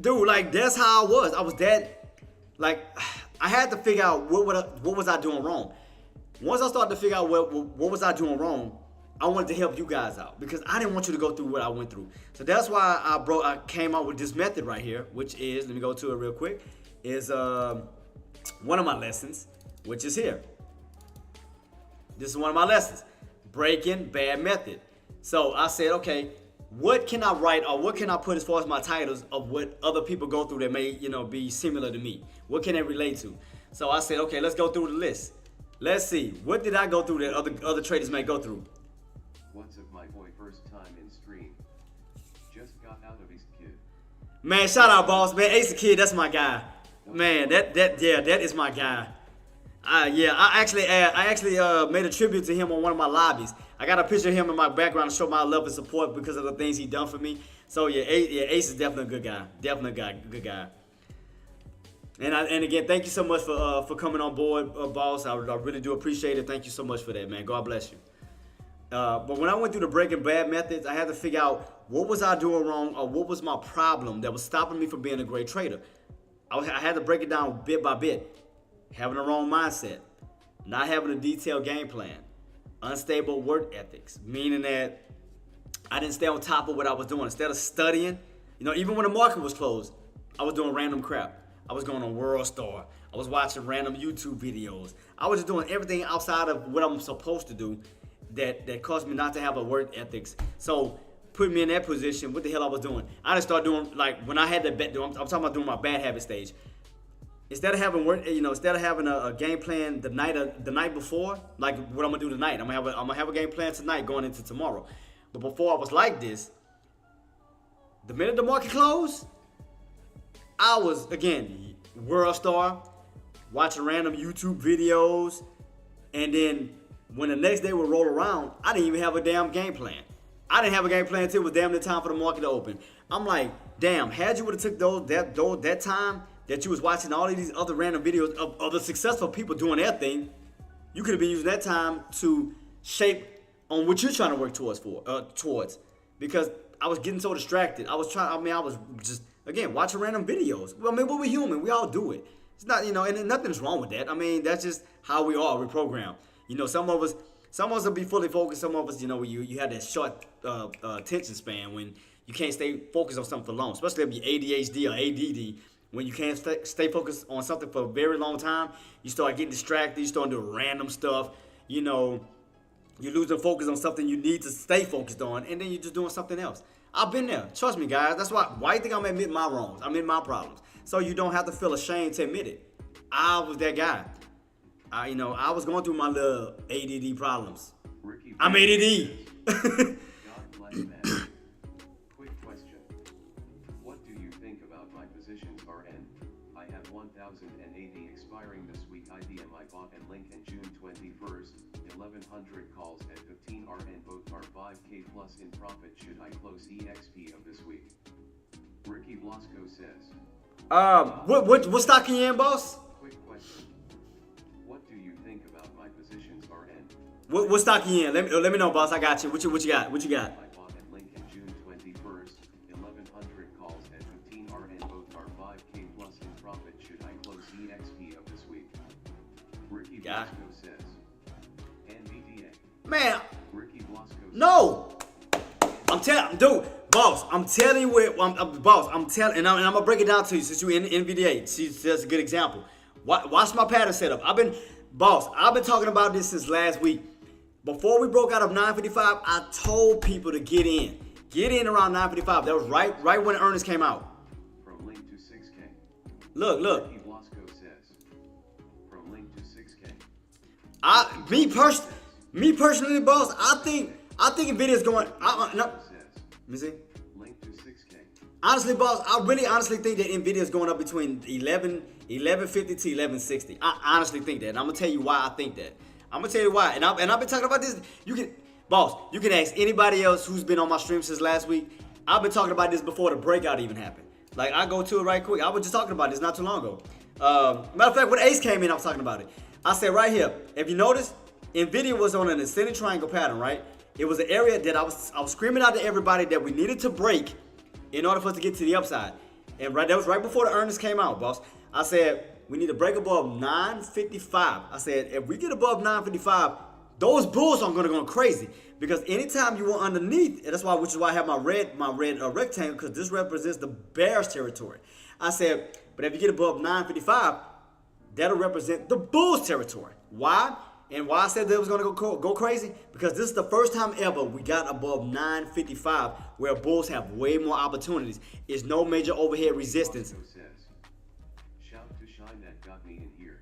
Dude, that's how I was. I was that, I had to figure out what was I doing wrong. Once I started to figure out what was I doing wrong, I wanted to help you guys out because I didn't want you to go through what I went through. So that's why I came out with this method right here, which is, let me go to it real quick, is one of my lessons, which is here. This is one of my lessons, Breaking Bad Method. So I said, okay, what can I write or what can I put as far as my titles of what other people go through that may, be similar to me? What can they relate to? So I said, okay, let's go through the list. Let's see, what did I go through that other traders may go through? What's up, my boy? First time in stream. Just got out of Ace Kid. Man, shout out, boss. Man, Ace Kid, that's my guy. Man, that is my guy. I actually made a tribute to him on one of my lobbies. I got a picture of him in my background to show my love and support because of the things he done for me. So Ace is definitely a good guy. Good guy. And again, thank you so much for coming on board, boss. I really do appreciate it. Thank you so much for that, man. God bless you. But when I went through the Breaking Bad methods, I had to figure out what was I doing wrong or what was my problem that was stopping me from being a great trader. I had to break it down bit by bit. Having the wrong mindset, not having a detailed game plan, unstable work ethics, meaning that I didn't stay on top of what I was doing. Instead of studying, even when the market was closed, I was doing random crap. I was going on World Star. I was watching random YouTube videos. I was just doing everything outside of what I'm supposed to do that caused me not to have a work ethics. So put me in that position, what the hell I was doing? I just started doing, like, when I had that bet, I'm talking about doing my bad habit stage. Instead of having work, instead of having a game plan the night before, like what I'm gonna do tonight, I'm gonna have a game plan tonight going into tomorrow. But before I was like this, the minute the market closed, I was again World Star, watching random YouTube videos, and then when the next day would roll around, I didn't even have a damn game plan. I didn't have a game plan until it was damn near time for the market to open. I'm like, damn, had you would have took that time that you was watching all of these other random videos of other successful people doing their thing, you could have been using that time to shape on what you're trying to work towards. Because I was getting so distracted. I was just, again, watching random videos. Well, we're human. We all do it. It's not, and nothing's wrong with that. That's just how we are. We're programmed. Some of us will be fully focused. Some of us, you have that short attention span when you can't stay focused on something for long, especially if you're ADHD or ADD. When you can't stay focused on something for a very long time, you start getting distracted. You start doing random stuff. You're losing focus on something you need to stay focused on, and then you're just doing something else. I've been there. Trust me, guys. That's why you think I'm admitting my wrongs? I'm admitting my problems. So you don't have to feel ashamed to admit it. I was that guy. I was going through my little ADD problems. I'm ADD. God bless man. Quick question. What do you think about my positions RN? I have 1,080 expiring this week. IDM I bought and link in June 21st. 1,100 calls at 15 RN. Both are 5K plus in profit. Should I close EXP of this week? Ricky Blasco says. What stock are you in, boss? Quick question. What do you think about my positions RN? What stock are you in? Let me know, boss. I got you. What you got? What you got? I bought and link in June 21st. 1,100 calls at 15 RN. Both are 5K plus in profit. Should I close EXP of this week? Ricky Blasco says. NVDA. Man. Ricky Blasco says. No. I'm telling you and I'm gonna break it down to you since you in NVDA. See, that's a good example. Watch my pattern setup. I've been talking about this since last week. Before we broke out of 955, I told people to get in. Get in around 955. That was right when the earnings came out. From link to 6K. Look. Ricky Blasco says. From link to 6K. Me personally, boss, I think Nvidia's going. No. Let me see. Link to 6K. Honestly, boss, I really honestly think that Nvidia is going up between 1150 to 1160. I honestly think that, and I'm gonna tell you why I think that. I'm gonna tell you why, and I've been talking about this. You can ask anybody else who's been on my stream since last week. I've been talking about this before the breakout even happened. Like, I go to it right quick. I was just talking about this not too long ago. Matter of fact, when Ace came in, I was talking about it. I said right here, if you notice, Nvidia was on an ascending triangle pattern, right? It was an area that I was screaming out to everybody that we needed to break in order for us to get to the upside. And that was right before the earnings came out, boss. I said, we need to break above 955. I said, if we get above 955, those bulls are going to go crazy. Because anytime you were underneath, and which is why I have my red rectangle, because this represents the bearish territory. I said, but if you get above 955, that'll represent the bulls territory. Why? And why I said that it was going to go crazy? Because this is the first time ever we got above 955, where bulls have way more opportunities. It's no major overhead resistance. Shout to Shine that got me in here.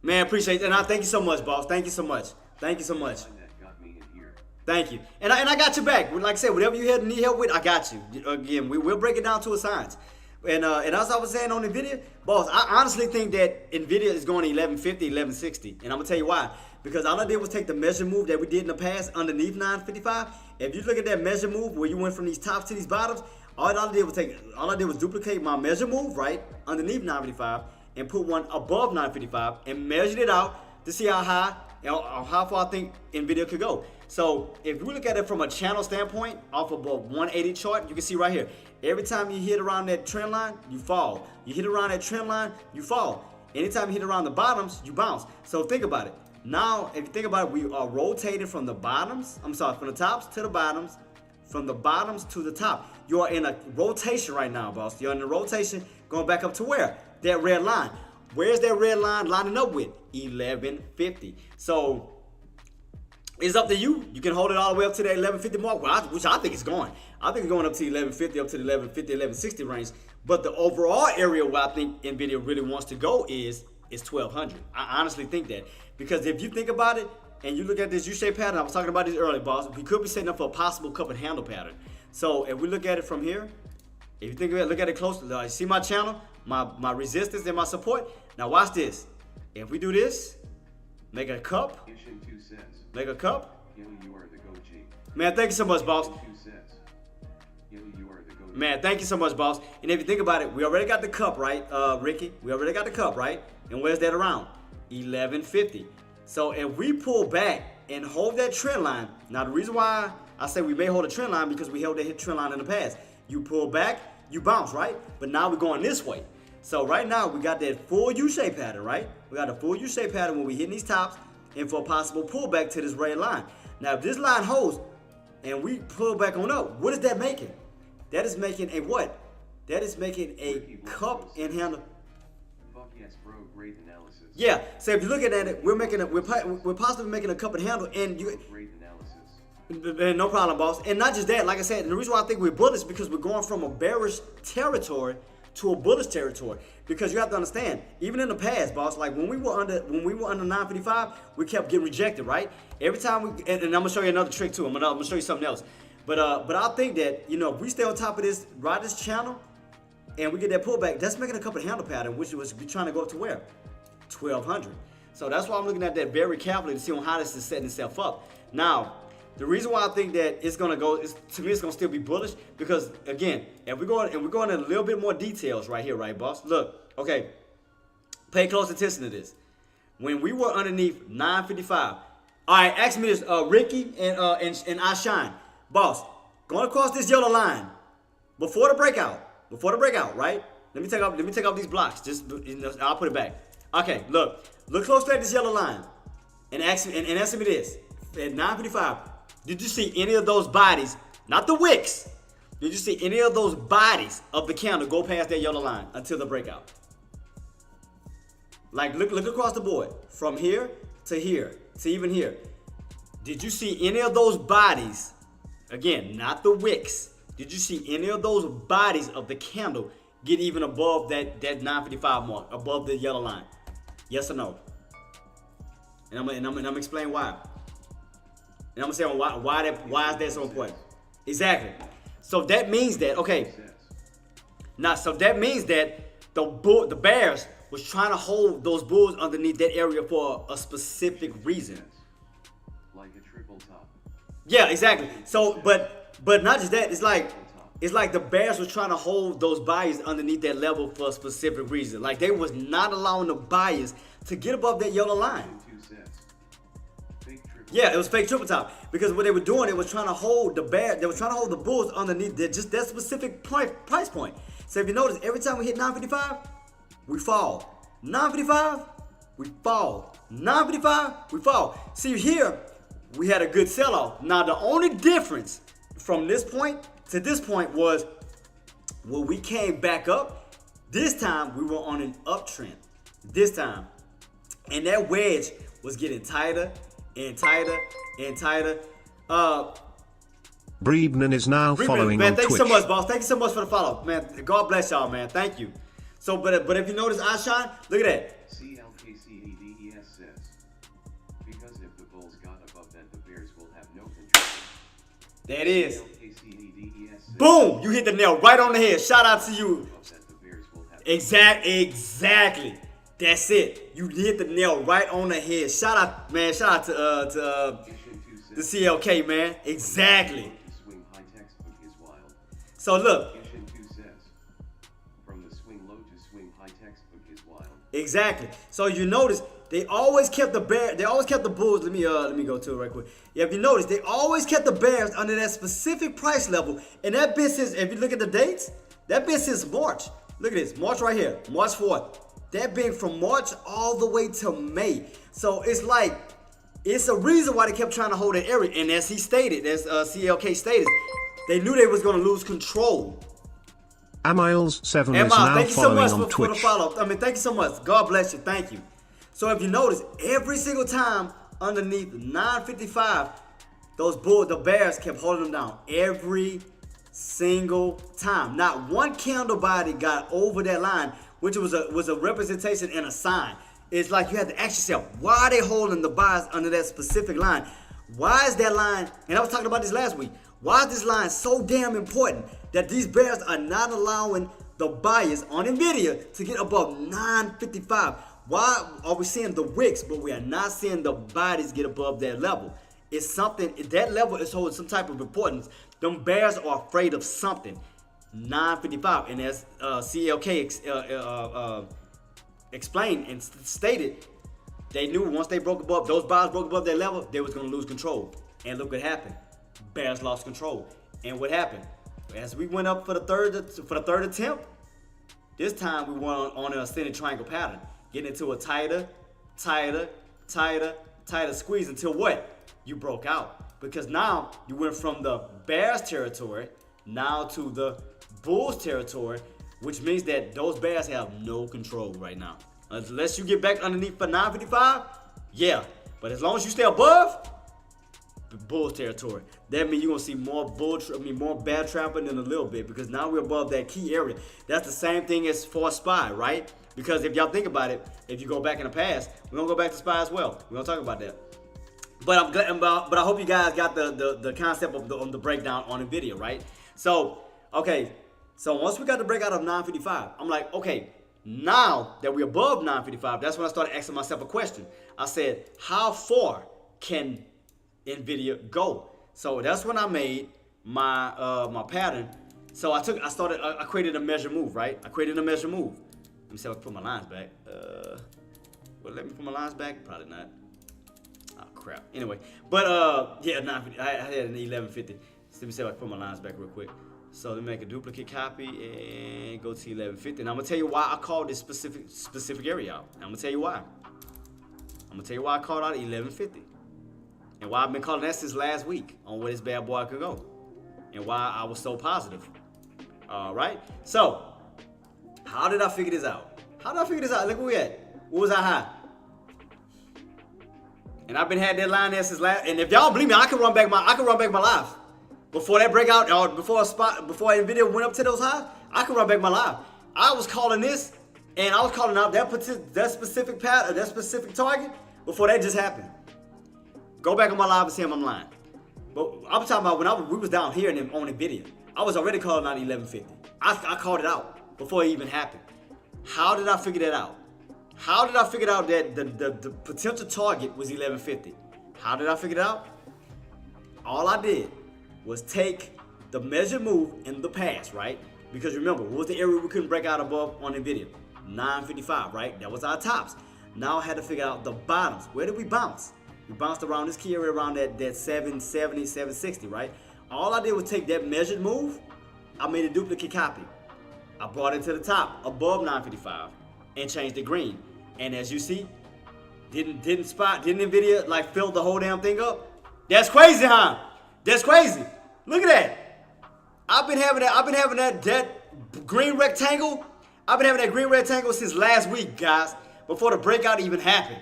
Man, appreciate it. And I thank you so much, boss. Thank you so much. Thank you so much. Shine that got me in here. Thank you. And I got your back. Like I said, whatever you need help with, I got you. Again, we'll break it down to a science. And as I was saying on NVIDIA, boss, I honestly think that NVIDIA is going to 1150, 1160. And I'm going to tell you why. Because all I did was take the measure move that we did in the past underneath 955. If you look at that measure move where you went from these tops to these bottoms, all I did was duplicate my measure move, right, underneath 955 and put one above 955 and measured it out to see how high on how far I think NVIDIA could go. So if we look at it from a channel standpoint, off of a 180 chart, you can see right here, every time you hit around that trend line, you fall. You hit around that trend line, you fall. Anytime you hit around the bottoms, you bounce. So think about it. Now, if you think about it, we are rotating from the bottoms, from the tops to the bottoms, from the bottoms to the top. You are in a rotation right now, boss. You're in a rotation going back up to where? That red line. Where's that red line lining up with? 1150. So it's up to you. You can hold it all the way up to that 1150 mark, which I think is going. I think it's going up to 1150, up to the 1150, 1160 range. But the overall area where I think NVIDIA really wants to go is 1200. I honestly think that. Because if you think about it, and you look at this U-shaped pattern, I was talking about this earlier, boss, we could be setting up for a possible cup and handle pattern. So if we look at it from here, if you think of it, look at it closely. See my channel, my resistance and my support? Now watch this. If we do this, make a cup. Make a cup. Man, thank you so much, boss. Man, thank you so much, boss. And if you think about it, we already got the cup, right, Ricky? We already got the cup, right? And where's that around? 1150. So if we pull back and hold that trend line, now the reason why I say we may hold a trend line because we held that trend line in the past. You pull back, you bounce, right? But now we're going this way. So right now we got that full U-shaped pattern, right? We got a full U-shaped pattern when we hitting these tops and for a possible pullback to this red line. Now if this line holds and we pull back on up, what is that making? That is making a what? That is making a cup and handle. Fuck yes, bro, great analysis. Yeah, so if you look at it, we're possibly making a cup and handle, and you. Great analysis. No problem, boss. And not just that, like I said, the reason why I think we're bullish is because we're going from a bearish territory to a bullish territory. Because you have to understand, even in the past, boss, like when we were under 955, we kept getting rejected, right? Every time and I'm gonna show you another trick too. I'm gonna show you something else. But I think that, you know, if we stay on top of this, ride this channel, and we get that pullback, that's making a cup and handle pattern, which was trying to go up to where? 1200. So that's why I'm looking at that very carefully to see on how this is setting itself up. Now, the reason why I think that it's gonna go is, to me, it's gonna still be bullish because again, if we're going into a little bit more details right here, right, boss? Look, okay, pay close attention to this. When we were underneath 955, all right, ask me this, Ricky and I Shine, boss, going across this yellow line before the breakout, right? Let me take off these blocks. Just, you know, I'll put it back. Okay, look closely at this yellow line, and answer me this. At 955, did you see any of those bodies? Not the wicks. Did you see any of those bodies of the candle go past that yellow line until the breakout? Like look across the board from here to even here. Did you see any of those bodies? Again, not the wicks. Did you see any of those bodies of the candle get even above that 955 mark, above the yellow line? Yes or no? And I'm gonna explain why. And I'm gonna say why is that so important? Exactly. So that means that that means that the bears was trying to hold those bulls underneath that area for a specific reason. Like a triple top. Yeah, exactly. So, but not just that. It's like the bears was trying to hold those buyers underneath that level for a specific reason. Like they was not allowing the buyers to get above that yellow line. Yeah, it was fake triple top because what they were doing, it was trying to hold the bear. They were trying to hold the bulls underneath just that specific price point. So if you notice, every time we hit 955, we fall. 955, we fall. 955, we fall. See here, we had a good sell-off. Now the only difference from this point to this point was when we came back up, this time we were on an uptrend. This time. And that wedge was getting tighter and tighter and tighter. Breebnan is now following man, on thank Twitch. you so much, boss. Thank you so much for the follow. Man, God bless y'all, man. Thank you. So, but if you notice, I Shine, look at that. CLKCADES says, because if the bulls got above that, the bears will have no control. There it is. CLKCADES says, boom! You hit the nail right on the head. Shout out to you. Exactly. That's it. You hit the nail right on the head. Shout out, man. Shout out to the CLK, man. Exactly. So look. From the swing low to swing high textbook is wild. Exactly. So you notice they always kept the bulls. Let me go to it right quick. Yeah, if you notice, they always kept the bears under that specific price level. And that been since, if you look at the dates, that been since March. Look at this, March right here, March 4th. That been from March all the way to May. So it's like, it's a reason why they kept trying to hold that area. And as he stated, as CLK stated, they knew they was going to lose control. AllMyLinks7 is now thank you so much on for Twitch. the follow. Thank you so much. God bless you. Thank you. So if you notice, every single time underneath 955, the bears kept holding them down. Every single time. Not one candle body got over that line, which was a representation and a sign. It's like you had to ask yourself, why are they holding the buys under that specific line? Why is that line, and I was talking about this last week, why is this line so damn important that these bears are not allowing the buyers on NVIDIA to get above 955? Why are we seeing the wicks, but we are not seeing the bodies get above that level? It's something, that level is holding some type of importance. Them bears are afraid of something. 955, and as CLK explained and stated, they knew once they broke above, those buyers broke above that level, they was going to lose control. And look what happened. Bears lost control. And what happened? As we went up for the third attempt, this time we went on an ascending triangle pattern, getting into a tighter squeeze until what? You broke out. Because now you went from the bears territory now to the bulls territory, which means that those bears have no control right now. Unless you get back underneath for 955, yeah. But as long as you stay above the bulls territory, that means you're gonna see more more bear trapping than a little bit, because now we're above that key area. That's the same thing as for SPY, right? Because if y'all think about it, if you go back in the past, we're gonna go back to SPY as well. We're gonna talk about that. But I'm glad, but I hope you guys got the concept of the breakdown on the video, right? So, okay, so once we got the breakout of 955, I'm like, okay, now that we're above 955, that's when I started asking myself a question. I said, how far can NVIDIA go? So that's when I made my my pattern. So I created a measure move, right? I created a measure move. Let me see if I can put my lines back. Will it let me put my lines back? Probably not. Oh crap. Anyway, but yeah, 950. I had an 1150. So let me see if I can put my lines back real quick. So let me make a duplicate copy and go to 1150. And I'm gonna tell you why I called this specific area out. I'm gonna tell you why. I'm gonna tell you why I called out 1150. And why I've been calling that since last week on where this bad boy could go. And why I was so positive. Alright? So, how did I figure this out? How did I figure this out? Look where we at. What was our high? And I've been had that line there since last. And if y'all believe me, I can run back my life. Before that breakout, or before NVIDIA went up to those highs, I can run back my life. I was calling this, and I was calling out that specific pattern, that specific target before that just happened. Go back on my live and see if I'm lying. But I'm talking about when we was down here on NVIDIA. I was already calling out 1150. I called it out before it even happened. How did I figure that out? How did I figure out that the potential target was 1150? How did I figure it out? All I did was take the measured move in the past, right? Because remember, what was the area we couldn't break out above on NVIDIA? 955, right? That was our tops. Now I had to figure out the bottoms. Where did we bounce? We bounced around this key area around that 770, 760, right? All I did was take that measured move. I made a duplicate copy. I brought it to the top above 955 and changed it green. And as you see, didn't NVIDIA like fill the whole damn thing up? That's crazy, huh? That's crazy. Look at that. I've been having that green rectangle. I've been having that green rectangle since last week, guys, before the breakout even happened.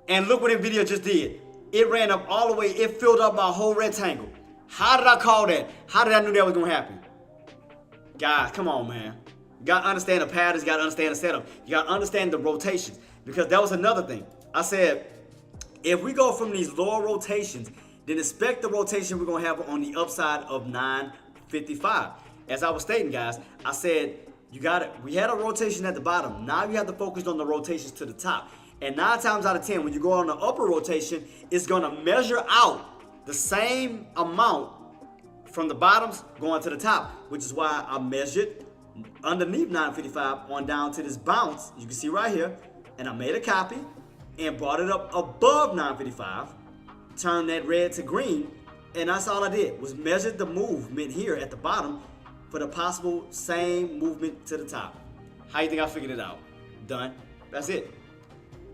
And look what NVIDIA just did. It ran up all the way. It filled up my whole rectangle. How did I call that? How did I know that was gonna happen? Guys, come on, man. You gotta understand the patterns. You gotta understand the setup. You gotta understand the rotations, because that was another thing. I said, if we go from these lower rotations, then expect the rotation we're gonna have on the upside of 955. As I was stating, guys, I said we had a rotation at the bottom. Now you have to focus on the rotations to the top. And 9 times out of 10, when you go on the upper rotation, it's gonna measure out the same amount from the bottoms going to the top, which is why I measured underneath 955 on down to this bounce. You can see right here, and I made a copy. and brought it up above 955, turned that red to green, and that's all I did was measure the movement here at the bottom for the possible same movement to the top. How you think I figured it out? Done. That's it.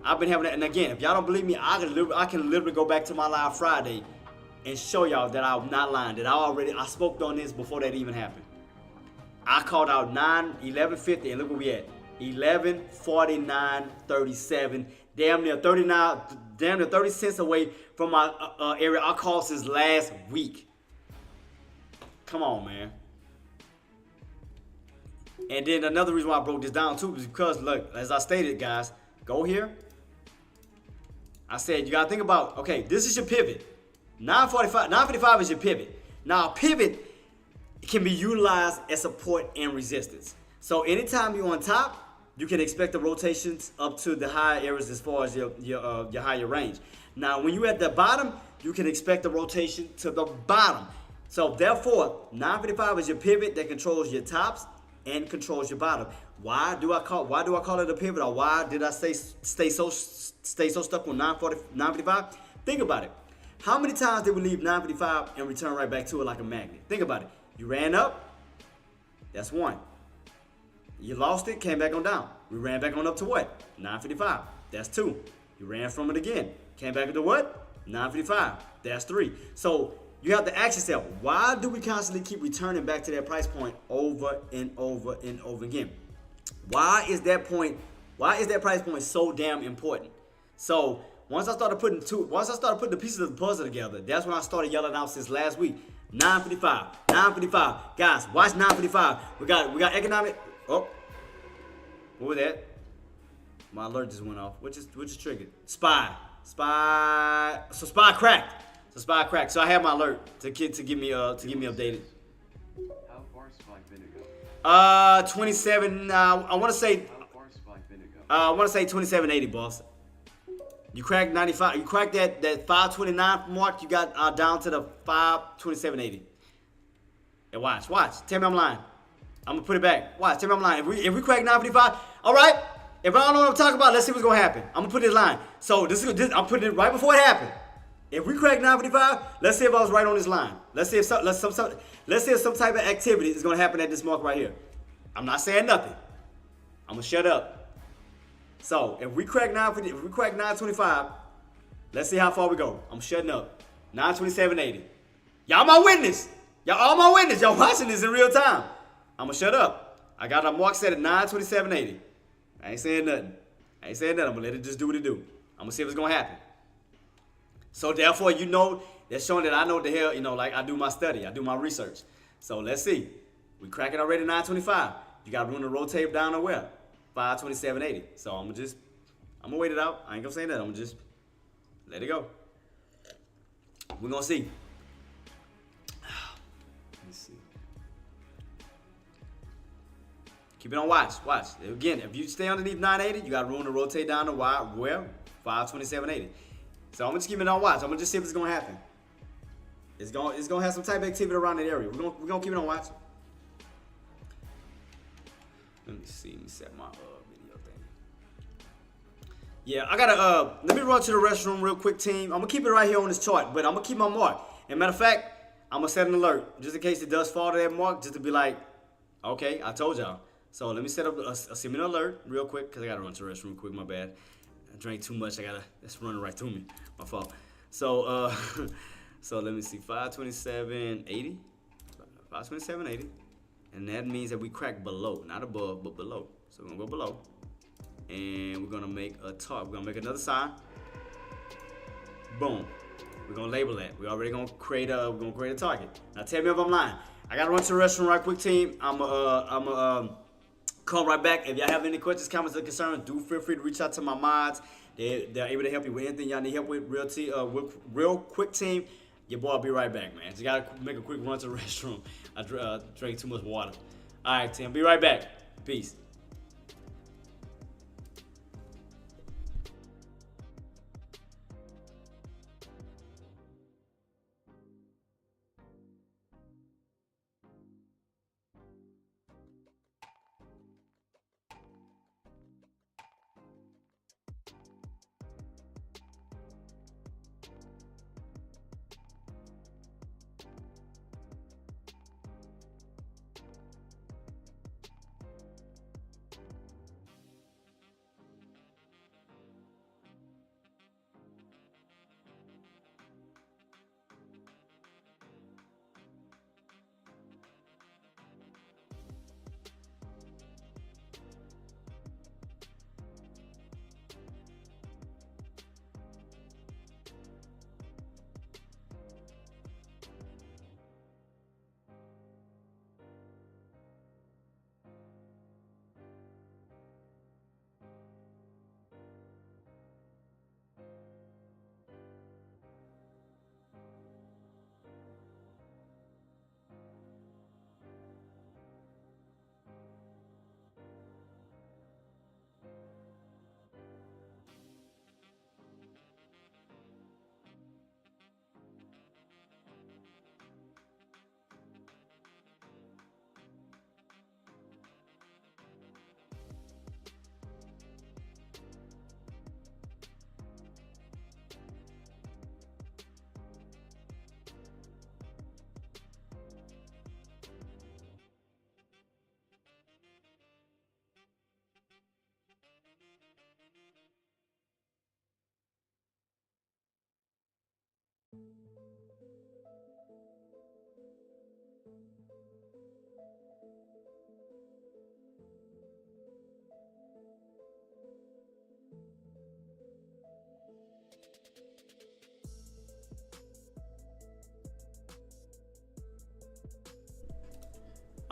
I've been having that, and again, if y'all don't believe me, I can literally go back to my live Friday and show y'all that I'm not lying, that I spoke on this before that even happened. I called out 11.50, and look where we at. 11.49.37, damn near 30 cents away from my area I called since last week. Come on, man. And then another reason why I broke this down too is because, look, as I stated, guys, go here. I said you gotta think about, okay, this is your pivot. 955 is your pivot. Now, a pivot can be utilized as support and resistance. So anytime you're on top, you can expect the rotations up to the higher areas as far as your higher range. Now, when you're at the bottom, you can expect the rotation to the bottom. So therefore, 955 is your pivot that controls your tops and controls your bottom. Why do I call it a pivot, or why did I stay so stuck on 955? Think about it. How many times did we leave 955 and return right back to it like a magnet? Think about it. You ran up, that's one. You lost it, came back on down. We ran back on up to what? 955. That's two. You ran from it again. Came back to what? 955. That's three. So you have to ask yourself, why do we constantly keep returning back to that price point over and over and over again? Why is that price point so damn important? So once I started putting the pieces of the puzzle together, that's when I started yelling out since last week. 955, 955. Guys, watch 955. We got economic. Oh, what was that? My alert just went off. Which is triggered? Spy. So spy cracked. So I have my alert to get me updated. How far SPY finna go? 27. I want to say. How far SPY finna go? I want to say 2780, boss. You cracked 95. You cracked that 529 mark. You got down to the 527.80. And watch. Tell me I'm lying. I'm gonna put it back. Watch. Tell me I'm lying. If we crack 955, all right. If I don't know what I'm talking about, let's see what's gonna happen. I'm gonna put this line. So this I'm putting it right before it happened. If we crack 955, let's see if I was right on this line. Let's see if some type of activity is gonna happen at this mark right here. I'm not saying nothing. I'm gonna shut up. So if we crack 925, let's see how far we go. I'm shutting up. 927.80. Y'all my witness. Y'all all my witness. Y'all watching this in real time. I'm gonna shut up. I got a mark set at 927.80. I ain't saying nothing. I'm gonna let it just do what it do. I'm gonna see if it's gonna happen. So therefore, that's showing that I know what the hell, like I do my study, I do my research. So let's see. We cracking already 925. You got room to rotate down to where? 527.80. So I'm gonna wait it out. I ain't gonna say that. I'm gonna just let it go. We're gonna see. Let's see. Keep it on watch. Again, if you stay underneath 980, you got room to rotate down to where? 527.80. So I'm gonna just keep it on watch. I'm gonna just see if it's gonna happen. It's gonna have some type of activity around that area. We're gonna keep it on watch. Let me see. Let me set my video thing. Yeah, I gotta let me run to the restroom real quick, team. I'm gonna keep it right here on this chart, but I'm gonna keep my mark. And matter of fact, I'm gonna set an alert just in case it does fall to that mark, just to be like, okay, I told y'all. So let me set up a similar alert real quick, because I gotta run to the restroom real quick. My bad. I drank too much. It's running right through me. My fault. So so let me see. 527.80. 527.80. And that means that we crack below, not above, but below. So we're gonna go below, and we're gonna make a target. We're gonna make another sign. Boom. We're gonna label that. We're already gonna create a target. Now tell me if I'm lying. I gotta run to the restroom right quick, team. I'm come right back. If y'all have any questions, comments, or concerns, do feel free to reach out to my mods. They're able to help you with anything y'all need help with. Real quick, team. Your boy will be right back, man. Just gotta make a quick run to the restroom. I drank too much water. All right, Tim. Be right back. Peace.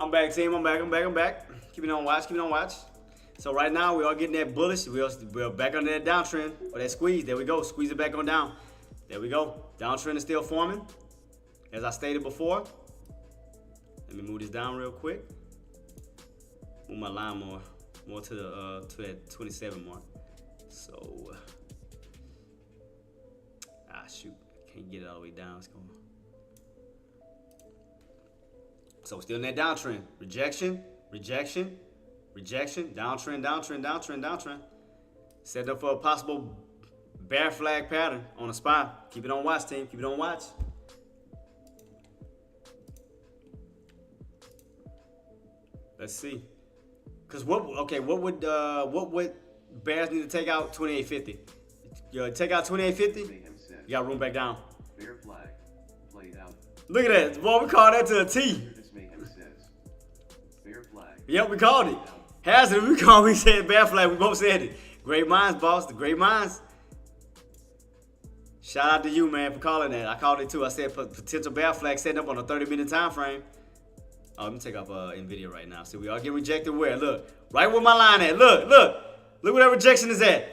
I'm back, team. I'm back. Keep it on watch. So right now we are getting that bullish. We're back under that downtrend or that squeeze. There we go. Squeeze it back on down. There we go. Downtrend is still forming, as I stated before. Let me move this down real quick. Move my line more to that 27 mark. So shoot, can't get it all the way down. It's going. So still in that downtrend. Rejection. Downtrend. Set up for a possible bear flag pattern on a SPY. Keep it on watch, team. Keep it on watch. Let's see. Cause what would bears need to take out 2850? Take out 2850. You got room back down. Bear flag played out. Look at that. Boy, we call that to a T. Bear flag. Yep, we called it. Hazard, we said bear flag. We both said it. Great minds, boss. The great minds. Shout out to you, man, for calling that. I called it too. I said potential bear flag setting up on a 30-minute time frame. Oh, let me take off NVIDIA right now. See, we are getting rejected where? Look, right where my line at. Look where that rejection is at.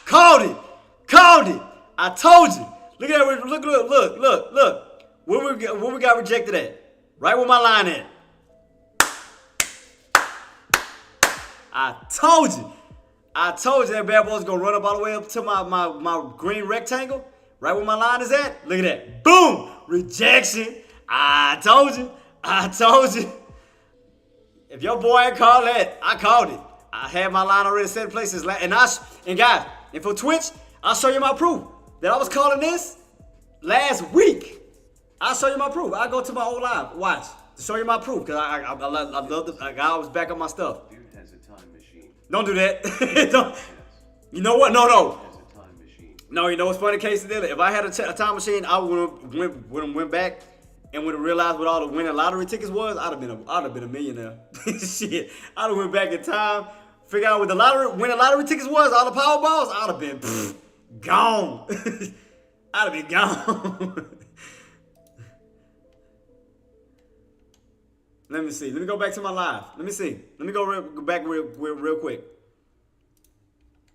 Called it. I told you. Look at that. Look. Where we got rejected at? Right where my line at. I told you that bad boy's gonna run up all the way up to my green rectangle. Right where my line is at. Look at that. Boom! Rejection. I told you. If your boy ain't called that, I called it. I had my line already set in places. And guys, and for Twitch, I'll show you my proof that I was calling this last week. I'll show you my proof. I'll go to my old live. Watch. To show you my proof. Because I love I always back up my stuff. Dude has a time machine. Don't do that. Don't. You know what? No. Has a time machine. No, you know what's funny, Casey Dillon? If I had a time machine, I would went back and would have realized what all the winning lottery tickets was. I'd have been a millionaire. Shit. I'd have went back in time, figure out what the winning lottery tickets was, all the Powerballs. I'd have been gone. I'd have been gone. Let me see. Let me go back to my live. Let me see. Let me go back real quick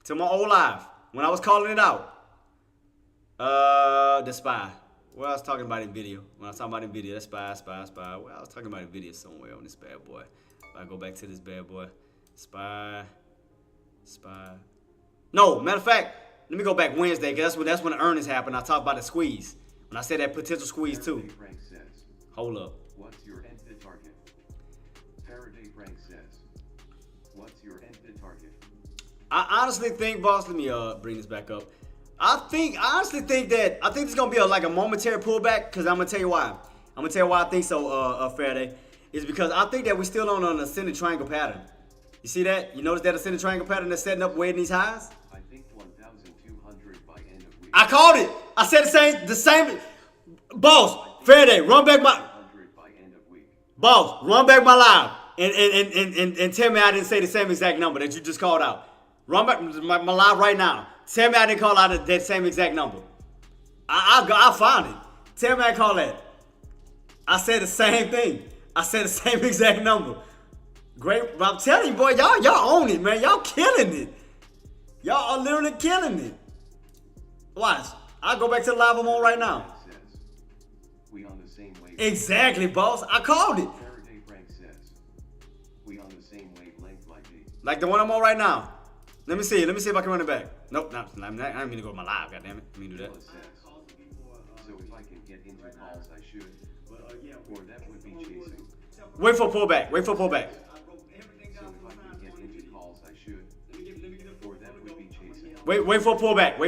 to my old live when I was calling it out. The SPY. Well, I was talking about in video. When I was talking about in video, that's SPY. Well, I was talking about in video somewhere on this bad boy. If I go back to this bad boy, SPY. No, matter of fact, let me go back Wednesday, because that's when the earnings happened. I talked about the squeeze. When I said that potential squeeze too. Hold up. What's your end target? Faraday Frank says, what's your end target? I honestly think, boss, let me bring this back up. I honestly think this is gonna be like a momentary pullback, because I'm gonna tell you why. I think so, Faraday. Is because I think that we're still on an ascending triangle pattern. You see that? You notice that ascending triangle pattern that's setting up way in these highs? I think 1,200 by end of week. I called it. I said the same. Boss, Faraday, run back my. By end of week. Boss, run back my live and tell me I didn't say the same exact number that you just called out. Run back my live right now. Tell me I didn't call out that same exact number. I found it. Tell me I called that. I said the same thing. I said the same exact number. Great. I'm telling you, boy, y'all own it, man. Y'all killing it. Y'all are literally killing it. Watch. I'll go back to the live I'm on right now. We on the same wavelength. Exactly, boss. I called it. Faraday Frank says, we on the same wavelength like these. Like the one I'm on right now. Let me see if I can run it back. Nope, I'm gonna go to my live, goddammit. Let me do that. So if I can get into calls, I should. Or that would be chasing. Wait for pullback. So if I can get into calls, I should. Or that would be chasing. Wait for pullback.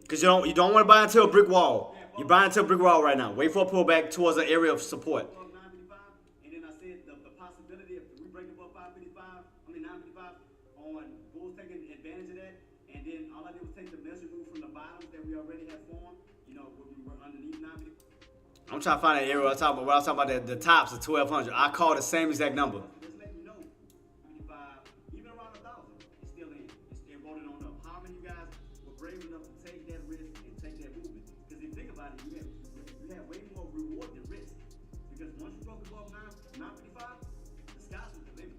Because you don't want to buy into a brick wall. You're buying into a brick wall right now. Wait for a pullback towards an area of support. And then I said the possibility of we break above 955 on bulls taking advantage of that. And then all I did was take the measure move from the bottoms that we already had formed. You know, when we were underneath 955. I'm trying to find that area where I was talking about the tops of 1200. I called the same exact number. Just let you know, 55, even around 1,000, it's still in. It's rolling on up. How many of you guys were brave enough to take that risk and take that movement? Because if you think about it, you have way more reward than risk. Because once you above 955, the sky's the limit.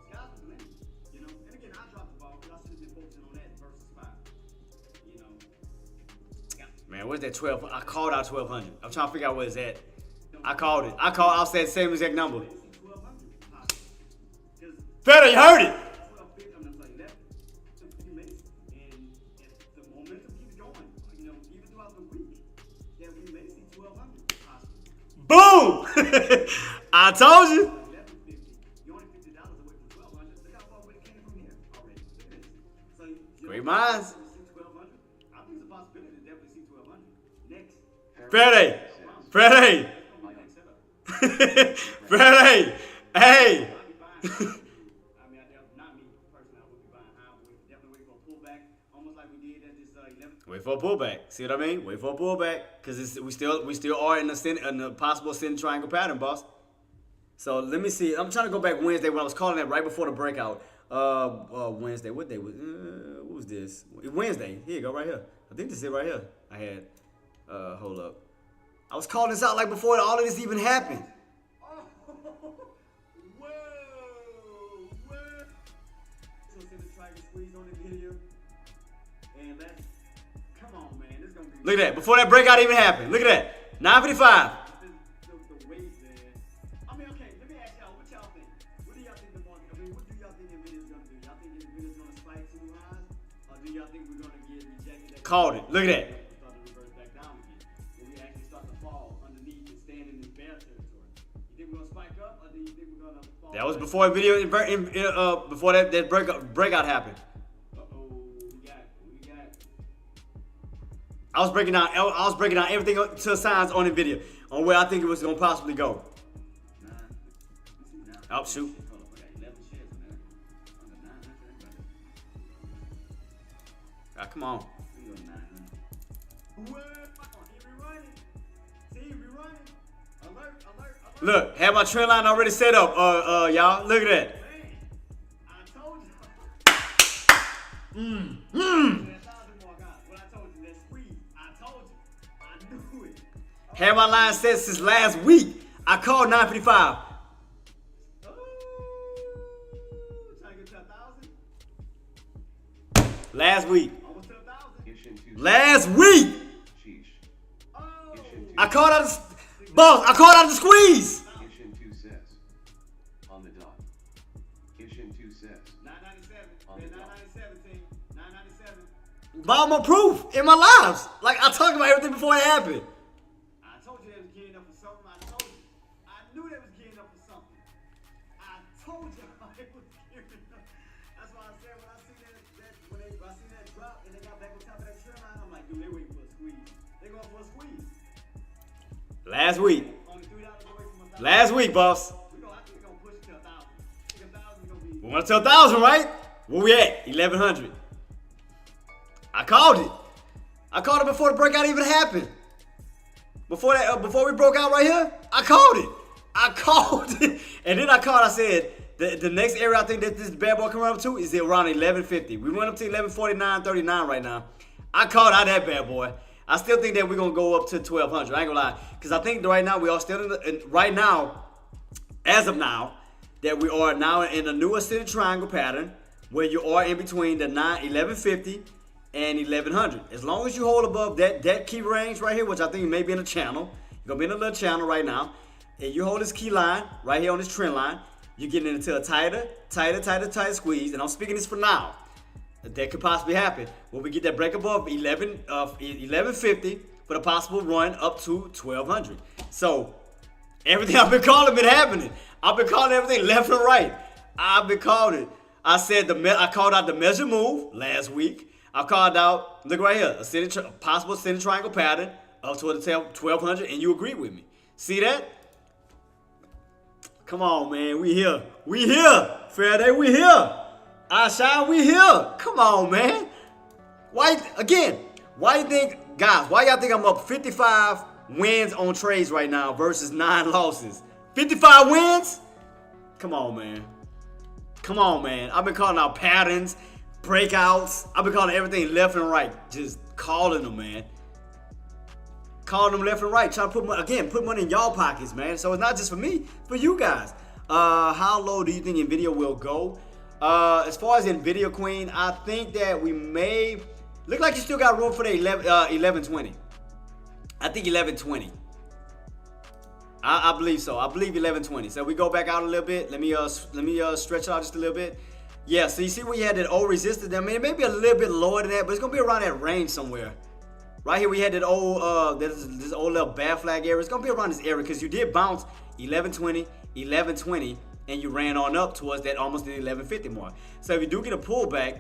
Sky's the limit. You know, and again, I dropped the ball because I should have been focusing on that versus 5. You know. Man, where's that 12? I called out 1200. I'm trying to figure out where it's at. I called it. I said the same exact number. Better, you heard it. Boom! I told you. Great minds. Freddie. Freddie. Freddie. Hey. Wait for a pullback. See what I mean? Wait for a pullback, because we still are in the possible ascending triangle pattern, boss. So let me see. I'm trying to go back Wednesday when I was calling that right before the breakout. Wednesday. What day was? What was this? Wednesday. Here you go, right here. I think this is it right here. I had. Hold up. I was calling this out like before all of this even happened. So see the triangle squeeze on the video, and that's. Come on, man. This gonna be. Look at that. Before that breakout even happened. Look at that. 955. The waves there. I mean, okay. Let me ask y'all. What y'all think? What do y'all think the market? I mean, what do y'all think Nvidia's gonna do? Y'all think Nvidia's gonna spike to the rise, or do y'all think we're gonna get rejected? Called it. Look at that. Start to reverse back down again. When we actually start to fall underneath and stand in this bear territory. You think we're gonna spike up, or do you think we're gonna fall? That was before video. Before that breakout happened. I was breaking down everything to signs on the video on where I think it was gonna possibly go. Oh shoot. Ah, come on. Look, have my trend line already set up, y'all. Look at that. Had my line set since last week. I called 955. Last week. Last week. I called out the boss. I called out the squeeze. On the dot. Ishin 2 says 997. 997. Bought my proof in my lives. Like I talked about everything before it happened. Last week, boss. We want to 1,000, right? Where we at? 1,100. I called it. I called it before the breakout even happened. Before we broke out right here, I called it. And then I said, the next area I think that this bad boy coming up to is around 1150. We went up to 1149.39 right now. I called out that bad boy. I still think that we're going to go up to 1,200. I ain't going to lie. Because I think right now we are still right now, as of now, that we are now in a new ascending triangle pattern where you are in between the 1150 and 1100. As long as you hold above that key range right here, which I think may be in a channel. You're going to be in a little channel right now. And you hold this key line right here on this trend line. You're getting into a tighter squeeze. And I'm speaking this for now. That could possibly happen when we get that break above 1150 for the possible run up to 1200. So everything I've been calling been happening. I've been calling everything left and right. I've been calling it. I called out the measure move last week. I called out, look right here, a possible ascending triangle pattern up to the 1200, and you agreed with me. See that? Come on, man. We here. We here. Friday, we here. I shine, we here. Come on, man. Why you think, guys, why y'all think I'm up 55 wins on trades right now versus 9 losses? 55 wins? Come on, man. Come on, man. I've been calling out patterns, breakouts. I've been calling everything left and right. Just calling them, man. calling them left and right, trying to put money in y'all pockets, man. So it's not just for me, it's for you guys. How low do you think NVIDIA will go? As far as NVIDIA, Queen, I think that we may look like you still got room for the 1120. I think 1120. I believe so. I believe 1120. So we go back out a little bit. Let me stretch it out just a little bit. Yeah. So you see where you had that old resistance. I mean, it may be a little bit lower than that, but it's gonna be around that range somewhere. Right here we had that old this old little bad flag area. It's gonna be around this area because you did bounce 1120, 1120, and you ran on up towards that almost the 1150 mark. So if you do get a pullback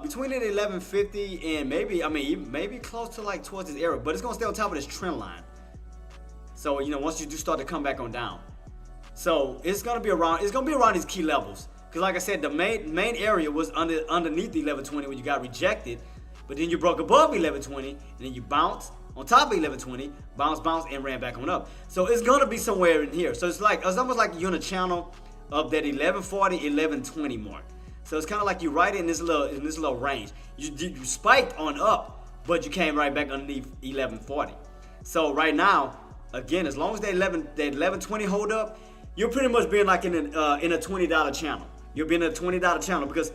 between the 1150 and maybe close to like towards this area, but it's gonna stay on top of this trend line. So once you do start to come back on down, so it's gonna be around these key levels. Because like I said, the main area was underneath the 1120 when you got rejected. But then you broke above 1120, and then you bounced on top of 1120, bounce, and ran back on up. So it's gonna be somewhere in here. So it's almost like you're in a channel of that 1140, 1120 mark. So it's kind of like you right in this little range. You spiked on up, but you came right back underneath 1140. So right now, again, as long as that 1120 hold up, you're pretty much being like in a $20 channel. You're being in a $20 channel because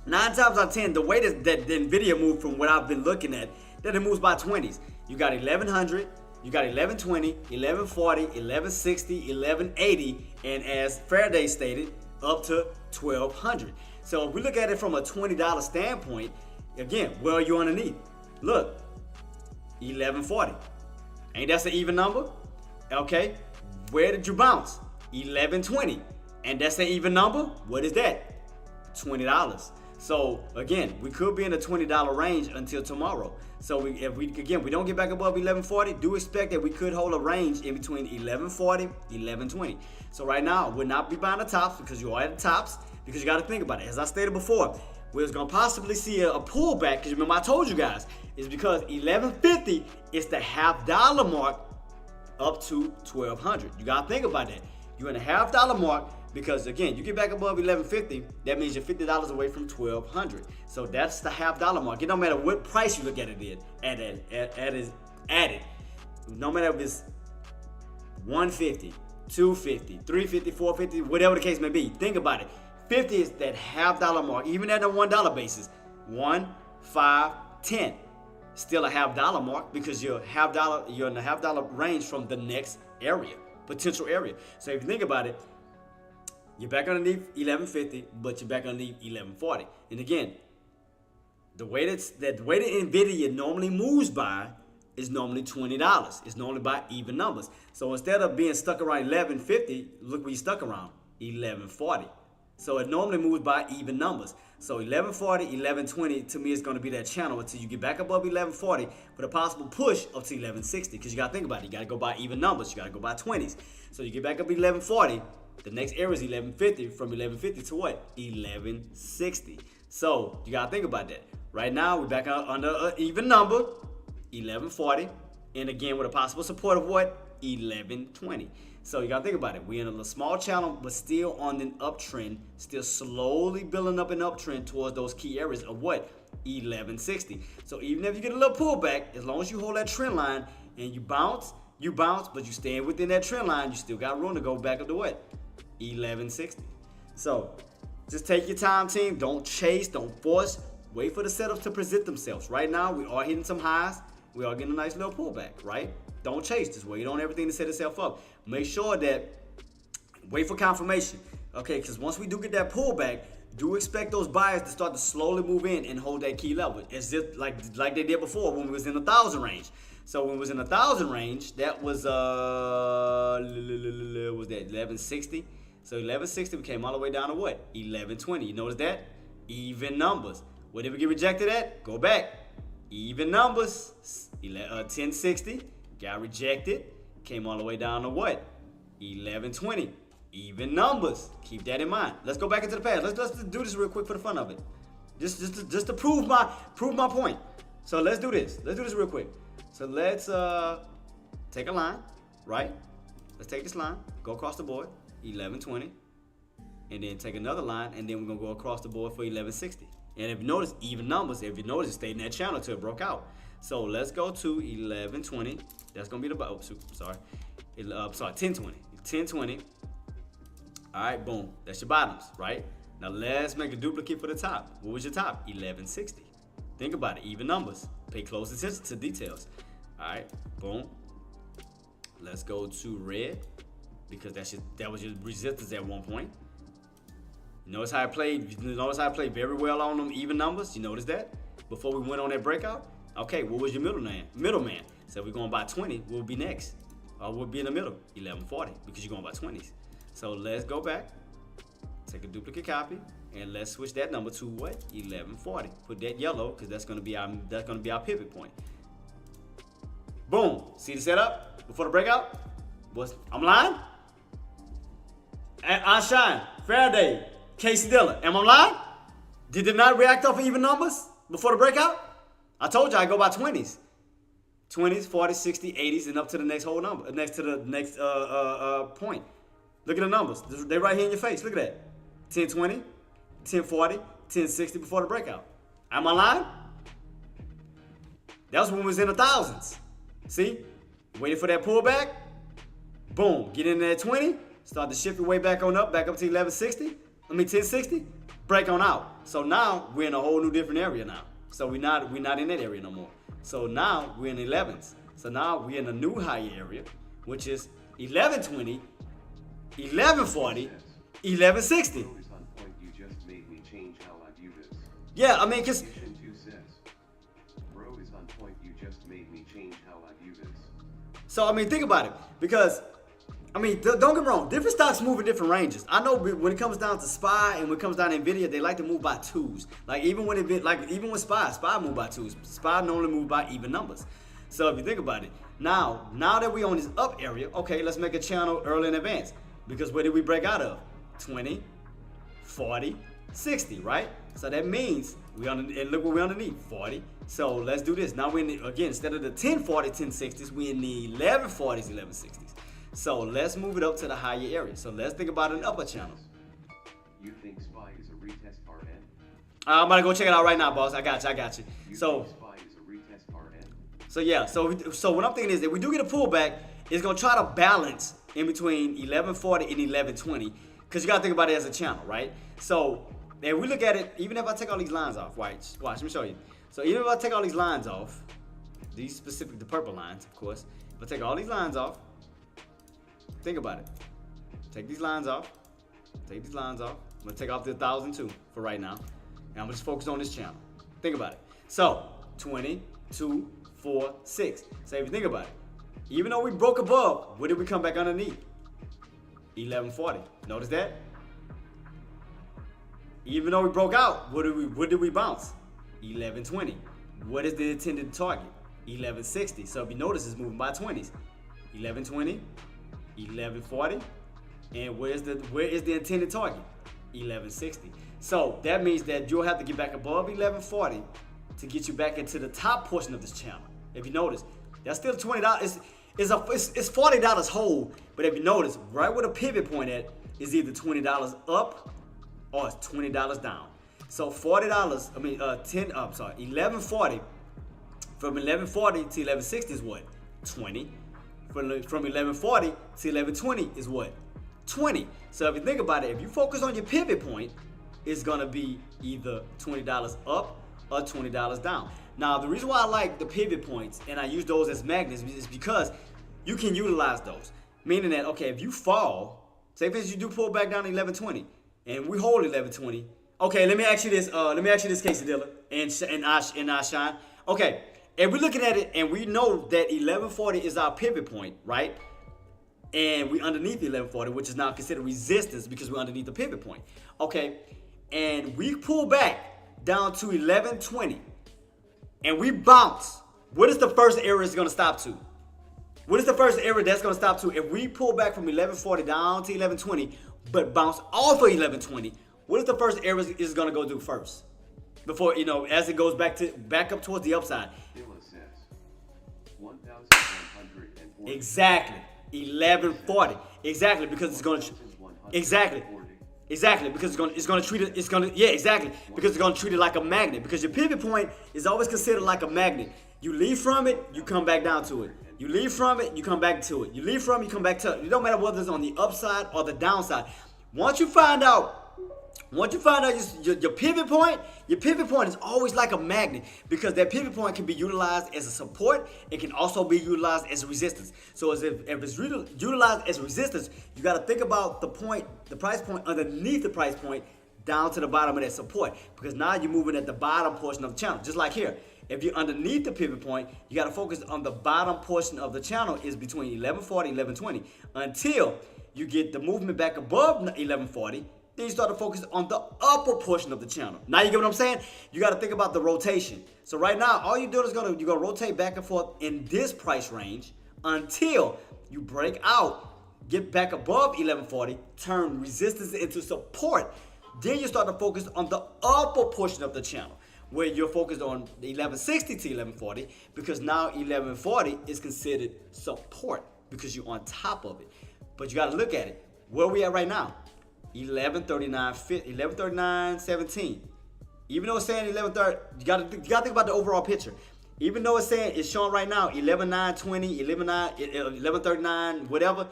9 times out of 10, the way that the NVIDIA moved from what I've been looking at, that it moves by 20s. You got 1100, you got 1120, 1140, 1160, 1180, and as Faraday stated, up to 1200. So if we look at it from a $20 standpoint, again, where are you underneath? Look, 1140. Ain't that an even number? Okay, where did you bounce? 1120. And that's an even number? What is that? $20. So again, we could be in the $20 range until tomorrow. So if we don't get back above 1140, do expect that we could hold a range in between 1140, 1120. So right now, we'll not be buying the tops because you are at the tops, because you got to think about it. As I stated before, we're going to possibly see a pullback, because remember I told you guys, is because 1150 is the $half mark up to 1200. You got to think about that. You're in a $half mark. Because again, you get back above 1150, that means you're $50 away from 1200. So that's the $half mark. It don't matter what price you look at it at. No matter if it's 150, 250, 350, 450, whatever the case may be. Think about it. 50 is that $half mark, even at a $1 basis. 1, 5, 10. Still a $half mark because you're in the $half range from the next area, potential area. So if you think about it, you're back underneath 1150, but you're back underneath 1140. And again, the way that NVIDIA normally moves by is normally $20. It's normally by even numbers. So instead of being stuck around 1150, look where you're stuck around, 1140. So it normally moves by even numbers. So 1140, 1120 to me is going to be that channel until you get back above 1140 for the possible push up to 1160. Because you got to think about it. You got to go by even numbers. You got to go by 20s. So you get back up 1140. The next area is 1150. From 1150 to what? 1160. So you got to think about that. Right now, we're back under an even number, 1140. And again, with a possible support of what? 1120. So you got to think about it. We're in a small channel, but still on an uptrend, still slowly building up an uptrend towards those key areas of what? 1160. So even if you get a little pullback, as long as you hold that trend line and you bounce, but you stay within that trend line, you still got room to go back up to what? 1160. So just take your time, team. Don't chase, don't force. Wait for the setups to present themselves. Right now, we are hitting some highs. We are getting a nice little pullback, right? Don't chase. Just wait on everything to set itself up. Make sure that, wait for confirmation. Okay, because once we do get that pullback, do expect those buyers to start to slowly move in and hold that key level. It's just like they did before when we was in the 1,000 range. So when we was in the 1,000 range, that was that 1160? So 1160, we came all the way down to what? 1120. You notice that? Even numbers. What did we get rejected at? Go back. Even numbers. 1060. Got rejected. Came all the way down to what? 1120. Even numbers. Keep that in mind. Let's go back into the past. Let's do this real quick for the fun of it. Just to prove my point. So let's do this. Let's do this real quick. So let's take a line, right? Let's take this line, go across the board, 1120, and then take another line, and then we're gonna go across the board for 1160. And if you notice, even numbers, if you notice, it stayed in that channel until it broke out. So let's go to 1120. That's gonna be the bottom. Sorry, 1020. 1020. All right, boom. That's your bottoms, right? Now let's make a duplicate for the top. What was your top? 1160. Think about it. Even numbers. Pay close attention to details. All right, boom. Let's go to red because that was your resistance at one point. You notice how I played. You notice how I played very well on them even numbers. You notice that before we went on that breakout. Okay, what was your middleman? So we're going by 20. What would be next? We'll be in the middle, 1140, because you're going by 20s. So let's go back, take a duplicate copy, and let's switch that number to what? 1140. Put that yellow, because that's gonna be our pivot point. Boom. See the setup before the breakout? I'm lying? I shine. Faraday, Casey Dillon. Am I lying? Did it not react off of even numbers before the breakout? I told you I go by 20s. 20s, 40s, 60s, 80s, and up to the next whole number, next to the next point. Look at the numbers. They're right here in your face. Look at that. 1020, 1040, 1060 before the breakout. Am I lying? That was when we was in the thousands. See? Waiting for that pullback. Boom. Get in there at 20. Start to shift your way back on up, back up to 1060. Break on out. So now we're in a whole new different area now. So we're not in that area no more. So now we're in 11s. So now we're in a new higher area, which is 1120, 1140, 1160. Yeah, I mean, cause so I mean, think about it, because I mean, don't get me wrong, different stocks move in different ranges. I know when it comes down to SPY and when it comes down to Nvidia, they like to move by twos. Like even with SPY move by twos. SPY normally move by even numbers. So if you think about it, now that we're on this up area, okay, let's make a channel early in advance. Because where did we break out of? 20, 40, 60, right? So that means and look what we're underneath, 40. So let's do this. Now we're in again, instead of the 1040, 1060s, we're in the 1140s, 1160s. So let's move it up to the higher area. So let's think about an upper channel. You think SPY is a retest RN? I'm about to go check it out right now, boss. I got you. So SPY is a retest RN? So yeah, so what I'm thinking is that we do get a pullback, it's gonna try to balance in between 1140 and 1120, because you gotta think about it as a channel, right? So if we look at it, even if I take all these lines off, watch, let me show you. So even if I take all these lines off, these specific, the purple lines, of course, if I take all these lines off, think about it. Take these lines off. Take these lines off. I'm gonna take off the 1002 for right now. And I'm gonna just focus on this channel. Think about it. So 20, 2, 4, 6. So if you think about it, even though we broke above, where did we come back underneath? 1140. Notice that? Even though we broke out, where did we bounce? 1120. What is the intended target? 1160. So if you notice, it's moving by 20s. 1120. 1140, and where is the intended target? 1160. So that means that you'll have to get back above 1140 to get you back into the top portion of this channel. If you notice, that's still $20. It's $40 whole, but if you notice, right where the pivot point at is either $20 up or it's $20 down. So $40, 1140 from 1140 to 1160 is what? 20. From 1140 to 1120 is what? 20. So if you think about it, if you focus on your pivot point, it's gonna be either $20 up or $20 down. Now, the reason why I like the pivot points and I use those as magnets is because you can utilize those. Meaning that, okay, if you fall, say for instance you do pull back down to 1120 and we hold 1120. Okay, let me ask you this, Casey Dillon and I shine. Okay. And we're looking at it, and we know that 1140 is our pivot point, right? And we're underneath 1140, which is now considered resistance because we're underneath the pivot point. Okay, and we pull back down to 1120, and we bounce. What is the first area it's going to stop to? What is the first area that's going to stop to? If we pull back from 1140 down to 1120, but bounce off of 1120, what is the first area it's going to go do first? Before, as it goes back up towards the upside. Exactly. 1140. Exactly, because it's going to exactly. Exactly, because it's gonna treat it. Exactly, because it's gonna treat it like a magnet. Because your pivot point is always considered like a magnet. You leave from it, you come back down to it. You leave from it, you come back to it. You leave from it, you come back to it. It don't matter whether it's on the upside or the downside. Once you find out your pivot point is always like a magnet, because that pivot point can be utilized as a support. It can also be utilized as a resistance. So if it's utilized as a resistance, you got to think about the price point underneath the price point down to the bottom of that support, because now you're moving at the bottom portion of the channel. Just like here, if you're underneath the pivot point, you got to focus on the bottom portion of the channel is between 1140 and 1120 until you get the movement back above 1140. Then you start to focus on the upper portion of the channel. Now you get what I'm saying? You got to think about the rotation. So right now, all you're doing is you're gonna rotate back and forth in this price range until you break out, get back above 1140, turn resistance into support. Then you start to focus on the upper portion of the channel, where you're focused on the 1160 to 1140, because now 1140 is considered support because you're on top of it. But you got to look at it. Where we at right now? 1139.17. Even though it's saying 1130, you gotta think about the overall picture. Even though it's showing right now 11.920, 11.39, whatever.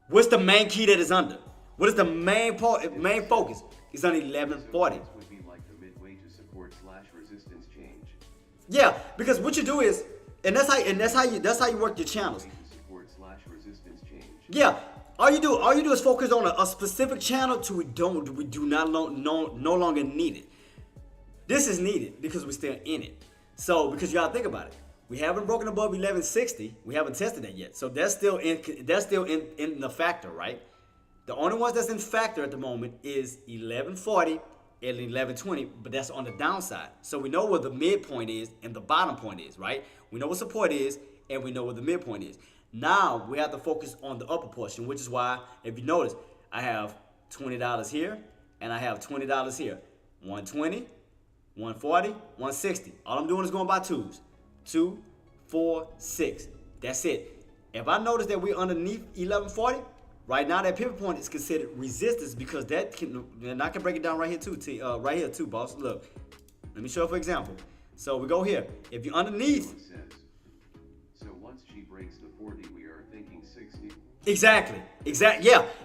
What's the main key that is under? What is the main focus? It's on 1140. Would be like the midway to support / resistance change. Yeah, because what you do is, and that's how you work your channels. Support / resistance change. Yeah. All you do is focus on a specific channel till we no longer need it. This is needed because we're still in it. So because you gotta think about it, we haven't broken above 1160. We haven't tested that yet. So that's still in the factor, right? The only ones that's in factor at the moment is 1140 and 1120, but that's on the downside. So we know where the midpoint is and the bottom point is, right? We know what support is and we know where the midpoint is. Now we have to focus on the upper portion, which is why, if you notice, I have $20 here and I have $20 here. 120, 140, 160. All I'm doing is going by twos. 2, 4, 6. That's it. If I notice that we're underneath 1140, right now that pivot point is considered resistance, because that can, and I can break it down right here too, right here too, boss. Look, let me show you for example. So we go here. If you're underneath. So once she breaks the 40, we are thinking 60. Exactly.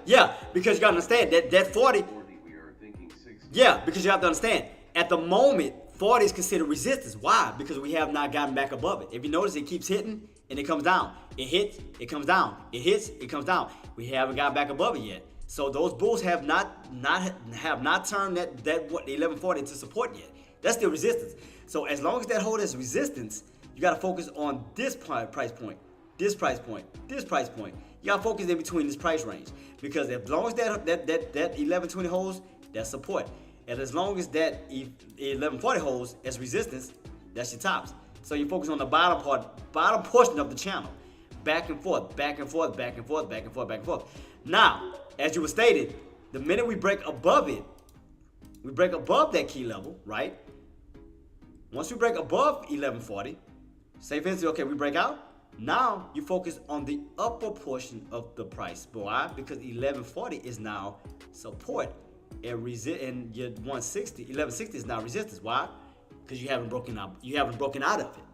Yeah. Because you gotta understand that 40. We are thinking 60. Yeah, because you have to understand. At the moment, 40 is considered resistance. Why? Because we have not gotten back above it. If you notice, it keeps hitting and it comes down. It hits, it comes down. It hits, it comes down. We haven't got back above it yet. So those bulls have not turned that 1140 into support yet. That's still resistance. So as long as that hold is resistance, you gotta focus on this price point, this price point, this price point. You gotta focus in between this price range, because as long as that 1120 holds, that's support. And as long as that 1140 holds as resistance, that's your tops. So you focus on the bottom portion of the channel. Back and forth, back and forth, back and forth, back and forth, back and forth. Now, as you were stated, the minute we break above it, we break above that key level, right? Once we break above 1140, say for instance, okay, we break out. Now you focus on the upper portion of the price. Why? Because 1140 is now support. And your 1160 is now resistance. Why? Because you haven't broken out of it.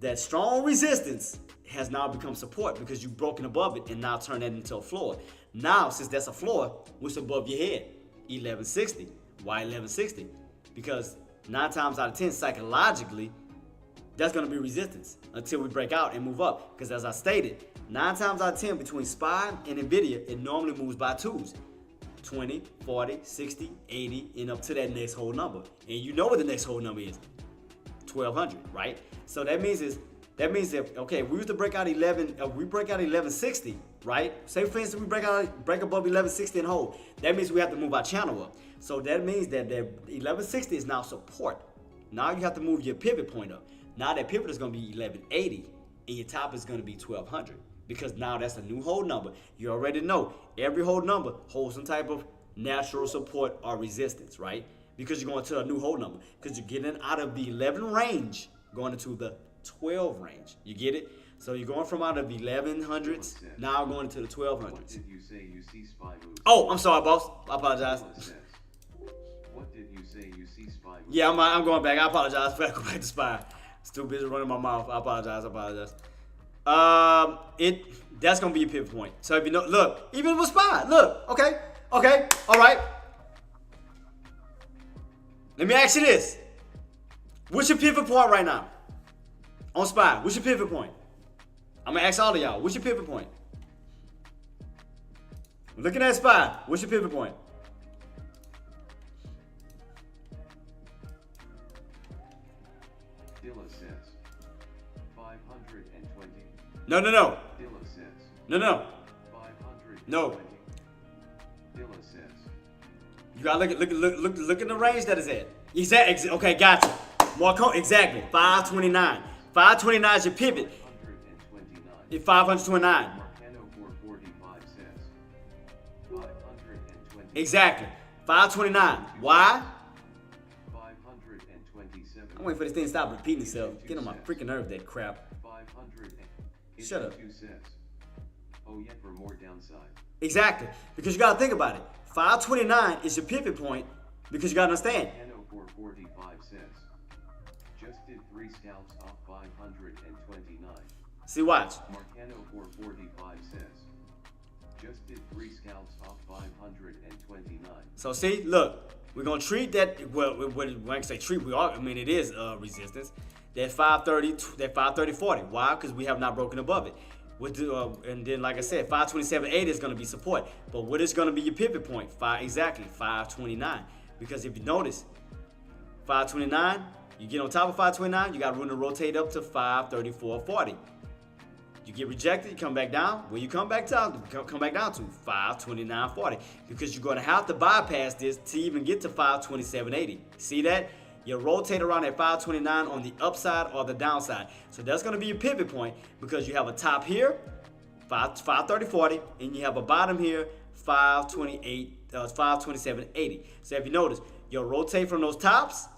That strong resistance has now become support because you've broken above it and now turned that into a floor. Now, since that's a floor, what's above your head? 1160. Why 1160? Because 9 times out of 10, psychologically, that's going to be resistance until we break out and move up. Because as I stated, 9 times out of 10 between SPY and NVIDIA, it normally moves by twos. 20, 40, 60, 80, and up to that next whole number. And you know what the next whole number is. 1200, right? So that means that, okay, we used to break out we break out 1160, right? Say for instance, we break above 1160 and hold. That means we have to move our channel up. So that means that the 1160 is now support. Now you have to move your pivot point up. Now that pivot is going to be 1180 and your top is going to be 1200. Because now that's a new hold number. You already know every hold number holds some type of natural support or resistance, right? Because you're going to a new hold number. Because you're getting out of the 11 range, going into the 12 range. You get it? So So you're going from out of 1100s, now going into the 1200s. What did you say you see SPY moves? Oh, I'm sorry, boss. I apologize. What did you say you see SPY moves? Yeah, I'm going back. I apologize. I go back to SPY. It's too busy running my mouth. I apologize. That's gonna be your pivot point. So if you know, look, even with SPY, look, okay, all right. Let me ask you this: what's your pivot point right now on SPY? What's your pivot point? I'm gonna ask all of y'all. What's your pivot point? Looking at SPY, what's your pivot point? Dilla says 520. No. Dilla says No. 520. No. Dilla says You gotta look in the range that is at. Exactly. Okay, gotcha. Marco, exactly. 529. 529 is your pivot. 529. It's 529. Marcano 445 says 520. Exactly. 529. Why? 527. I'm waiting for this thing to stop repeating itself. Get on my freaking nerves, that crap. 500. Shut up. Says, oh yeah, for more downside. Exactly. Because you gotta think about it. 529 is your pivot point because you gotta understand. Marcano 445 says, just did 3 scalps off 529. See, watch. Marcano 445 says, just did 3 scalps off 529. So see, look, we're gonna treat that. Well, when I say treat, it is resistance. That 530-40. Why? Because we have not broken above it. And then, like I said, 527.80 is gonna be support. But what is gonna be your pivot point? 529. Because if you notice, 529, you get on top of 529, you got room to rotate up to 534.40. You get rejected, you come back down. When you come back down to 529.40, because you're gonna have to bypass this to even get to 527.80. See that? You rotate around at 529 on the upside or the downside. So that's gonna be your pivot point because you have a top here, 530.40, and you have a bottom here, 527.80. So if you notice, you'll rotate from those tops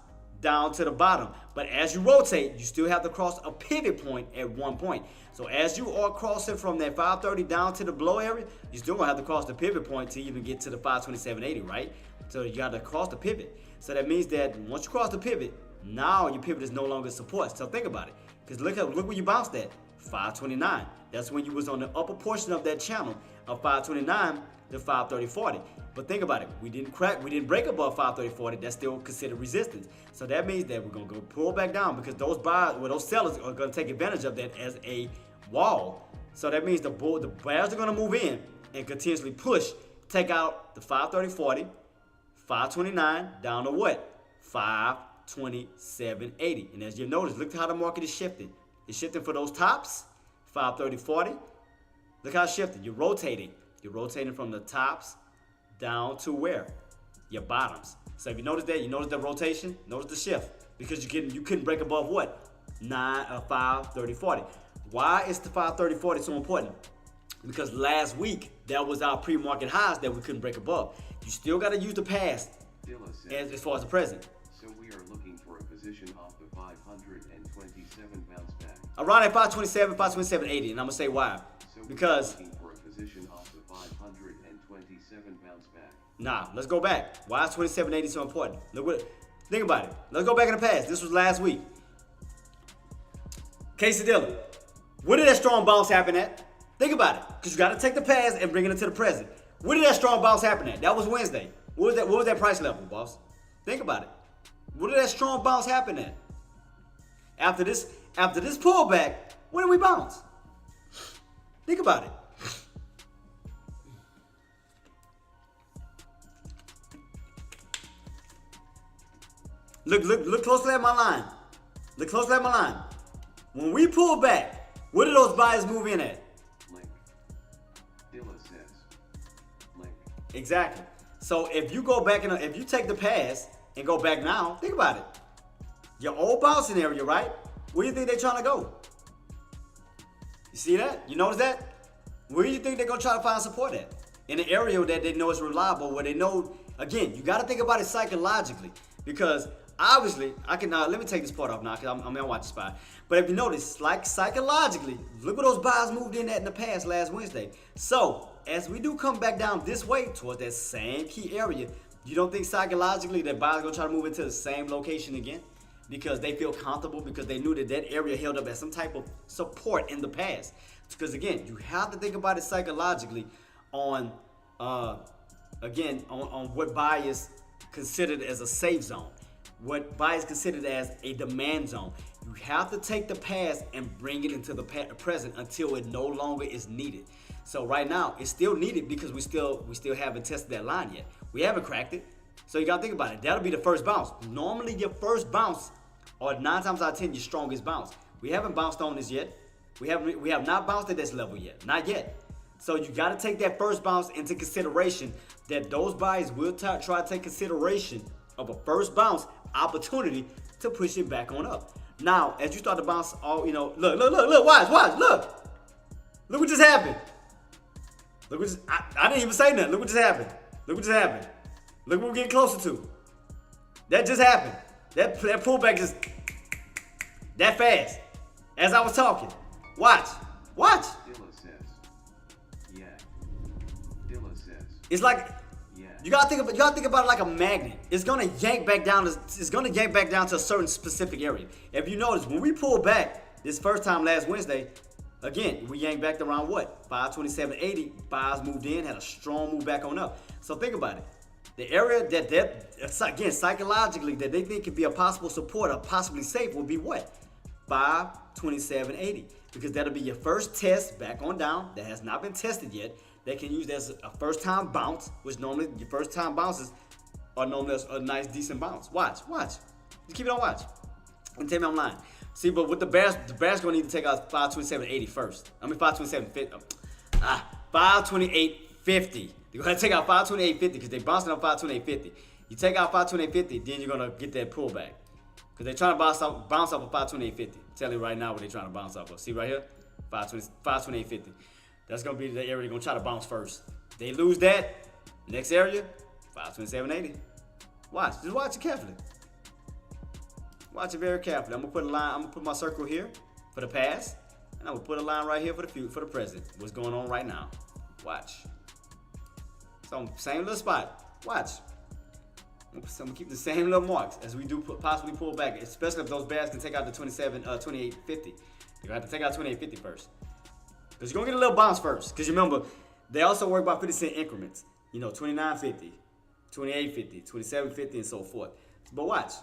down to the bottom. But as you rotate, you still have to cross a pivot point at one point. So as you are crossing from that 530 down to the below area, you still gonna have to cross the pivot point to even get to the 527.80, right? So you gotta cross the pivot. So that means that once you cross the pivot, now your pivot is no longer support. So think about it. Because look where you bounced at, 529. That's when you was on the upper portion of that channel of 529 to 530.40. But think about it. We didn't break above 530.40. That's still considered resistance. So that means that we're gonna go pull back down because those sellers are gonna take advantage of that as a wall. So that means the buyers are gonna move in and continuously push, take out the 530.40, 529 down to what? 527.80. And as you notice, look how the market is shifting. It's shifting for those tops, 530.40. Look how it's shifting. You're rotating. You're rotating from the tops down to where? Your bottoms. So if you notice that, you notice the rotation, notice the shift. Because you couldn't break above what? 530.40. Why is the 530.40 so important? Because last week, that was our pre-market highs that we couldn't break above. You still got to use the past as far as the present. So we are looking for a position off the 527 bounce back. Around at 527.80, and I'm gonna say why. So because we are looking for a position off the 527 bounce back. Nah, let's go back. Why is 27.80 so important? Think about it. Let's go back in the past. This was last week. Casey Dillon. Where did that strong bounce happen at? Think about it, because you got to take the past and bring it into the present. Where did that strong bounce happen at? That was Wednesday. What was that price level, boss? Think about it. Where did that strong bounce happen at? After this pullback, where did we bounce? Think about it. Look closely at my line. Look closely at my line. When we pull back, where do those buyers move in at? Link. Dilla says. Link. Exactly. So if you go back if you take the past and go back now, think about it. Your old bouncing area, right? Where do you think they're trying to go? You see that? You notice that? Where do you think they're gonna try to find support at? In an area that they know is reliable, where they know, again, you gotta think about it psychologically. Because obviously, I can let me take this part off now because I'm watch the SPY. But if you notice, like psychologically, look where those buys moved in at in the past last Wednesday. So as we do come back down this way towards that same key area, you don't think psychologically that buyers gonna try to move into the same location again? Because they feel comfortable, because they knew that that area held up as some type of support in the past. Because again, you have to think about it psychologically on, again, on what buyers considered as a safe zone, what buyers considered as a demand zone. You have to take the past and bring it into the present until it no longer is needed. So right now, it's still needed because we still haven't tested that line yet. We haven't cracked it. So you gotta think about it. That'll be the first bounce. Normally your first bounce, or 9 times out of 10, your strongest bounce. We haven't bounced on this yet. We have not bounced at this level yet. Not yet. So you got to take that first bounce into consideration, that those buyers will try to take consideration of a first bounce opportunity to push it back on up. Now, as you start to bounce, look, watch, look. Look what just happened. Look what just, I didn't even say nothing. Look what just happened. Look what we're getting closer to. That just happened. That pullback is that fast. As I was talking. Watch. Dilla says. Yeah. Dilla says. It's like, yeah. You gotta think about it like a magnet. It's gonna yank back down to a certain specific area. If you notice, when we pulled back this first time last Wednesday, again, we yanked back to around what? 527.80. Buyers moved in, had a strong move back on up. So think about it. The area that again, psychologically, that they think could be a possible support or possibly safe will be what? 527.80. Because that'll be your first test back on down that has not been tested yet. They can use that as a first time bounce, which normally your first time bounces are known as a nice, decent bounce. Watch. Just keep it on watch. And tell me I'm lying. See, but with the Bears gonna need to take out 527.80 first. I mean 527.50. 528.50. You're gonna take out 528.50 because they bouncing on 528.50. You take out 528.50, then you're gonna get that pullback. Because they're trying to bounce off of 528.50. Tell you right now what they're trying to bounce off of. See right here? 528.50. That's gonna be the area they're gonna try to bounce first. They lose that, next area, 527.80. Watch. Just watch it carefully. Watch it very carefully. I'm gonna put a line, I'm gonna put my circle here for the past, and I'm gonna put a line right here for the present. What's going on right now. Watch. So same little spot. Watch. I'm gonna keep the same little marks as we do possibly pull back, especially if those bears can take out the 28.50. You're gonna have to take out 28.50 first. Because you're gonna get a little bounce first. Because remember, they also work by 50-cent increments. 29.50, 28.50, 27.50, and so forth. But watch.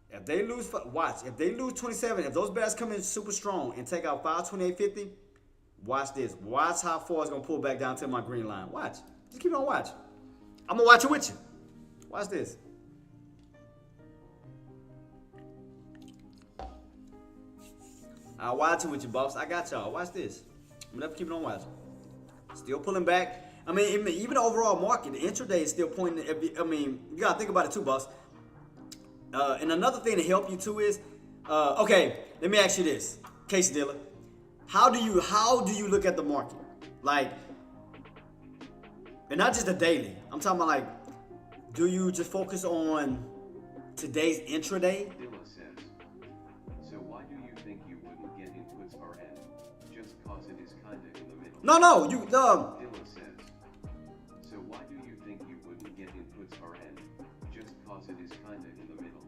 If they lose 27, if those bears come in super strong and take out 528.50, watch this. Watch how far it's gonna pull back down to my green line. Watch. Just keep on watching. I'm gonna watch it with you. Watch this. I'll watch it with you, boss. I got y'all. Watch this. I'm gonna keep it on watching. Still pulling back. I mean, even the overall market, the intraday is still pointing. I mean, you gotta think about it too, boss. And another thing to help you too is, okay, let me ask you this, Case Dealer. How do you look at the market? Like, and not just the daily. I'm talking about like, do you just focus on today's intraday? Dilla says, so why do you think you wouldn't get inputs RN? Just cause it is kinda in the middle. No, Dilla says, so why do you think you wouldn't get inputs RN? Just cause it is kinda in the middle.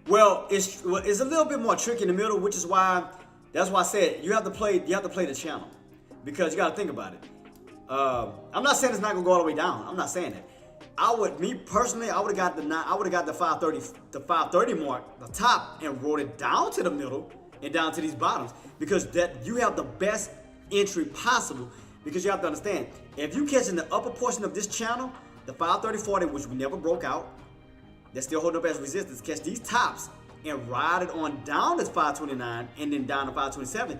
Well, it's a little bit more tricky in the middle, which is why that's why I said you have to play the channel, because you got to think about it. I'm not saying it's not gonna go all the way down. I'm not saying that. I would have got the 530 mark, the top, and rolled it down to the middle and down to these bottoms, because that you have the best entry possible. Because you have to understand, if you catch in the upper portion of this channel, the 530.40, which we never broke out, that's still holding up as resistance, catch these tops and ride it on down to 529 and then down to 527,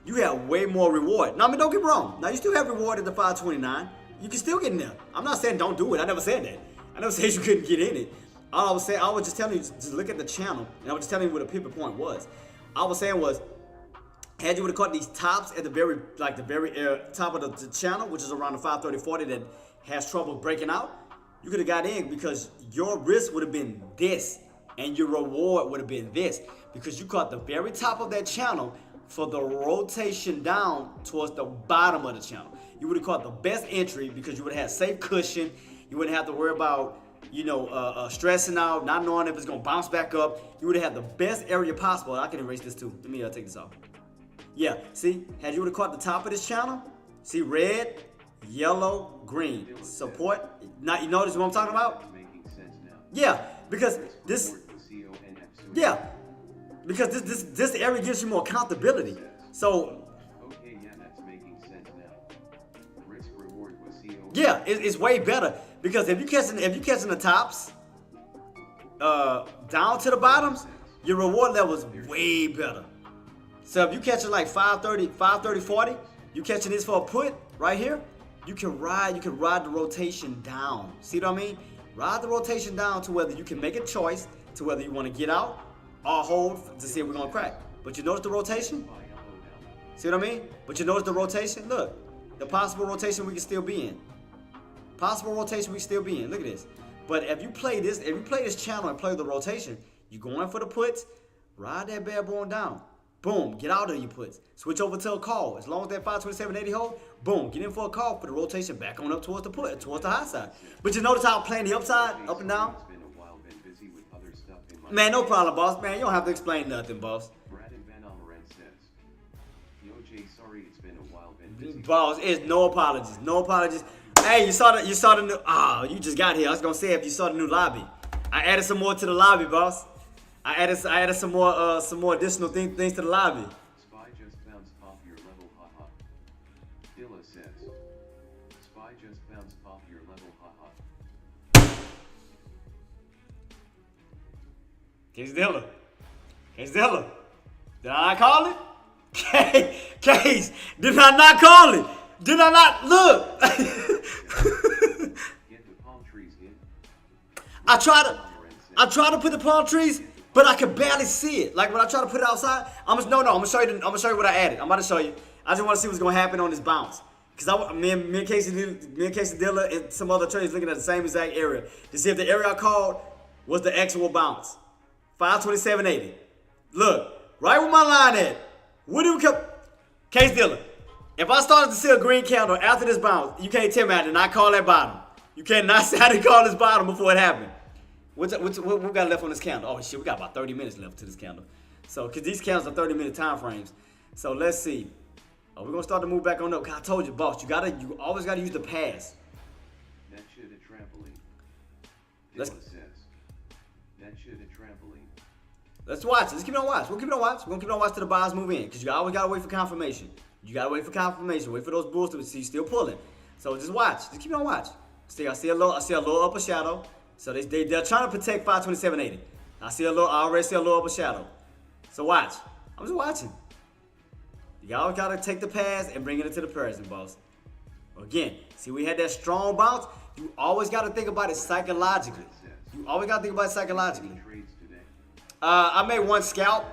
you have way more reward. Now, I mean, don't get me wrong. Now, you still have reward at the 529. You can still get in there. I'm not saying don't do it. I never said that. I never said you couldn't get in it. All I was saying, I was just telling you, just look at the channel, and I was just telling you what a pivot point was. I was saying was, had you would have caught these tops at the very top of the channel, which is around the 530.40 that has trouble breaking out, you could have got in because your risk would have been this. And your reward would have been this, because you caught the very top of that channel for the rotation down towards the bottom of the channel. You would have caught the best entry because you would have had safe cushion. You wouldn't have to worry about, stressing out, not knowing if it's going to bounce back up. You would have had the best area possible. I can erase this too. Let me take this off. Yeah, see, had you would have caught the top of this channel, see, red, yellow, green, support. Now, you notice what I'm talking about? Yeah, because this area gives you more accountability. So, okay, yeah, that's making sense now. Risk reward was CO. Yeah, it's way better because if you catching the tops, down to the bottoms, your reward level is way better. So if you catching like 530, 40, you catching this for a put right here, you can ride the rotation down. See what I mean? Ride the rotation down to whether you can make a choice to whether you want to get out or hold to see if we're gonna crack. But you notice the rotation? See what I mean? But you notice the rotation? Look, the possible rotation we can still be in. Possible rotation we can still be in. Look at this. But if you play this channel and play the rotation, you going for the puts, ride that bad boy down. Boom, get out of your puts. Switch over to a call. As long as that 527.80 hold, boom, get in for a call for the rotation back on up towards the put, towards the high side. But you notice how I'm playing the upside, up and down? Man, no problem, boss. Man, you don't have to explain nothing, boss. Boss, it's no apologies. No apologies. Hey, you saw the new, you just got here. I was gonna say if you saw the new lobby. I added some more to the lobby, boss. I added some more additional things to the lobby. Spy just bounced off your level, haha. Dilla says. Spy just bounced off your level, haha. Case Dilla. Did I not call it? Case, did I not call it? Did I not look? Get the palm trees in. I try to put the palm trees, but I can barely see it. Like when I try to put it outside, I'm gonna show you what I added. I'm about to show you. I just want to see what's gonna happen on this bounce. Cause me and Casey Dilla and some other traders looking at the same exact area to see if the area I called was the actual bounce. 527.80. Look, right where my line at. What do we come? Case Dilla. If I started to see a green candle after this bounce, you can't tell me I did not call that bottom. You cannot say I didn't call this bottom before it happened. What we got left on this candle? Oh shit, we got about 30 minutes left to this candle. So, cause these candles are 30-minute time frames. So let's see. We're gonna start to move back on up. Cause I told you, boss, you always gotta use the pass. That shit a trampoline. Let's Dilla says. That shit a trampoline. Let's watch it. Let's keep it on watch. We're gonna keep it on watch till the buyers move in. Cause you always gotta wait for confirmation. Wait for those bulls to see you still pulling. So just watch. Just keep it on watch. See, I see a little upper shadow. So they're trying to protect 527.80. I already see a little upper shadow. So watch. I'm just watching. You always gotta take the pass and bring it into the present, boss. Again, see, we had that strong bounce. You always gotta think about it psychologically. I made one scalp.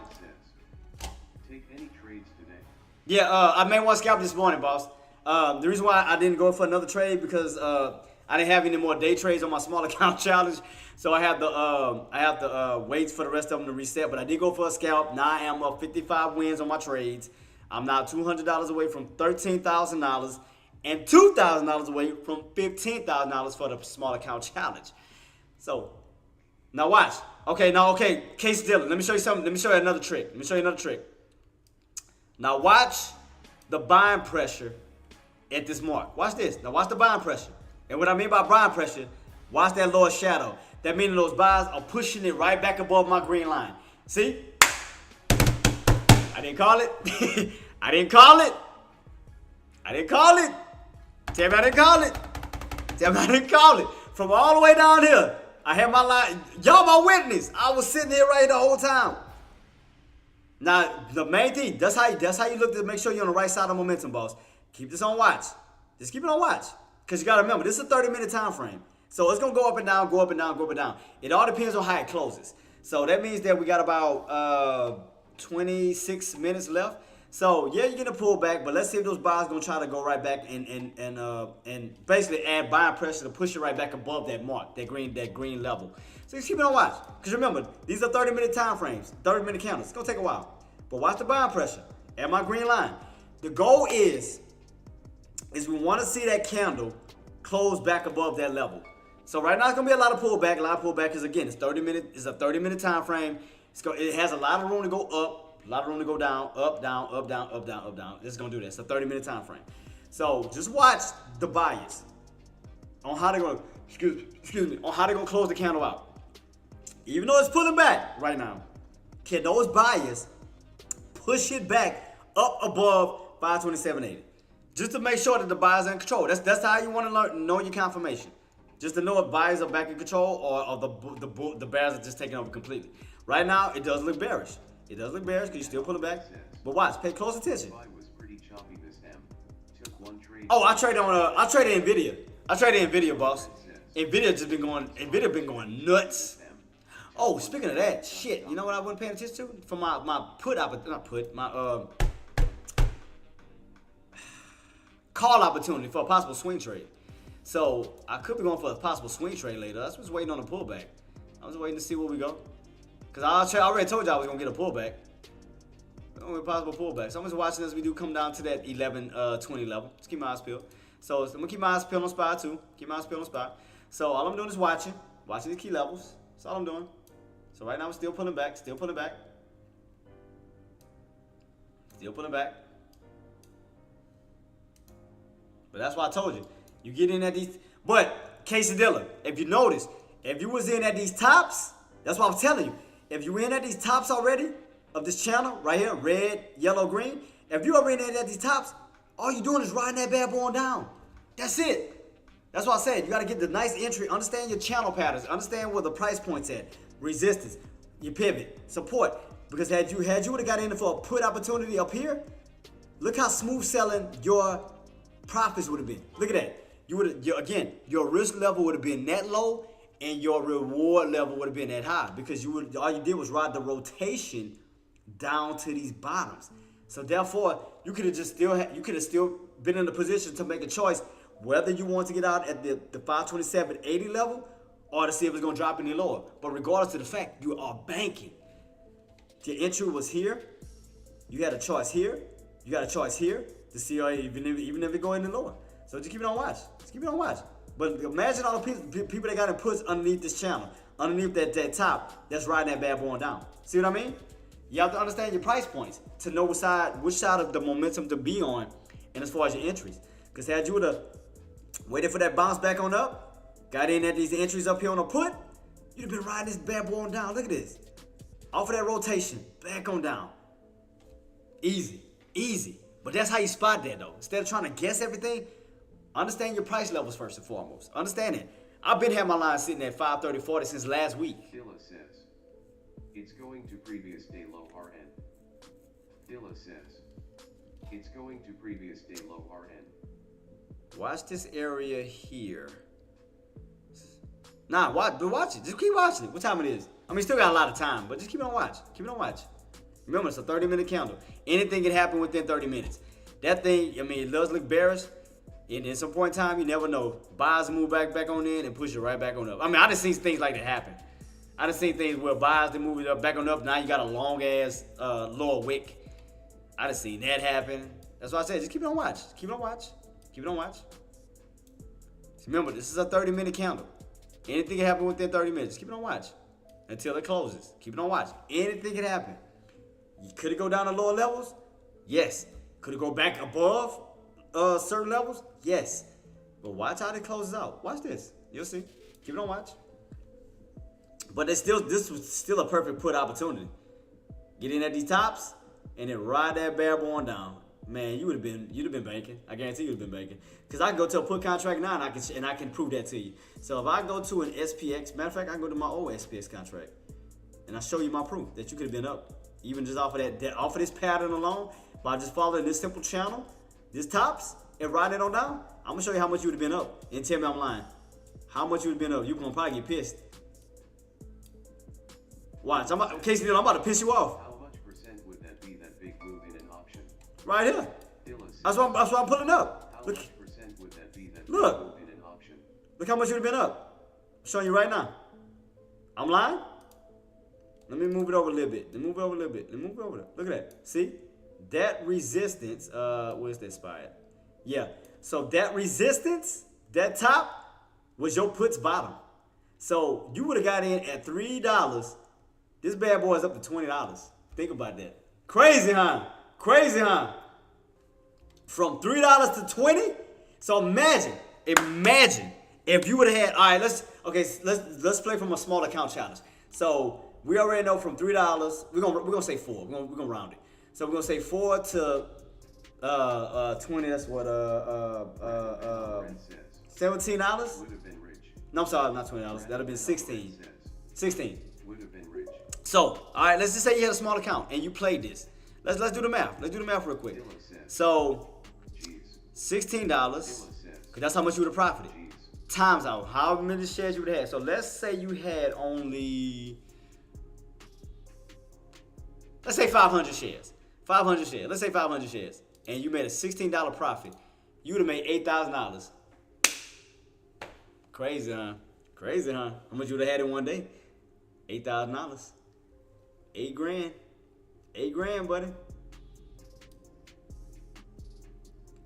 Take any trades today. Yeah, I made one scalp this morning, boss. The reason why I didn't go for another trade because I didn't have any more day trades on my small account challenge, so I have to wait for the rest of them to reset. But I did go for a scalp. Now I am up 55 wins on my trades. I'm now $200 away from $13,000 and $2,000 away from $15,000 for the small account challenge. So now watch. Okay, Case Dilla. Let me show you something. Let me show you another trick. Now watch the buying pressure at this mark. Watch this. Now watch the buying pressure. And what I mean by buying pressure, watch that lower shadow. That means those buys are pushing it right back above my green line. See? I didn't call it. I didn't call it. Tell me I didn't call it. From all the way down here, I had my line. Y'all my witness. I was sitting here right the whole time. Now, the main thing, that's how you look to make sure you're on the right side of momentum, boss. Keep this on watch. Just keep it on watch. Because you got to remember, this is a 30-minute time frame. So it's going to go up and down, go up and down, go up and down. It all depends on how it closes. So that means that we got about 26 minutes left. So, yeah, you're going to pull back, but let's see if those buys going to try to go right back and basically add buying pressure to push it right back above that mark, that green level. So just keep it on watch. Because remember, these are 30-minute time frames, 30-minute candles. It's going to take a while. But watch the buying pressure at my green line. The goal is we want to see that candle close back above that level. So right now it's gonna be a lot of pullback because again, it's a 30-minute time frame. It has a lot of room to go up, a lot of room to go down, up, down, up, down, up, down, up, down. It's gonna do that. It's a 30-minute time frame. So just watch the bias on how they're gonna on how they're gonna close the candle out. Even though it's pulling back right now, can those buyers push it back up above 527.80? Just to make sure that the buyers are in control. That's how you want to know your confirmation. Just to know if buyers are back in control or the bears are just taking over completely. Right now, it does look bearish. It does look bearish because you're still pulling back. But watch, pay close attention. Oh, I traded Nvidia. I traded Nvidia, boss. Nvidia been going nuts. Oh, speaking of that, shit, you know what I wasn't paying attention to? For my call opportunity for a possible swing trade. So I could be going for a possible swing trade later. I was just waiting on a pullback. I was waiting to see where we go. Because I already told you I was going to get a pullback. Only possible pullback. So I'm just watching as we do come down to that 11-20 level. Just keep my eyes peeled. So I'm going to keep my eyes peeled on SPY too. Keep my eyes peeled on SPY. So all I'm doing is watching the key levels. That's all I'm doing. So right now I'm still pulling back. Still pulling back. But that's why I told you. You get in at these. But, Quesadilla, if you notice, if you was in at these tops, that's what I'm telling you. If you in at these tops already of this channel, right here, red, yellow, green, if you already in at these tops, all you're doing is riding that bad boy on down. That's it. That's what I said. You got to get the nice entry. Understand your channel patterns. Understand where the price point's at. Resistance, your pivot, support. Because had you would have got in for a put opportunity up here, look how smooth selling your profits would have been. Look at that. Again, your risk level would have been that low, and your reward level would have been that high because all you did was ride the rotation down to these bottoms. So therefore, you could have still been in a position to make a choice whether you want to get out at the 527.80 level or to see if it's going to drop any lower. But regardless of the fact, you are banking. The entry was here. You had a choice here. You got a choice here to see even if it go any lower. So just keep it on watch. Just keep it on watch. But imagine all the people that got inputs underneath this channel, underneath that top, that's riding that bad boy on down. See what I mean? You have to understand your price points to know which side of the momentum to be on, and as far as your entries. Because had you would have waited for that bounce back on up, got in at these entries up here on a put, you'd have been riding this bad boy on down. Look at this. Off of that rotation, back on down. Easy, easy. But that's how you spot that though. Instead of trying to guess everything, understand your price levels first and foremost. Understand it. I've been having my line sitting at 530.40 since last week. Dilla says, it's going to previous day low RN. Dilla says, it's going to previous day low RN. Watch this area here. Nah, watch it. Just keep watching it. What time it is? I mean, still got a lot of time, but just keep it on watch. Keep it on watch. Remember, it's a 30-minute candle. Anything can happen within 30 minutes. That thing, I mean, it does look bearish. And at some point in time, you never know. Buyers move back on in and push it right back on up. I mean, I done seen things like that happen. I done seen things where buyers, they move it up back on up. Now you got a long-ass lower wick. I done seen that happen. That's why I said, just keep it on watch. Keep it on watch. Keep it on watch. Remember, this is a 30-minute candle. Anything can happen within 30 minutes. Just keep it on watch until it closes. Keep it on watch. Anything can happen. Could it go down to lower levels? Yes. Could it go back above certain levels? Yes. But watch how it closes out. Watch this. You'll see. Keep it on watch. But this was still a perfect put opportunity. Get in at these tops and then ride that bad boy on down. Man, you'd have been banking. I guarantee you'd have been banking. Because I can go to a put contract now and I can prove that to you. So if I go to an SPX, matter of fact, I can go to my old SPX contract and I show you my proof that you could have been up. Even just off of this pattern alone, by just following this simple channel, this tops, and riding it on down, I'm gonna show you how much you would have been up. And tell me I'm lying. How much you would have been up? You're gonna probably get pissed. Watch, I'm about to piss you off. How much percent would that be, that big move in an option? Right here. That's why I'm pulling up. How Look. much percent would that be, that Look. big move in an option? Look how much you would have been up. I'm showing you right now. I'm lying? Let me move it over a little bit. Let me move it over a little bit. Let me move it over. Look at that. See? That resistance, where's that spot at? Yeah. So that resistance, that top, was your put's bottom. So you would have got in at $3. This bad boy is up to $20. Think about that. Crazy, huh? Crazy, huh? From $3 to $20. So imagine if you would have had. All right, let's play from a small account challenge. So we already know from $3. We're gonna say 4. We're gonna round it. So we're gonna say 4 to 20. That's what $17. Would have been rich. No, I'm sorry, not $20. That'd have been 16. 16. Would have been rich. So, all right, let's just say you had a small account and you played this. Let's do the math. Let's do the math real quick. So, $16, because that's how much you would have profited. Times out how many shares you would have had. So let's say you had only, let's say 500 shares. 500 shares. Let's say 500 shares. And you made a $16 profit. You would have made $8,000. Crazy, huh? Crazy, huh? How much you would have had in one day? $8,000. 8 grand. 8 grand, buddy.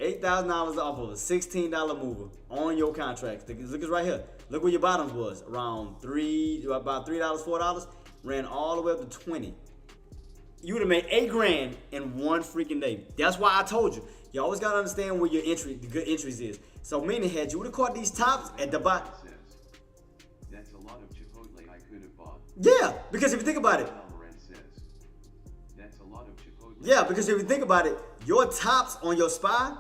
$8,000 off of a $16 mover on your contracts. Look at right here. Look where your bottoms was. Around about $3, $4. Ran all the way up to 20. You would have made 8 grand in one freaking day. That's why I told you. You always gotta understand where your entry, the good entries is. So meaning had you would have caught these tops at the bottom. That's a lot of Chipotle I could have bought. Yeah, because if you think about it. That's a lot of Chipotle. Yeah, because if you think about it, your tops on your SPY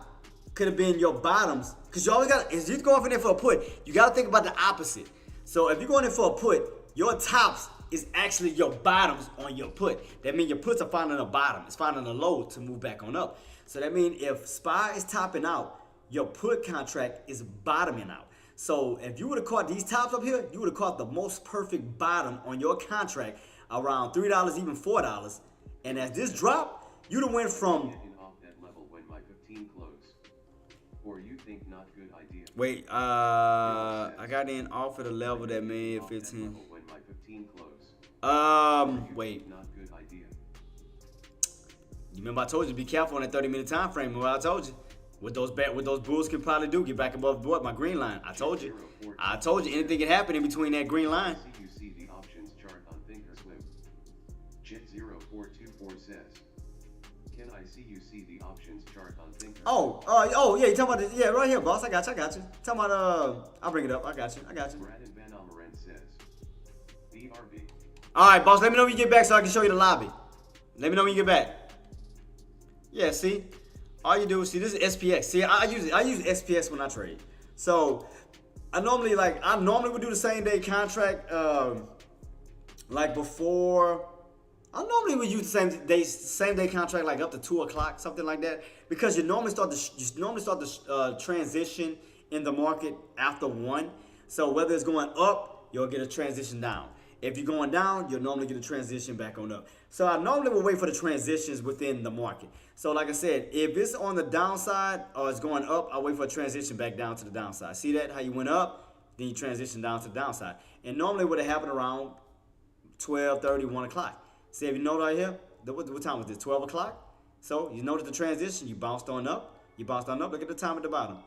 could have been your bottoms. Because you always got, if you're going in there for a put, you got to think about the opposite. So if you're going in for a put, your tops is actually your bottoms on your put. That means your puts are finding a bottom. It's finding a low to move back on up. So that means if SPY is topping out, your put contract is bottoming out. So if you would have caught these tops up here, you would have caught the most perfect bottom on your contract around $3, even $4. And as this drop, you'd have went from. Off that level when my 15 closed. Or you think not good idea. Wait, I got in off at a level that made 15. When my 15 closed. Wait. Not good idea. You remember I told you be careful on that 30-minute time frame. Remember I told you what those bulls can probably do, get back above what my green line. I told you. Anything can happen in between that green line. You see the options chart on Thinkorswim. Jet0424 says, "Can I see you see the options chart on Thinkorswim?" Oh, yeah, you talking about this? Yeah, right here, boss. I got you. Talking about I'll bring it up. I got you. Brandon Van Almeren says, "BRB." All right, boss. Let me know when you get back so I can show you the lobby. Let me know when you get back. Yeah, see, all you do is see this is SPX. See, I use SPX when I trade. So I normally would do the same day contract. Like before, I normally would use the same day contract like up to 2 o'clock, something like that, because you normally start the transition in the market after 1. So whether it's going up, you'll get a transition down. If you're going down, you'll normally get a transition back on up. So I normally will wait for the transitions within the market. So like I said, if it's on the downside or it's going up, I'll wait for a transition back down to the downside. See that? How you went up, then you transition down to the downside. And normally what happened around 12:30, 1 o'clock. See, if you note right here, what time was this? 12 o'clock? So you notice the transition, you bounced on up. Look at the time at the bottom.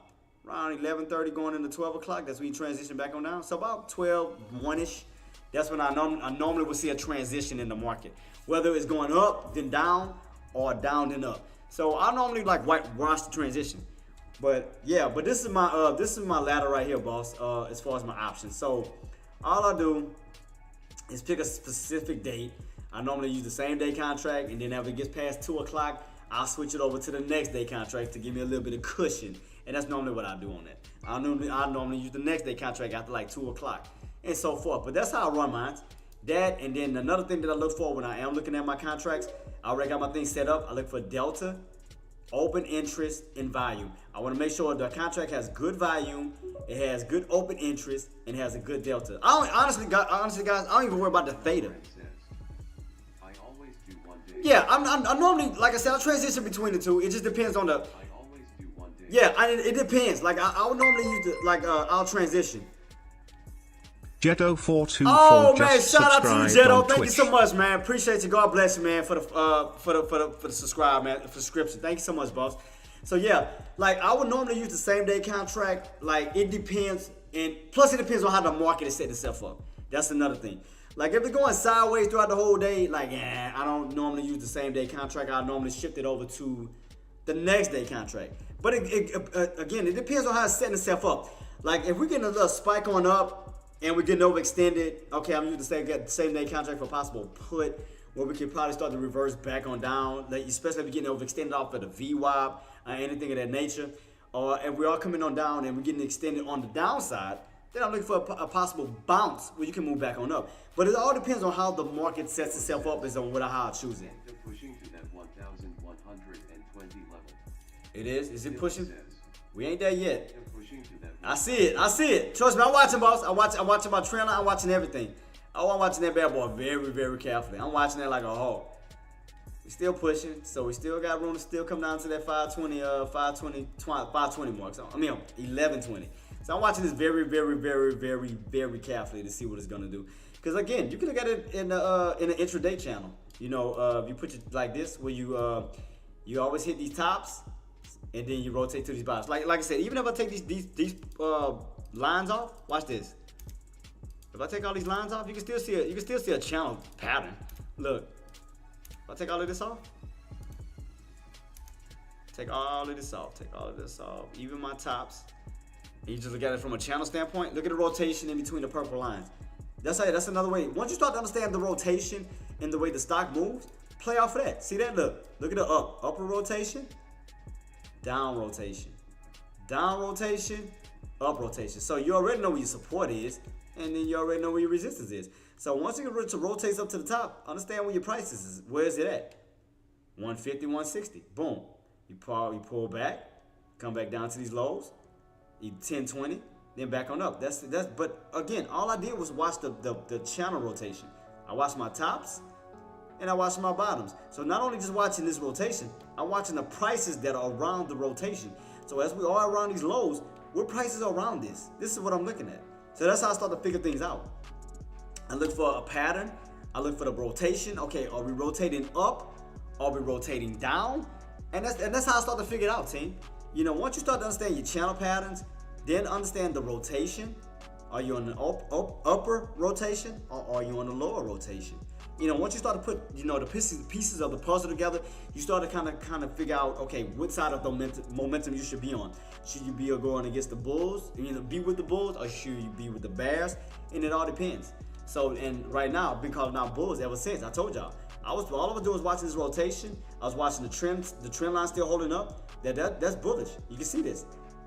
Around 11:30 going into 12 o'clock, that's when you transition back on down. So about 12, 1-ish. That's when I normally will see a transition in the market, whether it's going up then down or down then up. So I normally watch the transition. But yeah, this is my ladder right here, boss. As far as my options. So all I do is pick a specific date. I normally use the same day contract, and then after it gets past 2 o'clock, I'll switch it over to the next day contract to give me a little bit of cushion. And that's normally what I do on that. I normally use the next day contract after like 2 o'clock. And so forth. But that's how I run mine. That, and then another thing that I look for when I am looking at my contracts, I already got my thing set up. I look for delta, open interest, and volume. I want to make sure the contract has good volume, it has good open interest, and it has a good delta. Honestly, guys, I don't even worry about the theta. I always do 1 day. Yeah, I'm normally, like I said, I'll transition between the two. It just depends on the. I always do 1 day. Yeah, it depends. Like I would normally use I'll transition. Jetto424 Oh man, just shout out to you, subscribed Jetto. on Thank Twitch. you so much, man. Appreciate you. God bless you, man, for the subscribe, man, for subscription. Thank you so much, boss. So yeah, like I would normally use the same day contract. Like it depends, and plus it depends on how the market is setting itself up. That's another thing. Like if it's going sideways throughout the whole day, like I don't normally use the same day contract. I normally shift it over to the next day contract. But again, it depends on how it's setting itself up. Like if we're getting a little spike on up and we're getting overextended, okay, I'm using the same day contract for possible put, where we can probably start to reverse back on down, like especially if we're getting overextended off of the VWAP or anything of that nature. And we are coming on down and we're getting extended on the downside, then I'm looking for a possible bounce where you can move back on up. But it all depends on how the market sets itself up, is on how I choose it. Pushing to that 1,120 level. It is? Is it pushing? We ain't there yet. Pushing to that I see it. I see it. Trust me, I'm watching, boss. I'm watching my trend line. I'm watching everything. Oh, I'm watching that bad boy very, very carefully. I'm watching it like a hawk. We're still pushing, so we still got room to still come down to that 520 mark. So, 1120. So I'm watching this very, very, very, very, very carefully to see what it's gonna do. Because again, you can look at it in the intraday channel. You know, you put it like this, where you always hit these tops, and then you rotate to these bottoms. Like I said, even if I take these lines off, watch this. If I take all these lines off, you can still see a channel pattern. Look, if I take all of this off, take all of this off, even my tops. And you just look at it from a channel standpoint. Look at the rotation in between the purple lines. That's another way. Once you start to understand the rotation and the way the stock moves, play off of that. See that? Look at the upper rotation, down rotation, down rotation, up rotation. So you already know where your support is, and then you already know where your resistance is. So once you get ready to rotate up to the top, understand where your price is. Where is it at? 150, 160. Boom. You pull back, come back down to these lows. 10, 20, then back on up. But again, all I did was watch the channel rotation. I watched my tops and I watched my bottoms. So not only just watching this rotation, I'm watching the prices that are around the rotation. So as we are around these lows, what prices are around this? This is what I'm looking at. So that's how I start to figure things out. I look for a pattern. I look for the rotation. Okay, are we rotating up? Are we rotating down? And that's how I start to figure it out, team. You know, once you start to understand your channel patterns, then understand the rotation. Are you on the upper rotation or are you on the lower rotation? You know, once you start to put, you know, the pieces of the puzzle together, you start to kind of figure out, okay, what side of the momentum you should be on. Should you be going against the bulls, be with the bulls, or should you be with the bears? And it all depends. So, and right now, I've been calling out bulls ever since. I told y'all. All I was doing was watching this rotation. I was watching the trend line still holding up. That's bullish. You can see this.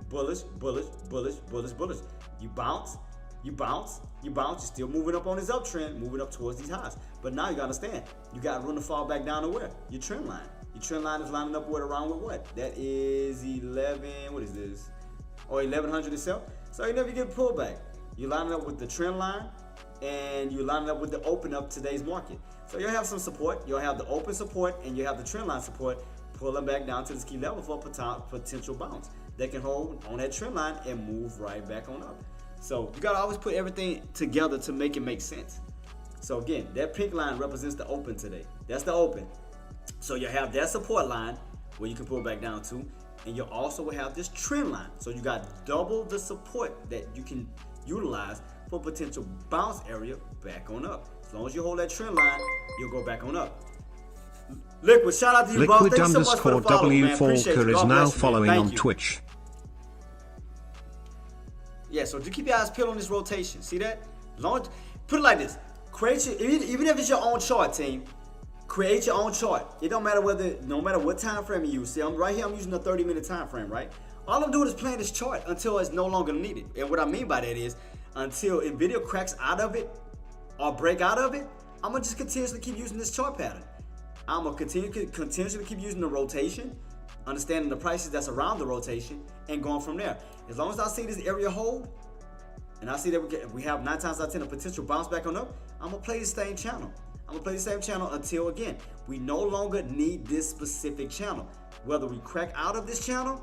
Bullish, bullish, bullish, bullish, bullish. You bounce, you bounce, you bounce. You're still moving up on this uptrend, moving up towards these highs. But now you gotta understand, you got room to fall back down to where? Your trend line. Your trend line is lining up with around with what? That is 11, what is this? Or 1100 itself. So you never get a pullback. You're lining up with the trend line and you're lining up with the open of today's market. So you'll have some support. You'll have the open support and you have the trend line support pulling back down to this key level for a potential bounce. They can hold on that trend line and move right back on up. So you gotta always put everything together to make it make sense. So again, that pink line represents the open today. That's the open. So you have that support line where you can pull back down to, and you also will have this trend line. So you got double the support that you can utilize for potential bounce area back on up. As long as you hold that trend line, you'll go back on up. Liquid, shout out to you, bro. Thank you so much for the follow, man. Appreciate you. W4Walker is now following on Twitch. Yeah, so just keep your eyes peeled on this rotation. See that? Put it like this. Create your, even if it's your own chart, team. Create your own chart. It don't matter no matter what time frame you use. See, right here I'm using a 30-minute time frame, right? All I'm doing is playing this chart until it's no longer needed. And what I mean by that is, until NVIDIA cracks out of it or break out of it, I'm gonna just continuously keep using this chart pattern. I'm gonna continuously keep using the rotation, understanding the prices that's around the rotation, and going from there. As long as I see this area hold, and I see that we have 9 times out of 10 a potential bounce back on up, I'm gonna play the same channel. I'm gonna play the same channel until, again, we no longer need this specific channel. Whether we crack out of this channel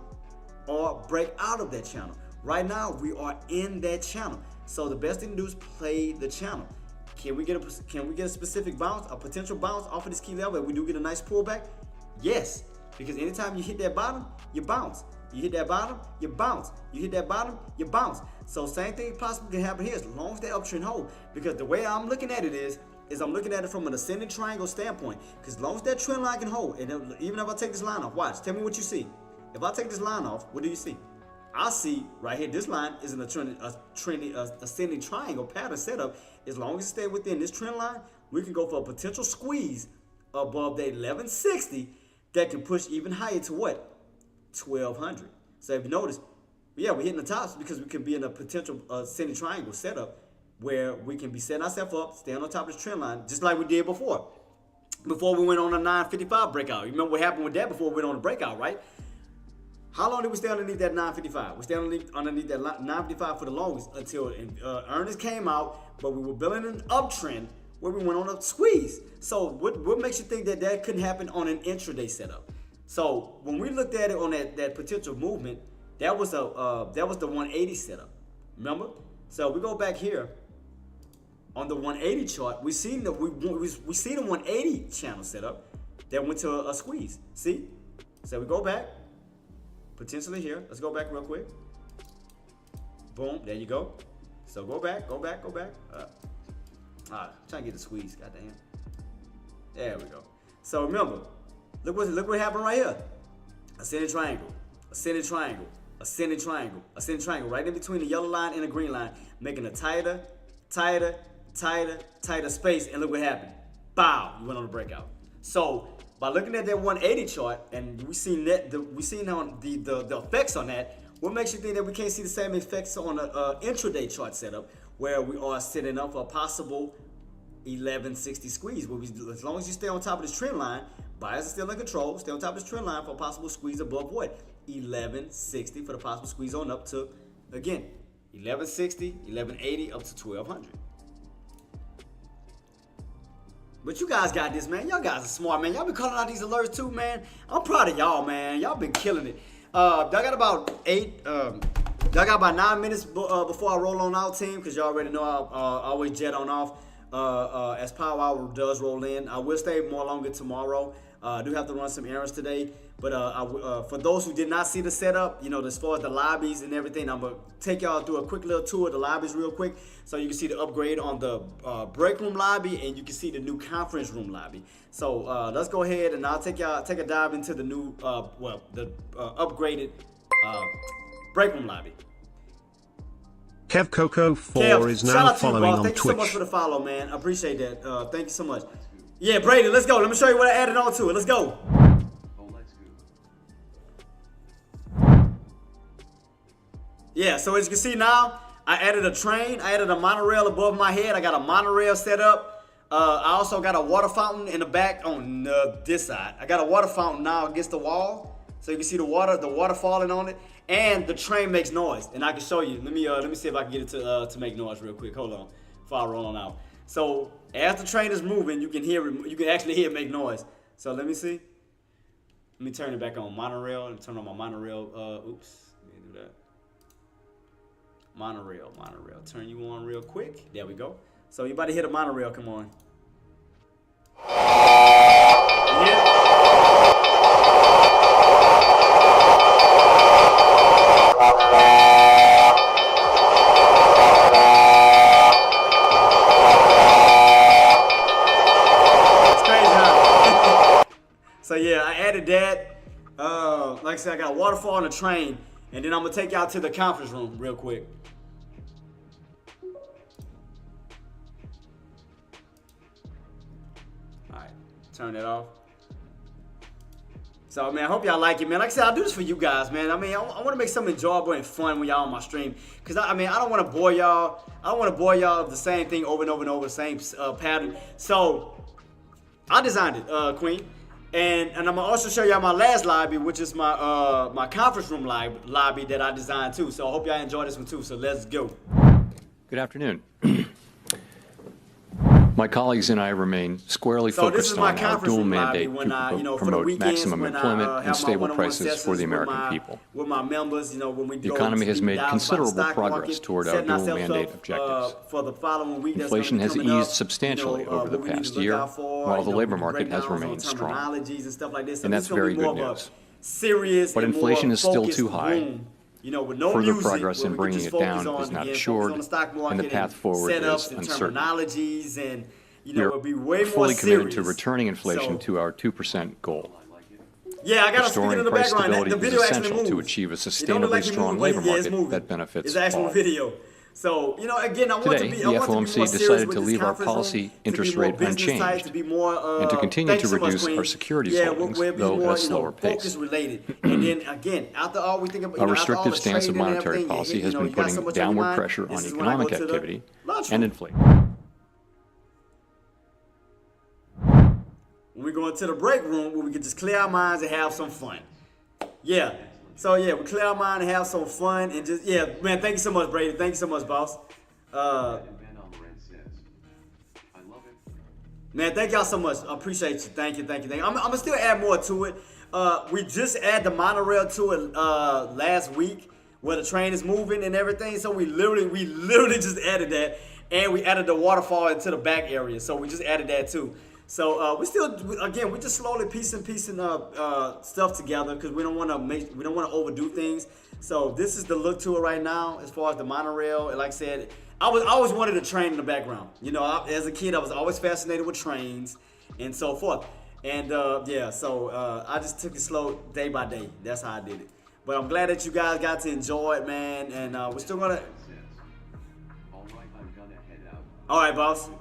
or break out of that channel, Right now, we are in that channel. So the best thing to do is play the channel. Can we get a specific bounce, a potential bounce off of this key level? If we do get a nice pullback, yes. Because anytime you hit that bottom, you bounce. You hit that bottom, you bounce. You hit that bottom, you bounce. So same thing possibly can happen here as long as that uptrend hold. Because the way I'm looking at it is I'm looking at it from an ascending triangle standpoint. Because as long as that trend line can hold, and even if I take this line off, watch, tell me what you see. If I take this line off, what do you see? I see right here, this line is in a ascending triangle pattern setup. As long as it stays within this trend line, we can go for a potential squeeze above the 1160 that can push even higher to what? 1200. So if you notice, yeah, we're hitting the tops because we can be in a potential ascending triangle setup where we can be setting ourselves up, staying on top of this trend line, just like we did before. Before we went on a 955 breakout. You remember what happened with that before we went on a breakout, right? How long did we stay underneath that 955? We stayed underneath that 955 for the longest until earnings came out, but we were building an uptrend where we went on a squeeze. So what makes you think that that couldn't happen on an intraday setup? So when we looked at it on that potential movement, that was the 180 setup. Remember? So we go back here on the 180 chart. We seen the 180 channel setup that went to a squeeze. See? So we go back. Potentially here. Let's go back real quick. Boom. There you go. So go back. Trying to get the squeeze. Goddamn. There we go. So remember, look what happened right here. Ascending triangle. Ascending triangle. Ascending triangle. Ascending triangle. Right in between the yellow line and the green line, making a tighter space. And look what happened. Bow. You went on a breakout. So by looking at that 180 chart, and we seen on the effects on that, what makes you think that we can't see the same effects on an intraday chart setup where we are setting up for a possible 1160 squeeze? Where as long as you stay on top of this trend line, buyers are still in control. Stay on top of this trend line for a possible squeeze above what? 1160 for the possible squeeze on up to, again, 1160, 1180 up to 1200. But you guys got this, man. Y'all guys are smart, man. Y'all been calling out these alerts too, man. I'm proud of y'all, man. Y'all been killing it. Y'all got about 9 minutes before I roll on out, team, because y'all already know I always jet on off as power hour does roll in. I will stay more longer tomorrow. I do have to run some errands today. But for those who did not see the setup, as far as the lobbies and everything, I'm going to take y'all through a quick little tour of the lobbies real quick so you can see the upgrade on the break room lobby and you can see the new conference room lobby. So let's go ahead and I'll take a dive into the new, upgraded break room lobby. Kev Coco 4 is now following on Twitch. Thank you so much for the follow, man. I appreciate that. Thank you so much. Yeah, Brady, let's go. Let me show you what I added on to it. Let's go. Yeah, so as you can see now, I added a train. I added a monorail above my head. I got a monorail set up. I also got a water fountain in the back on this side. I got a water fountain now against the wall. So you can see the water falling on it. And the train makes noise. And I can show you. Let me see if I can get it to make noise real quick. Hold on. Before I roll on out. So as the train is moving, you can hear it. You can actually hear it make noise. So let me see. Let me turn it back on monorail and turn on my monorail. Oops. Let me do that. Monorail. Turn you on real quick. There we go. So you about to hit a monorail. Come on. Yeah. It's crazy, huh? So yeah, I added that. Like I said, I got a waterfall on the train. And then I'm going to take y'all to the conference room real quick. All right, turn that off. So, man, I hope y'all like it, man. Like I said, I do this for you guys, man. I mean, I want to make something enjoyable and fun when y'all on my stream. Because, I don't want to bore y'all. I don't want to bore y'all with the same thing over and over and over, the same pattern. So, I designed it, Queen. And I'm going to also show y'all my last lobby, which is my my conference room lobby that I designed too. So I hope y'all enjoy this one too. So let's go. Good afternoon. My colleagues and I remain squarely focused on our dual mandate to promote maximum employment and stable prices for the American people. With my members, when we The economy has made considerable progress toward our dual mandate objectives. For the following week, inflation has eased substantially over the past year, while the labor market has remained strong. And that's very good news. But inflation is still too high. Further progress in bringing it down is not assured, and the path forward is uncertain. We are fully committed to returning inflation to our 2% goal. Yeah, I got restoring price stability is essential to achieve a sustainably strong labor market that benefits all. So, again, I want to be Today, the FOMC decided to leave our policy interest rate unchanged and to continue to reduce our securities holdings, though at a slower pace. And then, again, after all we think about, our restrictive stance of monetary policy has been putting downward pressure on economic activity and inflation. When we go into the break room, where we can just clear our minds and have some fun. Yeah. So, we clear our mind and have some fun and just, man, thank you so much, Brady. Thank you so much, boss. Man, thank y'all so much. I appreciate you. Thank you. I'm going to still add more to it. We just added the monorail to it last week where the train is moving and everything. So we literally just added that. And we added the waterfall into the back area. So we just added that too. So we're just slowly piecing stuff together because we don't want to overdo things. So this is the look to it right now as far as the monorail. And like I said, I always wanted a train in the background. As a kid, I was always fascinated with trains and so forth. And I just took it slow day by day. That's how I did it. But I'm glad that you guys got to enjoy it, man. And we're still gonna. All right, boss.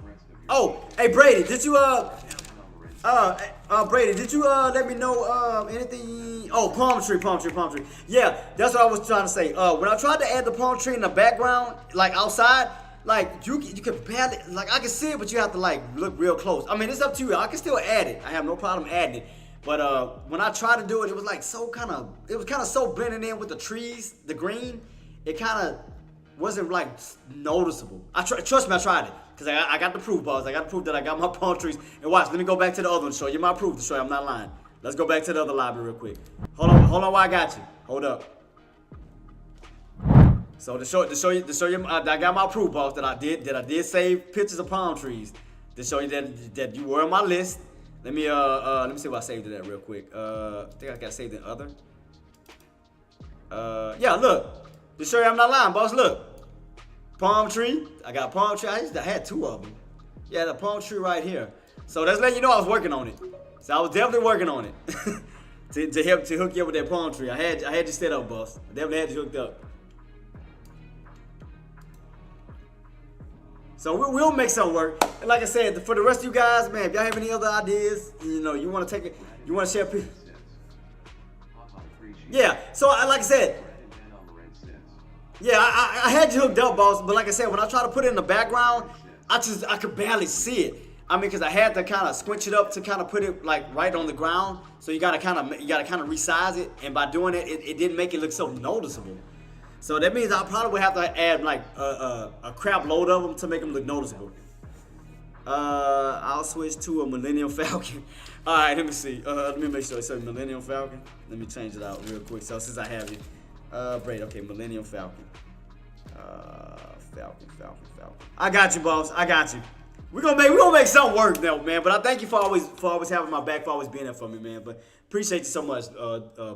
Oh, hey Brady, did you Brady, did you let me know anything? Oh, palm tree. Yeah, that's what I was trying to say. When I tried to add the palm tree in the background, like outside, like you could barely, like I can see it, but you have to like look real close. I mean, it's up to you. I can still add it. I have no problem adding it. But when I tried to do it, it was like it was kind of so blending in with the trees, the green. It kind of wasn't like noticeable. Trust me, I tried it. Because I got the proof, boss. I got the proof that I got my palm trees. And watch, let me go back to the other one to show you my proof to show you I'm not lying. Let's go back to the other lobby real quick. Hold on while I got you. Hold up. So to show you, I got my proof, boss, that I did save pictures of palm trees to show you that you were on my list. Let me see what I saved it at real quick. I think I got saved in other. Yeah, look. To show you I'm not lying, boss. Look. Palm tree. I got palm tree. I had two of them. Yeah, the palm tree right here. So that's letting you know I was working on it. So I was definitely working on it to hook you up with that palm tree. I had you set up, boss. I definitely had you hooked up. So we'll make something work. And like I said, for the rest of you guys, man, if y'all have any other ideas, you want to take it, you want to share. Yeah. So like I said. Yeah, I had you hooked up, boss, but like I said, when I try to put it in the background, I could barely see it. I mean, because I had to kind of squinch it up to kind of put it like right on the ground. So you gotta kind of resize it, and by doing it, it didn't make it look so noticeable. So that means I probably would have to add like a crap load of them to make them look noticeable. I'll switch to a Millennium Falcon. All right, let me see. Let me make sure it's a Millennium Falcon. Let me change it out real quick. So since I have it. Brady, okay, Millennium Falcon. Falcon. I got you, boss. I got you. We're gonna make something work though, man. But I thank you for always having my back, for always being there for me, man. But appreciate you so much,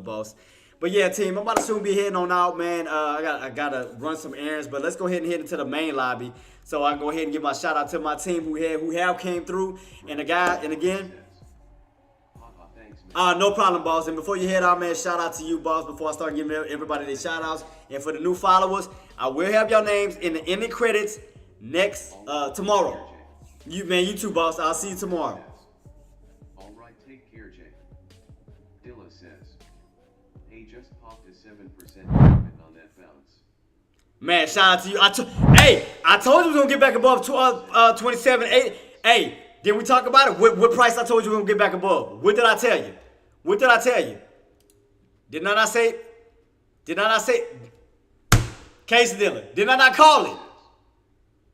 boss. But yeah, team, I'm about to soon be heading on out, man. I gotta run some errands, but let's go ahead and head into the main lobby. So I can go ahead and give my shout out to my team who have came through, and again. No problem, boss. And before you head out, man, shout out to you, boss, before I start giving everybody their shout outs. And for the new followers, I will have your names in the ending credits tomorrow. You too, boss. I'll see you tomorrow. All right, take care, Jay. Dilla says, hey, just popped a 7% profit on that bounce. Man, shout out to you. I told you we was going to get back above 27.8. Hey. Did we talk about it? What price I told you we were going to get back above? What did I tell you? Did not I say? Case Dilla. Did I not call it?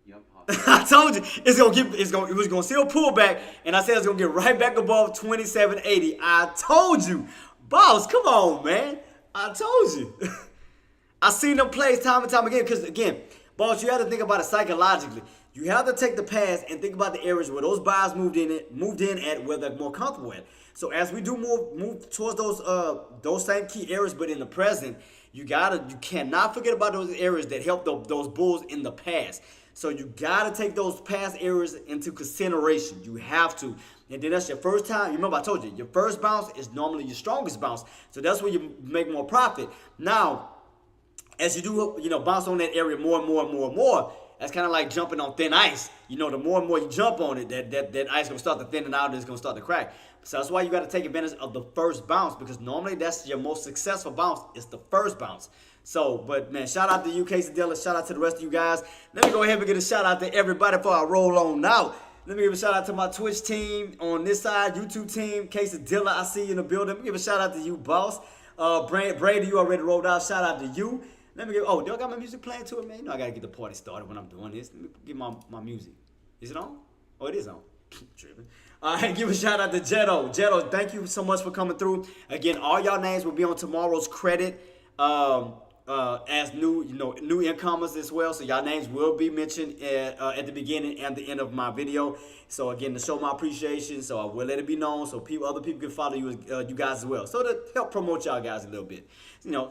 Yup, I told you it was gonna still pull back, and I said it's gonna get right back above 27.80. I told you, boss. Come on, man. I told you. I seen them plays time and time again. Because again, boss, you have to think about it psychologically. You have to take the past and think about the areas where those buyers moved in at where they're more comfortable at. So as we do move towards those same key areas, but in the present, you cannot forget about those areas that helped those bulls in the past. So you gotta take those past areas into consideration. You have to. And then that's your first time. You remember I told you, your first bounce is normally your strongest bounce. So that's where you make more profit. Now, as you do, bounce on that area more and more and more and more, that's kind of like jumping on thin ice. The more and more you jump on it, that ice gonna start to thin out and it's gonna start to crack. So that's why you gotta take advantage of the first bounce, because normally that's your most successful bounce. It's the first bounce. So, but man, shout out to you, Quesadilla. Shout out to the rest of you guys. Let me go ahead and get a shout out to everybody before I roll on out. Let me give a shout out to my Twitch team on this side, YouTube team, Quesadilla. I see you in the building. Let me give a shout out to you, boss. Brady, you already rolled out. Shout out to you. Let me give. Oh, do I got my music playing to it, man? I gotta get the party started when I'm doing this. Let me get my music. Is it on? Oh, it is on. Tripping. All right, give a shout out to Jetto. Jetto, thank you so much for coming through. Again, all y'all names will be on tomorrow's credit. As new incomers as well, so y'all names will be mentioned at the beginning and the end of my video. So again, to show my appreciation, so I will let it be known so other people can follow you guys as well. So to help promote y'all guys a little bit,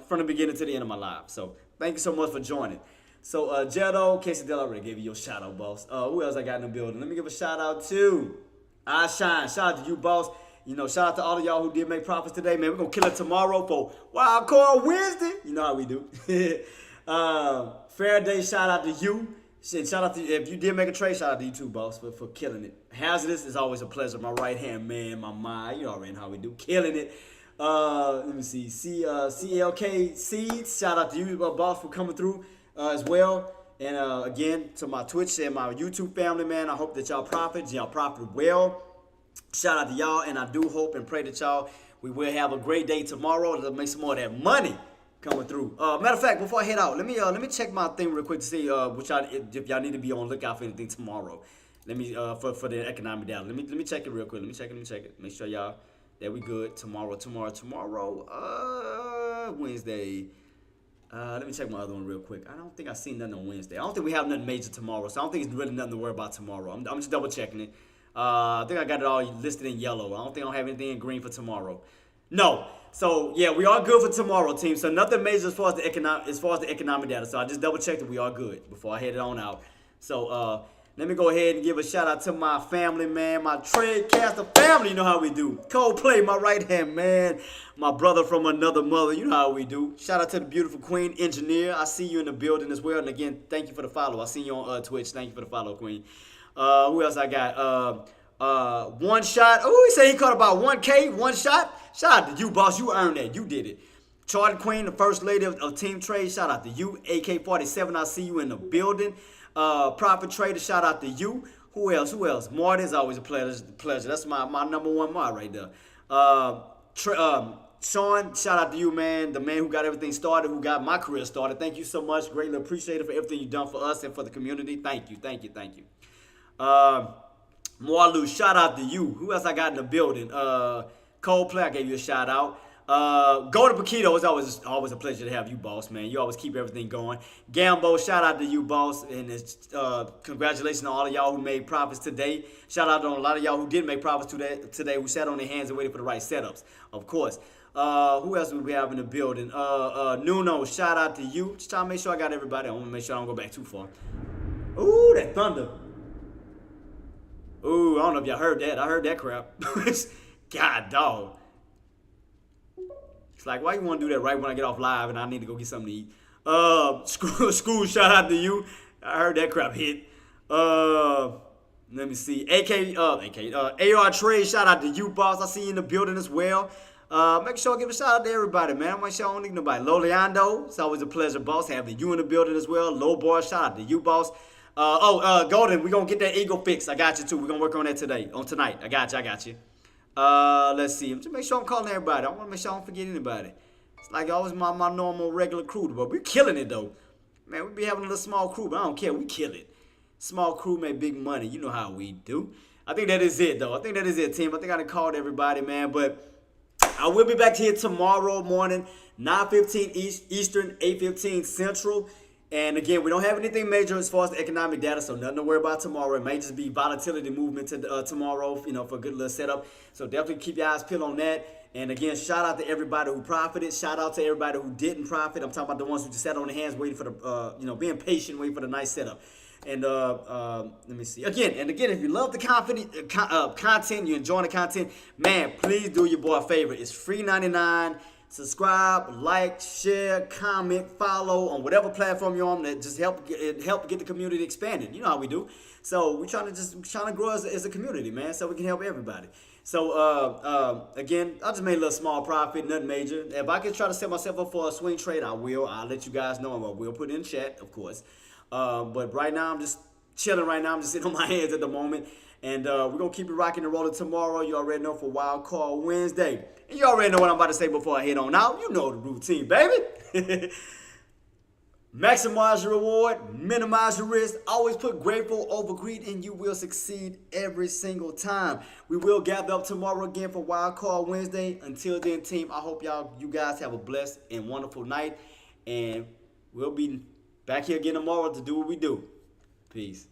from the beginning to the end of my live. So thank you so much for joining. So Jetto, Quesadilla, I already gave you your shout out, boss. Who else I got in the building? Let me give a shout out to I Shine. Shout out to you, boss. Shout out to all of y'all who did make profits today, man. We're going to kill it tomorrow for Wild Card Wednesday. You know how we do. Faraday, shout out to you. Shout out to if you did make a trade, shout out to you too, boss, for killing it. Hazardous is always a pleasure. My right hand man, my mind. You already know how we do. Killing it. Let me see. CLK Seeds, shout out to you, boss, for coming through as well. And again, to my Twitch and my YouTube family, man, I hope that y'all profit. Y'all profit well. Shout out to y'all, and I do hope and pray that we will have a great day tomorrow to make some more of that money coming through. Matter of fact, before I head out, let me check my thing real quick to see if y'all need to be on lookout for anything tomorrow. Let me for the economic data. Let me check it real quick. Let me check it. Make sure y'all that we good tomorrow. Wednesday. Let me check my other one real quick. I don't think I seen nothing on Wednesday. I don't think we have nothing major tomorrow, so I don't think it's really nothing to worry about tomorrow. I'm just double checking it. I think I got it all listed in yellow. I don't think I have anything in green for tomorrow. No. So yeah, we are good for tomorrow, team. So nothing major as far as the economic data. So I just double checked that we are good before I head it on out. So let me go ahead and give a shout out to my family, man, my Tradecaster family. You know how we do. Coldplay, my right hand man, my brother from another mother. You know how we do. Shout out to the beautiful Queen Engineer. I see you in the building as well. And again, thank you for the follow. I see you on Twitch. Thank you for the follow, Queen. Who else I got? One shot. Oh, he said he caught about 1K, one shot. Shout out to you, boss. You earned that. You did it. Charlie Queen, the first lady of Team Trade. Shout out to you. AK-47, I see you in the building. Profit Trader, shout out to you. Who else? Marty is always a pleasure. That's my number one mod right there. Sean, shout out to you, man. The man who got everything started, who got my career started. Thank you so much. Greatly appreciated for everything you've done for us and for the community. Thank you. Marlu, shout out to you. Who else I got in the building? Coldplay, I gave you a shout out. Go to Paquito. It's always a pleasure to have you, boss, man. You always keep everything going. Gambo, shout out to you, boss. And congratulations to all of y'all who made profits today. Shout out to a lot of y'all who didn't make profits today who sat on their hands and waited for the right setups, of course. Who else would we have in the building? Nuno, shout out to you. Just trying to make sure I got everybody. I want to make sure I don't go back too far. Ooh, that thunder. Ooh, I don't know if y'all heard that. I heard that crap. God, dog. It's like, why you want to do that right when I get off live and I need to go get something to eat? School, shout out to you. I heard that crap hit. Let me see. AR Trade, shout out to you, boss. I see you in the building as well. Make sure I give a shout out to everybody, man. Make sure I don't leave nobody. Loliando, it's always a pleasure, boss. Having you in the building as well. Low Boy, shout out to you, boss. Golden, we're going to get that ego fix. I got you, too. We're going to work on that tonight. I got you. Let's see. Just make sure I'm calling everybody. I want to make sure I don't forget anybody. It's like always my normal regular crew, but we're killing it, though. Man, we be having a little small crew, but I don't care. We kill it. Small crew make big money. You know how we do. I think that is it, though. I think that is it, team. I think I done called everybody, man. But I will be back here tomorrow morning, 9:15 Eastern, 8:15 Central. And again, we don't have anything major as far as the economic data, so nothing to worry about tomorrow. It may just be volatility movement to tomorrow, for a good little setup. So definitely keep your eyes peeled on that. And again, shout out to everybody who profited. Shout out to everybody who didn't profit. I'm talking about the ones who just sat on their hands waiting for the, being patient, waiting for the nice setup. And let me see. Again, if you love the content, you're enjoying the content, man, please do your boy a favor. It's free 99. Subscribe, like, share, comment, follow on whatever platform you're on. That just help get the community expanded. You know how we do. So we're trying to grow as a community, man. So we can help everybody. So again, I just made a little small profit, nothing major. If I can try to set myself up for a swing trade, I will. I'll let you guys know. I will put it in chat, of course. But right now I'm just chilling. Right now I'm just sitting on my hands at the moment. And we're going to keep it rocking and rolling tomorrow. You already know for Wild Card Wednesday. And you already know what I'm about to say before I head on out. You know the routine, baby. Maximize your reward. Minimize your risk. Always put grateful over greed and you will succeed every single time. We will gather up tomorrow again for Wild Card Wednesday. Until then, team, I hope you guys have a blessed and wonderful night. And we'll be back here again tomorrow to do what we do. Peace.